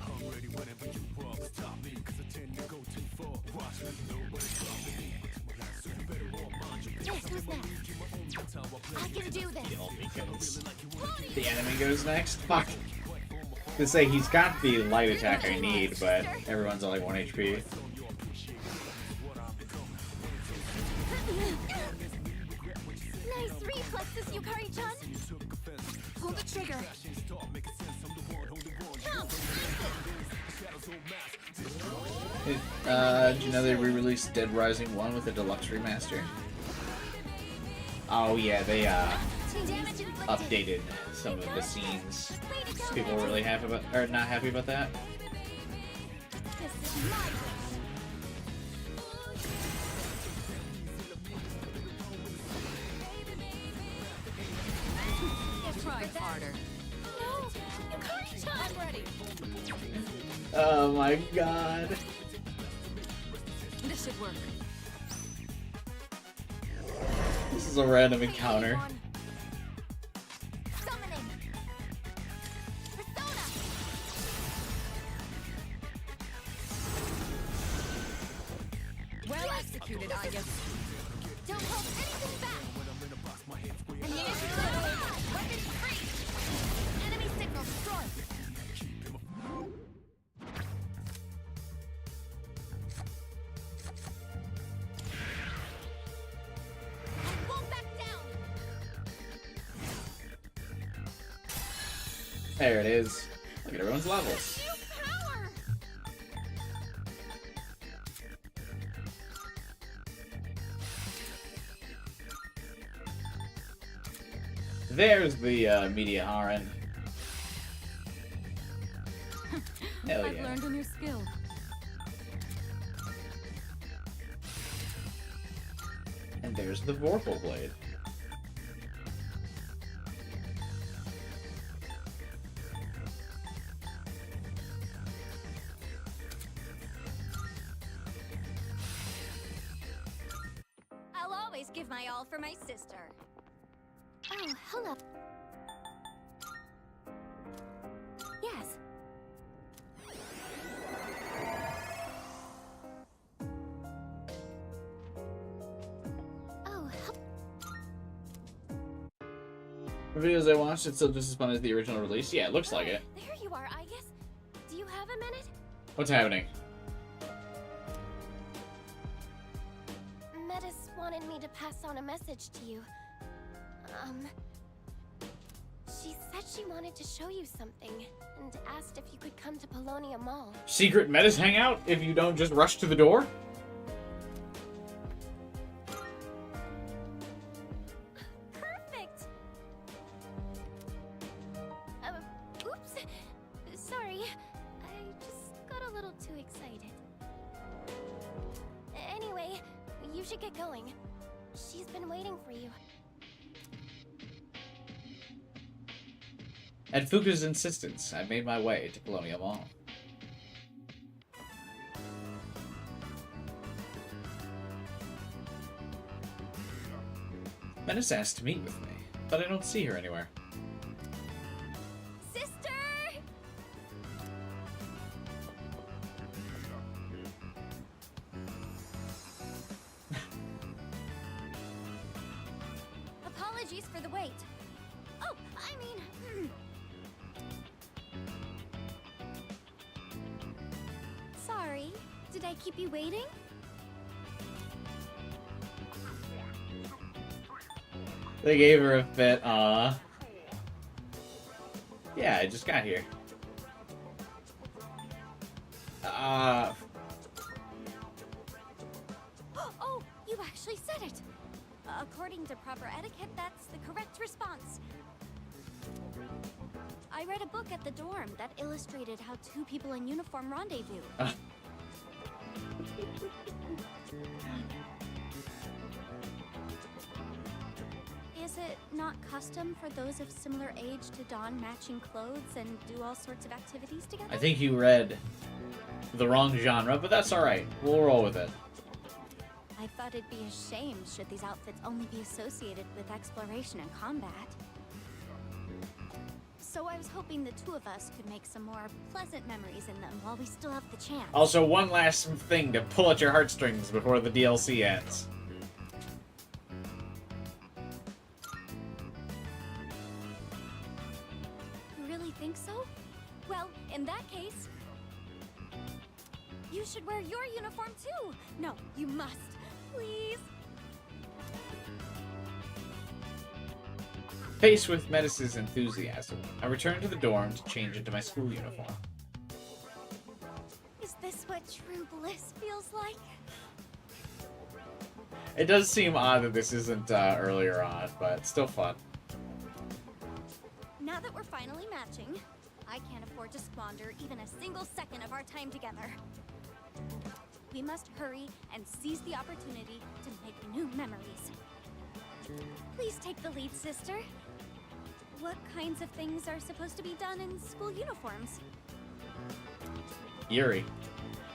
I'm ready whenever you walk. Stop me, cause I tend to go too far. Watch me, nobody's stopping me. So you better all mind your Yes, who's next? I can do this. The enemy goes next? Fuck. To say he's got the light attack I need, but everyone's only 1 HP. Nice reflexes, Yukari-chan. Pull the trigger. Do you know they re-released Dead Rising 1 with a deluxe remaster? Oh yeah, they updated some of the scenes. People were really happy about, or not happy about that. Try harder. No, Yukari-chan. I'm ready. Oh my god. This should work. This is a random encounter. Summoning. Persona. Well executed, Aigis. Don't hold anything back. Ammunition loaded. Weapons free. Enemy signal destroyed. I won't back down. There it is. Look at everyone's levels. New power. There's the media Haran. Hell I've yeah. learned a new skill. And there's the Vorpal Blade. I'll always give my all for my sister. Oh, hello. Yes. Oh, The videos I watched, it's still just as fun as the original release. Yeah, it looks like it. there you are, Aigis. Do you have a minute? What's happening? Metis wanted me to pass on a message to you. She said she wanted to show you something, and asked if you could come to Polonia Mall. Secret Metis hangout if you don't just rush to the door? Perfect! Oops. Sorry. I just got a little too excited. Anyway, you should get going. She's been waiting for you. At Fuka's insistence, I made my way to Colonial Mall. Metis asked to meet with me, but I don't see her anywhere. Sister! Apologies for the wait. Oh, I mean... Sorry. Did I keep you waiting? They gave her a fit, Yeah, I just got here. Oh, you actually said it! According to proper etiquette, that's the correct response. I read a book at the dorm that illustrated how two people in uniform rendezvous. Is is it not custom for those of similar age to don matching clothes and do all sorts of activities together? I think you read the wrong genre, but that's alright. We'll roll with it. I thought it'd be a shame should these outfits only be associated with exploration and combat. So I was hoping the two of us could make some more pleasant memories in them while we still have the chance. Also, one last thing to pull at your heartstrings before the DLC ends. You really think so? Well, in that case, you should wear your uniform too. No, you must. Please. Faced with Metis's enthusiasm, I returned to the dorm to change into my school uniform. Is this what true bliss feels like? It does seem odd that this isn't earlier on, but still fun. Now that we're finally matching, I can't afford to squander even a single second of our time together. We must hurry and seize the opportunity to make new memories. Please take the lead, sister. What kinds of things are supposed to be done in school uniforms? Yuri.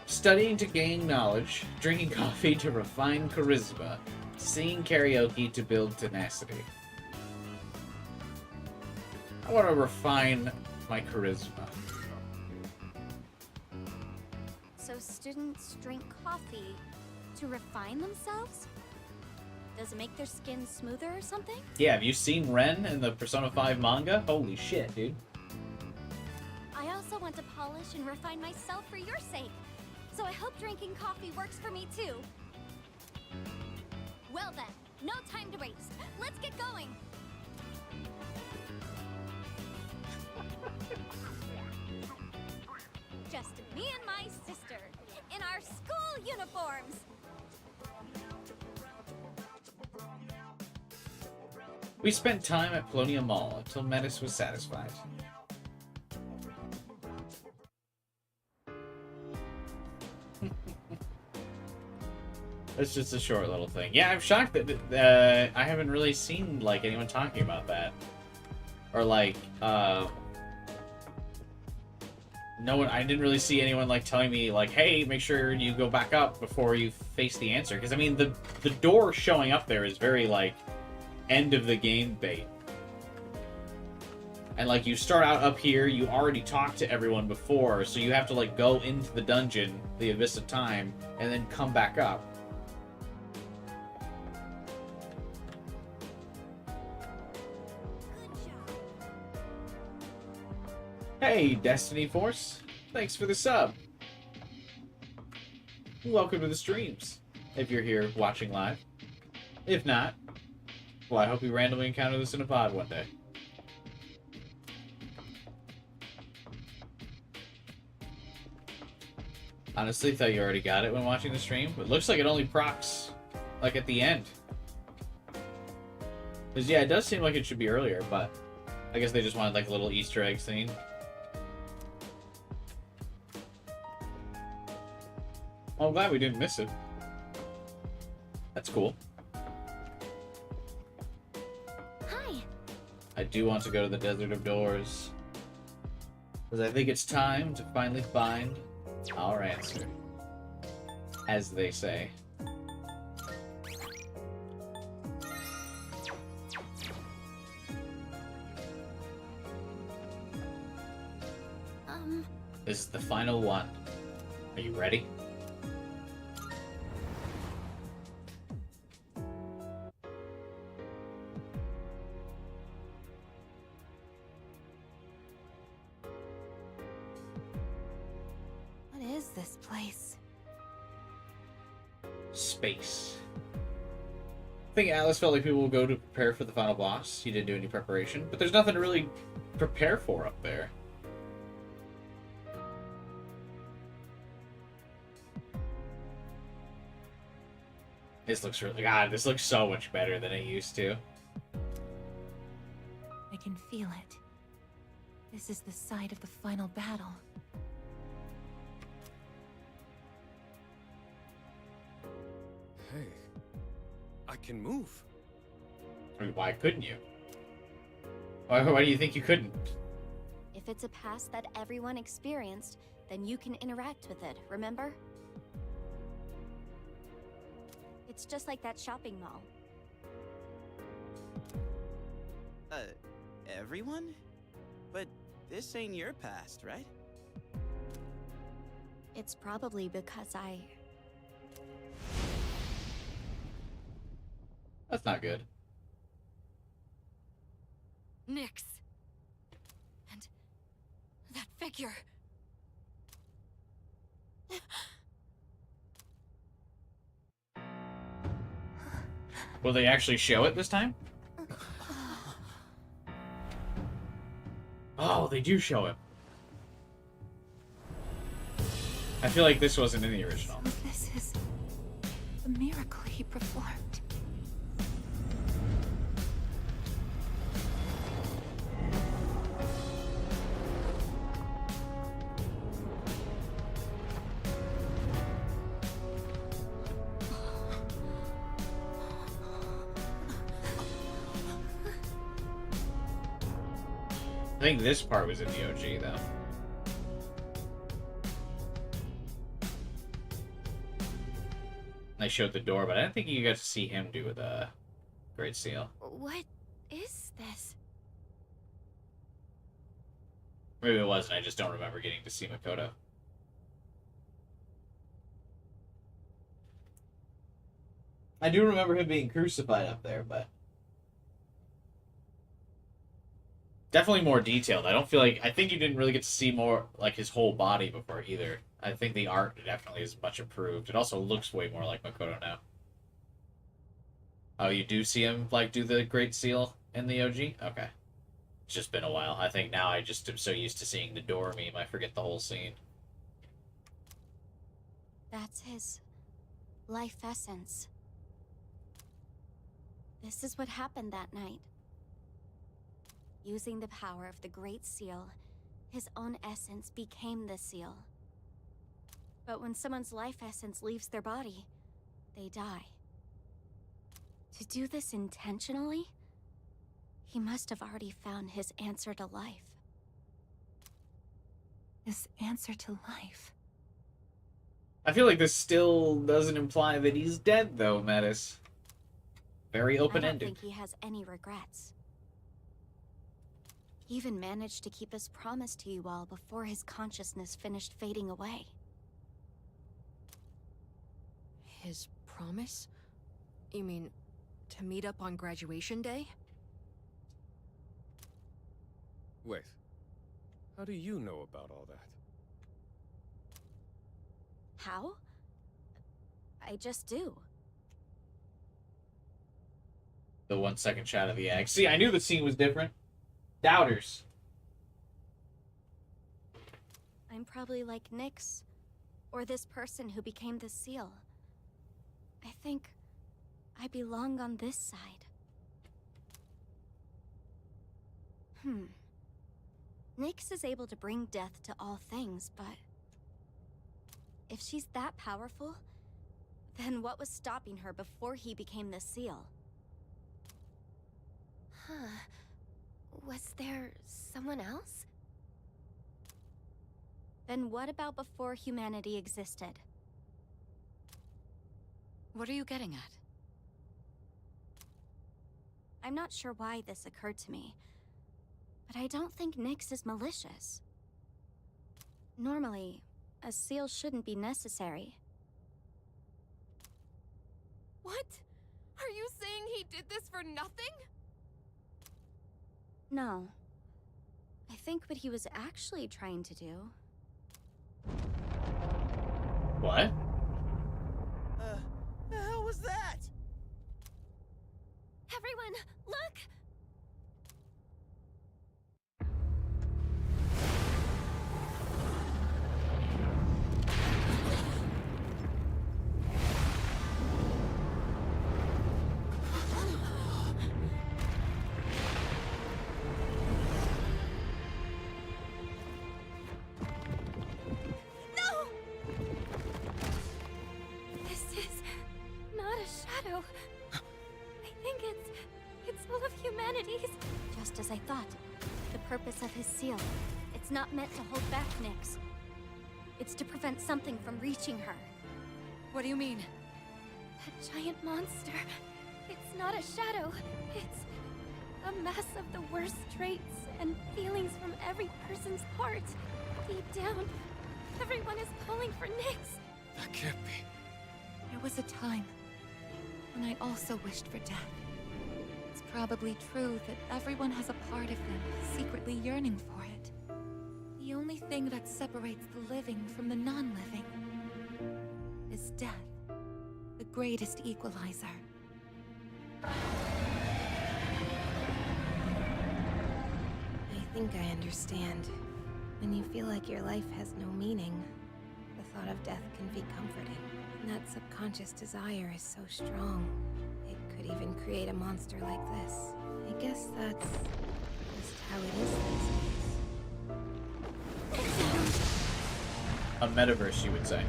Studying to gain knowledge, drinking coffee to refine charisma, singing karaoke to build tenacity. I want to refine my charisma. So students drink coffee to refine themselves? Does it make their skin smoother or something? Yeah, have you seen Ren in the Persona 5 manga? Holy shit, dude. I also want to polish and refine myself for your sake. So I hope drinking coffee works for me too. Well then, no time to waste. Let's get going. Just me and my sister in our school uniforms. We spent time at Polonia Mall until Metis was satisfied. It's just a short little thing. Yeah, I'm shocked that I haven't really seen like anyone talking about that, or like no one. I didn't really see anyone like telling me like, "Hey, make sure you go back up before you face the answer." Because I mean, the door showing up there is very like end of the game bait. And like you start out up here, you already talked to everyone before, so you have to like go into the dungeon, the Abyss of Time, and then come back up. Hey, Destiny Force. Thanks for the sub. Welcome to the streams, if you're here watching live. If not, well, I hope you randomly encounter this in a pod one day. Honestly, thought you already got it when watching the stream, but it looks like it only procs, like, at the end. Because, yeah, it does seem like it should be earlier, but I guess they just wanted, like, a little Easter egg scene. Well, I'm glad we didn't miss it. That's cool. Hi. I do want to go to the Desert of Doors, because I think it's time to finally find our answer, as they say. This is the final one. Are you ready? What is this place? Space. I think Alice felt like people will go to prepare for the final boss. He didn't do any preparation, but there's nothing to really prepare for up there. This looks really... God, this looks so much better than it used to. I can feel it. This is the site of the final battle. Hey, I can move. I mean, why couldn't you? Why do you think you couldn't? If it's a past that everyone experienced, then you can interact with it, remember? It's just like that shopping mall. Everyone? But this ain't your past, right? It's probably because That's not good. Nyx. And that figure. Will they actually show it this time? Oh, they do show it. I feel like this wasn't in the original. So this is the miracle he performed. I think this part was in the OG, though. They showed the door, but I don't think you got to see him do the Great Seal. What is this? Maybe it wasn't, I just don't remember getting to see Makoto. I do remember him being crucified up there, but... Definitely more detailed. I don't feel like... I think you didn't really get to see more, like, his whole body before either. I think the art definitely is much improved. It also looks way more like Makoto now. Oh, you do see him, like, do the Great Seal in the OG? Okay. It's just been a while. I think now I just am so used to seeing the door meme, I forget the whole scene. that's his life essence. This is what happened that night. Using the power of the Great Seal, his own essence became the seal. But when someone's life essence leaves their body, they die. To do this intentionally, he must have already found his answer to life. His answer to life. I feel like this still doesn't imply that he's dead, though, Mattis. Very I don't open-ended. think he has any regrets. He even managed to keep his promise to you all before his consciousness finished fading away. His promise? You mean, to meet up on graduation day? Wait. How do you know about all that? How? I just do. The 1 second shot of the egg. See, I knew the scene was different. Doubters. I'm probably like Nyx, or this person who became the seal. I think I belong on this side. Nyx is able to bring death to all things, but if she's that powerful, then what was stopping her before he became the seal? Huh. Was there someone else? Then what about before humanity existed? What are you getting at? I'm not sure why this occurred to me, but I don't think Nyx is malicious. Normally, a seal shouldn't be necessary. What? Are you saying he did this for nothing? No. I think what he was actually trying to do... What? The hell was that? Everyone, look! just as I thought. The purpose of his seal. It's not meant to hold back Nyx. It's to prevent something from reaching her. What do you mean? That giant monster. It's not a shadow. It's a mass of the worst traits and feelings from every person's heart. Deep down, everyone is calling for Nyx. That can't be. There was a time when I also wished for death. It's probably true that everyone has a part of them secretly yearning for it. The only thing that separates the living from the non-living is death, the greatest equalizer. I think I understand. When you feel like your life has no meaning, the thought of death can be comforting. And that subconscious desire is so strong, it could even create a monster like this. I guess that's just how it is these days. A metaverse, you would say.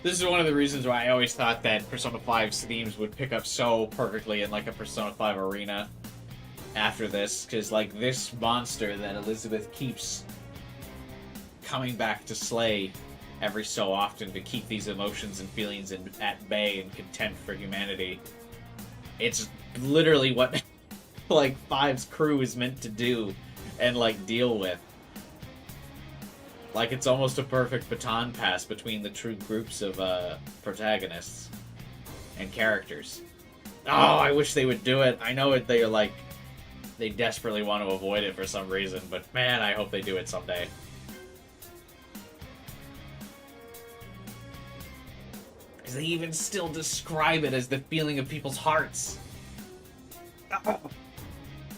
This is one of the reasons why I always thought that Persona 5's themes would pick up so perfectly in like a Persona 5 arena after this, because like this monster that Elizabeth keeps coming back to slay every so often to keep these emotions and feelings at bay and contempt for humanity. It's literally what like 5's crew is meant to do and like deal with. Like, it's almost a perfect baton pass between the two groups of protagonists and characters. Oh, I wish they would do it. I know it. They're like, they desperately want to avoid it for some reason, but man, I hope they do it someday. Because they even still describe it as the feeling of people's hearts. Oh,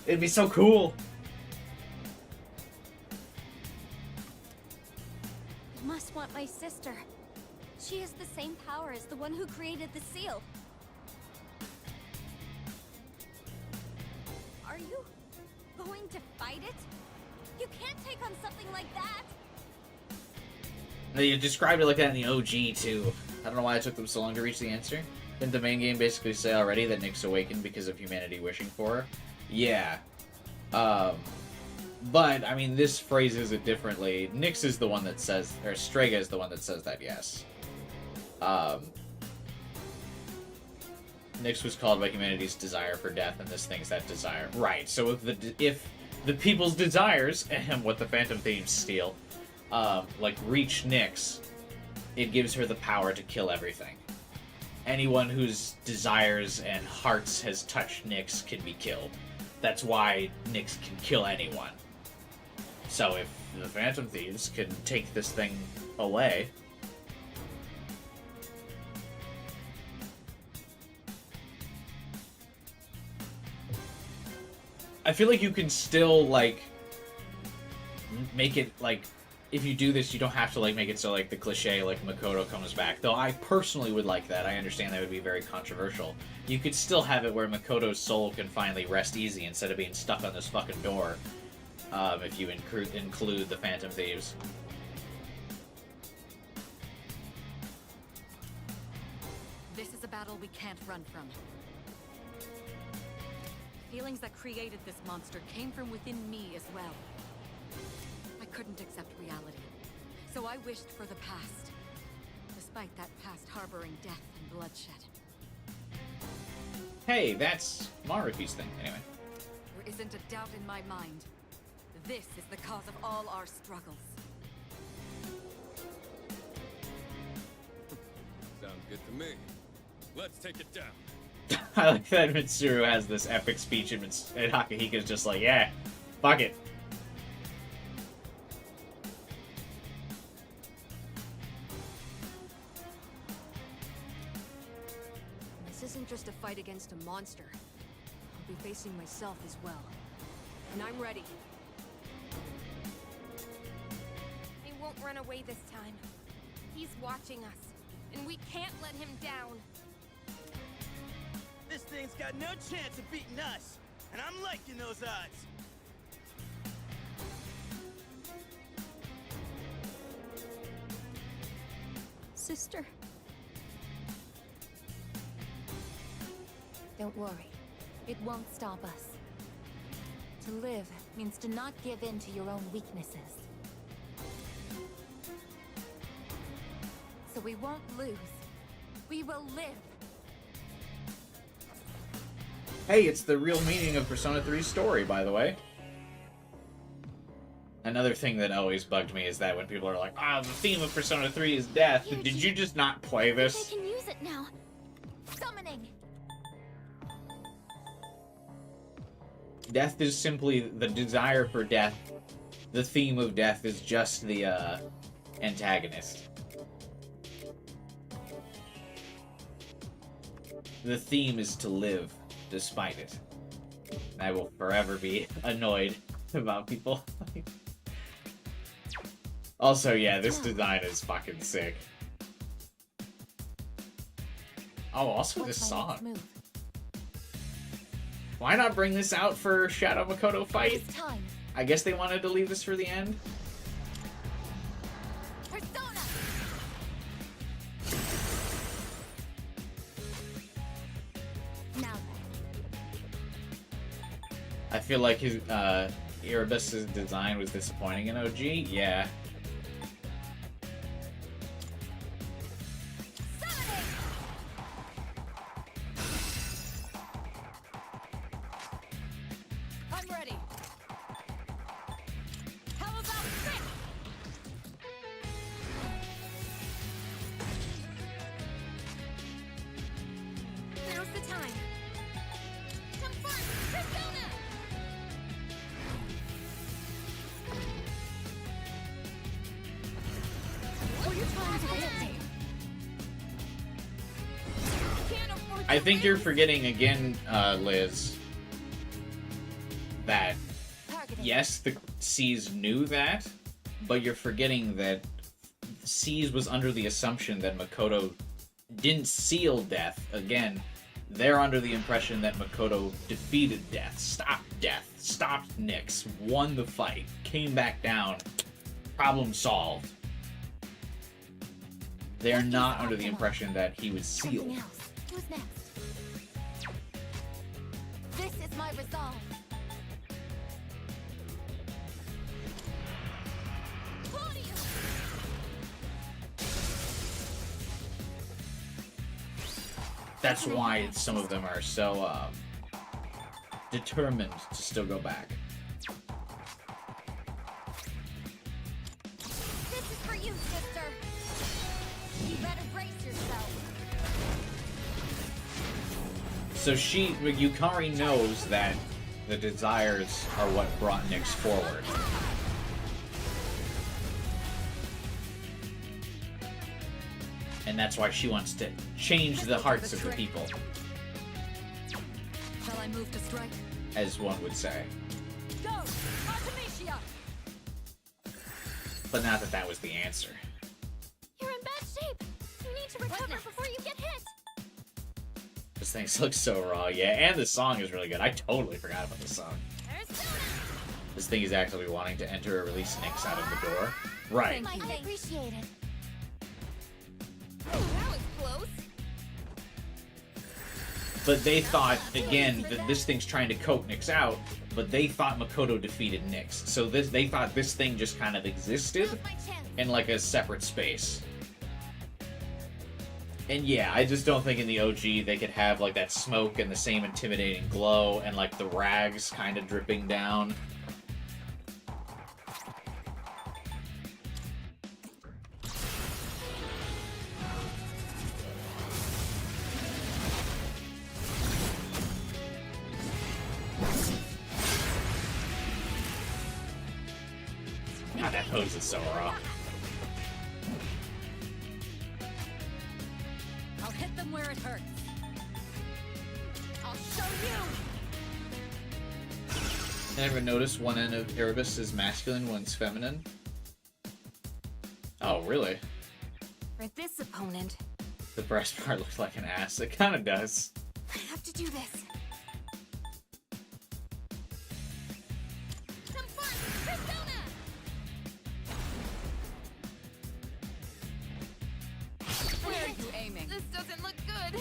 it'd be so cool. Must want my sister. She has the same power as the one who created the seal. Are you going to fight it? You can't take on something like that. They described it like that in the OG too. I don't know why it took them so long to reach the answer. Didn't the main game basically say already that Nyx awakened because of humanity wishing for her? Yeah. But, I mean, this phrases it differently. Nyx is the one that says, or Strega is the one that says that, yes. Nyx was called by humanity's desire for death, and this thing's that desire. Right, so if the people's desires, and what the Phantom Themes steal, like, reach Nyx, it gives her the power to kill everything. Anyone whose desires and hearts has touched Nyx can be killed. That's why Nyx can kill anyone. So if the Phantom Thieves can take this thing away... I feel like you can still, like, make it, like, if you do this, you don't have to, like, make it so, like, the cliche, like, Makoto comes back. Though I personally would like that. I understand that would be very controversial. You could still have it where Makoto's soul can finally rest easy instead of being stuck on this fucking door. If you include the Phantom Thieves. This is a battle we can't run from. Feelings that created this monster came from within me as well. I couldn't accept reality, so I wished for the past, despite that past harboring death and bloodshed. Hey, that's Maruki's thing, anyway. There isn't a doubt in my mind. This is the cause of all our struggles. Sounds good to me. Let's take it down. I like that Mitsuru has this epic speech and Akihiko's just like, yeah, fuck it. This isn't just a fight against a monster. I'll be facing myself as well. And I'm ready. I won't run away this time. He's watching us, and we can't let him down. This thing's got no chance of beating us, and I'm liking those odds. Sister. Don't worry. It won't stop us. To live means to not give in to your own weaknesses. So we won't lose. We will live. Hey, it's the real meaning of Persona 3's story, by the way. Another thing that always bugged me is that when people are like, the theme of Persona 3 is death. Here, Did you just not play I this? can use it now. Summoning. Death is simply the desire for death. The theme of death is just the antagonist. The theme is to live despite it. I will forever be annoyed about people. Also, yeah, this design is fucking sick. Oh, also this song. Why not bring this out for Shadow Makoto fight? I guess they wanted to leave this for the end. Persona. Now I feel like his Erebus's design was disappointing in OG. Yeah. I'm ready. How about this? Now's the time. Confront Persona. What are you trying to hit me? Can't afford I to think you're lose. forgetting again, Liz, that yes, the Seas knew that, but you're forgetting that Seas was under the assumption that Makoto didn't seal death. Again, they're under the impression that Makoto defeated death, stopped Nyx, won the fight, came back down, problem solved. They're not under the impression that he was sealed. Something else. Who's next? This is my resolve. That's why some of them are so determined to still go back. This is for you, sister. You better brace yourself. So Yukari knows that the desires are what brought Nyx forward. And that's why she wants to change the hearts of the people, Shall I move to strike? as one would say. Go, Artemisia. But not that that was the answer. You're in bad shape. You need to recover before you get hit. This thing looks so raw, yeah, and the song is really good. I totally forgot about the song. This thing is actually wanting to enter or release Nyx out of the door. Right. I appreciate it. Oh, that was close. But they thought, again, that this thing's trying to coat Nyx out, but they thought Makoto defeated Nyx. So they thought this thing just kind of existed in like a separate space. And yeah, I just don't think in the OG they could have like that smoke and the same intimidating glow and like the rags kind of dripping down. God, that pose is so raw. I'll hit them where it hurts. I'll show you. Ever notice one end of Erebus is masculine, one's feminine? Oh, really? For this opponent, The breast part looks like an ass. It kind of does. I have to do this. Where are you aiming? This doesn't look good.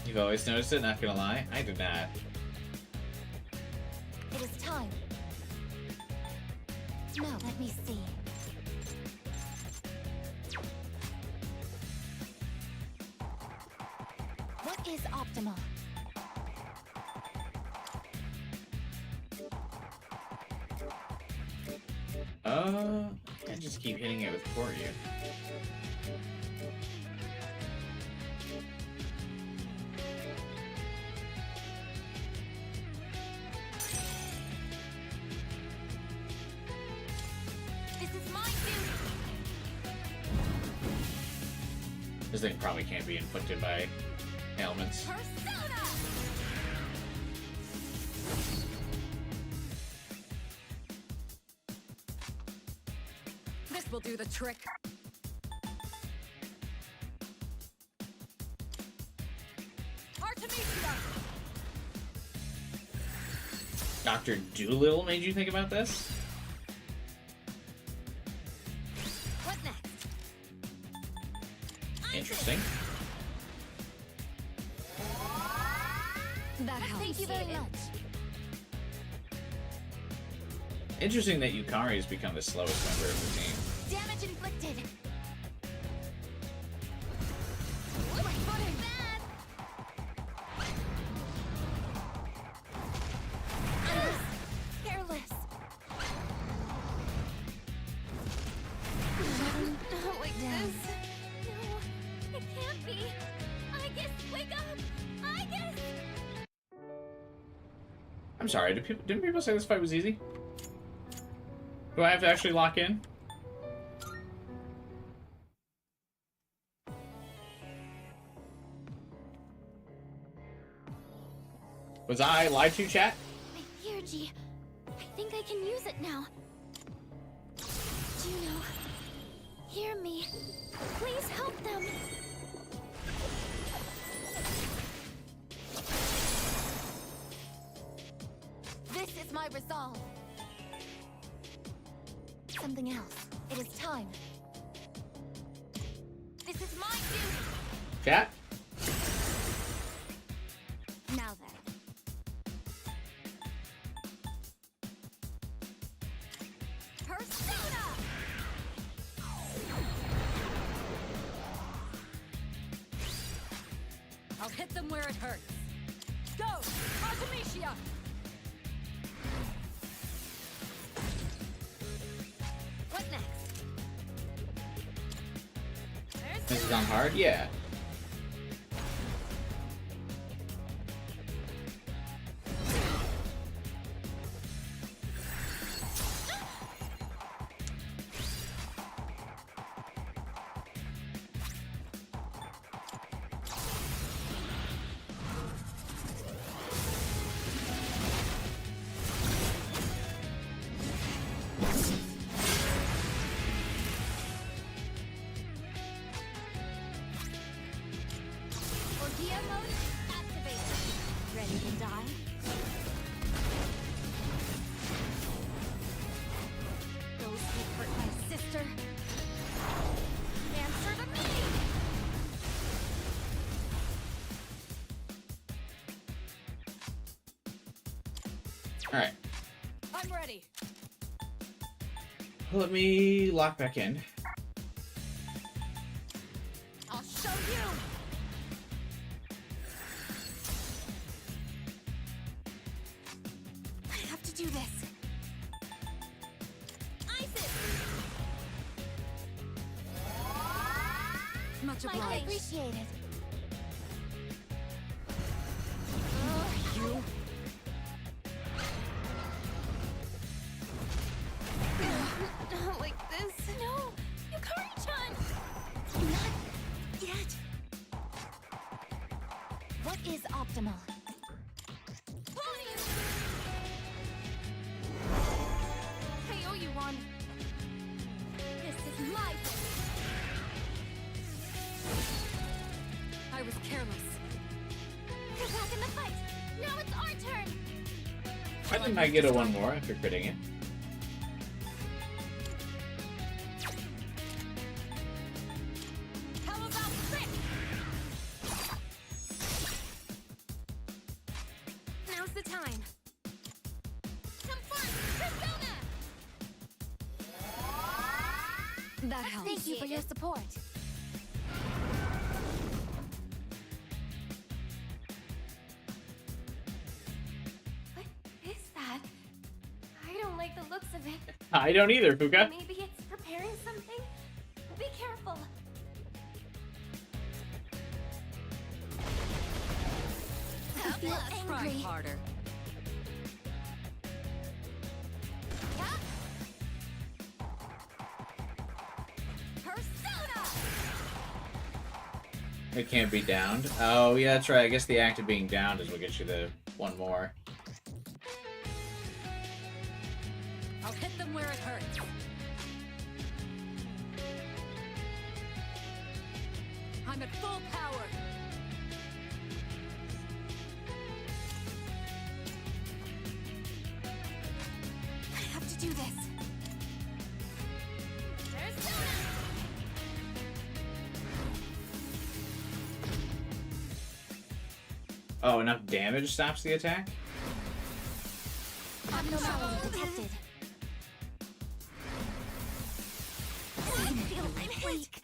You've always noticed it, not gonna lie. I did not. It is time. Now, let me see. What is optimal? I just keep hitting it with Koryu. This is my duty. This thing probably can't be inflicted by ailments. Persona! This will do the trick. Artemisia! Dr. Doolittle made you think about this? What next? Interesting. That helps. Thank you very much. Interesting that Yukari has become the slowest member of the team. Damage inflicted. My footing! Careless. Not like this. No, it can't be. Aigis, wake up! Aigis! I'm sorry, didn't people say this fight was easy? Do I have to actually lock in? Was I lied to, chat? My Theurgy. I think I can use it now. Juno, hear me. Please help them. This is my resolve. Something else. It is time. This is my duty. Chat? Now then. Persona! I'll hit them where it hurts. Go! Artemisia! What next? This is on hard? Yeah. Ordeal mode activated. Ready to die? Those who hurt my sister. Answer to me! Alright. I'm ready. Let me lock back in. I'll show you! I have to do this. Isis! Much I obliged. appreciate it. You? Not like this. No! Yukari-chan! Not yet. What is optimal? I owe you one. is my I was careless. You're back in the fight. Now it's our turn. Why didn't I get a one more after critting it? How about this? Now's the time. Confront persona. That helps. Thank you for your support. What is that? I don't like the looks of it. I don't either, Fuka. Maybe it's preparing something? Be careful. I feel Try angry. harder. Persona. It can't be downed. Oh, yeah, that's right. I guess the act of being downed is what gets you the one more. I'll hit them where it hurts. I'm at full power. I have to do this. Persona. Oh, enough damage stops the attack? Abnormality detected. I feel weak.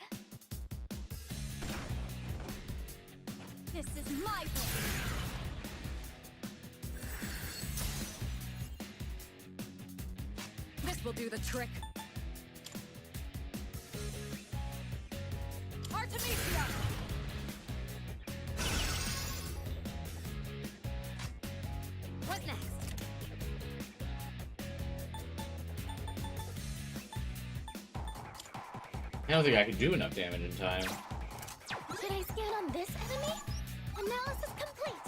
This is my way. This will do the trick. Artemisia! What next? I don't think I could do enough damage in time. Should I scan on this enemy? Analysis complete.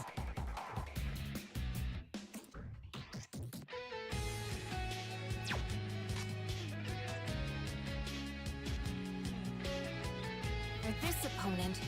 For this opponent,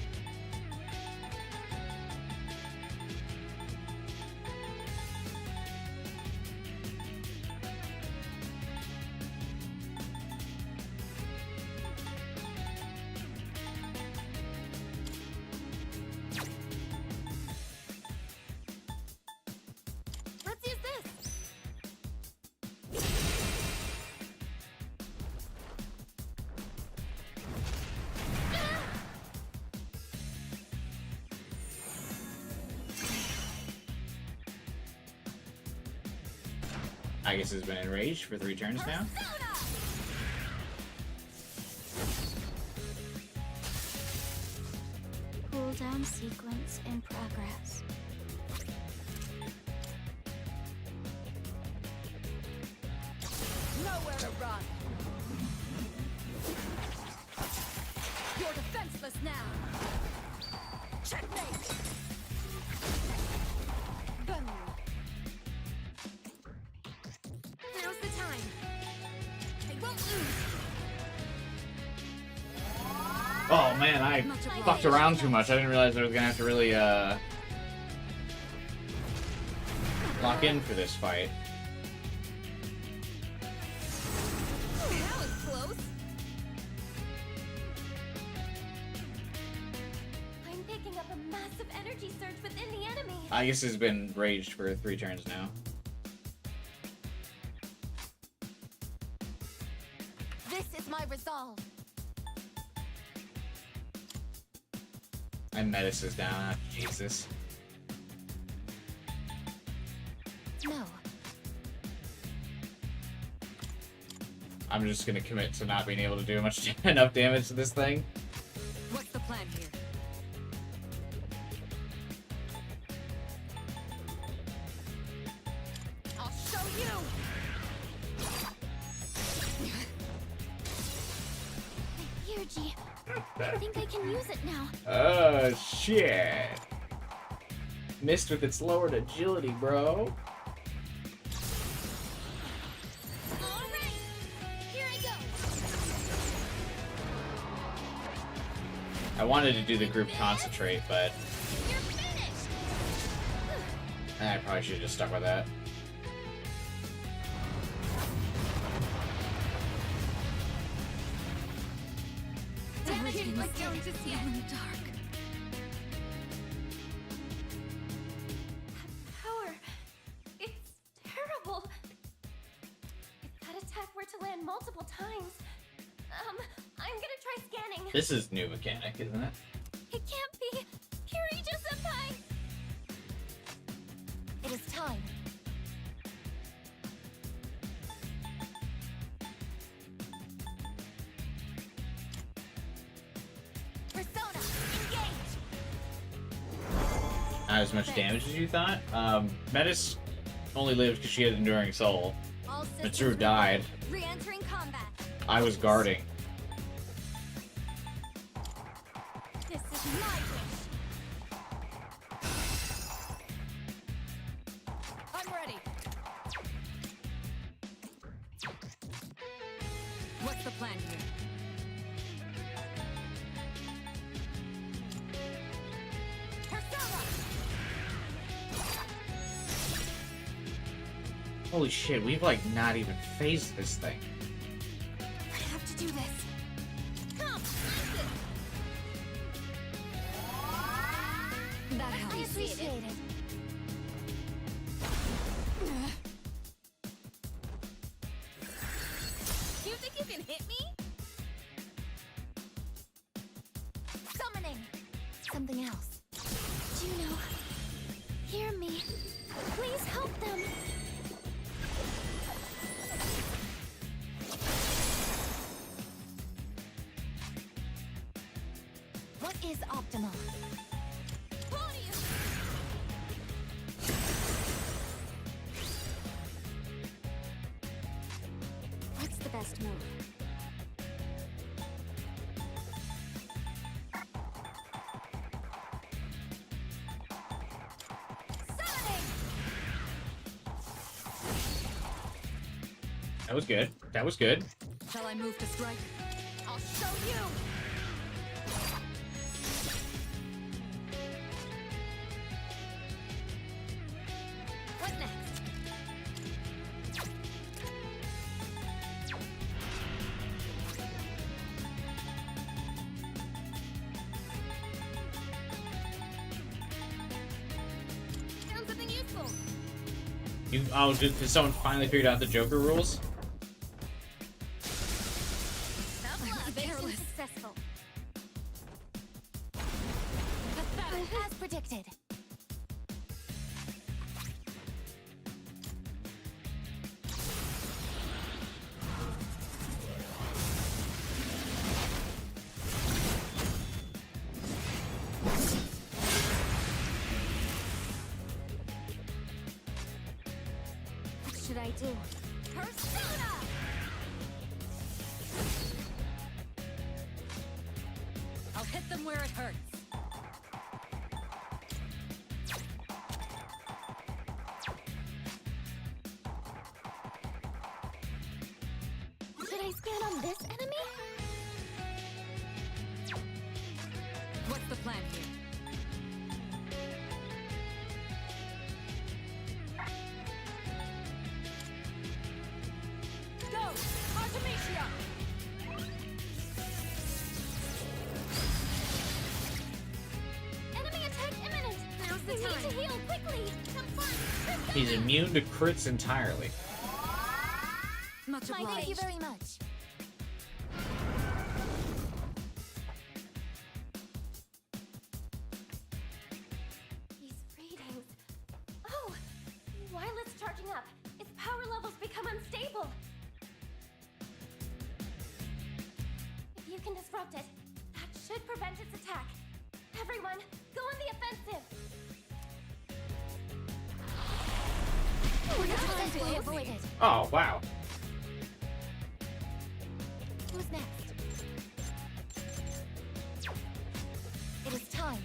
Let's use this. Aigis has been enraged for 3 turns now. Cooldown sequence in progress. Nowhere to run. You're defenseless now. Checkmate. Boom. now's the time. I won't lose. Oh man, I fucked around too much. I didn't realize I was gonna have to really lock in for this fight. That was close. I'm picking up a massive energy surge within the enemy. Aigis has been raged for 3 turns now. This is my resolve. And Metis is down. Jesus. No. I'm just gonna commit to not being able to do much enough damage to this thing. What's the plan here? I'll show you. My energy. I think I can use it now. Oh shit. Missed with its lowered agility, bro. All right. Here I go. wanted to do the group concentrate, but I probably should have just stuck with that. Everything's going to see in the dark. Power. It's terrible. If that attack were to land multiple times, I'm gonna try scanning. This is new mechanic, isn't it? It can't be. Kiriju-senpai! It is time. Persona, engage! Not as much damage as you thought. Metis only lived because she had Enduring Soul. All Mitsuru systems died. re-entering combat. I was guarding. This is my wish. I'm ready. What's the plan here? Persona! Holy shit, we've like not even faced this thing. I have to do this. Come, That helps. I appreciate it. You think you can hit me? Summoning. Something else. Juno, hear me. Please help them. What is optimal? What's the best move? That was good. That was good. Shall I move to strike? I'll show you. What next? Found something useful. Did someone finally figured out the Joker rules? Mission successful. As predicted. What should I do? Persona! I'll hit them where it hurts. Should I scan on this enemy? What's the plan here? Go! Artemisia! Enemy attack imminent! Now's the time! Need to heal quickly! Confront! He's immune to crits entirely. Much My obliged. thank you very much. These readings. Oh! While it's charging up, its power levels become unstable. If you can disrupt it, that should prevent its attack. Everyone, go on the offensive! We're trying to avoid it. Oh, wow. Who's next? It is time.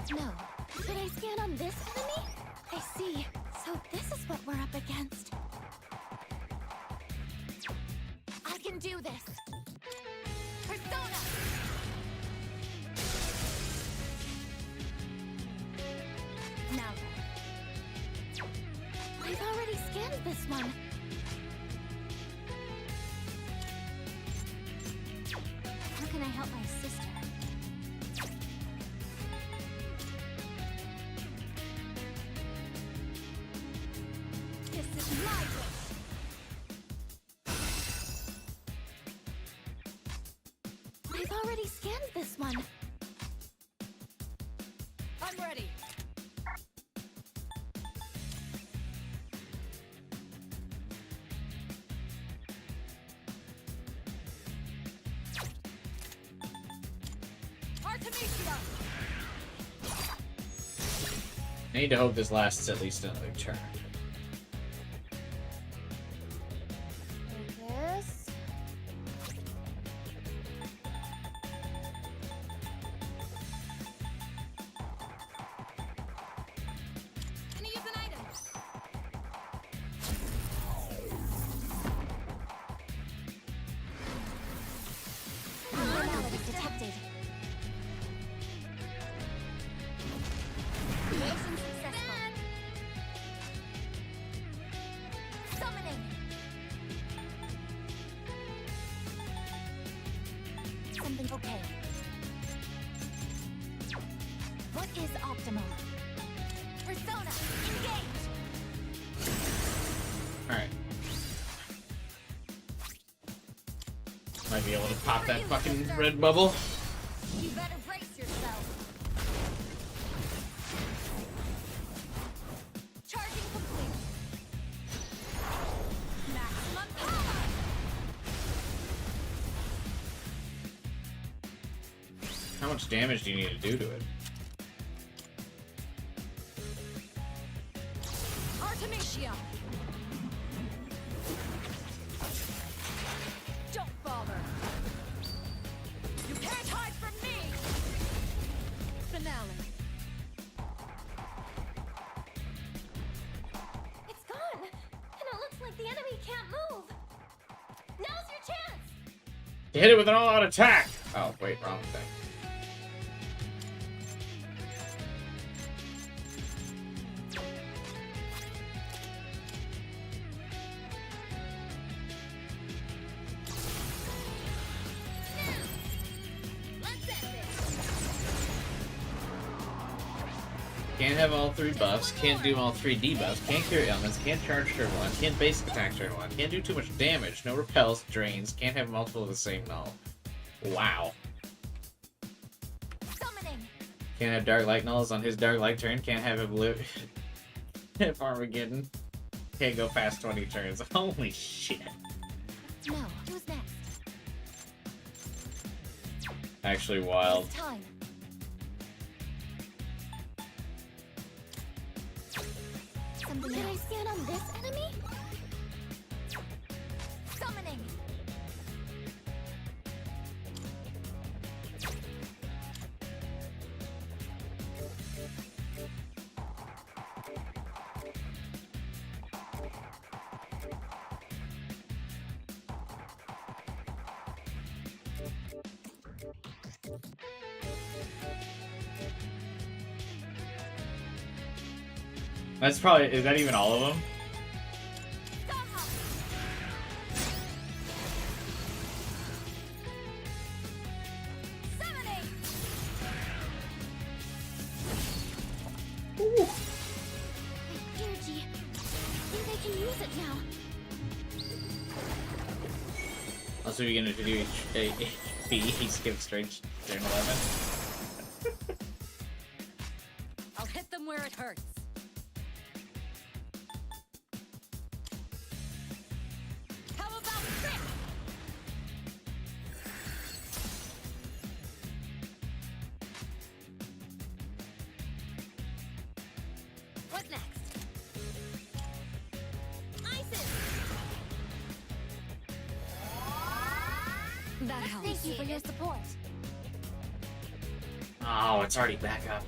No. Should I scan on this enemy? I see. So this is what we're up against. I can do this. Persona! this one. How can I help my sister? This is my wish. I've already scanned this one. I'm ready. Artemisia! I need to hope this lasts at least another turn. Yes. Gonna use an item. Abnormality detected. Creation successful. Summoning. Something okay. What is optimal? Persona, engage! Alright. Might be able to pop that fucking red bubble. You better brace yourself. Charging complete. Maximum power. How much damage do you need to do to it? Artemisia! Don't bother. You can't hide from me! Finale. It's gone. And it looks like the enemy can't move. Now's your chance. You hit it with an all-out attack! Oh, wait, wrong thing. Let's end this. Can't have all three buffs, can't do all three debuffs, can't cure ailments, can't charge turn 1, can't basic attack turn 1, can't do too much damage, no repels, drains, can't have multiple of the same null. Wow. Summoning. Can't have dark light nulls on his dark light turn, can't have him live if Armageddon. Can't go past 20 turns. Holy shit. No, who's next? Actually wild. It's time. Something Can else. I stand on this enemy? Summoning. That's probably, is that even all of them? Energy. I think I can use it now. Also, you're gonna do HP, he skipped straight turn 11. I'll hit them where it hurts. How about this? What next? Isis. That helps. Thank you for your support. Oh, it's already back up.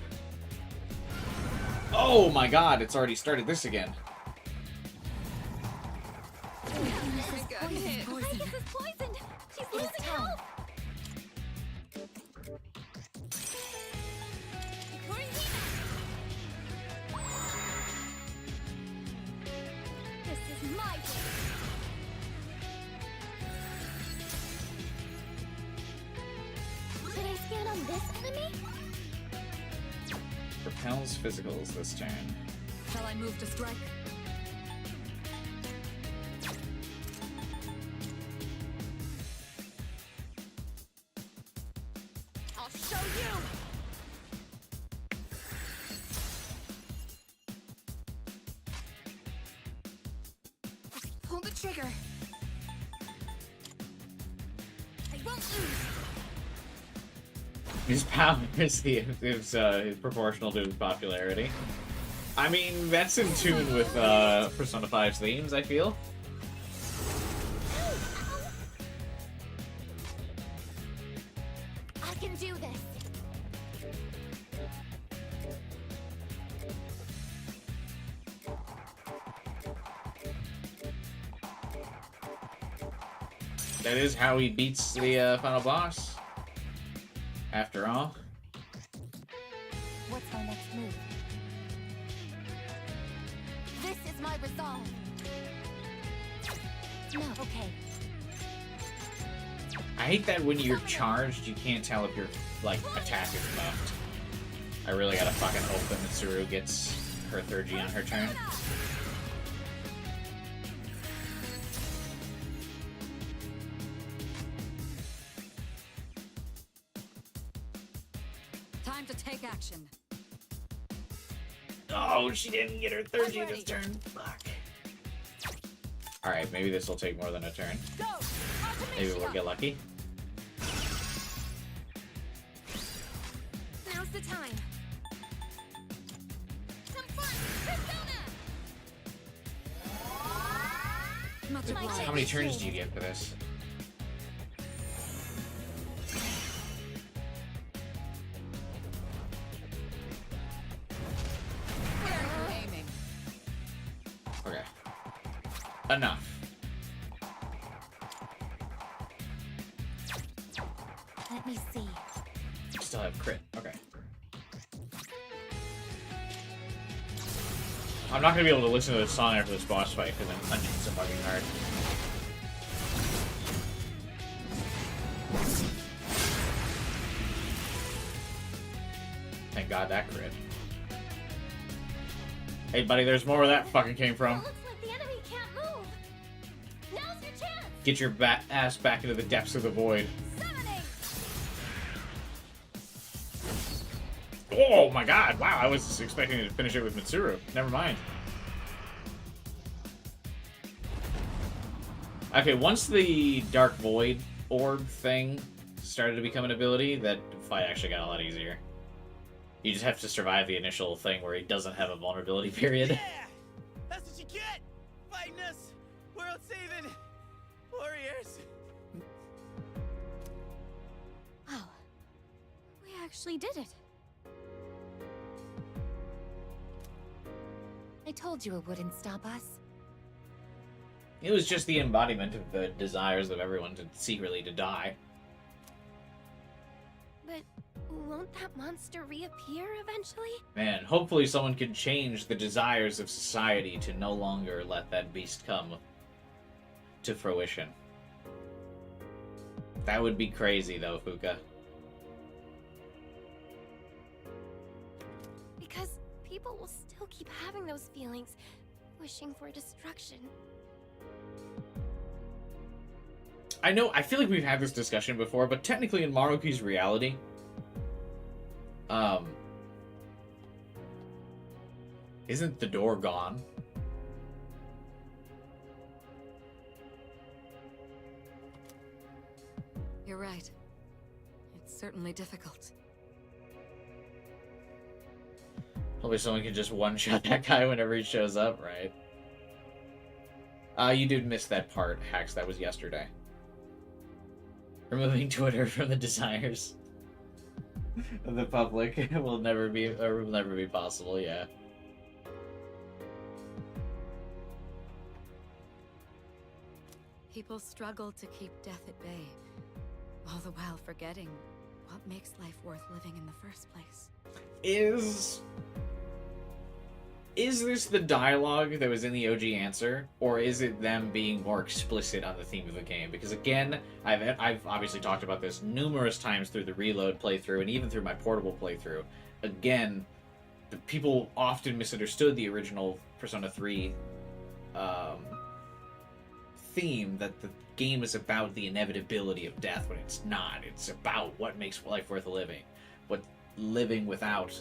Oh my god, it's already started this again. Aigis is poisoned. She's losing health. This is my day. Should I stand on this enemy? Repels physicals this turn. Shall I move to strike? I'll show you. Pull the trigger. I won't lose. His power is proportional to his popularity. I mean, that's in tune with Persona 5's themes, I feel. I can do this. That is how he beats the final boss. After all. What's my next move? This is my resolve. No, okay. I hate that when you're charged, you can't tell if your like attack is buffed. I really gotta fucking hope that Mitsuru gets her third G on her turn. Time to take action. Oh, she didn't get her third G this turn. Fuck. Alright, maybe this will take more than a turn. Go! Maybe we'll get lucky. Now's the time. Much obliged. How many turns do you get for this? Where are you aiming? Okay. Enough. Let me see. Still have crit. Okay. I'm not gonna be able to listen to this song after this boss fight because I'm punching so fucking hard. Thank God that crit. Hey buddy, there's more where that fucking came from. Looks like the enemy can't move. Now's your chance. Get your ass back into the depths of the void. Summoning. Oh my God! Wow, I was expecting to finish it with Mitsuru. Never mind. Okay, once the Dark Void orb thing started to become an ability, that fight actually got a lot easier. You just have to survive the initial thing where he doesn't have a vulnerability period. Yeah! That's what you get! Fighting us! World-saving warriors! Wow. We actually did it. I told you it wouldn't stop us. It was just the embodiment of the desires of everyone secretly to die. But won't that monster reappear eventually? Man, hopefully someone can change the desires of society to no longer let that beast come to fruition. That would be crazy though, Fuka. Because people will still keep having those feelings, wishing for destruction. I know, I feel like we've had this discussion before, but technically in Maruki's reality, isn't the door gone? You're right. It's certainly difficult. Hopefully someone can just one-shot that guy whenever he shows up, right? You did miss that part, Hax. That was yesterday. Removing Twitter from the desires of the public will never be possible, yeah. People struggle to keep death at bay, all the while forgetting what makes life worth living in the first place. Is is this the dialogue that was in the OG answer, or is it them being more explicit on the theme of the game? Because again, I've obviously talked about this numerous times through the Reload playthrough and even through my portable playthrough. Again, the people often misunderstood the original Persona 3 theme, that the game is about the inevitability of death, when it's not. It's about what makes life worth living. What living without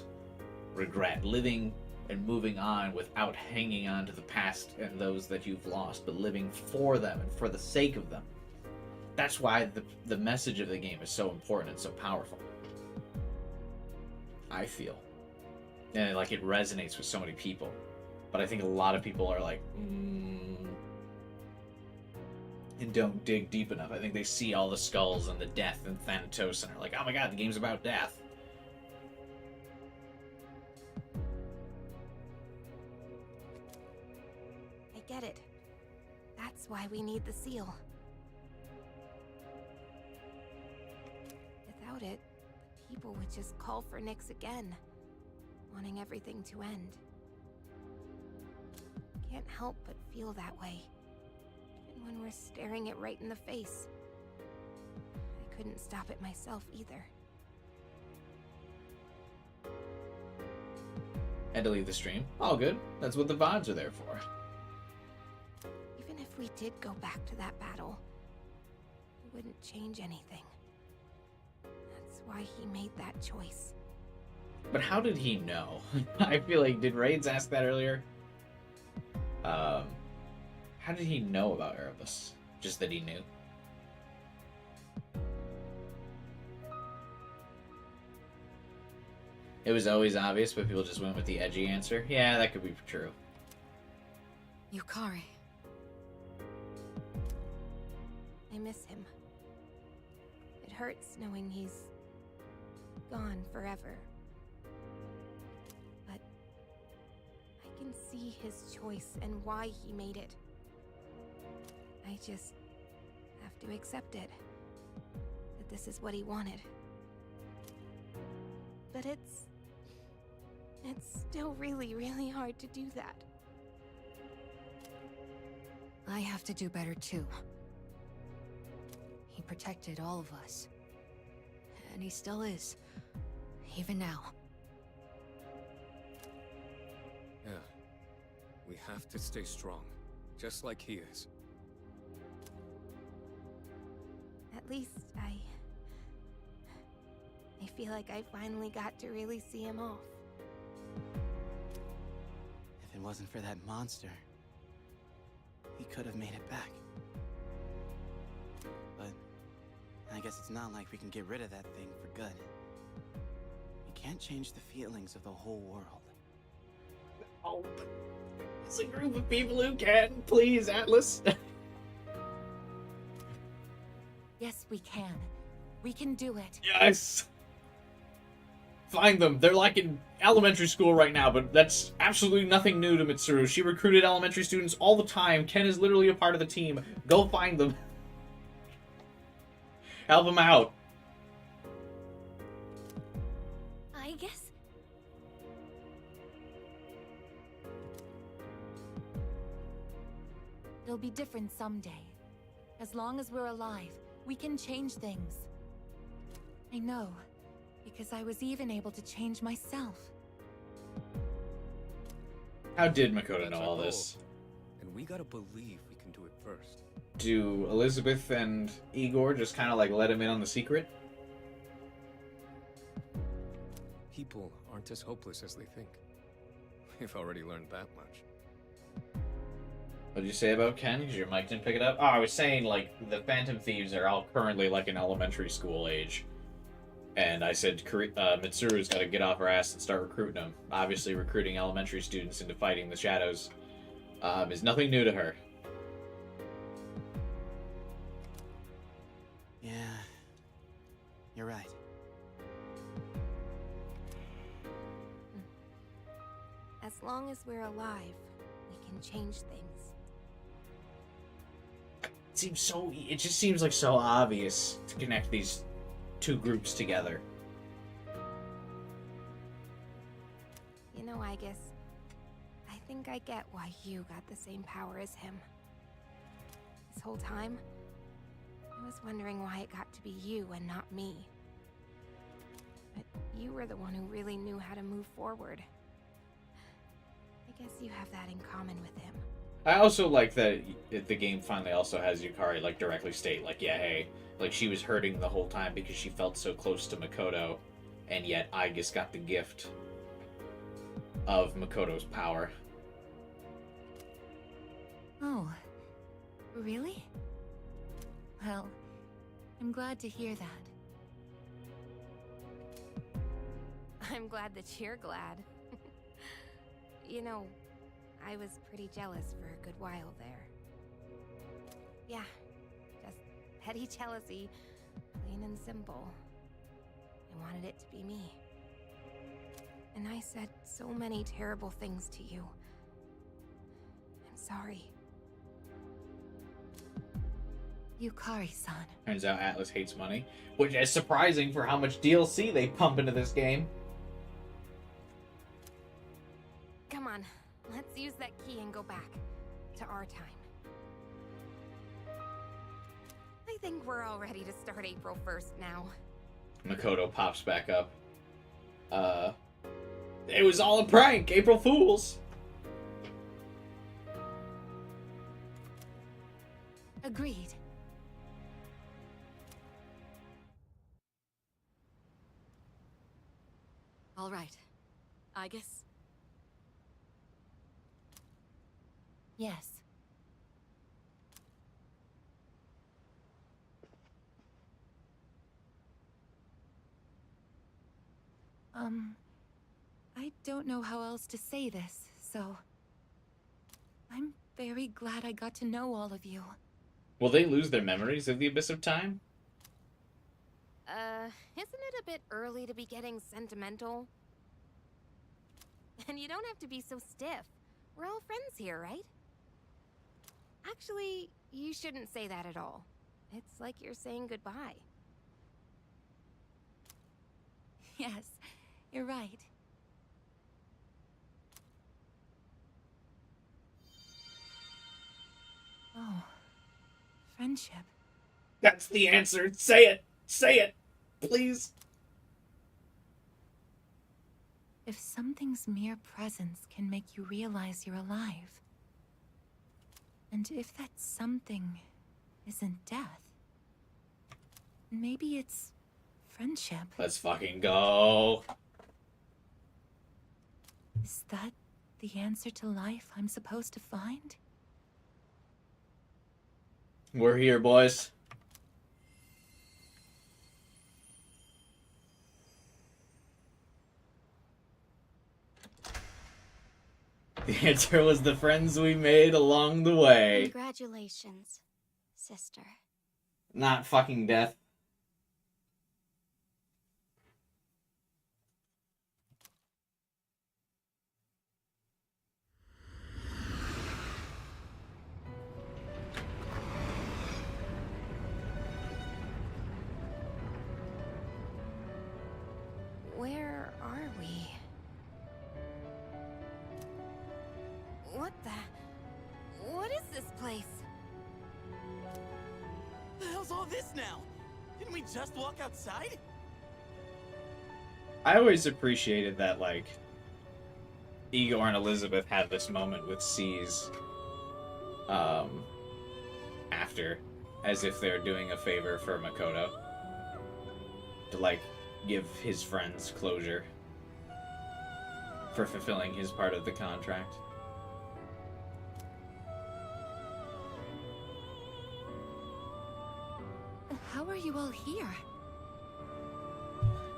regret. Living and moving on without hanging on to the past and those that you've lost, but living for them and for the sake of them. That's why the message of the game is so important and so powerful, I feel. And like it resonates with so many people. But I think a lot of people are like, and don't dig deep enough. I think they see all the skulls and the death and Thanatos and are like, oh my god, the game's about death. I get it. That's why we need the seal. Without it, the people would just call for Nyx again, wanting everything to end. Can't help but feel that way, even when we're staring it right in the face. I couldn't stop it myself either. Had to leave the stream. All good. That's what the VODs are there for. Even if we did go back to that battle, it wouldn't change anything. That's why he made that choice. But how did he know? I feel like, did Raids ask that earlier? How did he know about Erebus? Just that he knew? It was always obvious, but people just went with the edgy answer. Yeah, that could be true. Yukari. I miss him. It hurts knowing he's gone forever. But I can see his choice and why he made it. I just have to accept it. That this is what he wanted. But it's still really, really hard to do that. I have to do better too. He protected all of us. And he still is. Even now. Yeah. We have to stay strong. Just like he is. At least I feel like I finally got to really see him off. If it wasn't for that monster, he could have made it back. But I guess it's not like we can get rid of that thing for good. We can't change the feelings of the whole world. Oh, it's a group of people who can. Please, Atlas. Yes, we can. We can do it. Yes! Find them. They're like in elementary school right now, but that's absolutely nothing new to Mitsuru. She recruited elementary students all the time. Ken is literally a part of the team. Go find them. Help them out. Aigis? It'll be different someday. As long as we're alive, we can change things. I know, because I was even able to change myself. How did Makoto know all this? And we gotta believe we can do it first. Do Elizabeth and Igor just kind of like let him in on the secret? People aren't as hopeless as they think. We've already learned that much. What did you say about Ken? Because your mic didn't pick it up? Oh, I was saying, like, the Phantom Thieves are all currently, like, in elementary school age. And I said, Mitsuru's got to get off her ass and start recruiting them. Obviously, recruiting elementary students into fighting the shadows is nothing new to her. Yeah, you're right. As long as we're alive, we can change things. It just seems like so obvious to connect these two groups together. You know, Aigis, think I get why you got the same power as him. This whole time, I was wondering why it got to be you and not me. But you were the one who really knew how to move forward. I guess you have that in common with him. I also like that the game finally also has Yukari, like, directly state, like, yeah, hey, like, she was hurting the whole time because she felt so close to Makoto, and yet Aigis got the gift of Makoto's power. Oh, really? Well, I'm glad to hear that. I'm glad that you're glad. You know, I was pretty jealous for a good while there. Yeah, just petty jealousy, plain and simple. I wanted it to be me. And I said so many terrible things to you. I'm sorry. Yukari-san. Turns out Atlas hates money, which is surprising for how much DLC they pump into this game. Come on, let's use that key and go back to our time. I think we're all ready to start April 1st now. Makoto pops back up. It was all a prank, April Fools! Agreed. All right. Aigis? Yes. I don't know how else to say this, so... I'm very glad I got to know all of you. Will they lose their memories of the Abyss of Time? Isn't it a bit early to be getting sentimental? And you don't have to be so stiff. We're all friends here, right? Actually, you shouldn't say that at all. It's like you're saying goodbye. Yes, you're right. Oh, friendship. That's the answer. Say it. Say it. Please. If something's mere presence can make you realize you're alive, and if that something isn't death, maybe it's friendship. Let's fucking go. Is that the answer to life I'm supposed to find? We're here, boys. The answer was the friends we made along the way. Congratulations, sister. Not fucking death. Where are we? What the... What is this place? The hell's all this now? Didn't we just walk outside? I always appreciated that, like, Igor and Elizabeth had this moment with C's, after, as if they're doing a favor for Makoto. To, like, give his friends closure for fulfilling his part of the contract. How are you all here?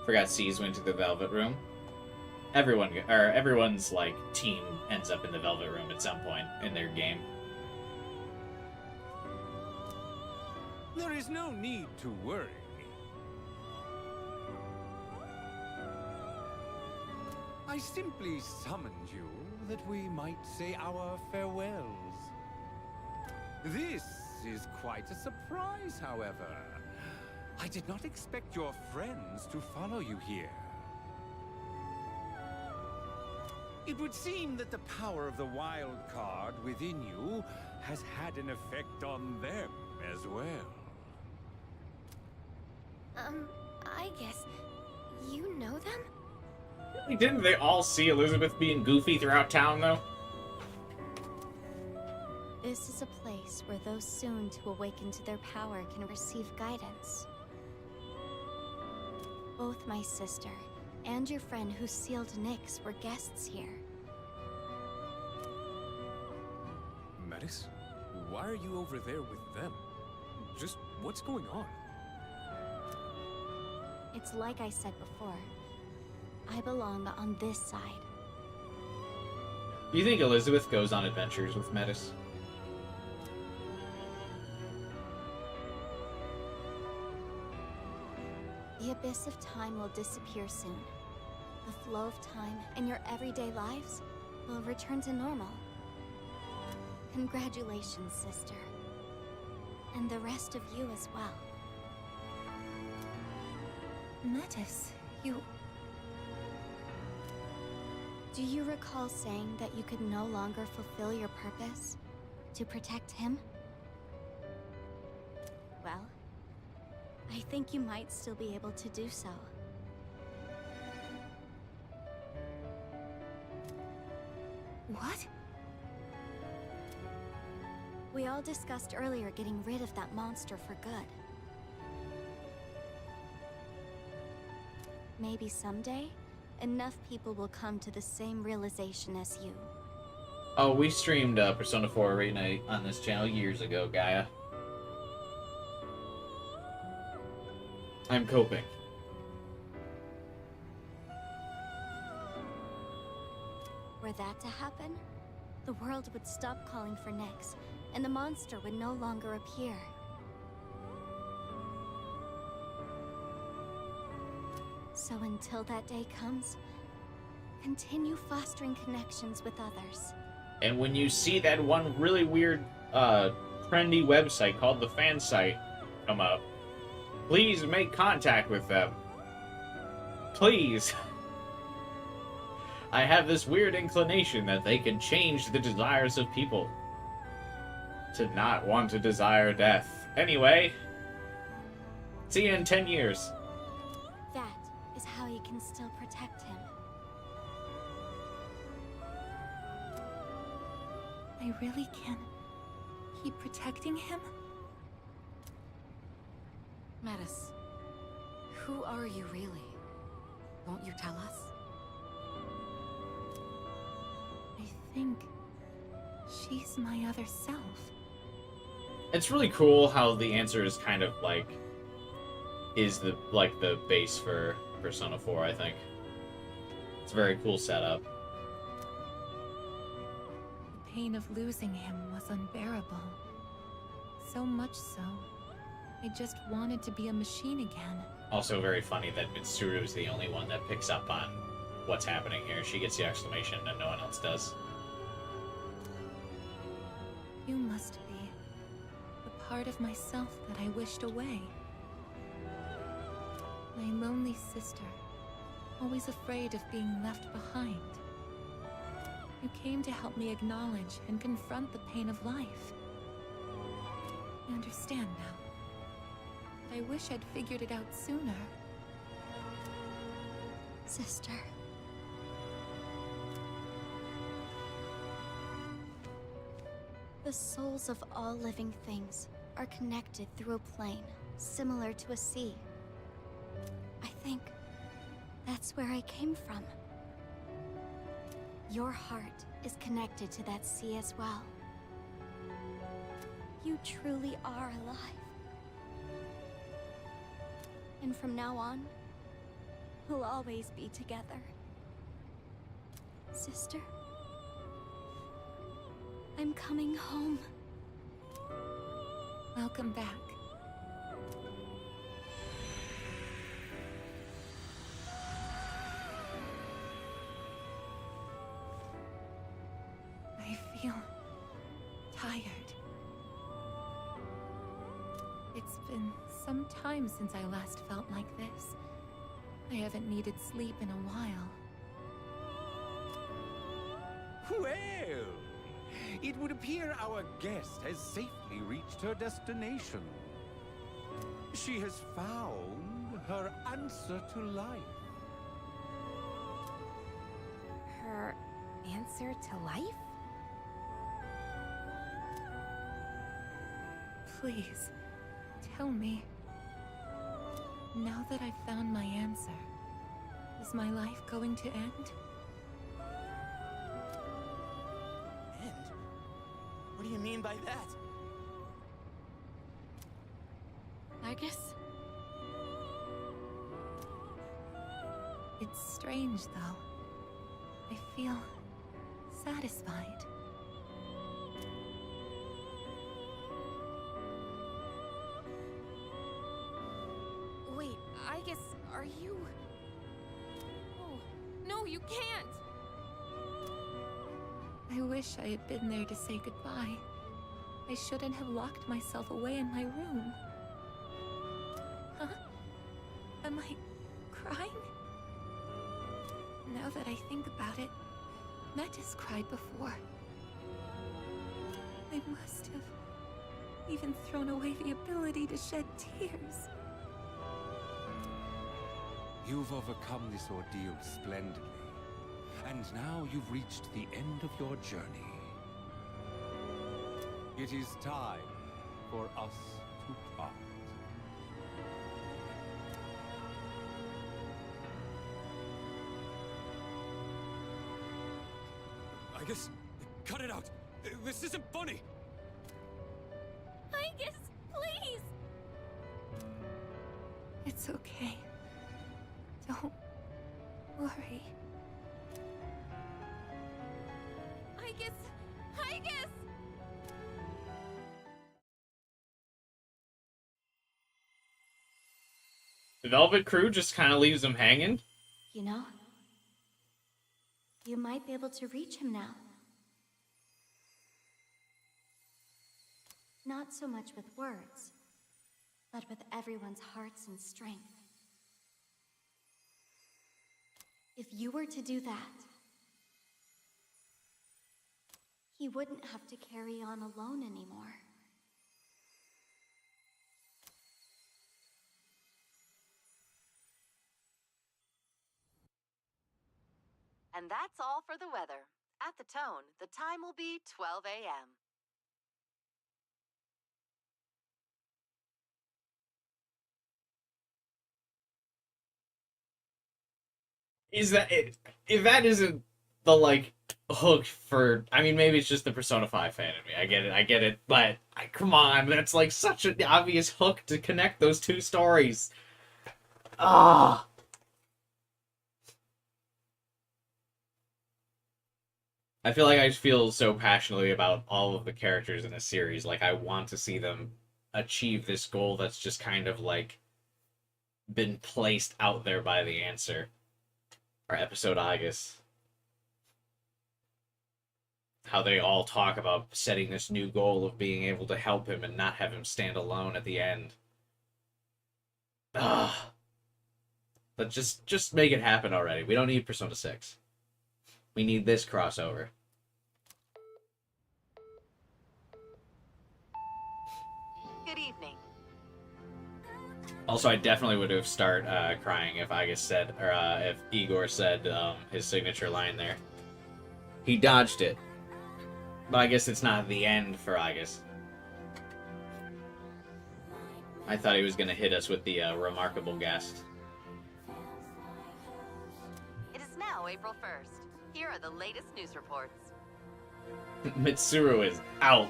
Forgot C's went to the Velvet Room. Everyone's, like, team ends up in the Velvet Room at some point in their game. There is no need to worry. I simply summoned you that we might say our farewells. This is quite a surprise, however. I did not expect your friends to follow you here. It would seem that the power of the wild card within you has had an effect on them as well. I guess you know them? Didn't they all see Elizabeth being goofy throughout town, though? This is a place where those soon to awaken to their power can receive guidance. Both my sister and your friend who sealed Nyx were guests here. Metis? Why are you over there with them? Just what's going on? It's like I said before. I belong on this side. Do you think Elizabeth goes on adventures with Metis? The abyss of time will disappear soon. The flow of time and your everyday lives will return to normal. Congratulations, sister. And the rest of you as well. Metis, you... Do you recall saying that you could no longer fulfill your purpose? To protect him? Well, I think you might still be able to do so. What? We all discussed earlier getting rid of that monster for good. Maybe someday, enough people will come to the same realization as you. Oh, we streamed Persona 4 Array Night on this channel years ago, Gaia. I'm coping. Were that to happen, the world would stop calling for Nyx, and the monster would no longer appear. So until that day comes, continue fostering connections with others. And when you see that one really weird, trendy website called the Fan Site come up, please make contact with them. Please. I have this weird inclination that they can change the desires of people to not want to desire death. Anyway, see you in 10 years. That is how you can still protect him. I really can keep protecting him? Metis, who are you really? Won't you tell us? I think she's my other self. It's really cool how the answer is kind of like is the base for Persona 4, I think. It's a very cool setup. The pain of losing him was unbearable. So much so, I just wanted to be a machine again. Also very funny that Mitsuru is the only one that picks up on what's happening here. She gets the exclamation and no one else does. You must be the part of myself that I wished away. My lonely sister, always afraid of being left behind. You came to help me acknowledge and confront the pain of life. I understand now. But I wish I'd figured it out sooner. Sister. The souls of all living things are connected through a plane, similar to a sea. I think that's where I came from. Your heart is connected to that sea as well. You truly are alive. And from now on, we'll always be together. Sister, I'm coming home. Welcome back. I feel tired. It's been some time since I last felt like this. I haven't needed sleep in a while. Well, it would appear our guest has safely reached her destination. She has found her answer to life. Her answer to life? Please, tell me. Now that I've found my answer, is my life going to end? End? What do you mean by that? Aigis? It's strange, though. I feel satisfied. Wait, Aigis, are you... Oh, no, you can't! I wish I had been there to say goodbye. I shouldn't have locked myself away in my room. Huh? Am I crying? Now that I think about it, Metis cried before. I must have even thrown away the ability to shed tears. You've overcome this ordeal splendidly. And now you've reached the end of your journey. It is time for us to part. Aigis, cut it out! This isn't funny! Aigis, please! It's okay. Don't worry. Aigis! Aigis! The Velvet Crew just kind of leaves him hanging. You know, you might be able to reach him now. Not so much with words, but with everyone's hearts and strength. If you were to do that, he wouldn't have to carry on alone anymore. And that's all for the weather. At the tone, the time will be 12 a.m. Is that it? If that isn't the like hook for, I mean, maybe it's just the Persona 5 fan in me. I get it, but come on, that's like such an obvious hook to connect those two stories. Ah. I feel like I feel so passionately about all of the characters in the series. Like, I want to see them achieve this goal that's just kind of like been placed out there by the answer. Or episode Aigis. How they all talk about setting this new goal of being able to help him and not have him stand alone at the end. Ah. But just make it happen already. We don't need Persona 6. We need this crossover. Good evening. Also, I definitely would have started crying if Aigis said, or if Igor said his signature line there. He dodged it. But I guess it's not the end for Aigis. I thought he was going to hit us with the remarkable guest. It is now April 1st. Here are the latest news reports. Mitsuru is out.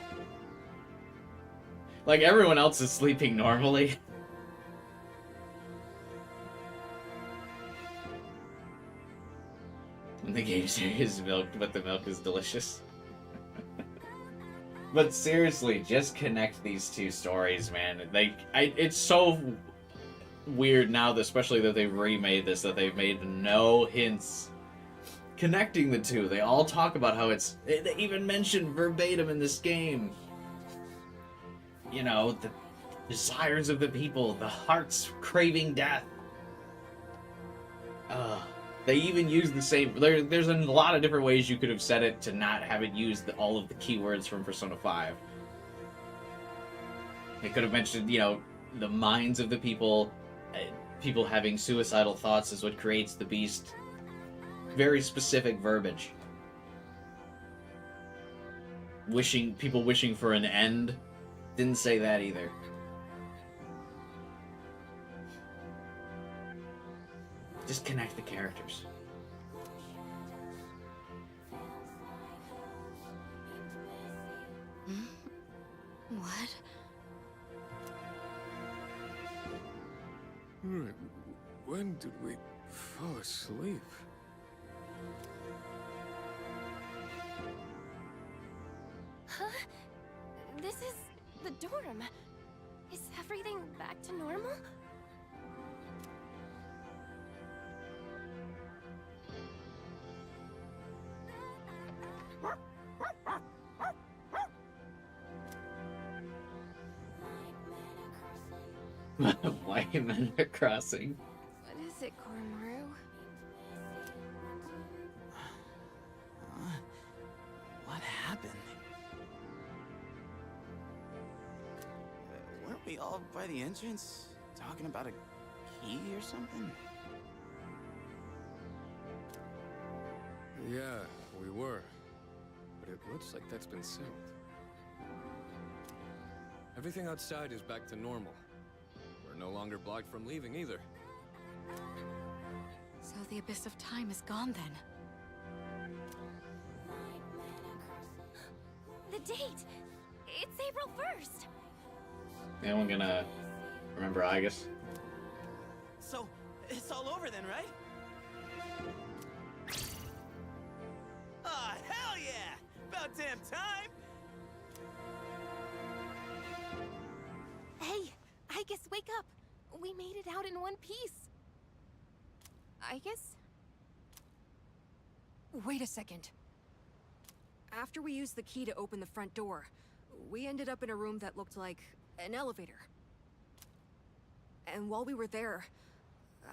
Like, everyone else is sleeping normally. And the game series milk, but the milk is delicious. But seriously, just connect these two stories, man. It's so weird now, especially that they've remade this, that they've made no hints connecting the two. They all talk about how they even mention verbatim in this game. You know, the desires of the people, the hearts craving death. They even use the same. There's a lot of different ways you could have said it to not have it use all of the keywords from Persona 5. They could have mentioned, the minds of the people. People having suicidal thoughts is what creates the beast. Very specific verbiage. People wishing for an end. Didn't say that either. Just connect the characters. What? Right. When did we fall asleep? Huh? This is the dorm. Is everything back to normal? White men are crossing. What is it, Koromaru? What happened? Weren't we all by the entrance talking about a key or something? Yeah, we were. But it looks like that's been sealed. Everything outside is back to normal. We're no longer blocked from leaving either. So the abyss of time is gone then. The date! It's April 1st! Anyone gonna remember Aigis? So, it's all over then, right? Ah, hell yeah! About damn time! Hey, Aigis, wake up! We made it out in one piece. Aigis? Wait a second. After we used the key to open the front door, we ended up in a room that looked like an elevator. And while we were there,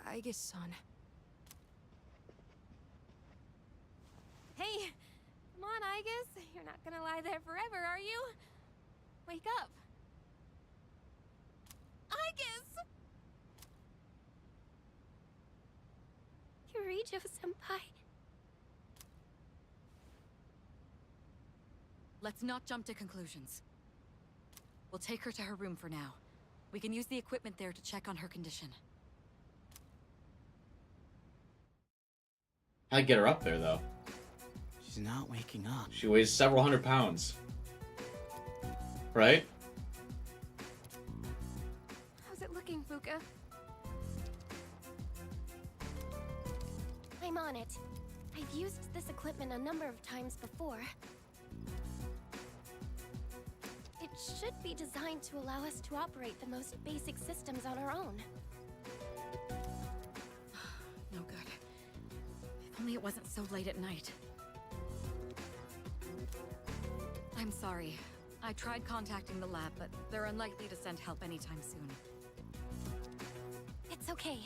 Aigis-san... Hey, come on, Aigis. You're not gonna lie there forever, are you? Wake up. Aigis! Yurijo-senpai. Let's not jump to conclusions. We'll take her to her room for now. We can use the equipment there to check on her condition. How'd get her up there, though? She's not waking up. She weighs several hundred pounds. Right? How's it looking, Fuka? I'm on it. I've used this equipment a number of times before. It should be designed to allow us to operate the most basic systems on our own. No good. If only it wasn't so late at night. I'm sorry. I tried contacting the lab, but they're unlikely to send help anytime soon. It's okay.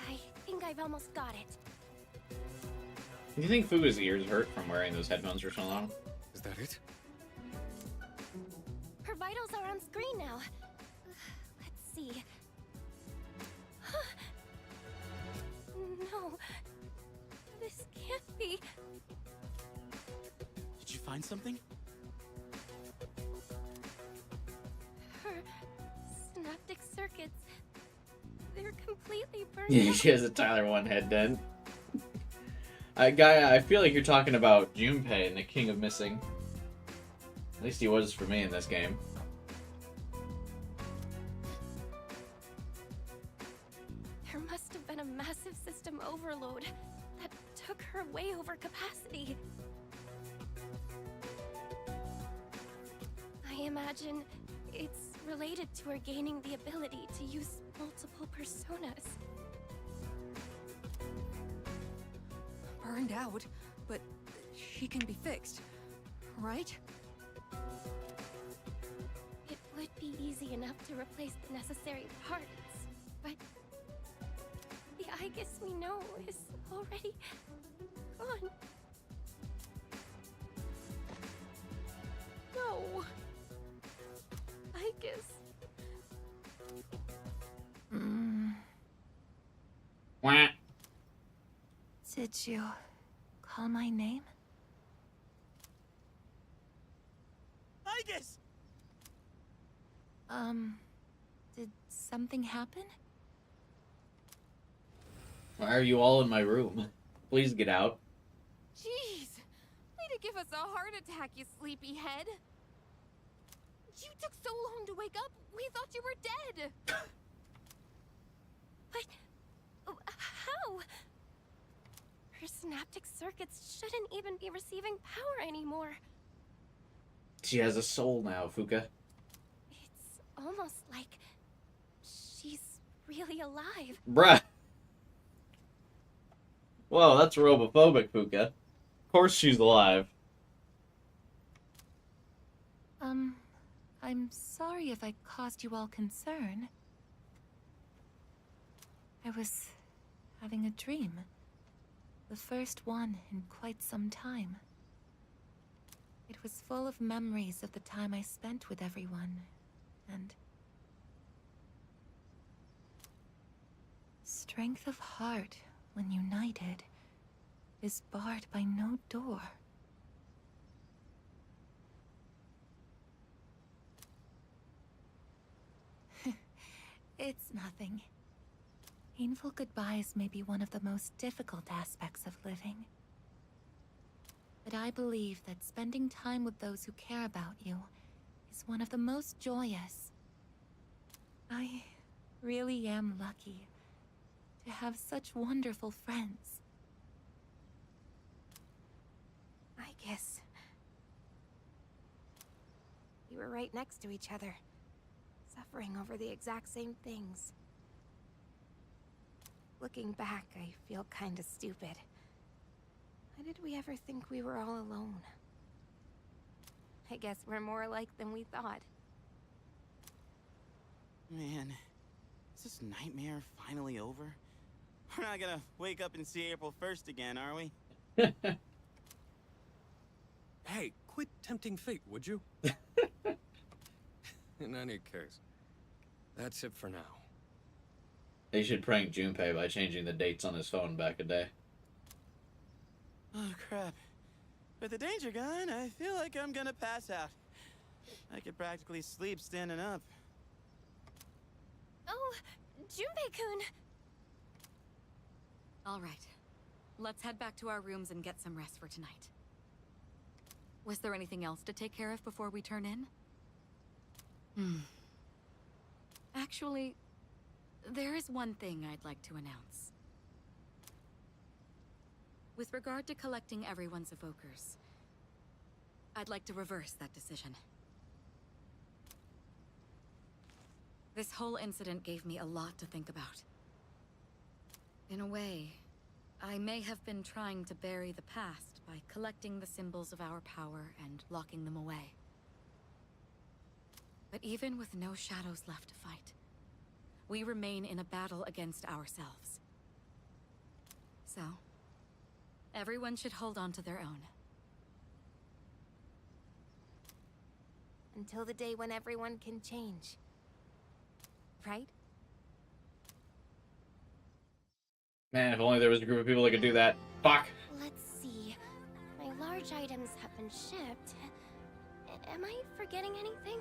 I think I've almost got it. Do you think Fuga's ears hurt from wearing those headphones for so long? Is that it? Her vitals are on screen now. Let's see. No. This can't be. Did you find something? Her synaptic circuits. They're completely burned Yeah, out. she has a Tyler 1 head dent. Guy, I feel like you're talking about Junpei and the King of Missing. At least he was for me in this game. There must have been a massive system overload that took her way over capacity. I imagine it's related to her gaining the ability to use multiple personas. Burned out, but she can be fixed, right? It would be easy enough to replace the necessary parts, but the Aigis we know is already gone. No. Aigis. Wah. Did you call my name? Aigis! Did something happen? Why are you all in my room? Please get out. Jeez. Way to give us a heart attack, you sleepyhead. You took so long to wake up, we thought you were dead. But... how? Her synaptic circuits shouldn't even be receiving power anymore. She has a soul now, Fuka. It's almost like she's really alive. Bruh. Whoa, that's robophobic, Fuka. Of course she's alive. I'm sorry if I caused you all concern. I was having a dream. The first one in quite some time. It was full of memories of the time I spent with everyone, and... strength of heart, when united, is barred by no door. It's nothing. Painful goodbyes may be one of the most difficult aspects of living. But I believe that spending time with those who care about you is one of the most joyous. I really am lucky to have such wonderful friends. Aigis. We were right next to each other, suffering over the exact same things. Looking back, I feel kinda stupid. Why did we ever think we were all alone? I guess we're more alike than we thought. Man, is this nightmare finally over? We're not gonna wake up and see April 1st again, are we? Hey, quit tempting fate, would you? In any case, that's it for now. They should prank Junpei by changing the dates on his phone back a day. Oh, crap. With the danger gun, I feel like I'm gonna pass out. I could practically sleep standing up. Oh, Junpei-kun! All right. Let's head back to our rooms and get some rest for tonight. Was there anything else to take care of before we turn in? Actually, there is one thing I'd like to announce. With regard to collecting everyone's evokers, I'd like to reverse that decision. This whole incident gave me a lot to think about. In a way, I may have been trying to bury the past by collecting the symbols of our power and locking them away. But even with no shadows left to fight, we remain in a battle against ourselves. So, everyone should hold on to their own. Until the day when everyone can change. Right? Man, if only there was a group of people that could do that. Fuck! Let's see. My large items have been shipped. Am I forgetting anything?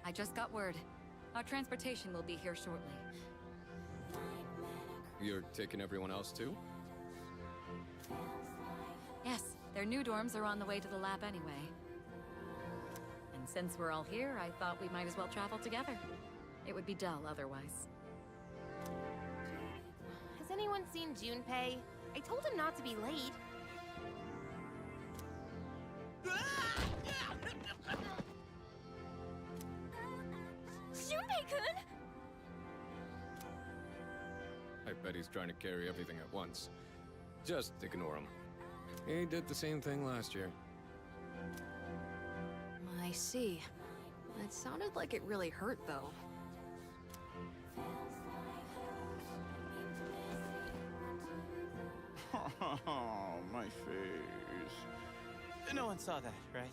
I just got word. Our transportation will be here shortly. You're taking everyone else too? Yes, their new dorms are on the way to the lab anyway. And since we're all here, I thought we might as well travel together. It would be dull otherwise. Has anyone seen Junpei? I told him not to be late. Junpei-kun! I bet he's trying to carry everything at once. Just ignore him. He did the same thing last year. I see. It sounded like it really hurt, though. Oh, my face. No one saw that, right?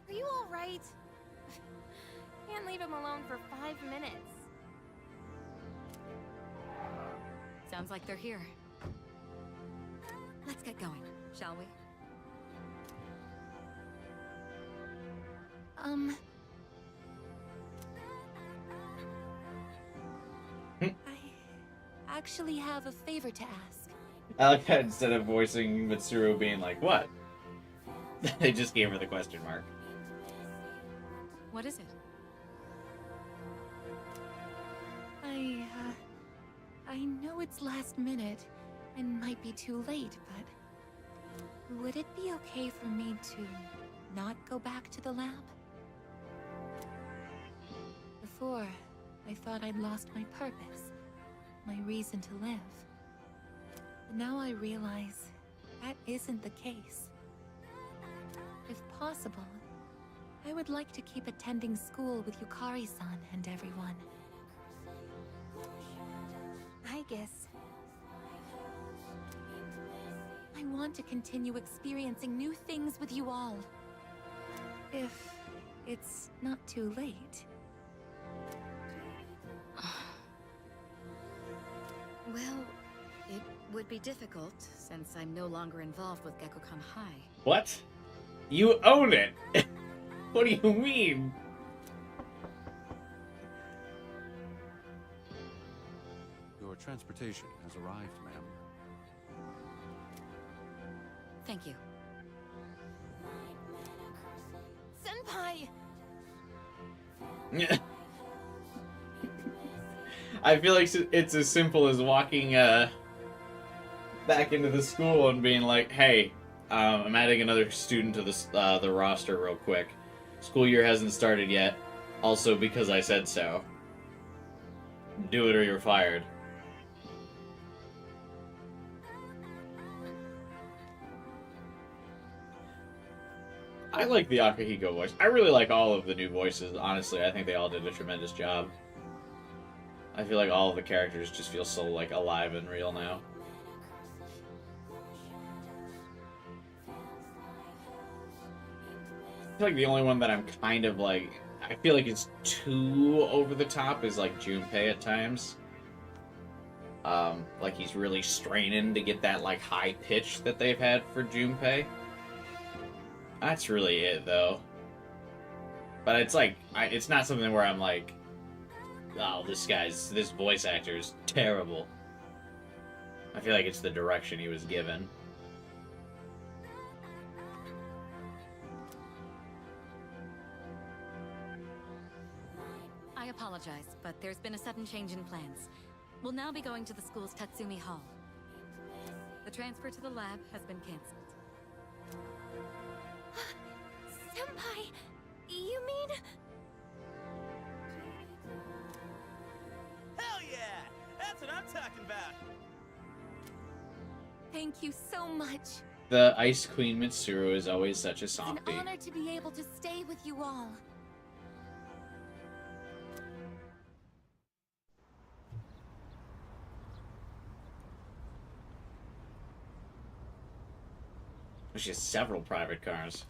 Are you all right? Can't leave him alone for 5 minutes. Sounds like they're here. Let's get going, shall we? I actually have a favor to ask. I like that instead of voicing Mitsuru being like, what? They just gave her the question mark. What is it? I know it's last minute and might be too late, but would it be okay for me to not go back to the lab? Before, I thought I'd lost my purpose, my reason to live. But now I realize that isn't the case. If possible, I would like to keep attending school with Yukari-san and everyone. Aigis. I want to continue experiencing new things with you all. If it's not too late. Well, it would be difficult since I'm no longer involved with Gekkokan High. What? You own it! What do you mean? Your transportation has arrived, ma'am. Thank you. Senpai! I feel like it's as simple as walking back into the school and being like, hey, I'm adding another student to the roster real quick. School year hasn't started yet. Also because I said so. Do it or you're fired. I like the Akihiko voice. I really like all of the new voices, honestly. I think they all did a tremendous job. I feel like all of the characters just feel so, like, alive and real now. I feel like the only one that I'm kind of, like... I feel like it's too over the top is, like, Junpei at times. Like, he's really straining to get that, like, high pitch that they've had for Junpei. That's really it, though. But it's like, it's not something where I'm like, oh, this voice actor is terrible. I feel like it's the direction he was given. I apologize, but there's been a sudden change in plans. We'll now be going to the school's Tatsumi Hall. The transfer to the lab has been cancelled. Senpai! You mean... Hell yeah! That's what I'm talking about! Thank you so much. The Ice Queen Mitsuru is always such a It's an softie. honor to be able to stay with you all. She has several private cars.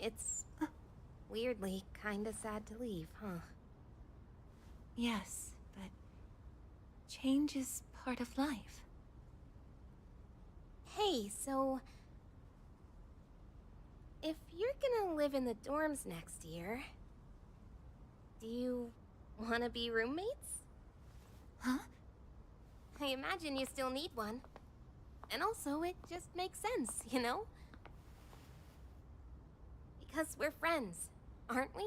It's weirdly kinda sad to leave, huh? Yes, but change is part of life. Hey, so... if you're gonna live in the dorms next year... do you wanna be roommates? Huh? I imagine you still need one. And also, it just makes sense, you know? Because we're friends, aren't we?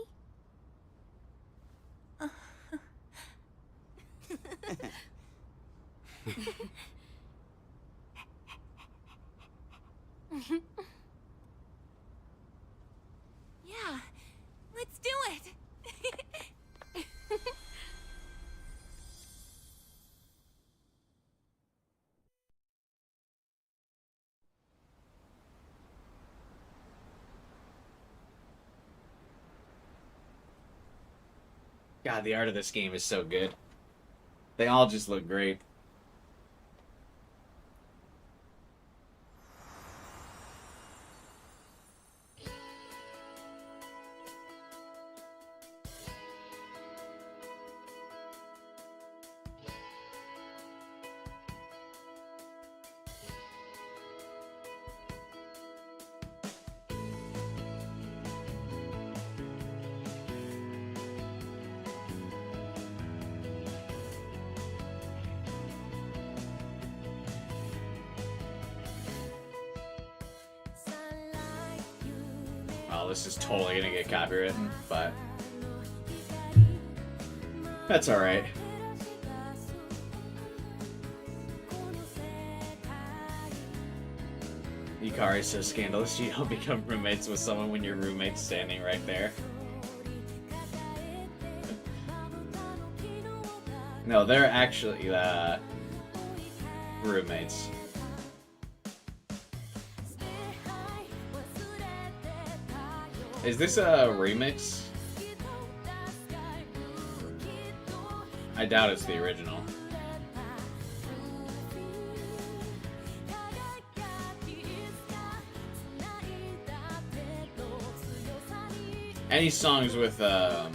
Yeah, let's do it! God, the art of this game is so good. They all just look great. Oh, this is totally gonna get copywritten, but that's alright. Yukari says, scandalous, you don't become roommates with someone when your roommate's standing right there. No, they're actually roommates. Is this a remix? I doubt it's the original. Any songs with, I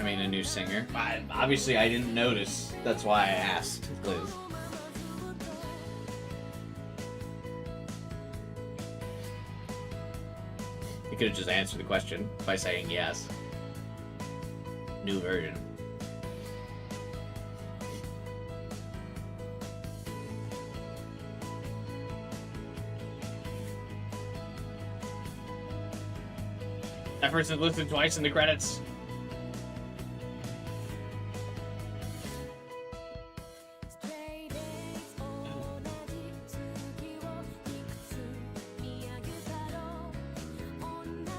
mean, a new singer? Obviously, I didn't notice. That's why I asked Liz. You could have just answered the question by saying yes. New version. That person listed twice in the credits.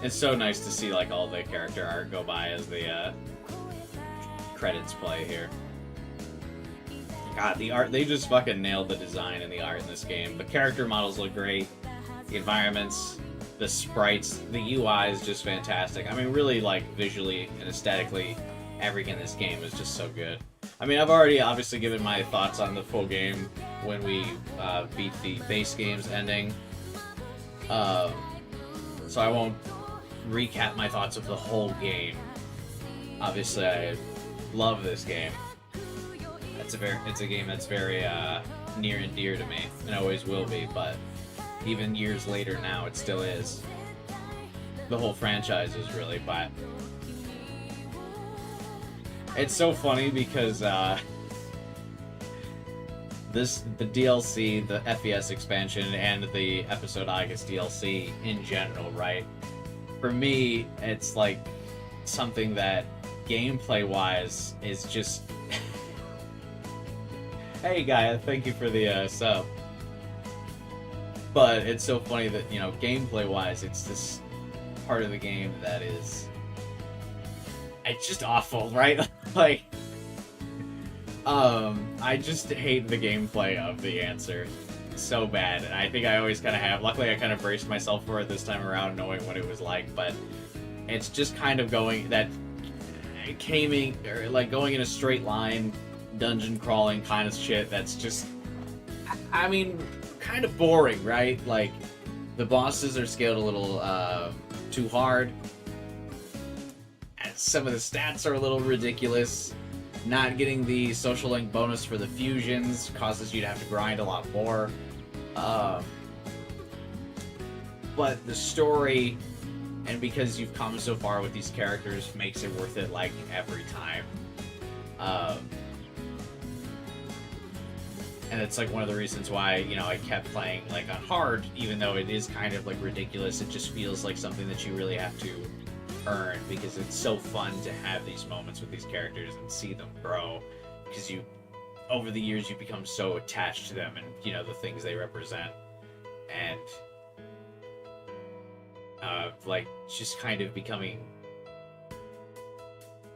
It's so nice to see like all the character art go by as the credits play here. God, the art, they just fucking nailed the design and the art in this game. The character models look great. The environments, the sprites, the UI is just fantastic. I mean, really, like, visually and aesthetically, everything in this game is just so good. I mean, I've already obviously given my thoughts on the full game when we beat the base game's ending. So I won't recap my thoughts of the whole game. Obviously, I love this game. It's a game that's very near and dear to me, and always will be, but even years later now, it still is. The whole franchise is really, but it's so funny because the DLC, the FES expansion, and the episode Aigis DLC in general, right? For me, it's like something that gameplay-wise is just... Hey, guy, thank you for the sub. But it's so funny that, you know, gameplay-wise, it's this part of the game that is... It's just awful, right? Like... I just hate the gameplay of the answer so bad, and I think I always kind of have. Luckily, I kind of braced myself for it this time around, knowing what it was like, but it's just kind of going that... going in a straight line, dungeon crawling kind of shit that's just, I mean, kind of boring, right? Like, the bosses are scaled a little too hard. Some of the stats are a little ridiculous. Not getting the social link bonus for the fusions causes you to have to grind a lot more. But the story, and because you've come so far with these characters, makes it worth it, like, every time. And it's like one of the reasons why, you know, I kept playing like on hard, even though it is kind of like ridiculous. It just feels like something that you really have to earn, because it's so fun to have these moments with these characters and see them grow, because you, over the years, you become so attached to them and, you know, the things they represent, and like just kind of becoming,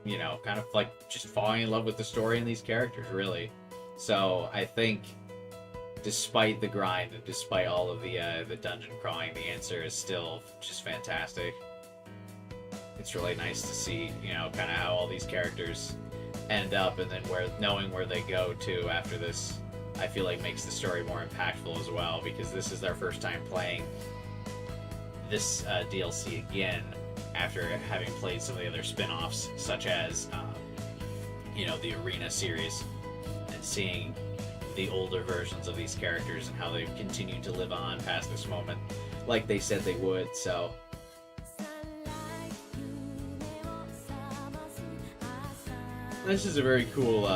you know, kind of like just falling in love with the story and these characters, really. So I think, despite the grind and despite all of the dungeon crawling, the answer is still just fantastic. It's really nice to see, you know, kind of how all these characters end up, and then knowing where they go to after this, I feel like makes the story more impactful as well, because this is their first time playing this DLC again after having played some of the other spin-offs, such as, you know, the Arena series, and seeing the older versions of these characters and how they've continued to live on past this moment like they said they would. So this is a very cool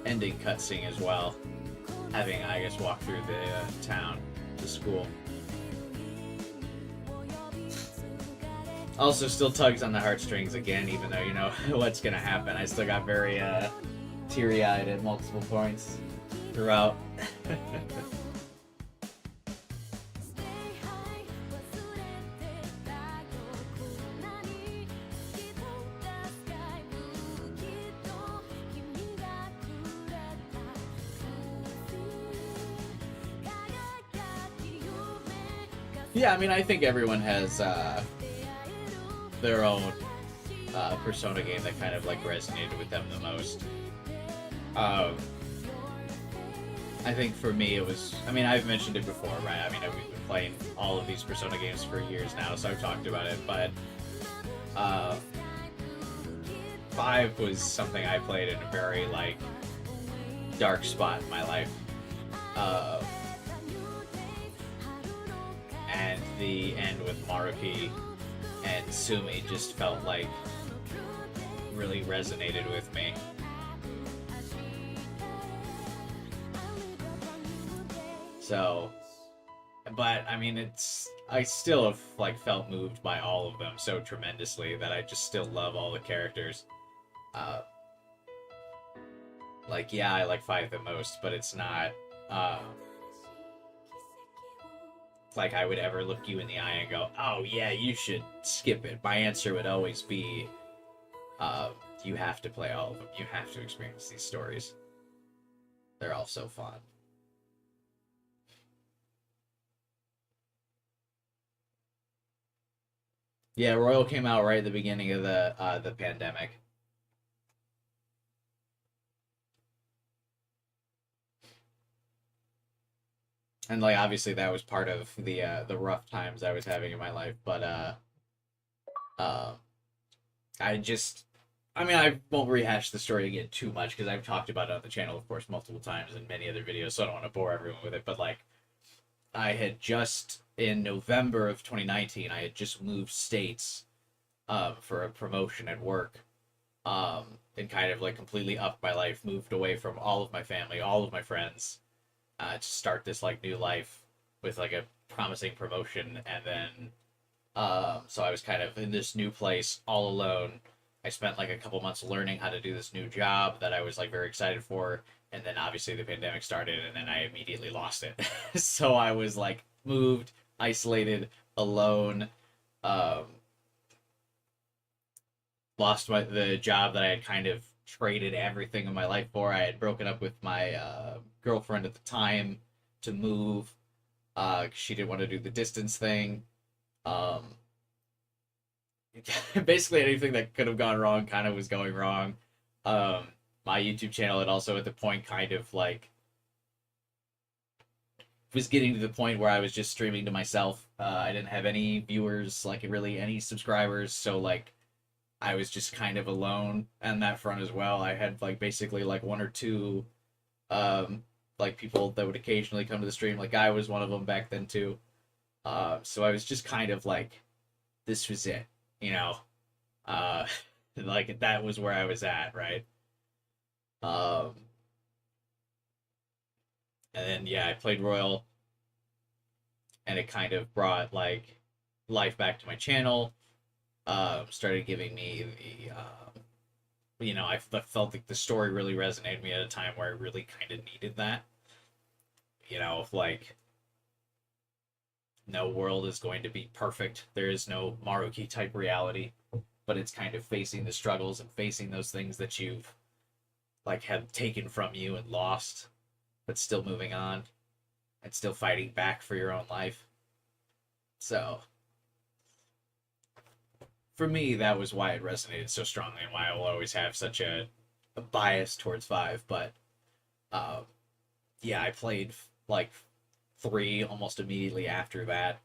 ending cutscene as well, having Aigis walk through the town to school. Also still tugs on the heartstrings again, even though you know what's gonna happen. I still got very teary-eyed at multiple points throughout. Yeah, I mean, I think everyone has their own Persona game that kind of like resonated with them the most. I think for me it was, I mean, I've mentioned it before, right? I mean, we've been playing all of these Persona games for years now, so I've talked about it, but 5 was something I played in a very, like, dark spot in my life. And the end with Maruki and Sumi just felt like really resonated with me. So, but I mean, I still have like felt moved by all of them so tremendously that I just still love all the characters. Like, yeah, I like 5 the most, but it's not like I would ever look you in the eye and go, oh yeah, you should skip it. My answer would always be, you have to play all of them. You have to experience these stories. They're all so fun. Yeah, Royal came out right at the beginning of the pandemic. And like obviously that was part of the rough times I was having in my life, but I mean, I won't rehash the story again too much because I've talked about it on the channel, of course, multiple times in many other videos, so I don't want to bore everyone with it. But like, I had just in November of 2019, I had just moved states for a promotion at work, and kind of like completely upped my life, moved away from all of my family, all of my friends, to start this like new life with like a promising promotion. And then so I was kind of in this new place all alone. I spent like a couple months learning how to do this new job that I was like very excited for, and then obviously the pandemic started, and then I immediately lost it. So I was like moved, isolated, alone, lost the job that I had kind of traded everything in my life for. I had broken up with my girlfriend at the time to move. She didn't want to do the distance thing. Basically anything that could have gone wrong kind of was going wrong. My YouTube channel had also at the point kind of like was getting to the point where I was just streaming to myself. I didn't have any viewers, like really any subscribers, so like I was just kind of alone on that front as well. I had like basically like 1 or 2 like people that would occasionally come to the stream. Like I was one of them back then too. So I was just kind of like, this was it, you know? Like that was where I was at, right? Um, and then yeah, I played Royal, and it kind of brought like life back to my channel. Started giving me the I felt like the story really resonated with me at a time where I really kind of needed that. If like no world is going to be perfect. There is no Maruki type reality, but it's kind of facing the struggles and facing those things that you've like had taken from you and lost, but still moving on and still fighting back for your own life. So for me, that was why it resonated so strongly and why I will always have such a bias towards 5. But yeah, I played like 3 almost immediately after that.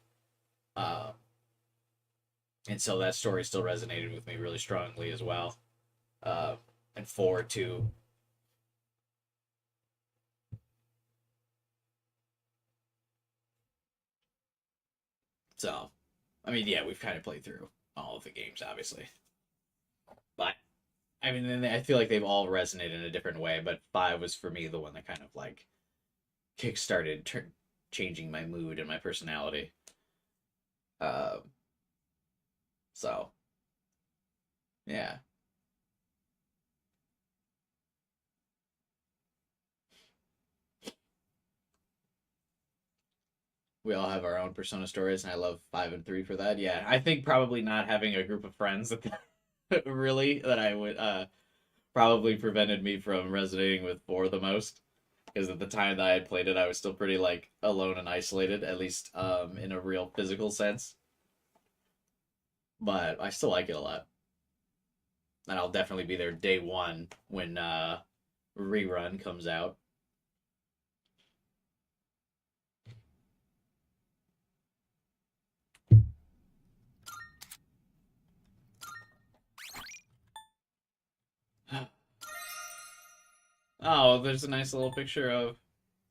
And so that story still resonated with me really strongly as well. And 4 too. So, I mean, yeah, we've kind of played through all of the games, obviously. But, I mean, I feel like they've all resonated in a different way, but 5 was for me the one that kind of like kickstarted changing my mood and my personality. So, yeah. We all have our own Persona stories, and I love 5 and 3 for that. Yeah, I think probably not having a group of friends that really that I would probably prevented me from resonating with 4 the most. Because at the time that I had played it, I was still pretty like alone and isolated, at least in a real physical sense. But I still like it a lot, and I'll definitely be there day 1 when rerun comes out. Oh, there's a nice little picture of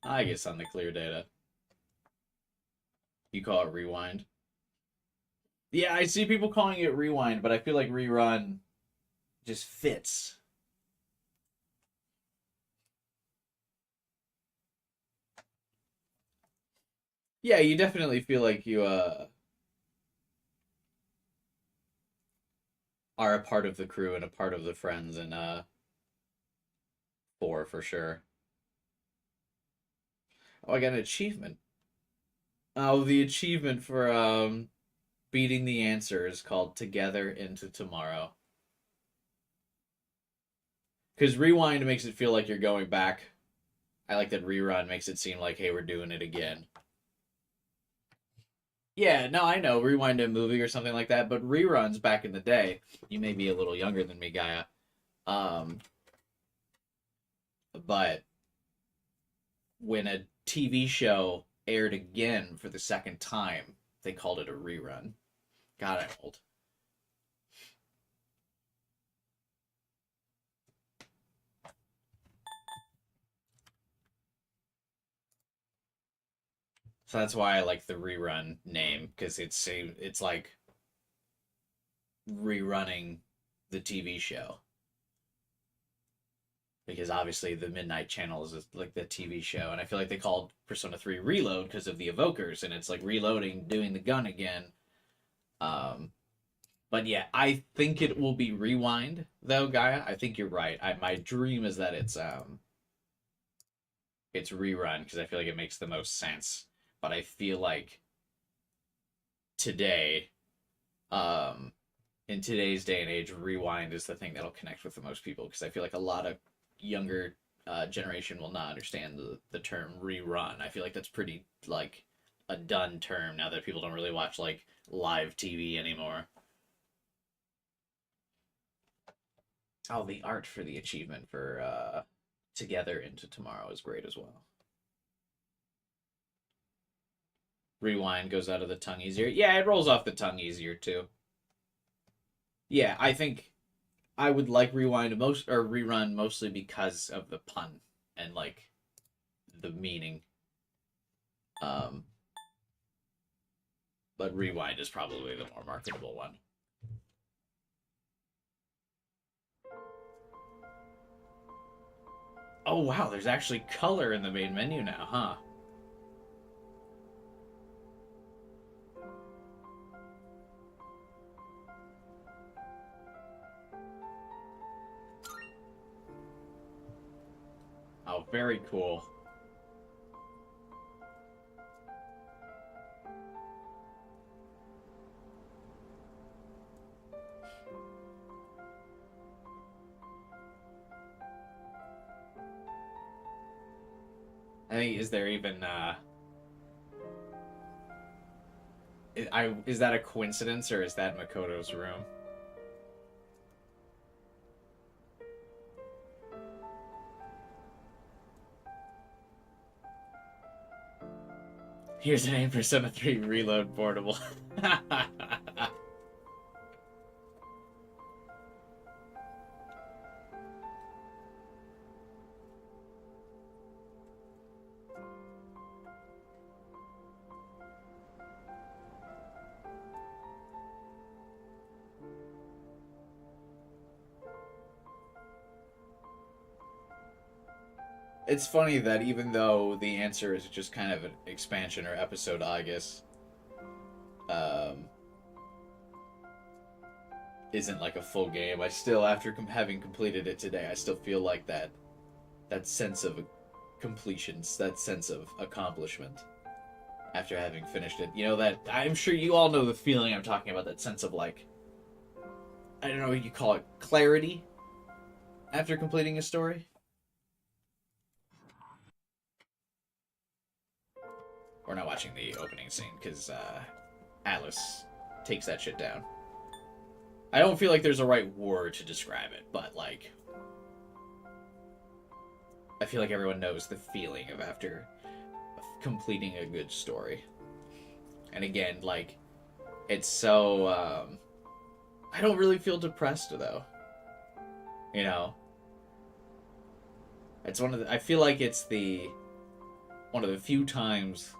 Aigis on the clear data. You call it rewind. Yeah, I see people calling it rewind, but I feel like rerun just fits. Yeah, you definitely feel like you are a part of the crew and a part of the friends and 4 for sure. Oh, I got an achievement. Oh, the achievement for beating the answer is called Together into Tomorrow. Because rewind makes it feel like you're going back. I like that rerun makes it seem like, hey, we're doing it again. Yeah, no, I know. Rewind a movie or something like that, but reruns back in the day, you may be a little younger than me, Gaia. But when a TV show aired again for the second time, they called it a rerun. God, I'm old. So that's why I like the rerun name, because it's like rerunning the TV show. Because obviously the Midnight Channel is like the TV show, and I feel like they called Persona 3 Reload because of the evokers, and it's like reloading, doing the gun again. But yeah, I think it will be Rewind though, Gaia. I think you're right. My dream is that it's rerun because I feel like it makes the most sense. But I feel like today, in today's day and age, rewind is the thing that'll connect with the most people because I feel like a lot of younger generation will not understand the term rerun. I feel like that's pretty like a done term now that people don't really watch like live TV anymore. Oh, the art for the achievement for Together into Tomorrow is great as well. Rewind goes out of the tongue easier. Yeah, it rolls off the tongue easier too. Yeah, I think I would like rewind most or rerun mostly because of the pun and like the meaning. But rewind is probably the more marketable one. Oh wow, there's actually color in the main menu now, huh? Oh, very cool. I think, is there even, is that a coincidence, or is that Makoto's room? Here's an 8% of 3 reload portable. It's funny that even though the answer is just kind of an expansion or episode, Aigis, isn't like a full game, I still, after having completed it today, I still feel like that sense of completion, that sense of accomplishment after having finished it. You know, that I'm sure you all know the feeling I'm talking about, that sense of, like, I don't know what you call it, clarity after completing a story. We're not watching the opening scene because Atlas takes that shit down. I don't feel like there's a right word to describe it, but, like, I feel like everyone knows the feeling of after completing a good story. And again, like, it's so, I don't really feel depressed, though. You know? It's I feel like it's one of the few times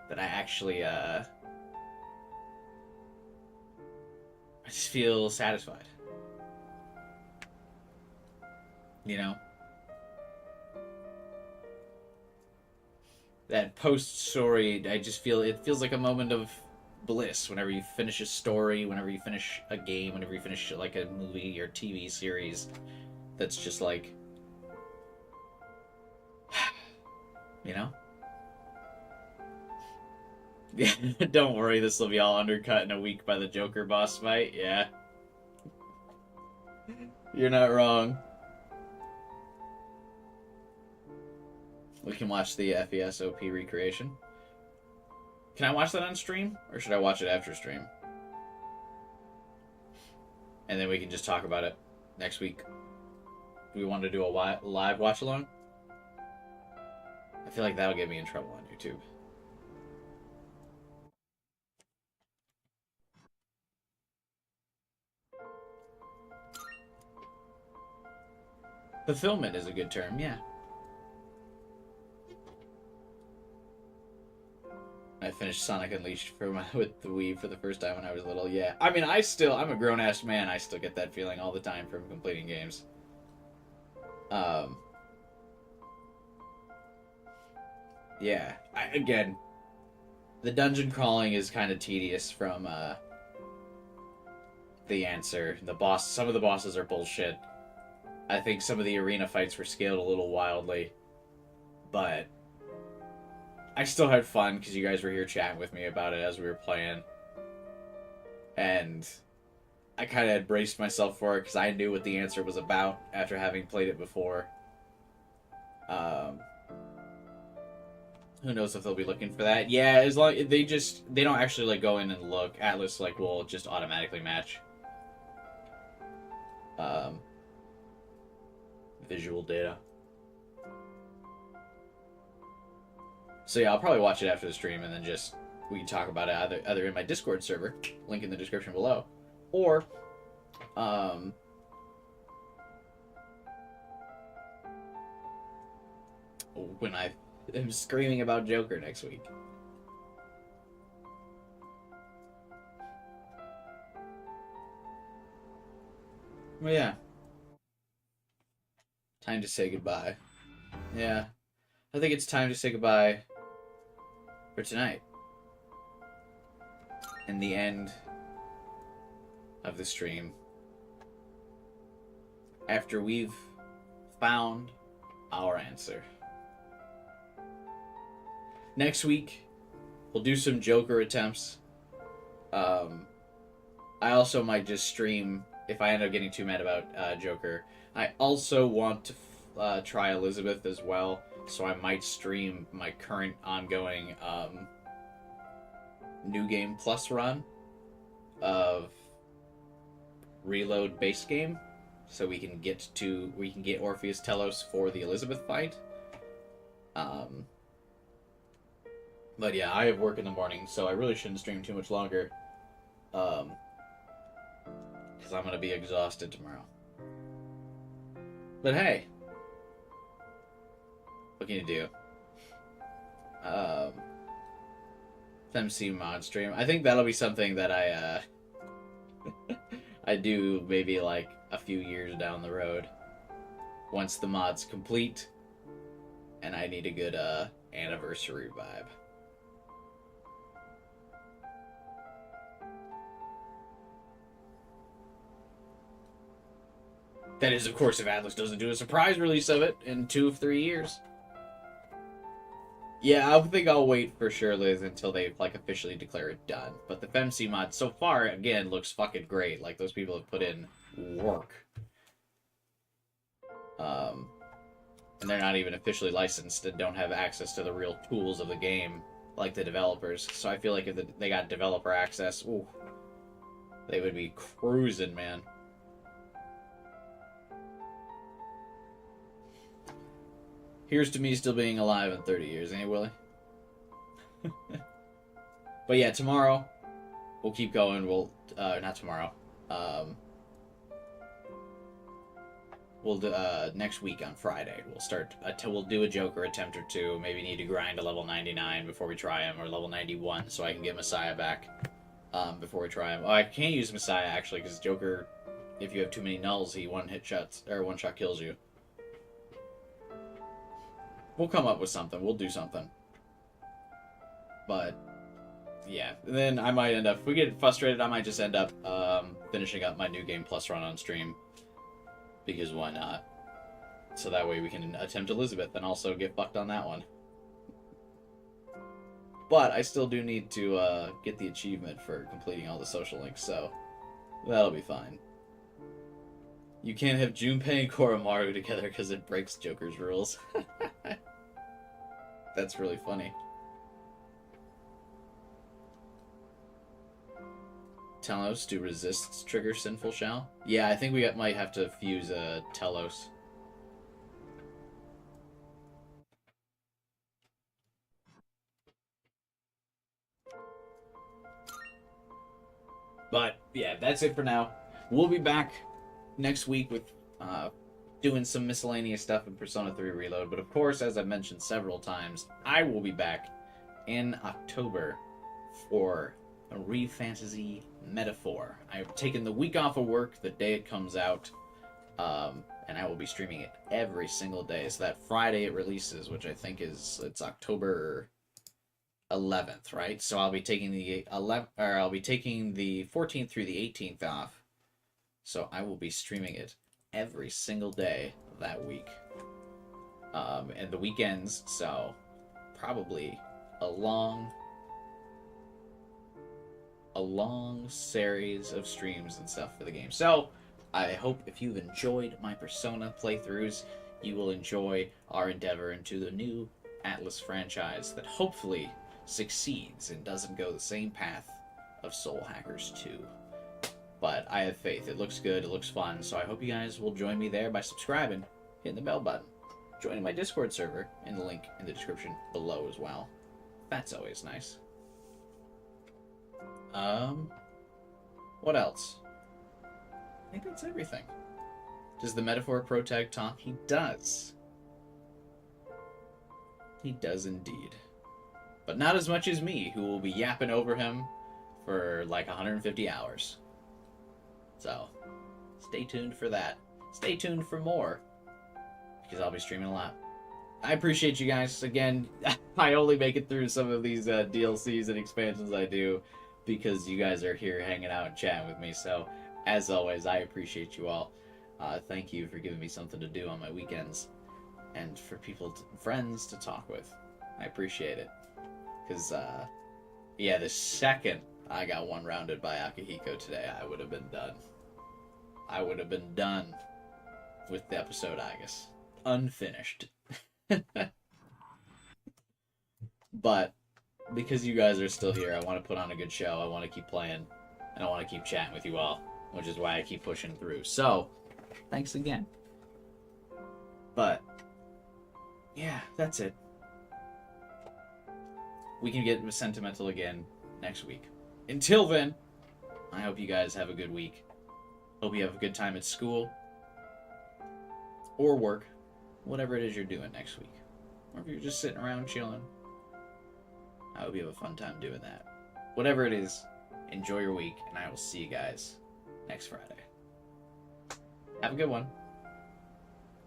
that I actually, I just feel satisfied. You know? That post-story, I just feel, it feels like a moment of bliss whenever you finish a story, whenever you finish a game, whenever you finish, like, a movie or TV series that's just, like, you know? Yeah, don't worry, this will be all undercut in a week by the Joker boss fight. Yeah. You're not wrong. We can watch the FES OP recreation. Can I watch that on stream? Or should I watch it after stream? And then we can just talk about it next week. Do we want to do a live watch along? I feel like that'll get me in trouble on YouTube. Fulfillment is a good term, yeah. I finished Sonic Unleashed with the Wii for the first time when I was little, yeah. I mean, I'm a grown-ass man, I still get that feeling all the time from completing games. Yeah. Again, the dungeon crawling is kind of tedious from, the answer. Some of the bosses are bullshit. I think some of the arena fights were scaled a little wildly, but I still had fun because you guys were here chatting with me about it as we were playing. And I kind of had braced myself for it because I knew what the answer was about after having played it before. Who knows if they'll be looking for that? Yeah, as long they don't actually like go in and look. Atlas like will just automatically match visual data. So yeah, I'll probably watch it after the stream, and then we can talk about it either in my Discord server, link in the description below, or when I am screaming about Joker next week. Well, yeah. Time to say goodbye. Yeah. I think it's time to say goodbye for tonight. And the end of the stream. After we've found our answer. Next week, we'll do some Joker attempts. I also might just stream, if I end up getting too mad about Joker. I also want to try Elizabeth as well, so I might stream my current ongoing New Game Plus run of Reload base game, so we can get Orpheus Telos for the Elizabeth fight. But yeah, I have work in the morning, so I really shouldn't stream too much longer. Because I'm going to be exhausted tomorrow. But hey. What can you do? FMC mod stream. I think that'll be something that I I do maybe like a few years down the road. Once the mod's complete. And I need a good anniversary vibe. That is, of course, if Atlas doesn't do a surprise release of it in 2 or 3 years. Yeah, I think I'll wait for sure, Liz, until they like officially declare it done. But the FMC mod so far, again, looks fucking great. Like, those people have put in work. And they're not even officially licensed and don't have access to the real tools of the game, like the developers. So I feel like if they got developer access, ooh, they would be cruising, man. Here's to me still being alive in 30 years, ain't it, Willie? But yeah, tomorrow, we'll keep going. We'll, not tomorrow. We'll do, next week on Friday, we'll start, we'll do a Joker attempt or two. Maybe need to grind to level 99 before we try him, or level 91, so I can get Messiah back, before we try him. Oh, I can't use Messiah, actually, because Joker, if you have too many nulls, he one-shot kills you. We'll come up with something. We'll do something. But, yeah. And then I might end up... If we get frustrated, I might just end up finishing up my New Game Plus run on stream. Because why not? So that way we can attempt Elizabeth and also get fucked on that one. But I still do need to get the achievement for completing all the social links, so that'll be fine. You can't have Junpei and Koromaru together because it breaks Joker's rules. That's really funny. Telos to resist trigger Sinful Shell? Yeah, I think we might have to fuse Telos. But, yeah, that's it for now. We'll be back next week with doing some miscellaneous stuff in Persona 3 Reload. But of course, as I've mentioned several times, I will be back in October for a Re-Fantasy Metaphor. I've taken the week off of work the day it comes out, and I will be streaming it every single day. So that Friday it releases, which I think it's October 11th, right? So I'll be taking the 14th through the 18th off. So I will be streaming it every single day that week. And the weekends, so probably a long series of streams and stuff for the game. So I hope if you've enjoyed my Persona playthroughs, you will enjoy our endeavor into the new Atlas franchise that hopefully succeeds and doesn't go the same path of Soul Hackers 2. But I have faith. It looks good. It looks fun. So I hope you guys will join me there by subscribing, hitting the bell button, joining my Discord server, and the link in the description below as well. That's always nice. What else? I think that's everything. Does the Metaphor Protag talk? He does. He does indeed. But not as much as me, who will be yapping over him for like 150 hours. So, stay tuned for that. Stay tuned for more, because I'll be streaming a lot. I appreciate you guys. Again, I only make it through some of these DLCs and expansions I do because you guys are here hanging out and chatting with me. So, as always, I appreciate you all. Thank you for giving me something to do on my weekends and for friends to talk with. I appreciate it. Because, yeah, the second I got one-rounded by Akihiko today, I would have been done. I would have been done with the episode Aigis. Unfinished. But because you guys are still here, I want to put on a good show. I want to keep playing, and I want to keep chatting with you all, which is why I keep pushing through. So, thanks again. But yeah, that's it. We can get sentimental again next week. Until then, I hope you guys have a good week. Hope you have a good time at school or work, whatever it is you're doing next week. Or if you're just sitting around chilling, I hope you have a fun time doing that. Whatever it is, enjoy your week, and I will see you guys next Friday. Have a good one.